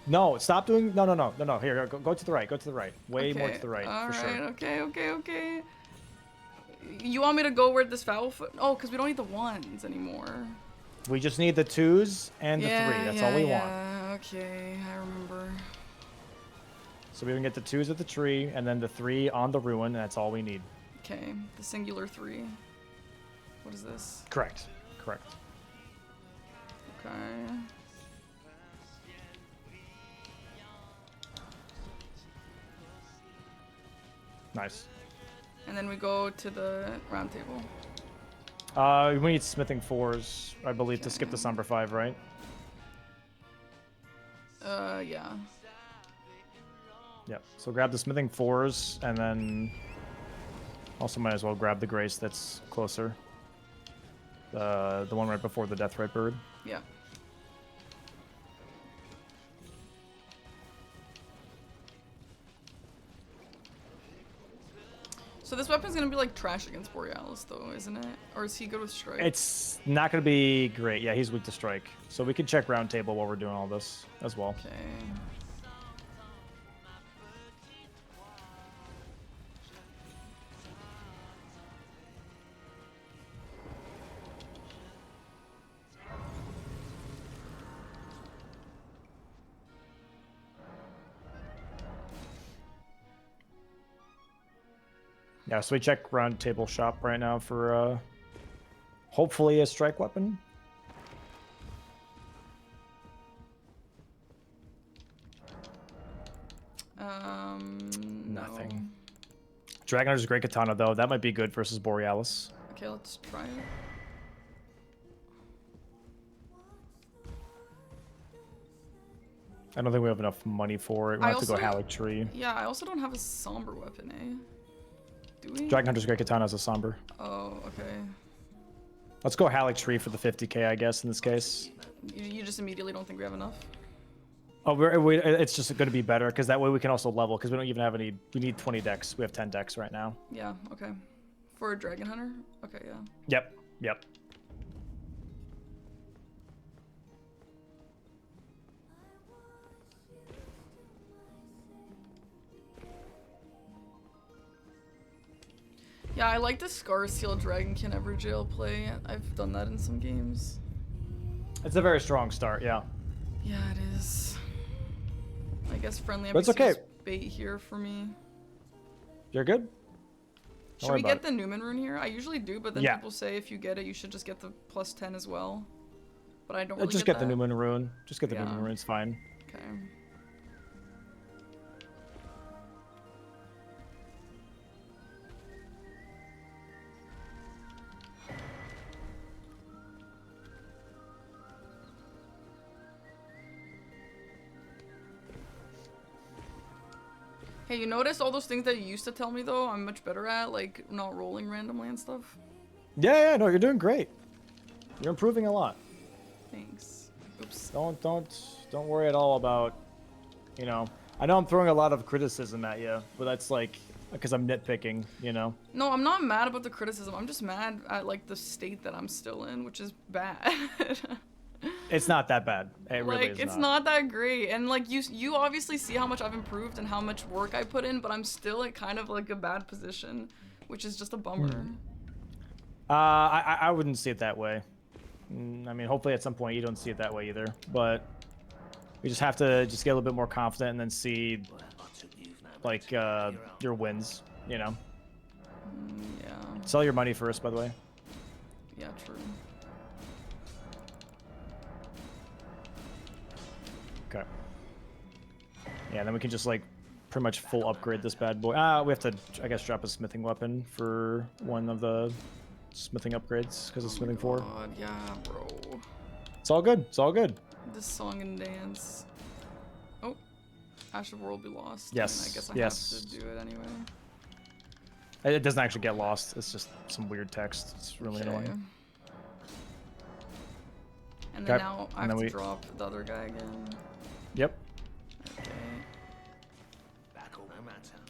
No, stop doing. No. Here, go to the right. Go to the right. Way more to the right, All for right. sure. Okay. You want me to go where this foul foot? Oh, because we don't need the 1s anymore. We just need the 2s and the 3. That's all we want. Yeah, okay. I remember. So we can get the 2s at the tree and then the 3 on the ruin. And that's all we need. Okay, the singular 3. What is this? Correct. Okay. Nice. And then we go to the round table. We need smithing 4s, I believe, to skip the Somber 5, right? Yeah. Yep. So grab the smithing 4s and then also might as well grab the grace that's closer. The one right before the Deathrite Bird. Yeah. So this weapon's gonna be like trash against Borealis though, isn't it? Or is he good with strike? It's not going to be great. Yeah, he's weak to strike. So we can check round table while we're doing all this as well. Okay. Yeah, so we check round table shop right now for hopefully a strike weapon. Nothing. No. Dragon Hunter's Great Katana though, that might be good versus Borealis. Okay, let's try it. I don't think we have enough money for it. We I have to go also- Halic Tree. Yeah, I also don't have a somber weapon, eh? Do we? Dragon Hunter's Great Katana is a somber. Oh, okay. Let's go Halic Tree for the 50k, I guess, in this case. You just immediately don't think we have enough? Oh, it's just going to be better because that way we can also level because we don't even have any. We need 20 decks. We have 10 decks right now. Yeah, okay. For a Dragon Hunter? Okay, yeah. Yep. Yeah, I like the Scar Seal Dragonkin Everjail play. I've done that in some games. It's a very strong start, yeah. Yeah, it is. I guess friendly But it's NPC is okay. bait here for me. You're good? Should we get the Newman rune here? I usually do, but then Yeah. people say if you get it, you should just get the +10 as well. But I don't really Just get the that. Newman rune. Just get the Yeah. Newman rune. It's fine. Okay. Hey, you notice all those things that you used to tell me though? I'm much better at, like not rolling randomly and stuff. Yeah. No, you're doing great. You're improving a lot. Thanks. Oops. Don't worry at all about, you know. I know I'm throwing a lot of criticism at you, but that's like because I'm nitpicking, you know. No, I'm not mad about the criticism. I'm just mad at like the state that I'm still in, which is bad. It's not that bad. It really Like is it's not that great, and like you obviously see how much I've improved and how much work I put in, but I'm still in kind of like a bad position, which is just a bummer. I wouldn't see it that way. I mean, hopefully at some point you don't see it that way either, but we just have to just get a little bit more confident and then see like your wins, you know. Yeah. Sell your money first, by the way. Yeah, true. Okay. Yeah, then we can just like pretty much full upgrade this bad boy. We have to, I guess, drop a smithing weapon for one of the smithing upgrades because of smithing 4. God, yeah, bro. It's all good. It's all good. This song and dance. Oh, Ash of War will be lost. Yes. I mean, I guess I yes. have to do it anyway. It doesn't actually get lost. It's just some weird text. It's really annoying. And then Okay. now I have to drop the other guy again. Yep. Okay.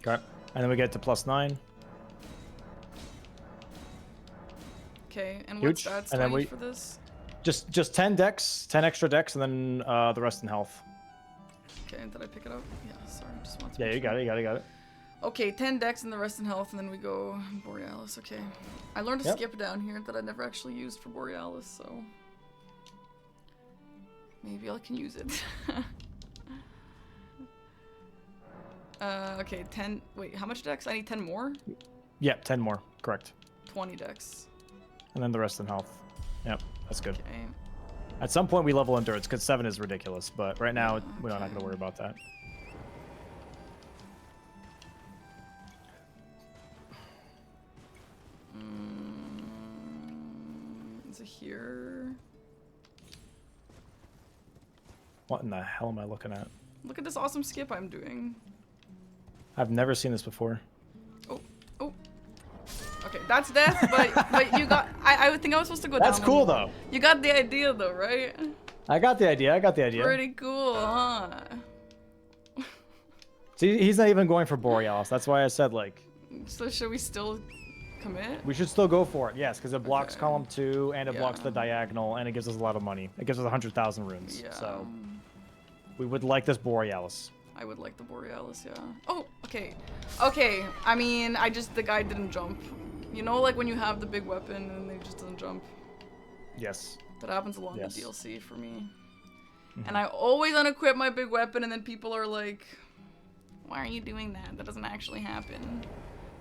Okay. And then we get to +9. Okay, and Huge. what's And then that for this? Just 10 decks, 10 extra decks, and then the rest in health. Okay, did I pick it up? Yeah, sorry, just want to. Yeah, you got it. You got it. You got it. Okay, 10 decks and the rest in health, and then we go Borealis. Okay. I learned to skip down here that I never actually used for Borealis, so maybe I can use it. Okay, 10. Wait, how much decks? I need 10 more? Yeah, 10 more. Correct. 20 decks. And then the rest in health. Yep, that's good. Okay. At some point we level endurance because 7 is ridiculous, but right now we're not going to worry about that. Is it here? What in the hell am I looking at? Look at this awesome skip I'm doing. I've never seen this before. Oh. Okay, that's death, but you got. I would think I was supposed to go down. That's cool though. You got the idea though, right? I got the idea. Pretty cool, huh? See, he's not even going for Borealis. That's why I said like. So should we still commit? We should still go for it, yes, because it blocks Okay. column 2 and it blocks the diagonal and it gives us a lot of money. It gives us 100,000 runes. Yeah. So we would like this Borealis. I would like the Borealis, yeah. Oh, okay. Okay, I mean, the guy didn't jump. You know, like when you have the big weapon and they just doesn't jump? Yes. That happens a lot in Yes. the DLC for me. And I always unequip my big weapon and then people are like, why are you doing that? That doesn't actually happen.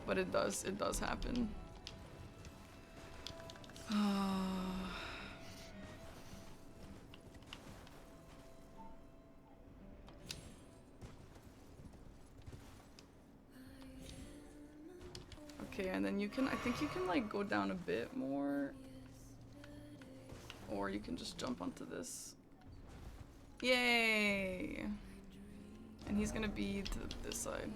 But it does happen. Okay, and then I think you can like go down a bit more. Or you can just jump onto this. Yay! And he's gonna be to this side.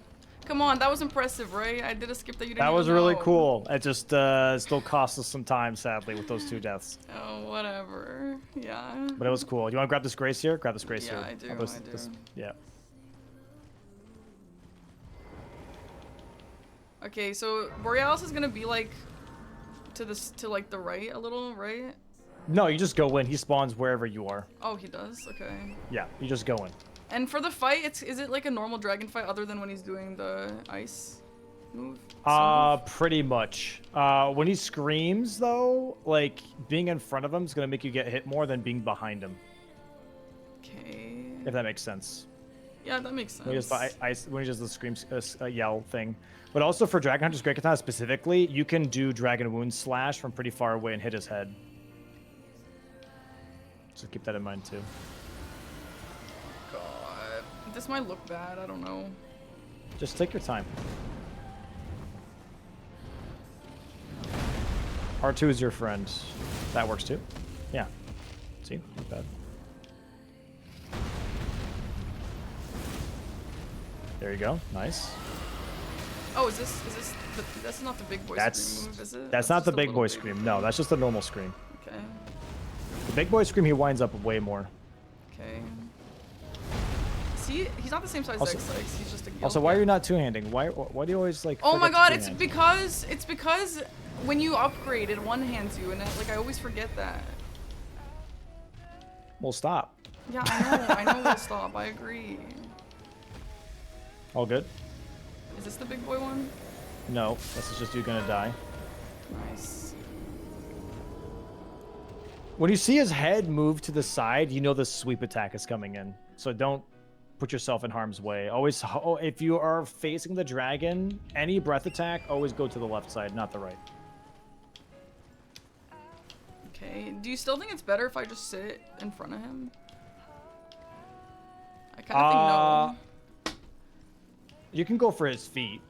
Come on, that was impressive, right? I did a skip that you didn't That was even really know. cool. It just still cost us some time, sadly, with those 2 deaths. Oh, whatever. Yeah. But it was cool. You want to grab this grace here? Grab this grace Yeah, here. I do, I'll I do. Yeah. Okay, so Borealis is gonna be like to like the right a little, right? No, you just go in. He spawns wherever you are. Oh, he does. Okay. Yeah, you just go in. And for the fight, is it like a normal dragon fight other than when he's doing the ice move? Pretty much. When he screams though, like being in front of him is gonna make you get hit more than being behind him. Okay. If that makes sense. Yeah, that makes sense. When he does the scream yell thing. But also for Dragon Hunter's Great Katana specifically, you can do Dragon Wound Slash from pretty far away and hit his head. So keep that in mind too. God, this might look bad. I don't know. Just take your time. R2 is your friend. That works too. Yeah. See? Not bad. There you go. Nice. Oh, that's not the big boy scream move, is it? That's not just the a big little boy baby scream. thing. No, that's just the normal scream. Okay. The big boy scream, he winds up way more. Okay. See, he's not the same size Also- as X6. He's just a guild. Also, why are you not two-handing? Why do you always like? Oh my forget to god, it's two-hand? because when you upgrade, it one-hands you, and like I always forget that. Well, stop. Yeah, I know we'll stop. I agree. All good? Is this the big boy one? No, this is just you gonna die. Nice. When you see his head move to the side, you know the sweep attack is coming in. So don't put yourself in harm's way. Always, if you are facing the dragon, any breath attack, always go to the left side, not the right. Okay. Do you still think it's better if I just sit in front of him? I kind of think no. You can go for his feet.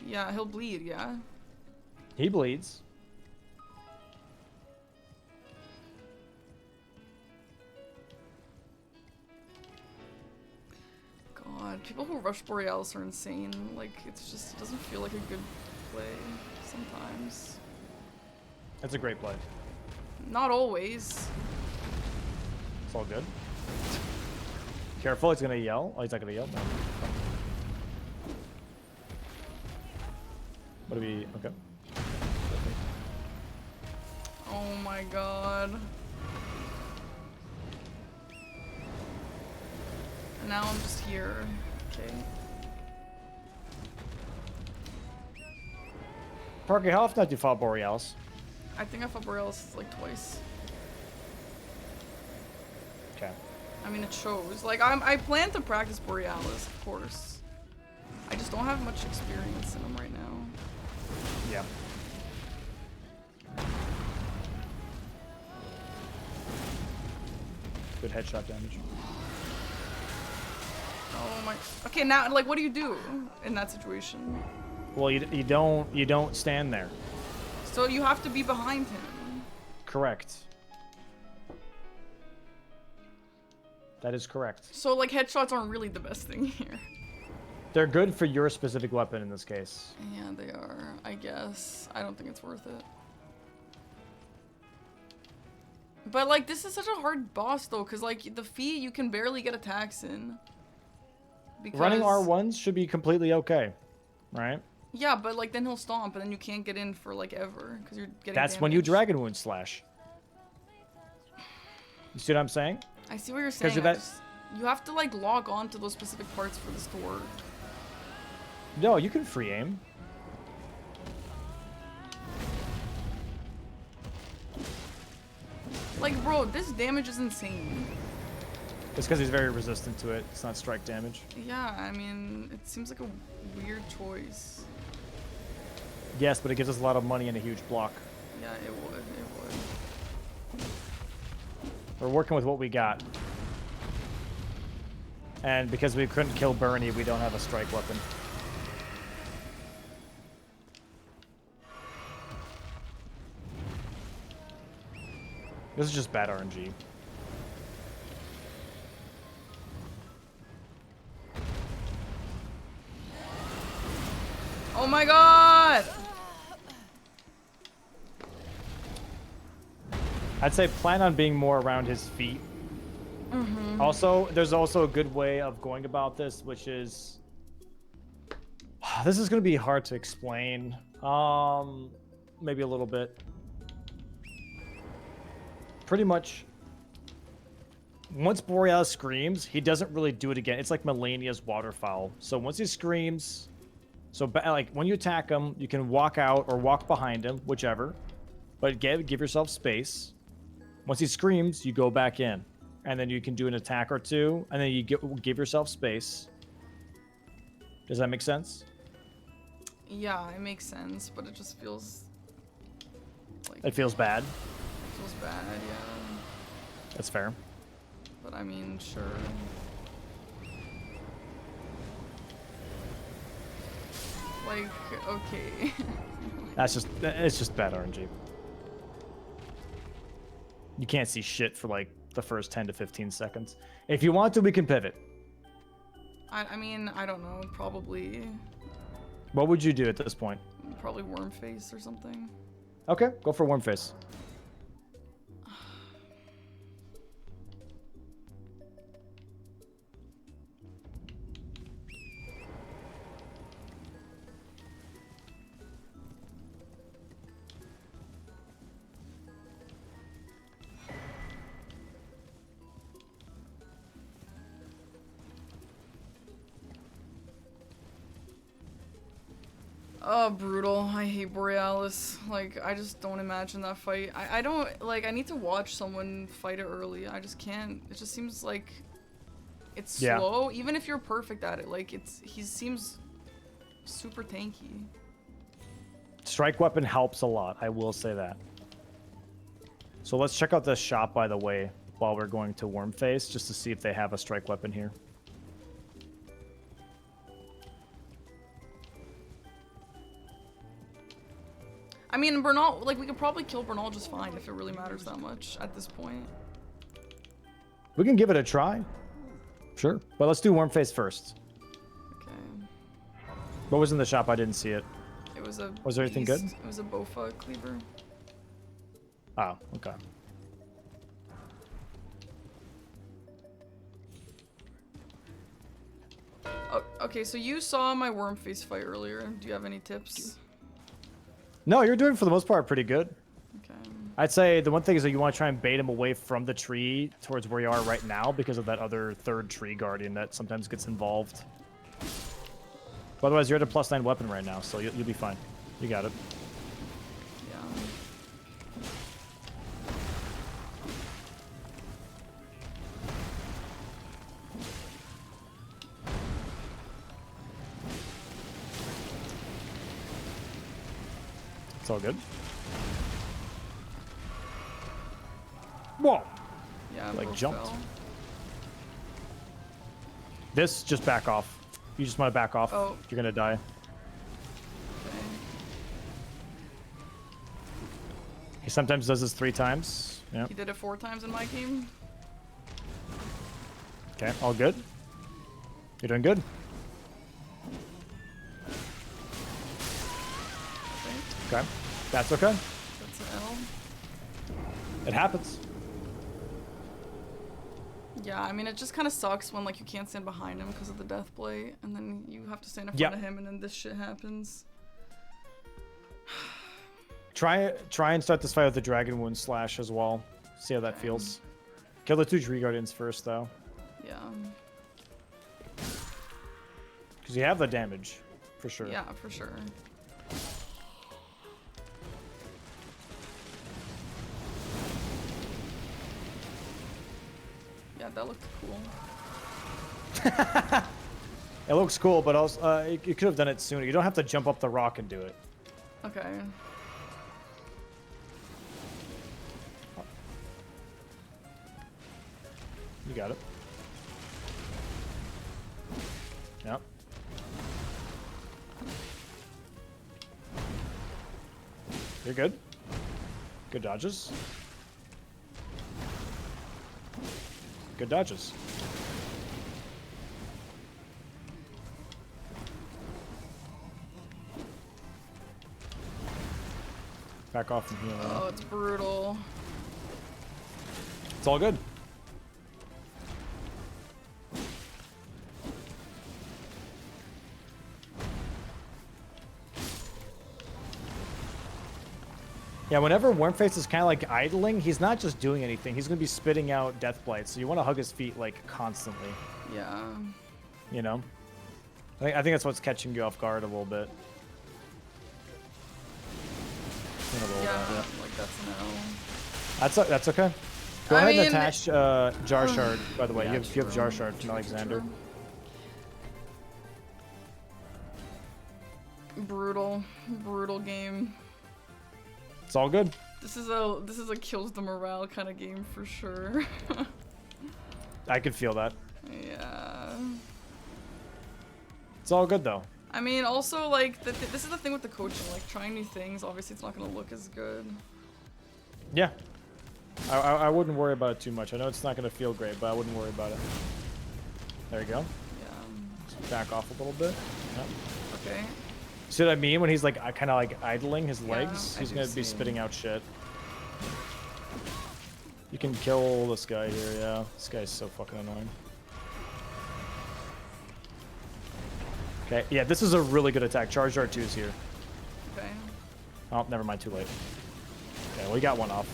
Yeah, he'll bleed, yeah. He bleeds. God, people who rush Borealis are insane. Like, it's just, it doesn't feel like a good play sometimes. That's a great play. Not always. It's all good. Careful, he's gonna yell. Oh, he's not gonna yell. No. What do we? Okay. Oh my god. And now I'm just here. Okay. Parky, how often have you fought Borealis? I think I fought Borealis like twice. Okay. I mean, it shows. Like, I plan to practice Borealis, of course. I just don't have much experience in them right now. Yeah. Good headshot damage. Oh my. Okay, now, like, what do you do in that situation? Well, you don't stand there. So you have to be behind him. Correct. That is correct. So, like, headshots aren't really the best thing here. They're good for your specific weapon in this case. Yeah, they are, I guess. I don't think it's worth it. But, like, this is such a hard boss, though, because, like, the feet, you can barely get attacks in. Because... Running R1s should be completely okay, right? Yeah, but, like, then he'll stomp, and then you can't get in for, like, ever, because you're getting That's when you damage. Dragon Wound Slash. You see what I'm saying? I see what you're saying. That's... You have to, like, log on to those specific parts for this to work. No, you can free aim. Like, bro, this damage is insane. It's because he's very resistant to it. It's not strike damage. Yeah, I mean, it seems like a weird choice. Yes, but it gives us a lot of money and a huge block. Yeah, it would. We're working with what we got. And because we couldn't kill Bernie, we don't have a strike weapon. This is just bad RNG. Oh my god! I'd say plan on being more around his feet. Mm-hmm. Also, there's also a good way of going about this, which is... This is going to be hard to explain. Maybe a little bit. Pretty much, once Borealis screams, he doesn't really do it again. It's like Melania's waterfowl. So once he screams, like when you attack him, you can walk out or walk behind him, whichever. But give yourself space. Once he screams, you go back in. And then you can do an attack or two, and then you give yourself space. Does that make sense? Yeah, it makes sense, but it just feels like It feels bad. it feels bad, yeah. That's fair. But I mean, sure. Like, okay. It's just bad RNG. You can't see shit for like the first 10 to 15 seconds. If you want to, we can pivot. I mean, I don't know, probably What would you do at this point? worm face or something. Okay, go for Worm Face. Oh, brutal. I hate Borealis. Like, I just don't imagine that fight. I don't, like, I need to watch someone fight it early. I just can't. It just seems like it's Yeah. slow, even if you're perfect at it. Like, he seems super tanky. Strike weapon helps a lot, I will say that. So let's check out this shop, by the way, while we're going to Wormface, just to see if they have a strike weapon here. I mean, Bernal, like, we could probably kill Bernal just fine if it really matters that much at this point. We can give it a try. Sure. But let's do Wormface first. Okay. What was in the shop? I didn't see it. It was a Was there anything good? It was a Bofa cleaver. Oh, okay. Oh, okay, so you saw my Wormface fight earlier. Do you have any tips? No, you're doing for the most part pretty good. Okay. I'd say the one thing is that you want to try and bait him away from the tree towards where you are right now because of that other third tree guardian that sometimes gets involved. But otherwise, you're at a +9 weapon right now, so you'll be fine. You got it. Yeah. It's all good. Whoa! Yeah, Like, both jumped. fell. This, just back off. You just want to back off. Oh. You're gonna die. Okay. He sometimes does this 3 times. Yeah. He did it 4 times in my game. Okay, all good. You're doing good. Okay. Okay. That's okay. That's an L. It happens. Yeah, I mean, it just kind of sucks when, like, you can't stand behind him because of the death blade, and then you have to stand in front Yep. of him, and then this shit happens. Try and start this fight with the Dragon Wound Slash as well. See how that Okay. feels. Kill the 2 Tree Guardians first, though. Yeah. Because you have the damage, for sure. Yeah, for sure. Yeah, that looked cool. It looks cool, but also you could have done it sooner. You don't have to jump up the rock and do it. Okay. You got it. Yep. You're good. Good dodges. Good dodges. Back off from here. Oh, it's brutal. It's all good. Yeah, whenever Wormface is kind of like idling, he's not just doing anything. He's going to be spitting out Death Blight, so you want to hug his feet, like, constantly. Yeah. You know? I think that's what's catching you off guard a little bit. A little Yeah, bit, like that's an L. That's okay. Go I ahead mean- and attach Jar Shard, by the way. Yeah, you have Jar true. Shard from Alexander. Brutal. Brutal game. It's all good. This is a kills the morale kind of game for sure. I can feel that. Yeah. It's all good, though. I mean, also, like, this is the thing with the coaching. Like, trying new things, obviously it's not going to look as good. Yeah. I wouldn't worry about it too much. I know it's not going to feel great, but I wouldn't worry about it. There you go. Yeah. Just back off a little bit. Yep. Okay. See what I mean? When he's like kind of like idling his Yeah, legs, I he's do going to be see. spitting out shit. You can kill this guy here, yeah. This guy's so fucking annoying. Okay, yeah, this is a really good attack. Charge R2's here. Okay. Oh, never mind, too late. Okay, we got one off.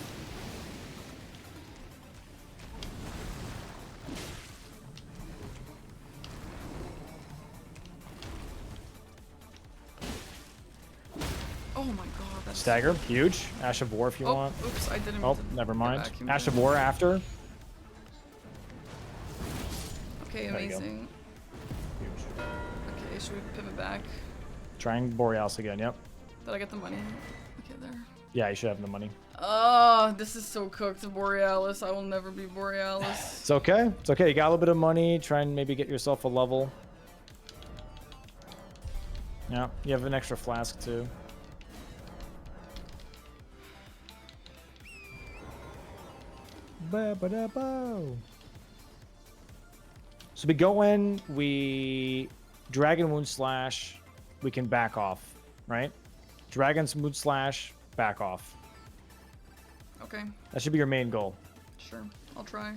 Oh my god, that's Stagger, huge. Ash of War if you Oh, want. oops, I didn't mean Oh, to never get mind. vacuumed Ash of in. War after. Okay, There you go. amazing. Okay, should we pivot back? Trying Borealis again, yep. Did I get the money? Okay, there. Yeah, you should have the money. Oh, this is so cooked, Borealis. I will never be Borealis. It's okay. It's okay. You got a little bit of money. Try and maybe get yourself a level. Yeah, you have an extra flask too. Ba-ba-da-bow. So we go in, we Dragon Wound Slash, we can back off, right? Dragon's Moon Slash, back off. Okay, That should be your main goal. sure. I'll try.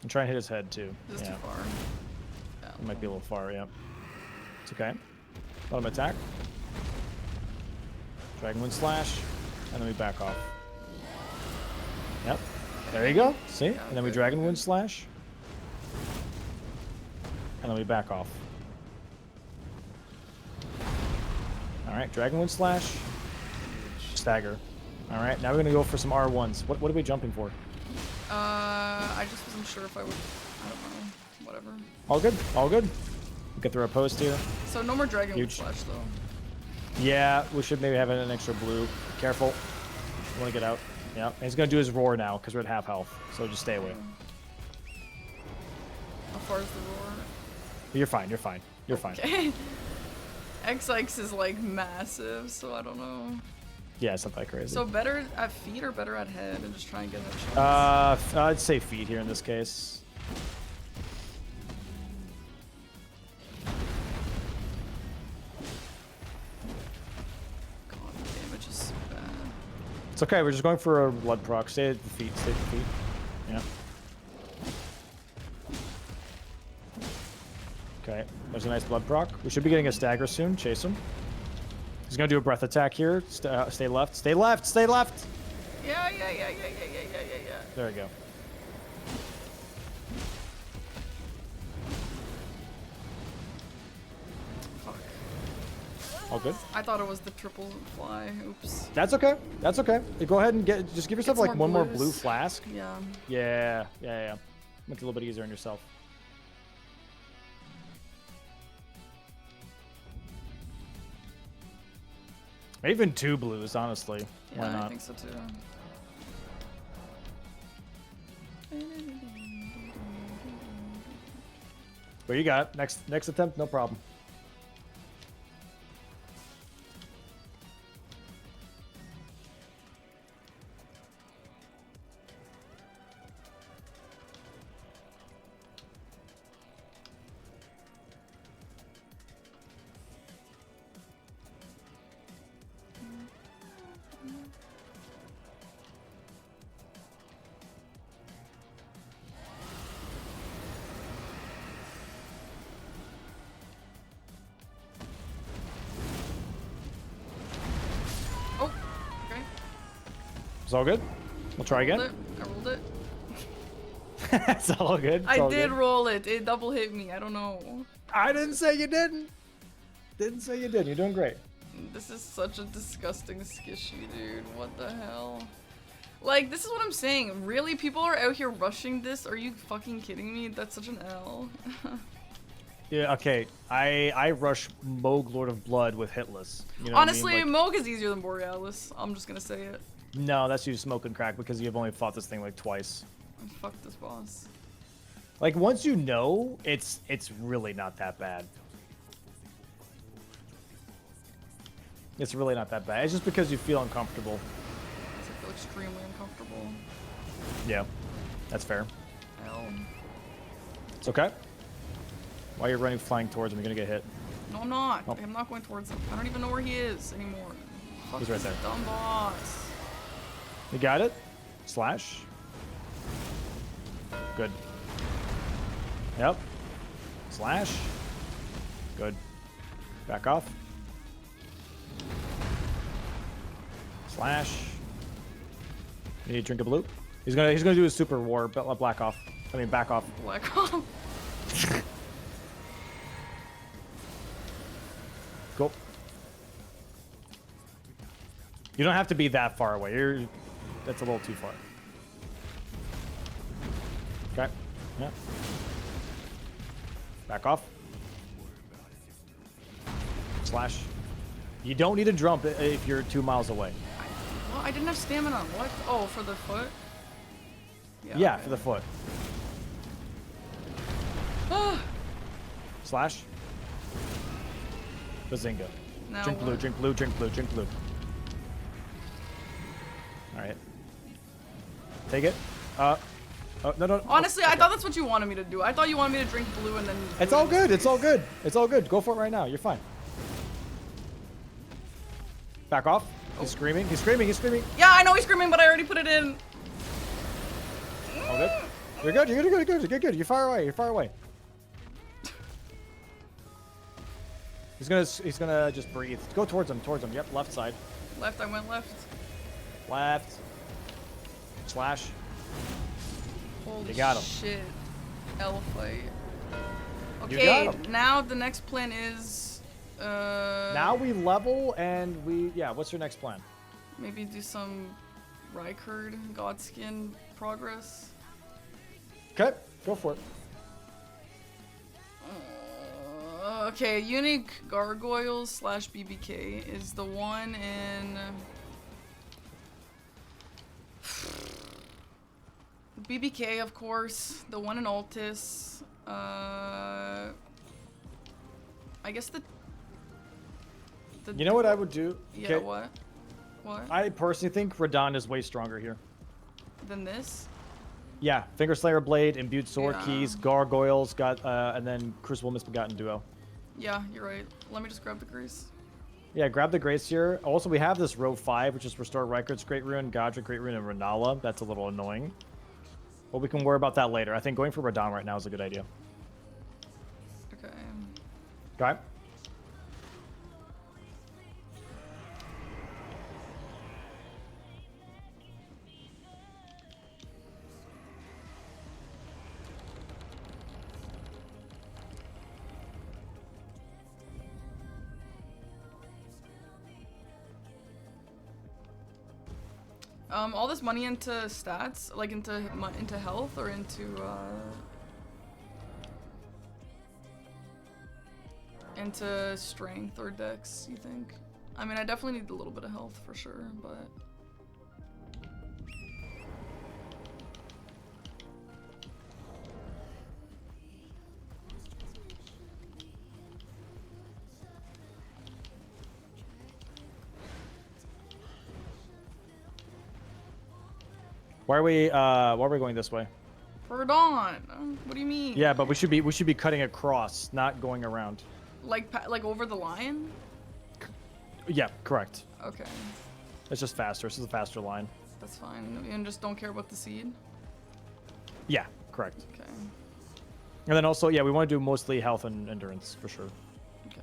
And try and hit his head too. Is this Yeah, too far? Yeah. it might be a little far, yeah. It's okay. Let him attack. Dragon Wind Slash, and then we back off. Yep. There you go. See? Yeah, And then we good, Dragon good. Wind Slash. And then we back off. Alright, Dragon Wind Slash. Stagger. Alright, now we're gonna go for some R1s. What are we jumping for? I just wasn't sure if I would. I don't know. Whatever. All good. All good. Get through our post here. So no more Dragon Wound Huge. Slash though. Yeah, we should maybe have an extra blue. Careful. Want to get out. Yeah, and he's gonna do his roar now because we're at half health. So just stay away. How far is the roar? You're fine. You're fine. You're fine. Okay. XX is like massive, so I don't know. Yeah, it's not that crazy. So better at feet or better at head, and just try and get that chance. I'd say feet here in this case. God, the damage is so bad. It's okay. We're just going for a blood proc. Stay at the feet. Stay at the feet. Yeah. Okay. There's a nice blood proc. We should be getting a stagger soon. Chase him. He's gonna do a breath attack here. Stay left. Stay left. Stay left. Yeah. There we go. Fuck. All good. I thought it was the triple fly. Oops. That's okay. That's okay. Go ahead and just give yourself Get some like more one more blues. blue flask. Yeah. Yeah. Make it a little bit easier on yourself. Even 2 blues, honestly. Why Yeah, not? I think so too. But you got it. Next attempt, no problem. Oh, okay. It's all good. We'll try again. I rolled it. It's all good. It's I all did good. roll it. It double hit me. I don't know. I didn't say you didn't. Didn't say you didn't. You're doing great. This is such a disgusting skishy, dude. What the hell? Like, this is what I'm saying. Really? People are out here rushing this? Are you fucking kidding me? That's such an L. Yeah. Okay. I rush Moog Lord of Blood with hitless. You know Honestly, what I mean? Like, Moog is easier than Borealis. I'm just gonna say it. no, that's you smoking crack because you've only fought this thing like twice. Fuck this boss. Like once you know, it's really not that bad. It's really not that bad. It's just because you feel uncomfortable. I feel extremely uncomfortable. Yeah, that's fair. L. It's okay. While you're running flying towards him, you're gonna get hit. No, I'm not. Oh. I'm not going towards him. I don't even know where he is anymore. Fuck He's right this there. dumb boss. You got it. Slash. Good. Yep. Slash. Good. Back off. Slash. Need a drink of blue. He's gonna do a super war, but black off. I mean back off. Black off. Go. You don't have to be that far away. That's a little too far. Okay. Yeah. Back off. Slash. You don't need to jump if you're 2 miles away. Well, I didn't have stamina. What? Oh, for the foot? Yeah, okay. for the foot. Slash. Bazinga. Now Drink blue, what? drink blue, drink blue, drink blue. Alright. Take it. Oh, no. Honestly, Okay. I thought that's what you wanted me to do. I thought you wanted me to drink blue and then... It's all good. It's all good. It's all good. Go for it right now. You're fine. Back off. He's screaming. He's screaming. He's screaming. Yeah, I know he's screaming, but I already put it in. All good. You're good. You're good. You're good. You're good. You're far away. You're far away. He's gonna just breathe. Go towards him. Towards him. Yep. Left side. Left, I went left. Left. Slash. Holy You got him. shit. L fight. You Okay, got him. now the next plan is... Now we level and yeah, what's your next plan? Maybe do some Rykard Godskin progress. Okay, go for it. Okay, unique gargoyles / BBK is the one in... BBK, of course. The one in Altis. I guess the You know what I would do? Yeah, what? What? I personally think Radon is way stronger here. Than this? Yeah, Finger Slayer Blade, Imbued Sword Yeah. Keys, Gargoyles, and then Crucible Misbegotten Duo. Yeah, you're right. Let me just grab the grease. Yeah, grab the Grace here. Also, we have this row 5, which is Restore Rykard's Great Rune, Godric Great Rune, and Renala. That's a little annoying. But we can worry about that later. I think going for Radon right now is a good idea. Okay. Okay. All this money into stats, like into health or into strength or dex, you think? I mean, I definitely need a little bit of health for sure, but... Why are we going this way? For dawn. What do you mean? Yeah, but we should be cutting across, not going around. Like over the lion? Yeah, correct. Okay, It's just faster. This is a faster line. that's fine. And just don't care about the seed. Yeah, correct. Okay. And then also, yeah, we want to do mostly health and endurance for sure. Okay.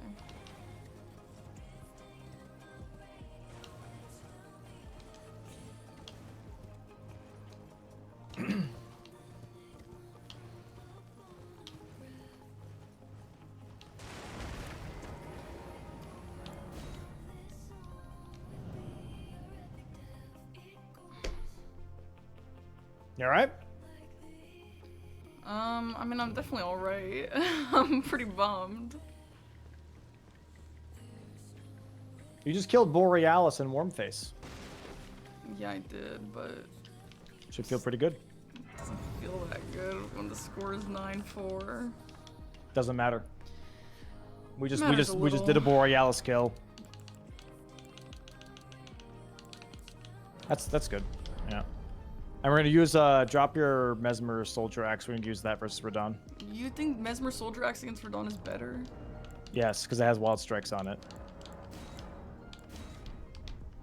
You all right? I mean, I'm definitely alright. I'm pretty bummed. You just killed Borealis and Wormface. Yeah, I did, but Should feel pretty good. it doesn't feel that good when the score is 9-4. Doesn't matter. We just Matters a we just did a little. Borealis kill. That's good. Yeah. And we're gonna use drop your Mesmer Soldier Axe. We're gonna use that versus Radon. You think Mesmer Soldier Axe against Radon is better? Yes, because it has Wild Strikes on it.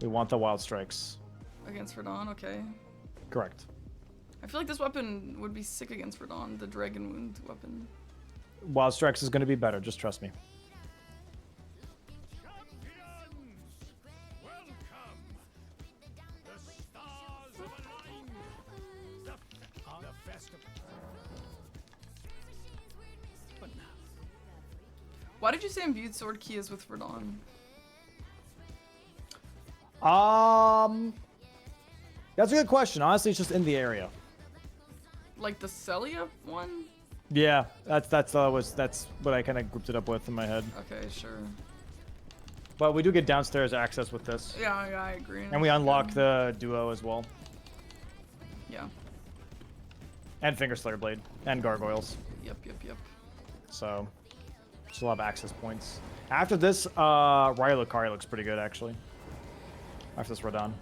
We want the Wild Strikes. Against Radon, okay. Correct. I feel like this weapon would be sick against Radon, the Dragon Wound weapon. Wild Strikes is gonna be better. Just trust me. Why did you say imbued sword key is with Verdon? That's a good question. Honestly, it's just in the area. Like the Celia one? Yeah, that's what I kind of grouped it up with in my head. Okay, sure. But we do get downstairs access with this. Yeah, I agree. And we unlock the duo as well. Yeah. And Finger Slayer Blade. And Gargoyles. Yep. So, just a lot of access points. After this, Raya Lucaria looks pretty good, actually. After this Radon.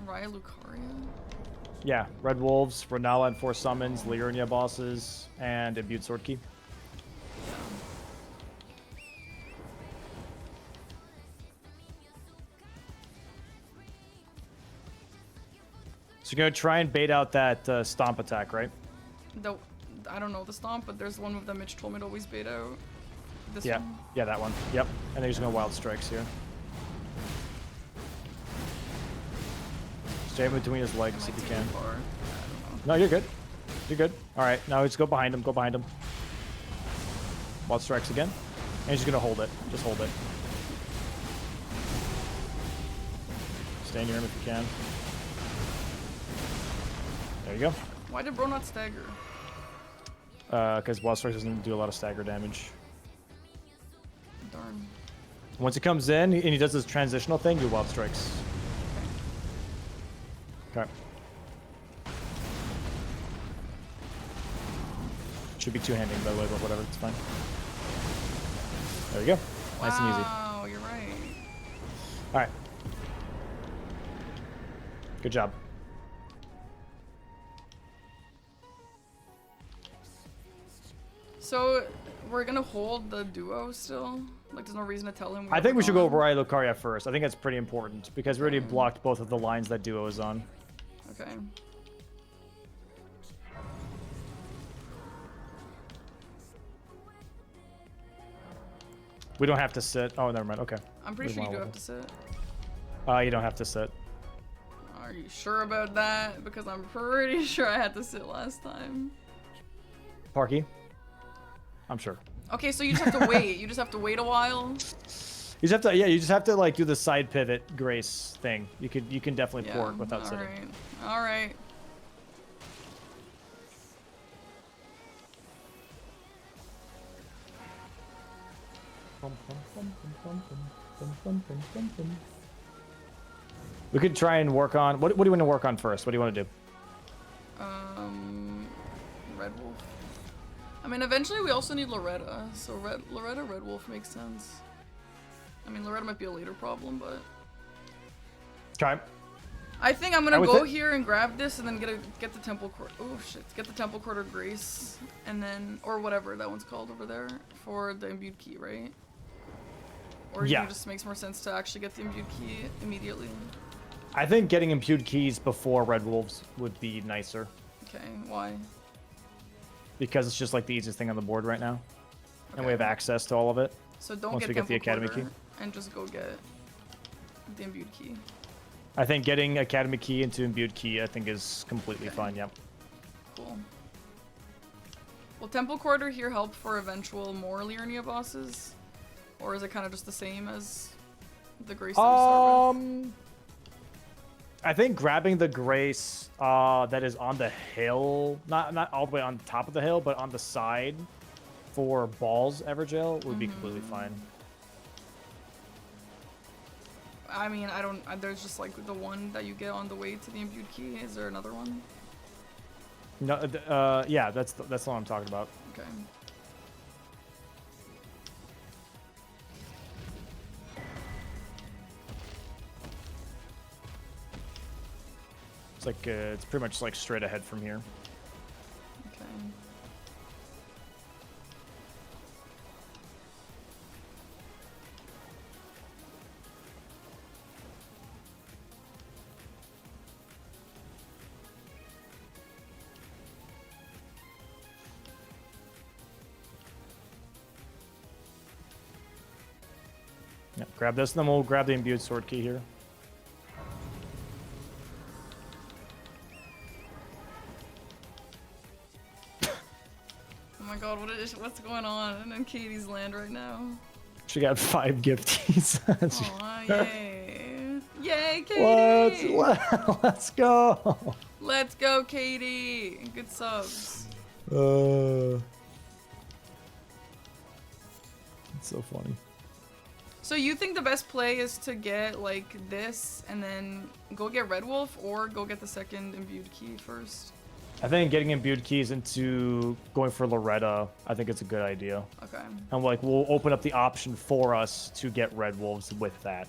Raya Lucaria? Yeah, Red Wolves, Renala and 4 summons, Liurnia bosses, and Imbued Sword Key. So you're gonna try and bait out that stomp attack, right? I don't know the stomp, but there's one of them Mitch told me to always bait out. This Yeah, one? yeah, that one. Yep. And then he's gonna Wild Strikes here. Stay in between his legs if you can. Far. I don't know. No, you're good. You're good. All right, now let's go behind him. Go behind him. Wild Strikes again. And he's just gonna hold it. Just hold it. Stay near him if you can. There you go. Why did bro not stagger? Because Wild Strikes doesn't do a lot of stagger damage. Darn. Once he comes in and he does this transitional thing, you Wild Strikes. Okay. Should be two-handing, by the way, but whatever, it's fine. There we go. Nice and easy. Wow, you're right. All right. Good job. So, we're gonna hold the duo still? Like, there's no reason to tell him I think we should go over Raya Lucaria first. I think that's pretty important because we already blocked both of the lines that duo is on. Okay. We don't have to sit. Oh, never mind. Okay. I'm pretty sure you do Meanwhile, have to sit. You don't have to sit. Are you sure about that? Because I'm pretty sure I had to sit last time. Parky? I'm sure. Okay, so you just have to wait. You just have to wait a while. You just have to, yeah, you just have to like do the side pivot grace thing. You can definitely Yeah, port without sitting. All right. We could try and work on what do you want to work on first? What do you want to do? Red Wolf. I mean, eventually we also need Loretta, so Loretta, Red Wolf makes sense. I mean, Loretta might be a later problem, but Okay. I think I'm gonna go here and grab this and then get the temple quarter. Oh shit! Get the temple quarter grace and then or whatever that one's called over there for the imbued key, right? Or Yeah. it just makes more sense to actually get the imbued key immediately. I think getting imbued keys before Red Wolves would be nicer Okay, why? because it's just like the easiest thing on the board right now, and we Okay. have access to all of it. So don't Once get we get the temple Academy quarter key. and just go get the imbued key. I think getting Academy key into imbued key, I think, is completely fine. Yep. Cool. Will temple quarter here help for eventual more Liurnia bosses, or is it kind of just the same as the grace that we start with? I think grabbing the grace that is on the hill, not all the way on top of the hill, but on the side for Balls Everjail would be completely fine. I mean, I don't. There's just like the one that you get on the way to the imbued key. Is there another one? No, yeah, that's the one I'm talking about. Okay. It's like it's pretty much like straight ahead from here. Okay. Yep, grab this, and then we'll grab the imbued sword key here. Oh my god, what's going on in Katie's land right now? She got 5 gifties. Aw, yay. Yay, Katie! Let's go. Let's go, Katie! Good subs. It's so funny. So you think the best play is to get like this and then go get Red Wolf, or go get the second imbued key first? I think getting imbued keys into going for Loretta, I think it's a good idea. Okay. And like we'll open up the option for us to get Red Wolves with that.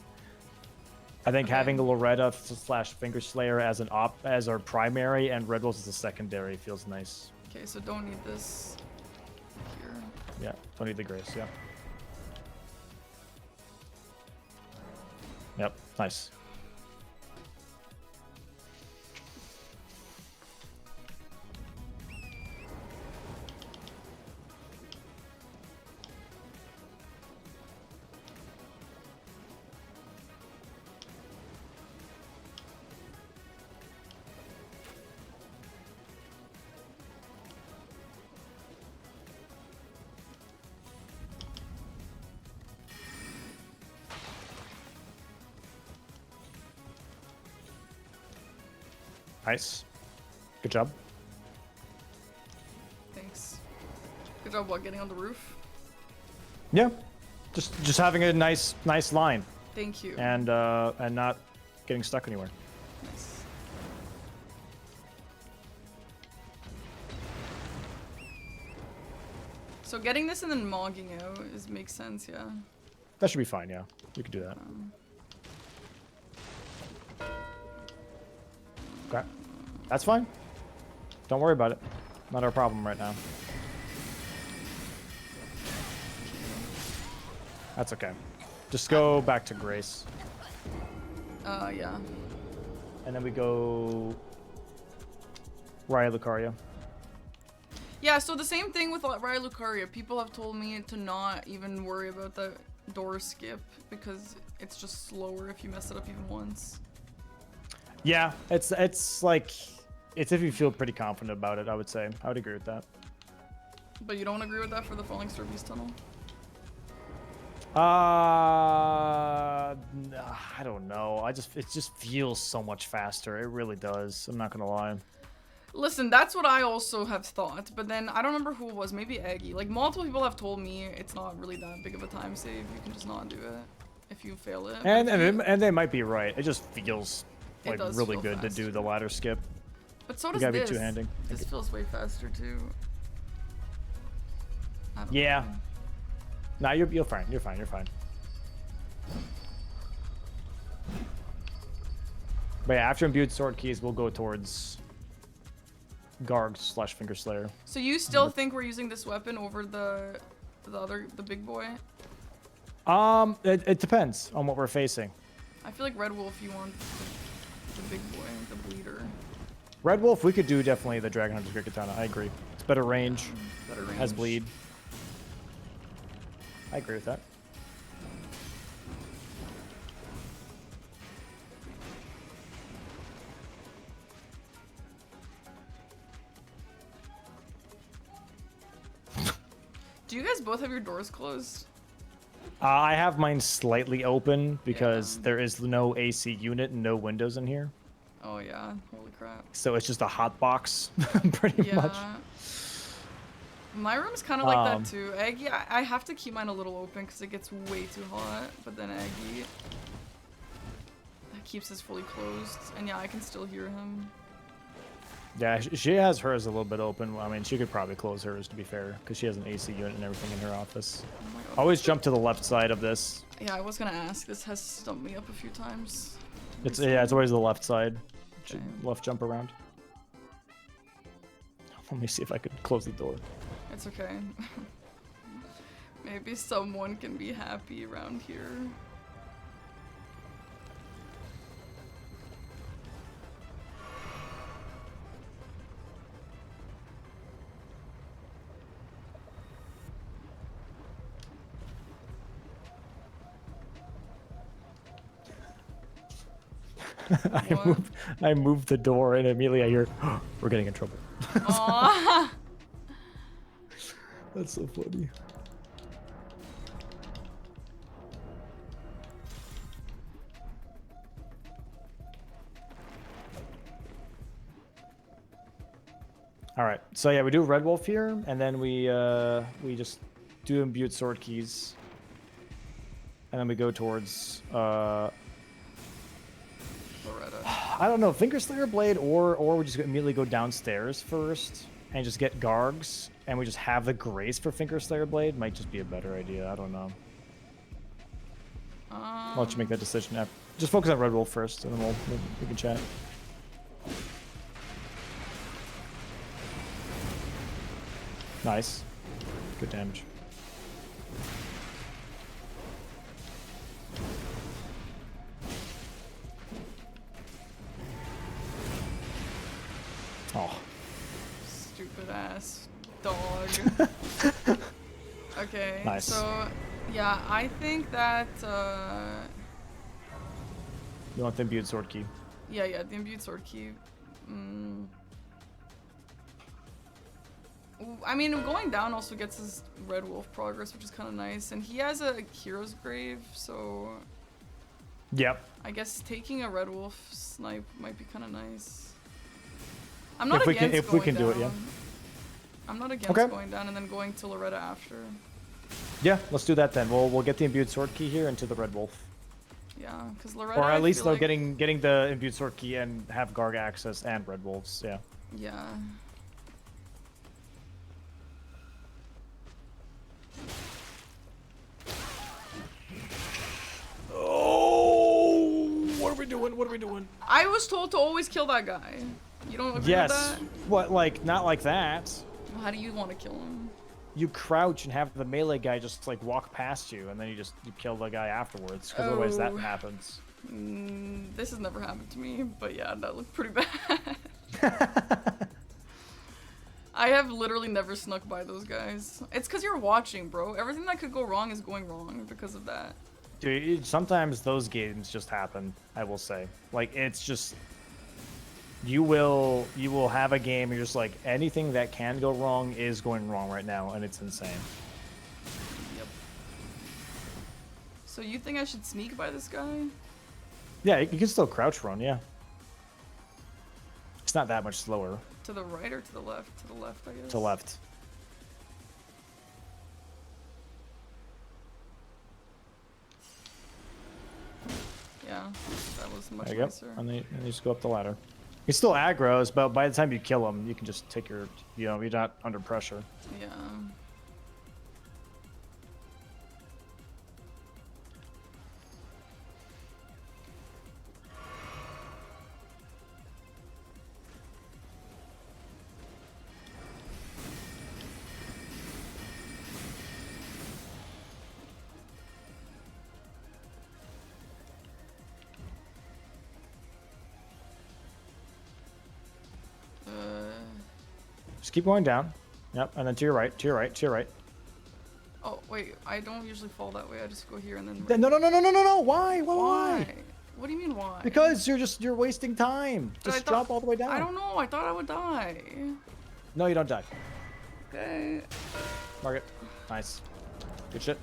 I think having a Loretta / Finger Slayer as as our primary and Red Wolves as a secondary feels nice. Okay, so don't need this here. Yeah, don't need the Grace, yeah. Yep, nice. Nice. Good job. Thanks. Good job, what, getting on the roof? Yeah. Just having a nice line Thank you. and not getting stuck anywhere. Nice. So getting this and then mogging out makes sense, yeah. That should be fine, yeah. We could do that. Okay. That's fine. Don't worry about it. Not our problem right now. That's okay. Just go back to Grace. Yeah. And then we go Raya Lucaria. Yeah, so the same thing with Raya Lucaria. People have told me to not even worry about the door skip because it's just slower if you mess it up even once. Yeah, it's like it's if you feel pretty confident about it, I would say. I would agree with that. But you don't agree with that for the Falling Star Beast Tunnel? I don't know. It just feels so much faster. It really does. I'm not gonna lie. Listen, that's what I also have thought, but then I don't remember who it was, maybe Aggie. Like, multiple people have told me it's not really that big of a time save. You can just not do it if you fail it. And they might be right. It just feels like does really feel good to do faster. the ladder skip. But so You does gotta this. be two-handing. This feels way faster too. I don't Yeah. know. Nah, you're fine. You're fine. You're fine. But yeah, after imbued sword keys, we'll go towards Garg / Finger Slayer. So you still think we're using this weapon over the big boy? It depends on what we're facing. I feel like Red Wolf, you want the big boy, the bleeder. Red Wolf, we could do definitely the Dragon Hunter's Great Katana. I agree. It's better range, Better range. has bleed. I agree with that. Do you guys both have your doors closed? I have mine slightly open because there is no AC unit and no windows in here. Oh yeah, holy crap. So it's just a hot box, pretty much. My room's kind of like that too. Aggie, I have to keep mine a little open because it gets way too hot. But then Aggie keeps his fully closed, and yeah, I can still hear him. Yeah, she has hers a little bit open. I mean, she could probably close hers, to be fair, because she has an AC unit and everything in her office. Oh my God. Always jump to the left side of this. Yeah, I was gonna ask. This has stumped me up a few times. It's always the left side. Okay. Left jump around. Let me see if I could close the door. It's okay. Maybe someone can be happy around here. I moved the door and immediately I hear, we're getting in trouble. Aww. That's so funny. All right, so yeah, we do Red Wolf here, and then we just do imbued sword keys, and then we go towards Loretta. I don't know, Finger Slayer Blade, or we just immediately go downstairs first and just get Gargs, and we just have the grace for Finger Slayer Blade. Might just be a better idea. I don't know. I'll let you make that decision. After. Just focus on Red Wolf first, and then we can chat. Nice. Good damage. Oh. Stupid ass dog. Okay, Nice. so yeah, I think that You want the imbued sword key. yeah, the imbued sword key. I mean, going down also gets his Red Wolf progress, which is kind of nice, and he has a Hero's Grave, so Yep. I guess taking a Red Wolf snipe might be kind of nice. I'm not If we against can- if we going can do it, down. yeah. I'm not against Okay. going down and then going to Loretta after. Yeah, let's do that then. We'll get the imbued sword key here into the Red Wolf, Yeah, because Loretta. or I at least feel though like, getting the imbued sword key and have Garg access and Red Wolves. Yeah. Yeah. Oh, what are we doing? What are we doing? I was told to always kill that guy. You don't agree Yes. with that? What? Like not like that. Well, how do you want to kill him? You crouch and have the melee guy just like walk past you, and then you kill the guy afterwards, because otherwise that Oh. happens. This has never happened to me, but yeah, that looked pretty bad. I have literally never snuck by those guys. It's because you're watching, bro. Everything that could go wrong is going wrong because of that. Dude, sometimes those games just happen. I will say, like it's just you will have a game. You're just like anything that can go wrong is going wrong right now, and it's insane. Yep. So you think I should sneak by this guy? Yeah, you can still crouch run. Yeah, it's not that much slower. To the right or to the left? To the left, I guess. To left. Yeah, that was much There you go. nicer. And then you just go up the ladder. He still aggroes, but by the time you kill him, you can just take your, you're not under pressure. Yeah. Just keep going down. Yep, and then to your right, to your right, to your right. Oh, wait, I don't usually fall that way. I just go here and then... No, no, no, no, no, no, no. Why? Why? What do you mean why? Because you're wasting time. But I Just thought- jump all the way down. I don't know. I thought I would die. No, you don't die. Okay. Mark it. Nice. Good shit.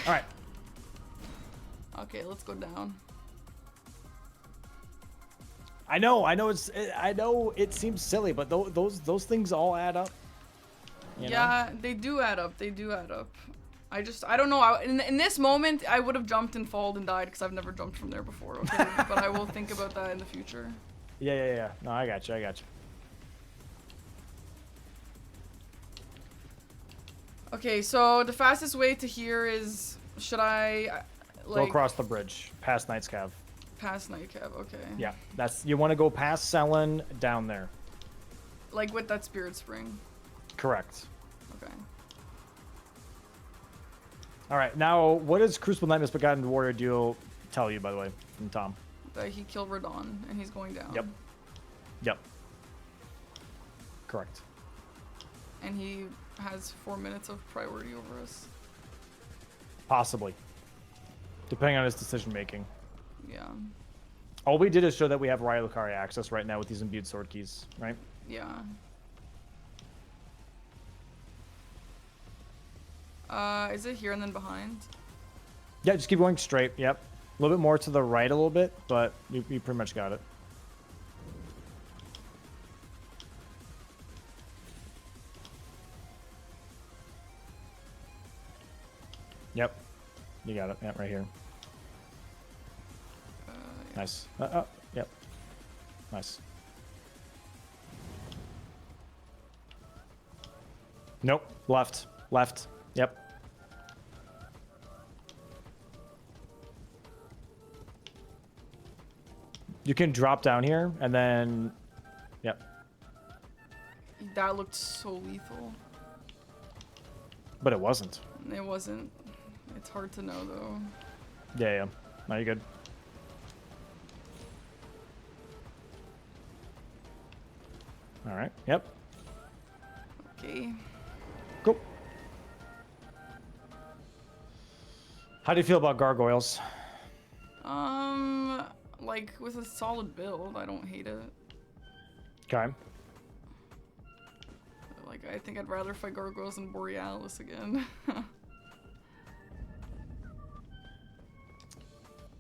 All right. Okay, let's go down. I know it seems silly, but those things all add up. You know? Yeah, they do add up. They do add up. I don't know. In this moment, I would have jumped and fallen and died because I've never jumped from there before. Okay, but I will think about that in the future. Yeah. No, I got you. Okay, so the fastest way to here is, should I, Go like, across the bridge, past Knight's Cav. past Nightcap? Okay. Yeah, you want to go past Selin down there. Like with that Spirit Spring. Correct. Okay. All right, now what does Crucible Knight Misbegotten Warrior Duel tell you, by the way, from Tom? That he killed Radon and he's going down. Yep. Correct. And he has 4 minutes of priority over us. Possibly. Depending on his decision making. Yeah. All we did is show that we have Raya Lucaria access right now with these imbued sword keys, right? Yeah. Is it here and then behind? Yeah, just keep going straight. Yep. A little bit more to the right a little bit, but you pretty much got it. Yep. You got it. Yep, right here. Yeah. Nice. Yep. Nice. Nope. Left. Left. Yep. You can drop down here and then, yep. That looked so lethal. But it wasn't. It wasn't. It's hard to know though. Yeah, yeah. No, you're good. All right. Yep. Okay. Cool. How do you feel about gargoyles? Like with a solid build, I don't hate it. Okay. Like I think I'd rather fight gargoyles than Borealis again.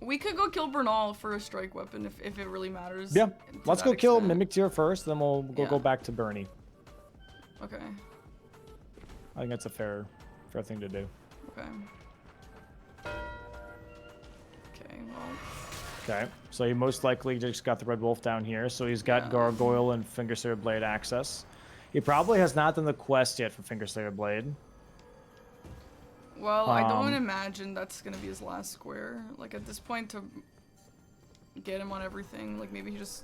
We could go kill Bernal for a strike weapon if it really matters. Yeah. to Let's that go kill extent. Mimic Tier first, then we'll Yeah. go back to Bernie. Okay. I think that's a fair thing to do. Okay. Okay, well. Okay. So he most likely just got the Red Wolf down here. So he's got Yeah. Gargoyle and Fingerslayer Blade access. He probably has not done the quest yet for Fingerslayer Blade. Well, I don't imagine that's gonna be his last square. Like at this point to get him on everything, like maybe he just,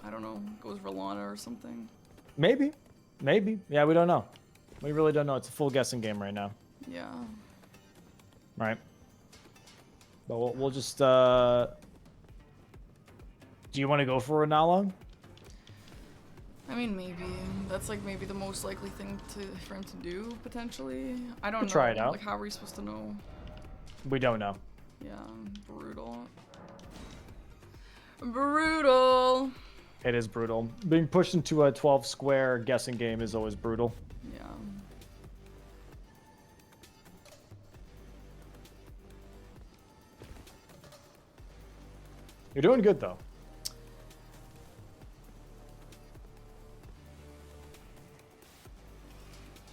I don't know, goes Rolana or something. Maybe. Maybe. Yeah, we don't know. We really don't know. It's a full guessing game right now. Yeah. Right. But we'll just, do you want to go for Renala? I mean, maybe. That's like maybe the most likely thing for him to do, potentially. I don't know. Try it out. Like, how are we supposed to know? We don't know. Yeah, brutal. Brutal! It is brutal. Being pushed into a 12 square guessing game is always brutal. Yeah. You're doing good, though.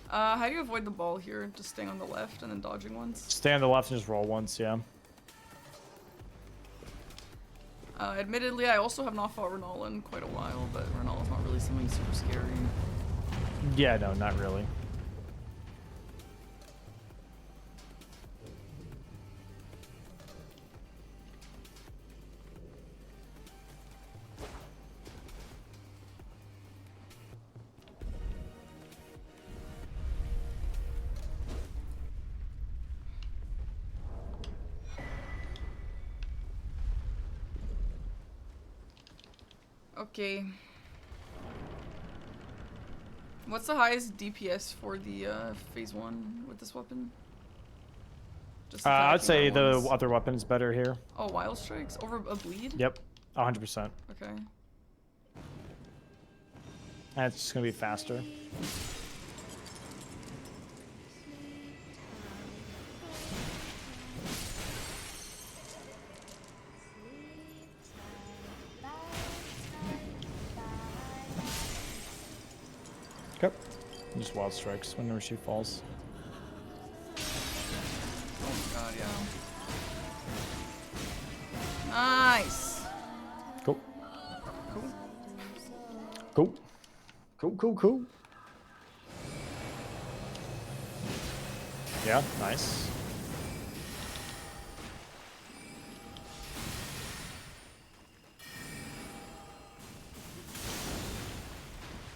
How do you avoid the ball here? Just staying on the left and then dodging once? Stay on the left and just roll once, yeah. Admittedly, I also have not fought Renala in quite a while, but Renala's not really something super scary. Yeah, no, not really. Okay. What's the highest DPS for the phase 1 with this weapon? Just I'd attacking say at the once. other weapon's better here. Oh, wild strikes over a bleed? Yep, 100%. Okay. And it's just gonna be faster. Okay. Just wild strikes whenever she falls. Oh my god, yeah. Nice. Cool. Cool. Cool. Cool, cool, cool. Yeah, nice.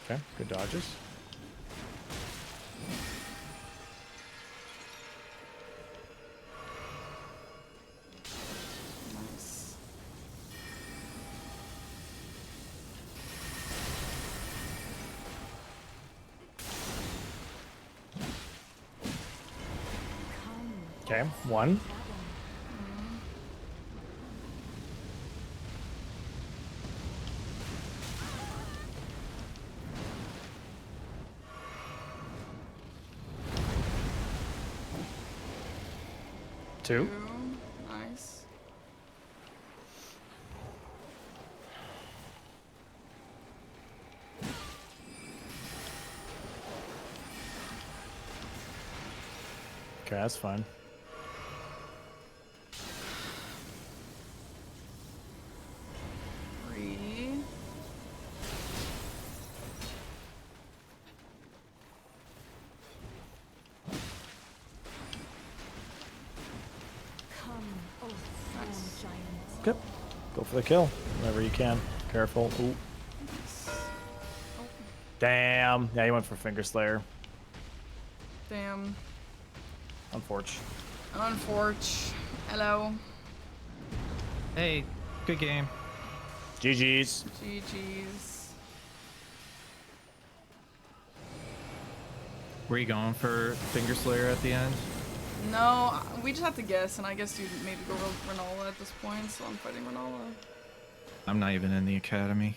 Okay, good dodges. Nice. Okay, one. 2. Nice. Okay, that's fine. Three. Come, oh Nice. giant. Good. Go for the kill whenever you can. Careful. Ooh. Damn. Yeah, he went for Finger Slayer. Damn. Unfortunate. Unforge. Hello. Hey, good game. GG's. GG's. Were you going for Finger Slayer at the end? No, we just have to guess, and I guess you'd maybe go Renola at this point, so I'm fighting Renola. I'm not even in the academy.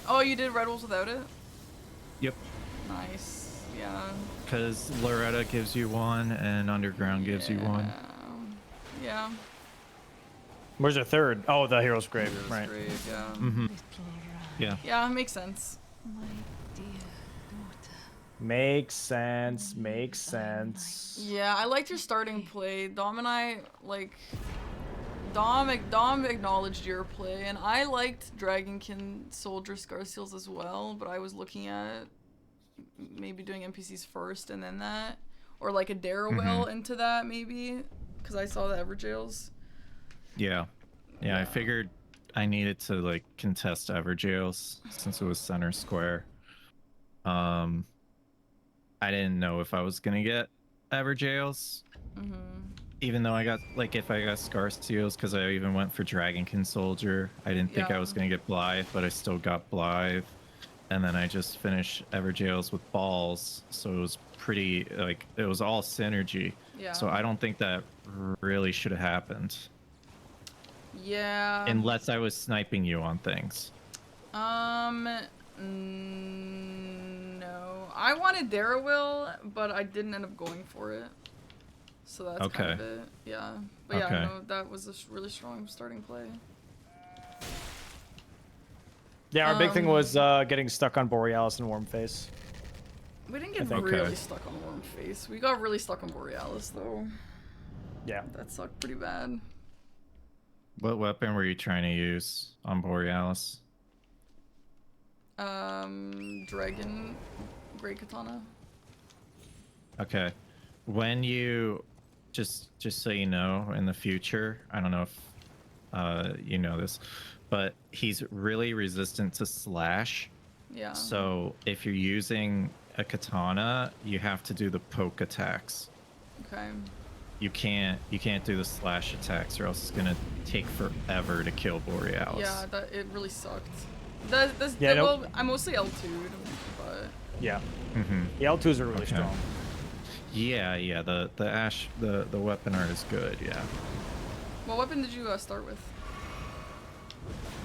Oh, you did Red Wolves without it? Yep. Nice. Yeah. Because Loretta gives you one and Underground gives you one. Yeah. Where's your third? Oh, the Hero's Grave. Hero's Right. Grave, yeah. Mm-hmm. Yeah. Yeah, makes sense. My dear daughter. Makes sense. Makes sense. Yeah, I liked your starting play. Dom and I, like... Dom acknowledged your play, and I liked Dragonkin Soldier Scar Seals as well, but I was looking at maybe doing NPCs first and then that. Or like a Darrowell into that, maybe. Because I saw the Everjails. Yeah. Yeah, I figured I needed to like contest Everjails since it was center square. I didn't know if I was gonna get Everjails. Even though I got like if I got Scar Seals, because I even went for Dragonkin Soldier. I didn't think I was gonna get Blythe, but I still got Blythe. And then I just finished Everjails with balls, so it was pretty like it was all synergy. Yeah. So I don't think that really should have happened. Yeah. Unless I was sniping you on things. No. I wanted Darrowell, but I didn't end up going for it. So that's kind of it. Yeah. But yeah, no, that was a really strong starting play. Yeah, our big thing was getting stuck on Borealis and Warmface. We didn't get really stuck on Warmface. We got really stuck on Borealis, though. Yeah. That sucked pretty bad. What weapon were you trying to use on Borealis? Dragon, Great Katana. Okay. When you just so you know, in the future, I don't know if you know this, but he's really resistant to slash. Yeah. So if you're using a katana, you have to do the poke attacks. Okay. You can't do the slash attacks, or else it's gonna take forever to kill Borealis. Yeah, it really sucked. Well, I'm mostly L2'd, but... Yeah. The L2s are really strong. Yeah, yeah. The Ash, the weapon art is good. Yeah. What weapon did you start with?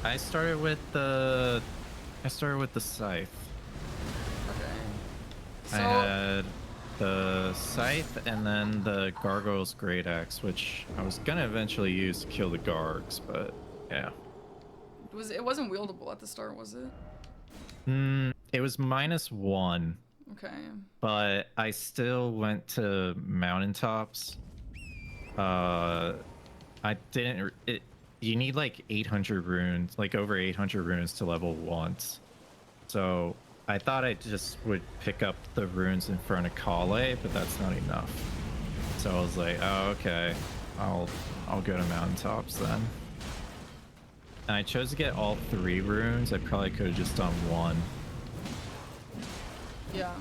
I started with the scythe. Okay. So... I had the scythe and then the Gargoyle's Great Axe, which I was gonna eventually use to kill the Gargs, but yeah. It wasn't wieldable at the start, was it? It was -1. Okay. But I still went to mountaintops. I didn't. You need like 800 runes, like over 800 runes to level once. So I thought I just would pick up the runes in front of Kale, but that's not enough. So I was like, oh, okay, I'll go to mountaintops then. And I chose to get all 3 runes. I probably could have just done 1. Yeah.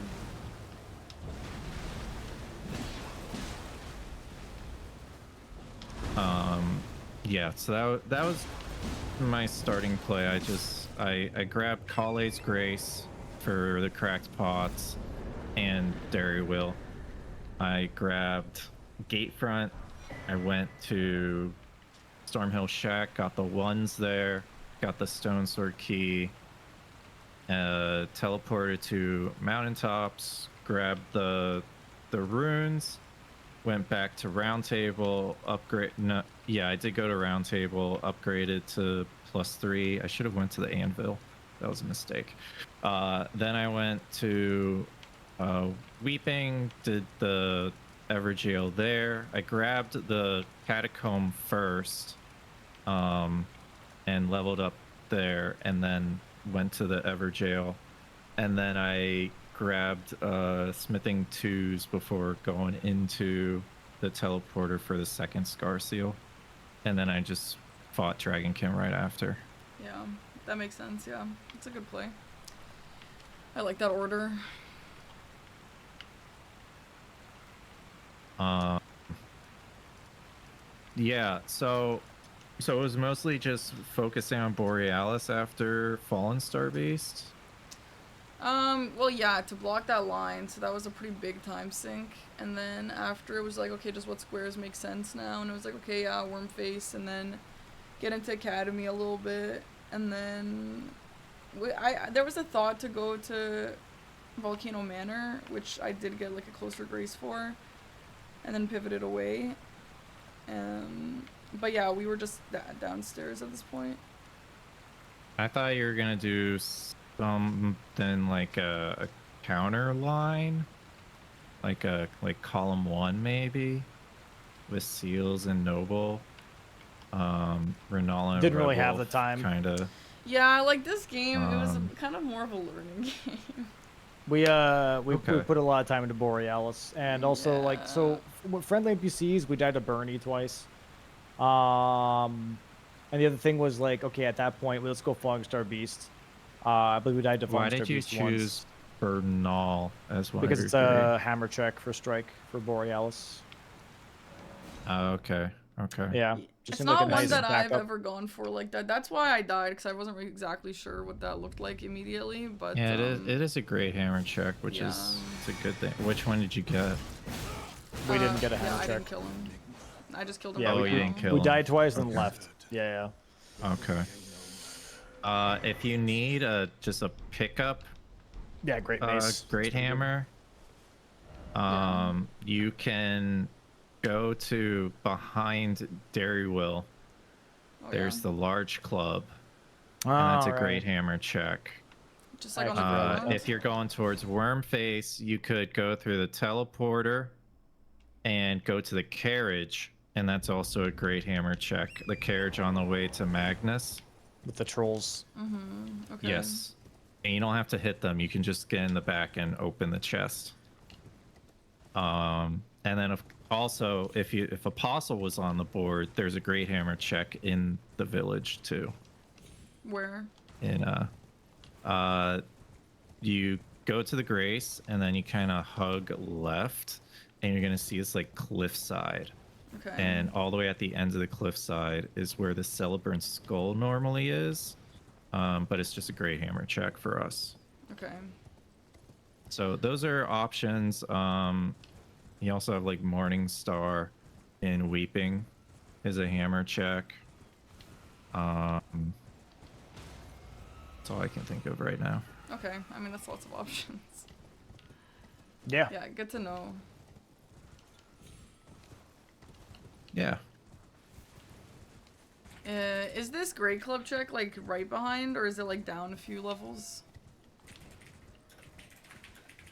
Yeah, so that was my starting play. I grabbed Kale's Grace for the cracked pots and Dairy Will. I grabbed Gatefront. I went to Stormhill Shack, got the ones there, got the Stone Sword key, teleported to mountaintops, grabbed the runes, went back to round table, upgrade. No, yeah, I did go to round table, upgraded to +3. I should have went to the anvil. That was a mistake. Then I went to Weeping, did the Everjail there. I grabbed the Catacomb first, and leveled up there, and then went to the Everjail, and then I grabbed smithing 2s before going into the teleporter for the second Scar Seal, and then I just fought Dragonkin right after. Yeah, that makes sense. Yeah, it's a good play. I like that order. Yeah, so it was mostly just focusing on Borealis after Fallen Star Beast. Well, yeah, to block that line, so that was a pretty big time sink. And then after, it was like, okay, just what squares make sense now? And it was like, okay, yeah, Worm Face, and then get into Academy a little bit. And then there was a thought to go to Volcano Manor, which I did get like a closer grace for, and then pivoted away. But yeah, we were just downstairs at this point. I thought you were gonna do something like a counter line, like column 1 maybe, with Seals and Noble. Renala and Didn't really Red have Wolf the time. Kind of. Yeah, like this game, it was kind of more of a learning game. We Okay. put a lot of time into Borealis, and also like so with friendly NPCs, we died to Bernie twice. And the other thing was like, okay, at that point, let's go Falling Star Beast. I believe we died to Falling Why Star did you Beast choose once. Bernal as one? Because of it's your a hammer check for strike for Borealis. Oh, okay. Okay. Yeah, It's seemed not like a one nice that I've backup. ever gone for like that. That's why I died, because I wasn't exactly sure what that looked like immediately. But Yeah, it is a great hammer check, which is it's a good thing. Which one did you get? We didn't get a yeah, hammer I check. didn't kill him. I just killed him. Yeah, Oh, we you didn't kill We him. died twice and Okay. left. Yeah, yeah. Okay. If you need just a pickup, Yeah, great mace. great hammer, you can go to behind Dairy Will. Oh, There's yeah. the large club, Oh, and that's a right. great hammer check. Just like on the ground. If you're going towards Worm Face, you could go through the teleporter and go to the carriage, and that's also a great hammer check. The carriage on the way to Magnus. With the trolls. Okay. Yes. And you don't have to hit them. You can just get in the back and open the chest. And then if Apostle was on the board, there's a great hammer check in the village too. Where? You go to the Grace, and then you kind of hug left, and you're gonna see this like cliffside. Okay. And all the way at the end of the cliffside is where the Celebrant Skull normally is, but it's just a great hammer check for us. Okay. So those are options. You also have like Morning Star in Weeping is a hammer check. That's all I can think of right now. Okay. I mean, that's lots of options. Yeah. Yeah, good to know. Yeah. Is this Great Club check like right behind, or is it like down a few levels?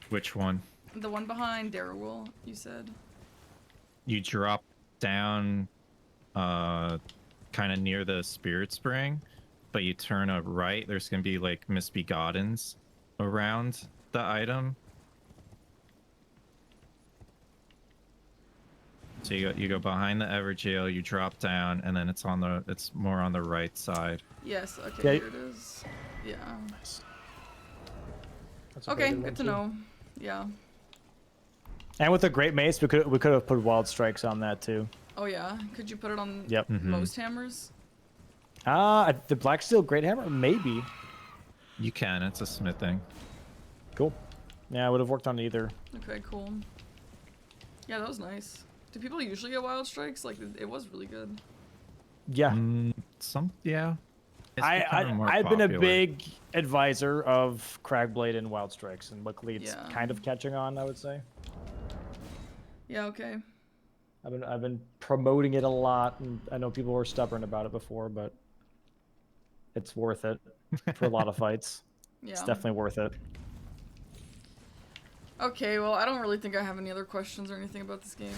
Which one? The one behind Darrowell, you said. You drop down kind of near the Spirit Spring, but you turn a right. There's going to be like Misbegottens around the item. So you go behind the Everjail, you drop down, and then it's more on the right side. Yes. Okay. Yeah. Here it is. Yeah. That's a Okay. very Good good to one, too. know. Yeah. And with the great mace, we could have put wild strikes on that too. Oh yeah. Could you put it on Yep. most hammers? The black steel great hammer, maybe. You can. It's a smithing. Cool. Yeah, I would have worked on either. Okay. Cool. Yeah, that was nice. Do people usually get wild strikes? Like, it was really good. Yeah. Yeah. It's becoming more I've been a popular. big advisor of Cragblade and wild strikes, and luckily it's Yeah. kind of catching on, I would say. Yeah. Okay. I've been promoting it a lot, and I know people were stubborn about it before, but it's worth it for a lot of fights. It's Yeah. definitely worth it. Okay, well, I don't really think I have any other questions or anything about this game.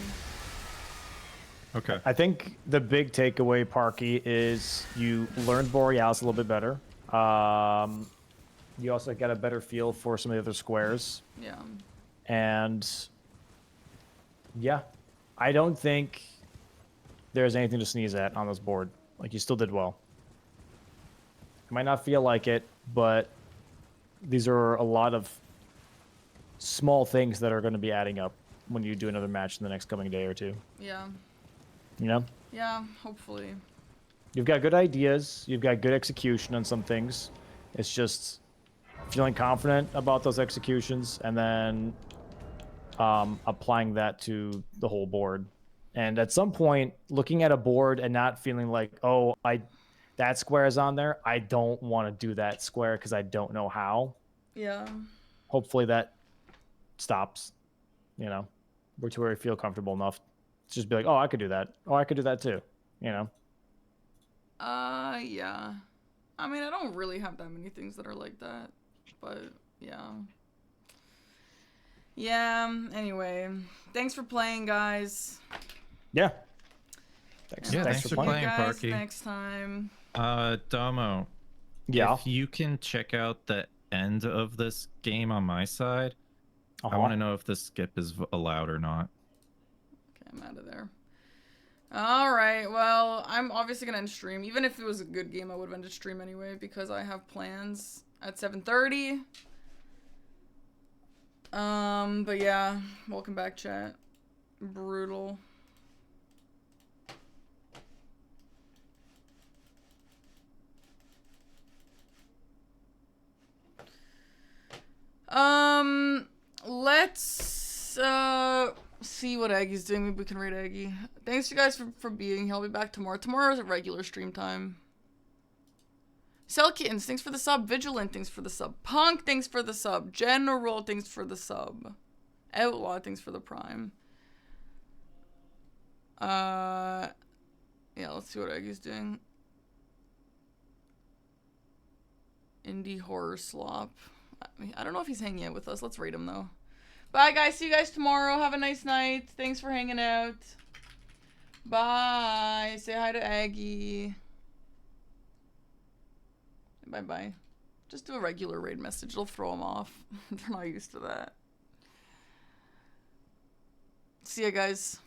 Okay. I think the big takeaway, Parky, is you learned Borealis a little bit better. You also get a better feel for some of the other squares. Yeah. And yeah, I don't think there's anything to sneeze at on this board. Like, you still did well. You might not feel like it, but these are a lot of small things that are going to be adding up when you do another match in the next coming day or two. Yeah. You know? Yeah, hopefully. You've got good ideas. You've got good execution on some things. It's just feeling confident about those executions and then applying that to the whole board. And at some point, looking at a board and not feeling like, oh, that square is on there. I don't want to do that square because I don't know how. Yeah. Hopefully that stops, you know, to where you feel comfortable enough to just be like, oh, I could do that. Oh, I could do that too, you know? Yeah. I mean, I don't really have that many things that are like that, but yeah. Yeah, anyway. Thanks for playing, guys. Yeah. Thanks. And Yeah, I'll thanks see for you playing, guys Parky. next time. Domo, Yeah. if you can check out the end of this game on my side, I want to know if the skip is allowed or not. Okay, I'm out of there. Alright, well, I'm obviously gonna end stream. Even if it was a good game, I would have ended stream anyway, because I have plans at 7:30. But yeah, welcome back, chat. Brutal. Let's see what Aggie's doing. Maybe we can raid Aggie. Thanks you guys for being here. I'll be back tomorrow. Tomorrow's a regular stream time. Cell Kittens, thanks for the sub. Vigilant, thanks for the sub. Punk, thanks for the sub. General, thanks for the sub. Outlaw, thanks for the prime. Yeah, let's see what Aggie's doing. Indie Horror Slop. I don't know if he's hanging out with us. Let's raid him, though. Bye, guys. See you guys tomorrow. Have a nice night. Thanks for hanging out. Bye. Say hi to Aggie. Bye-bye. Just do a regular raid message. It'll throw them off. They're not used to that. See ya, guys.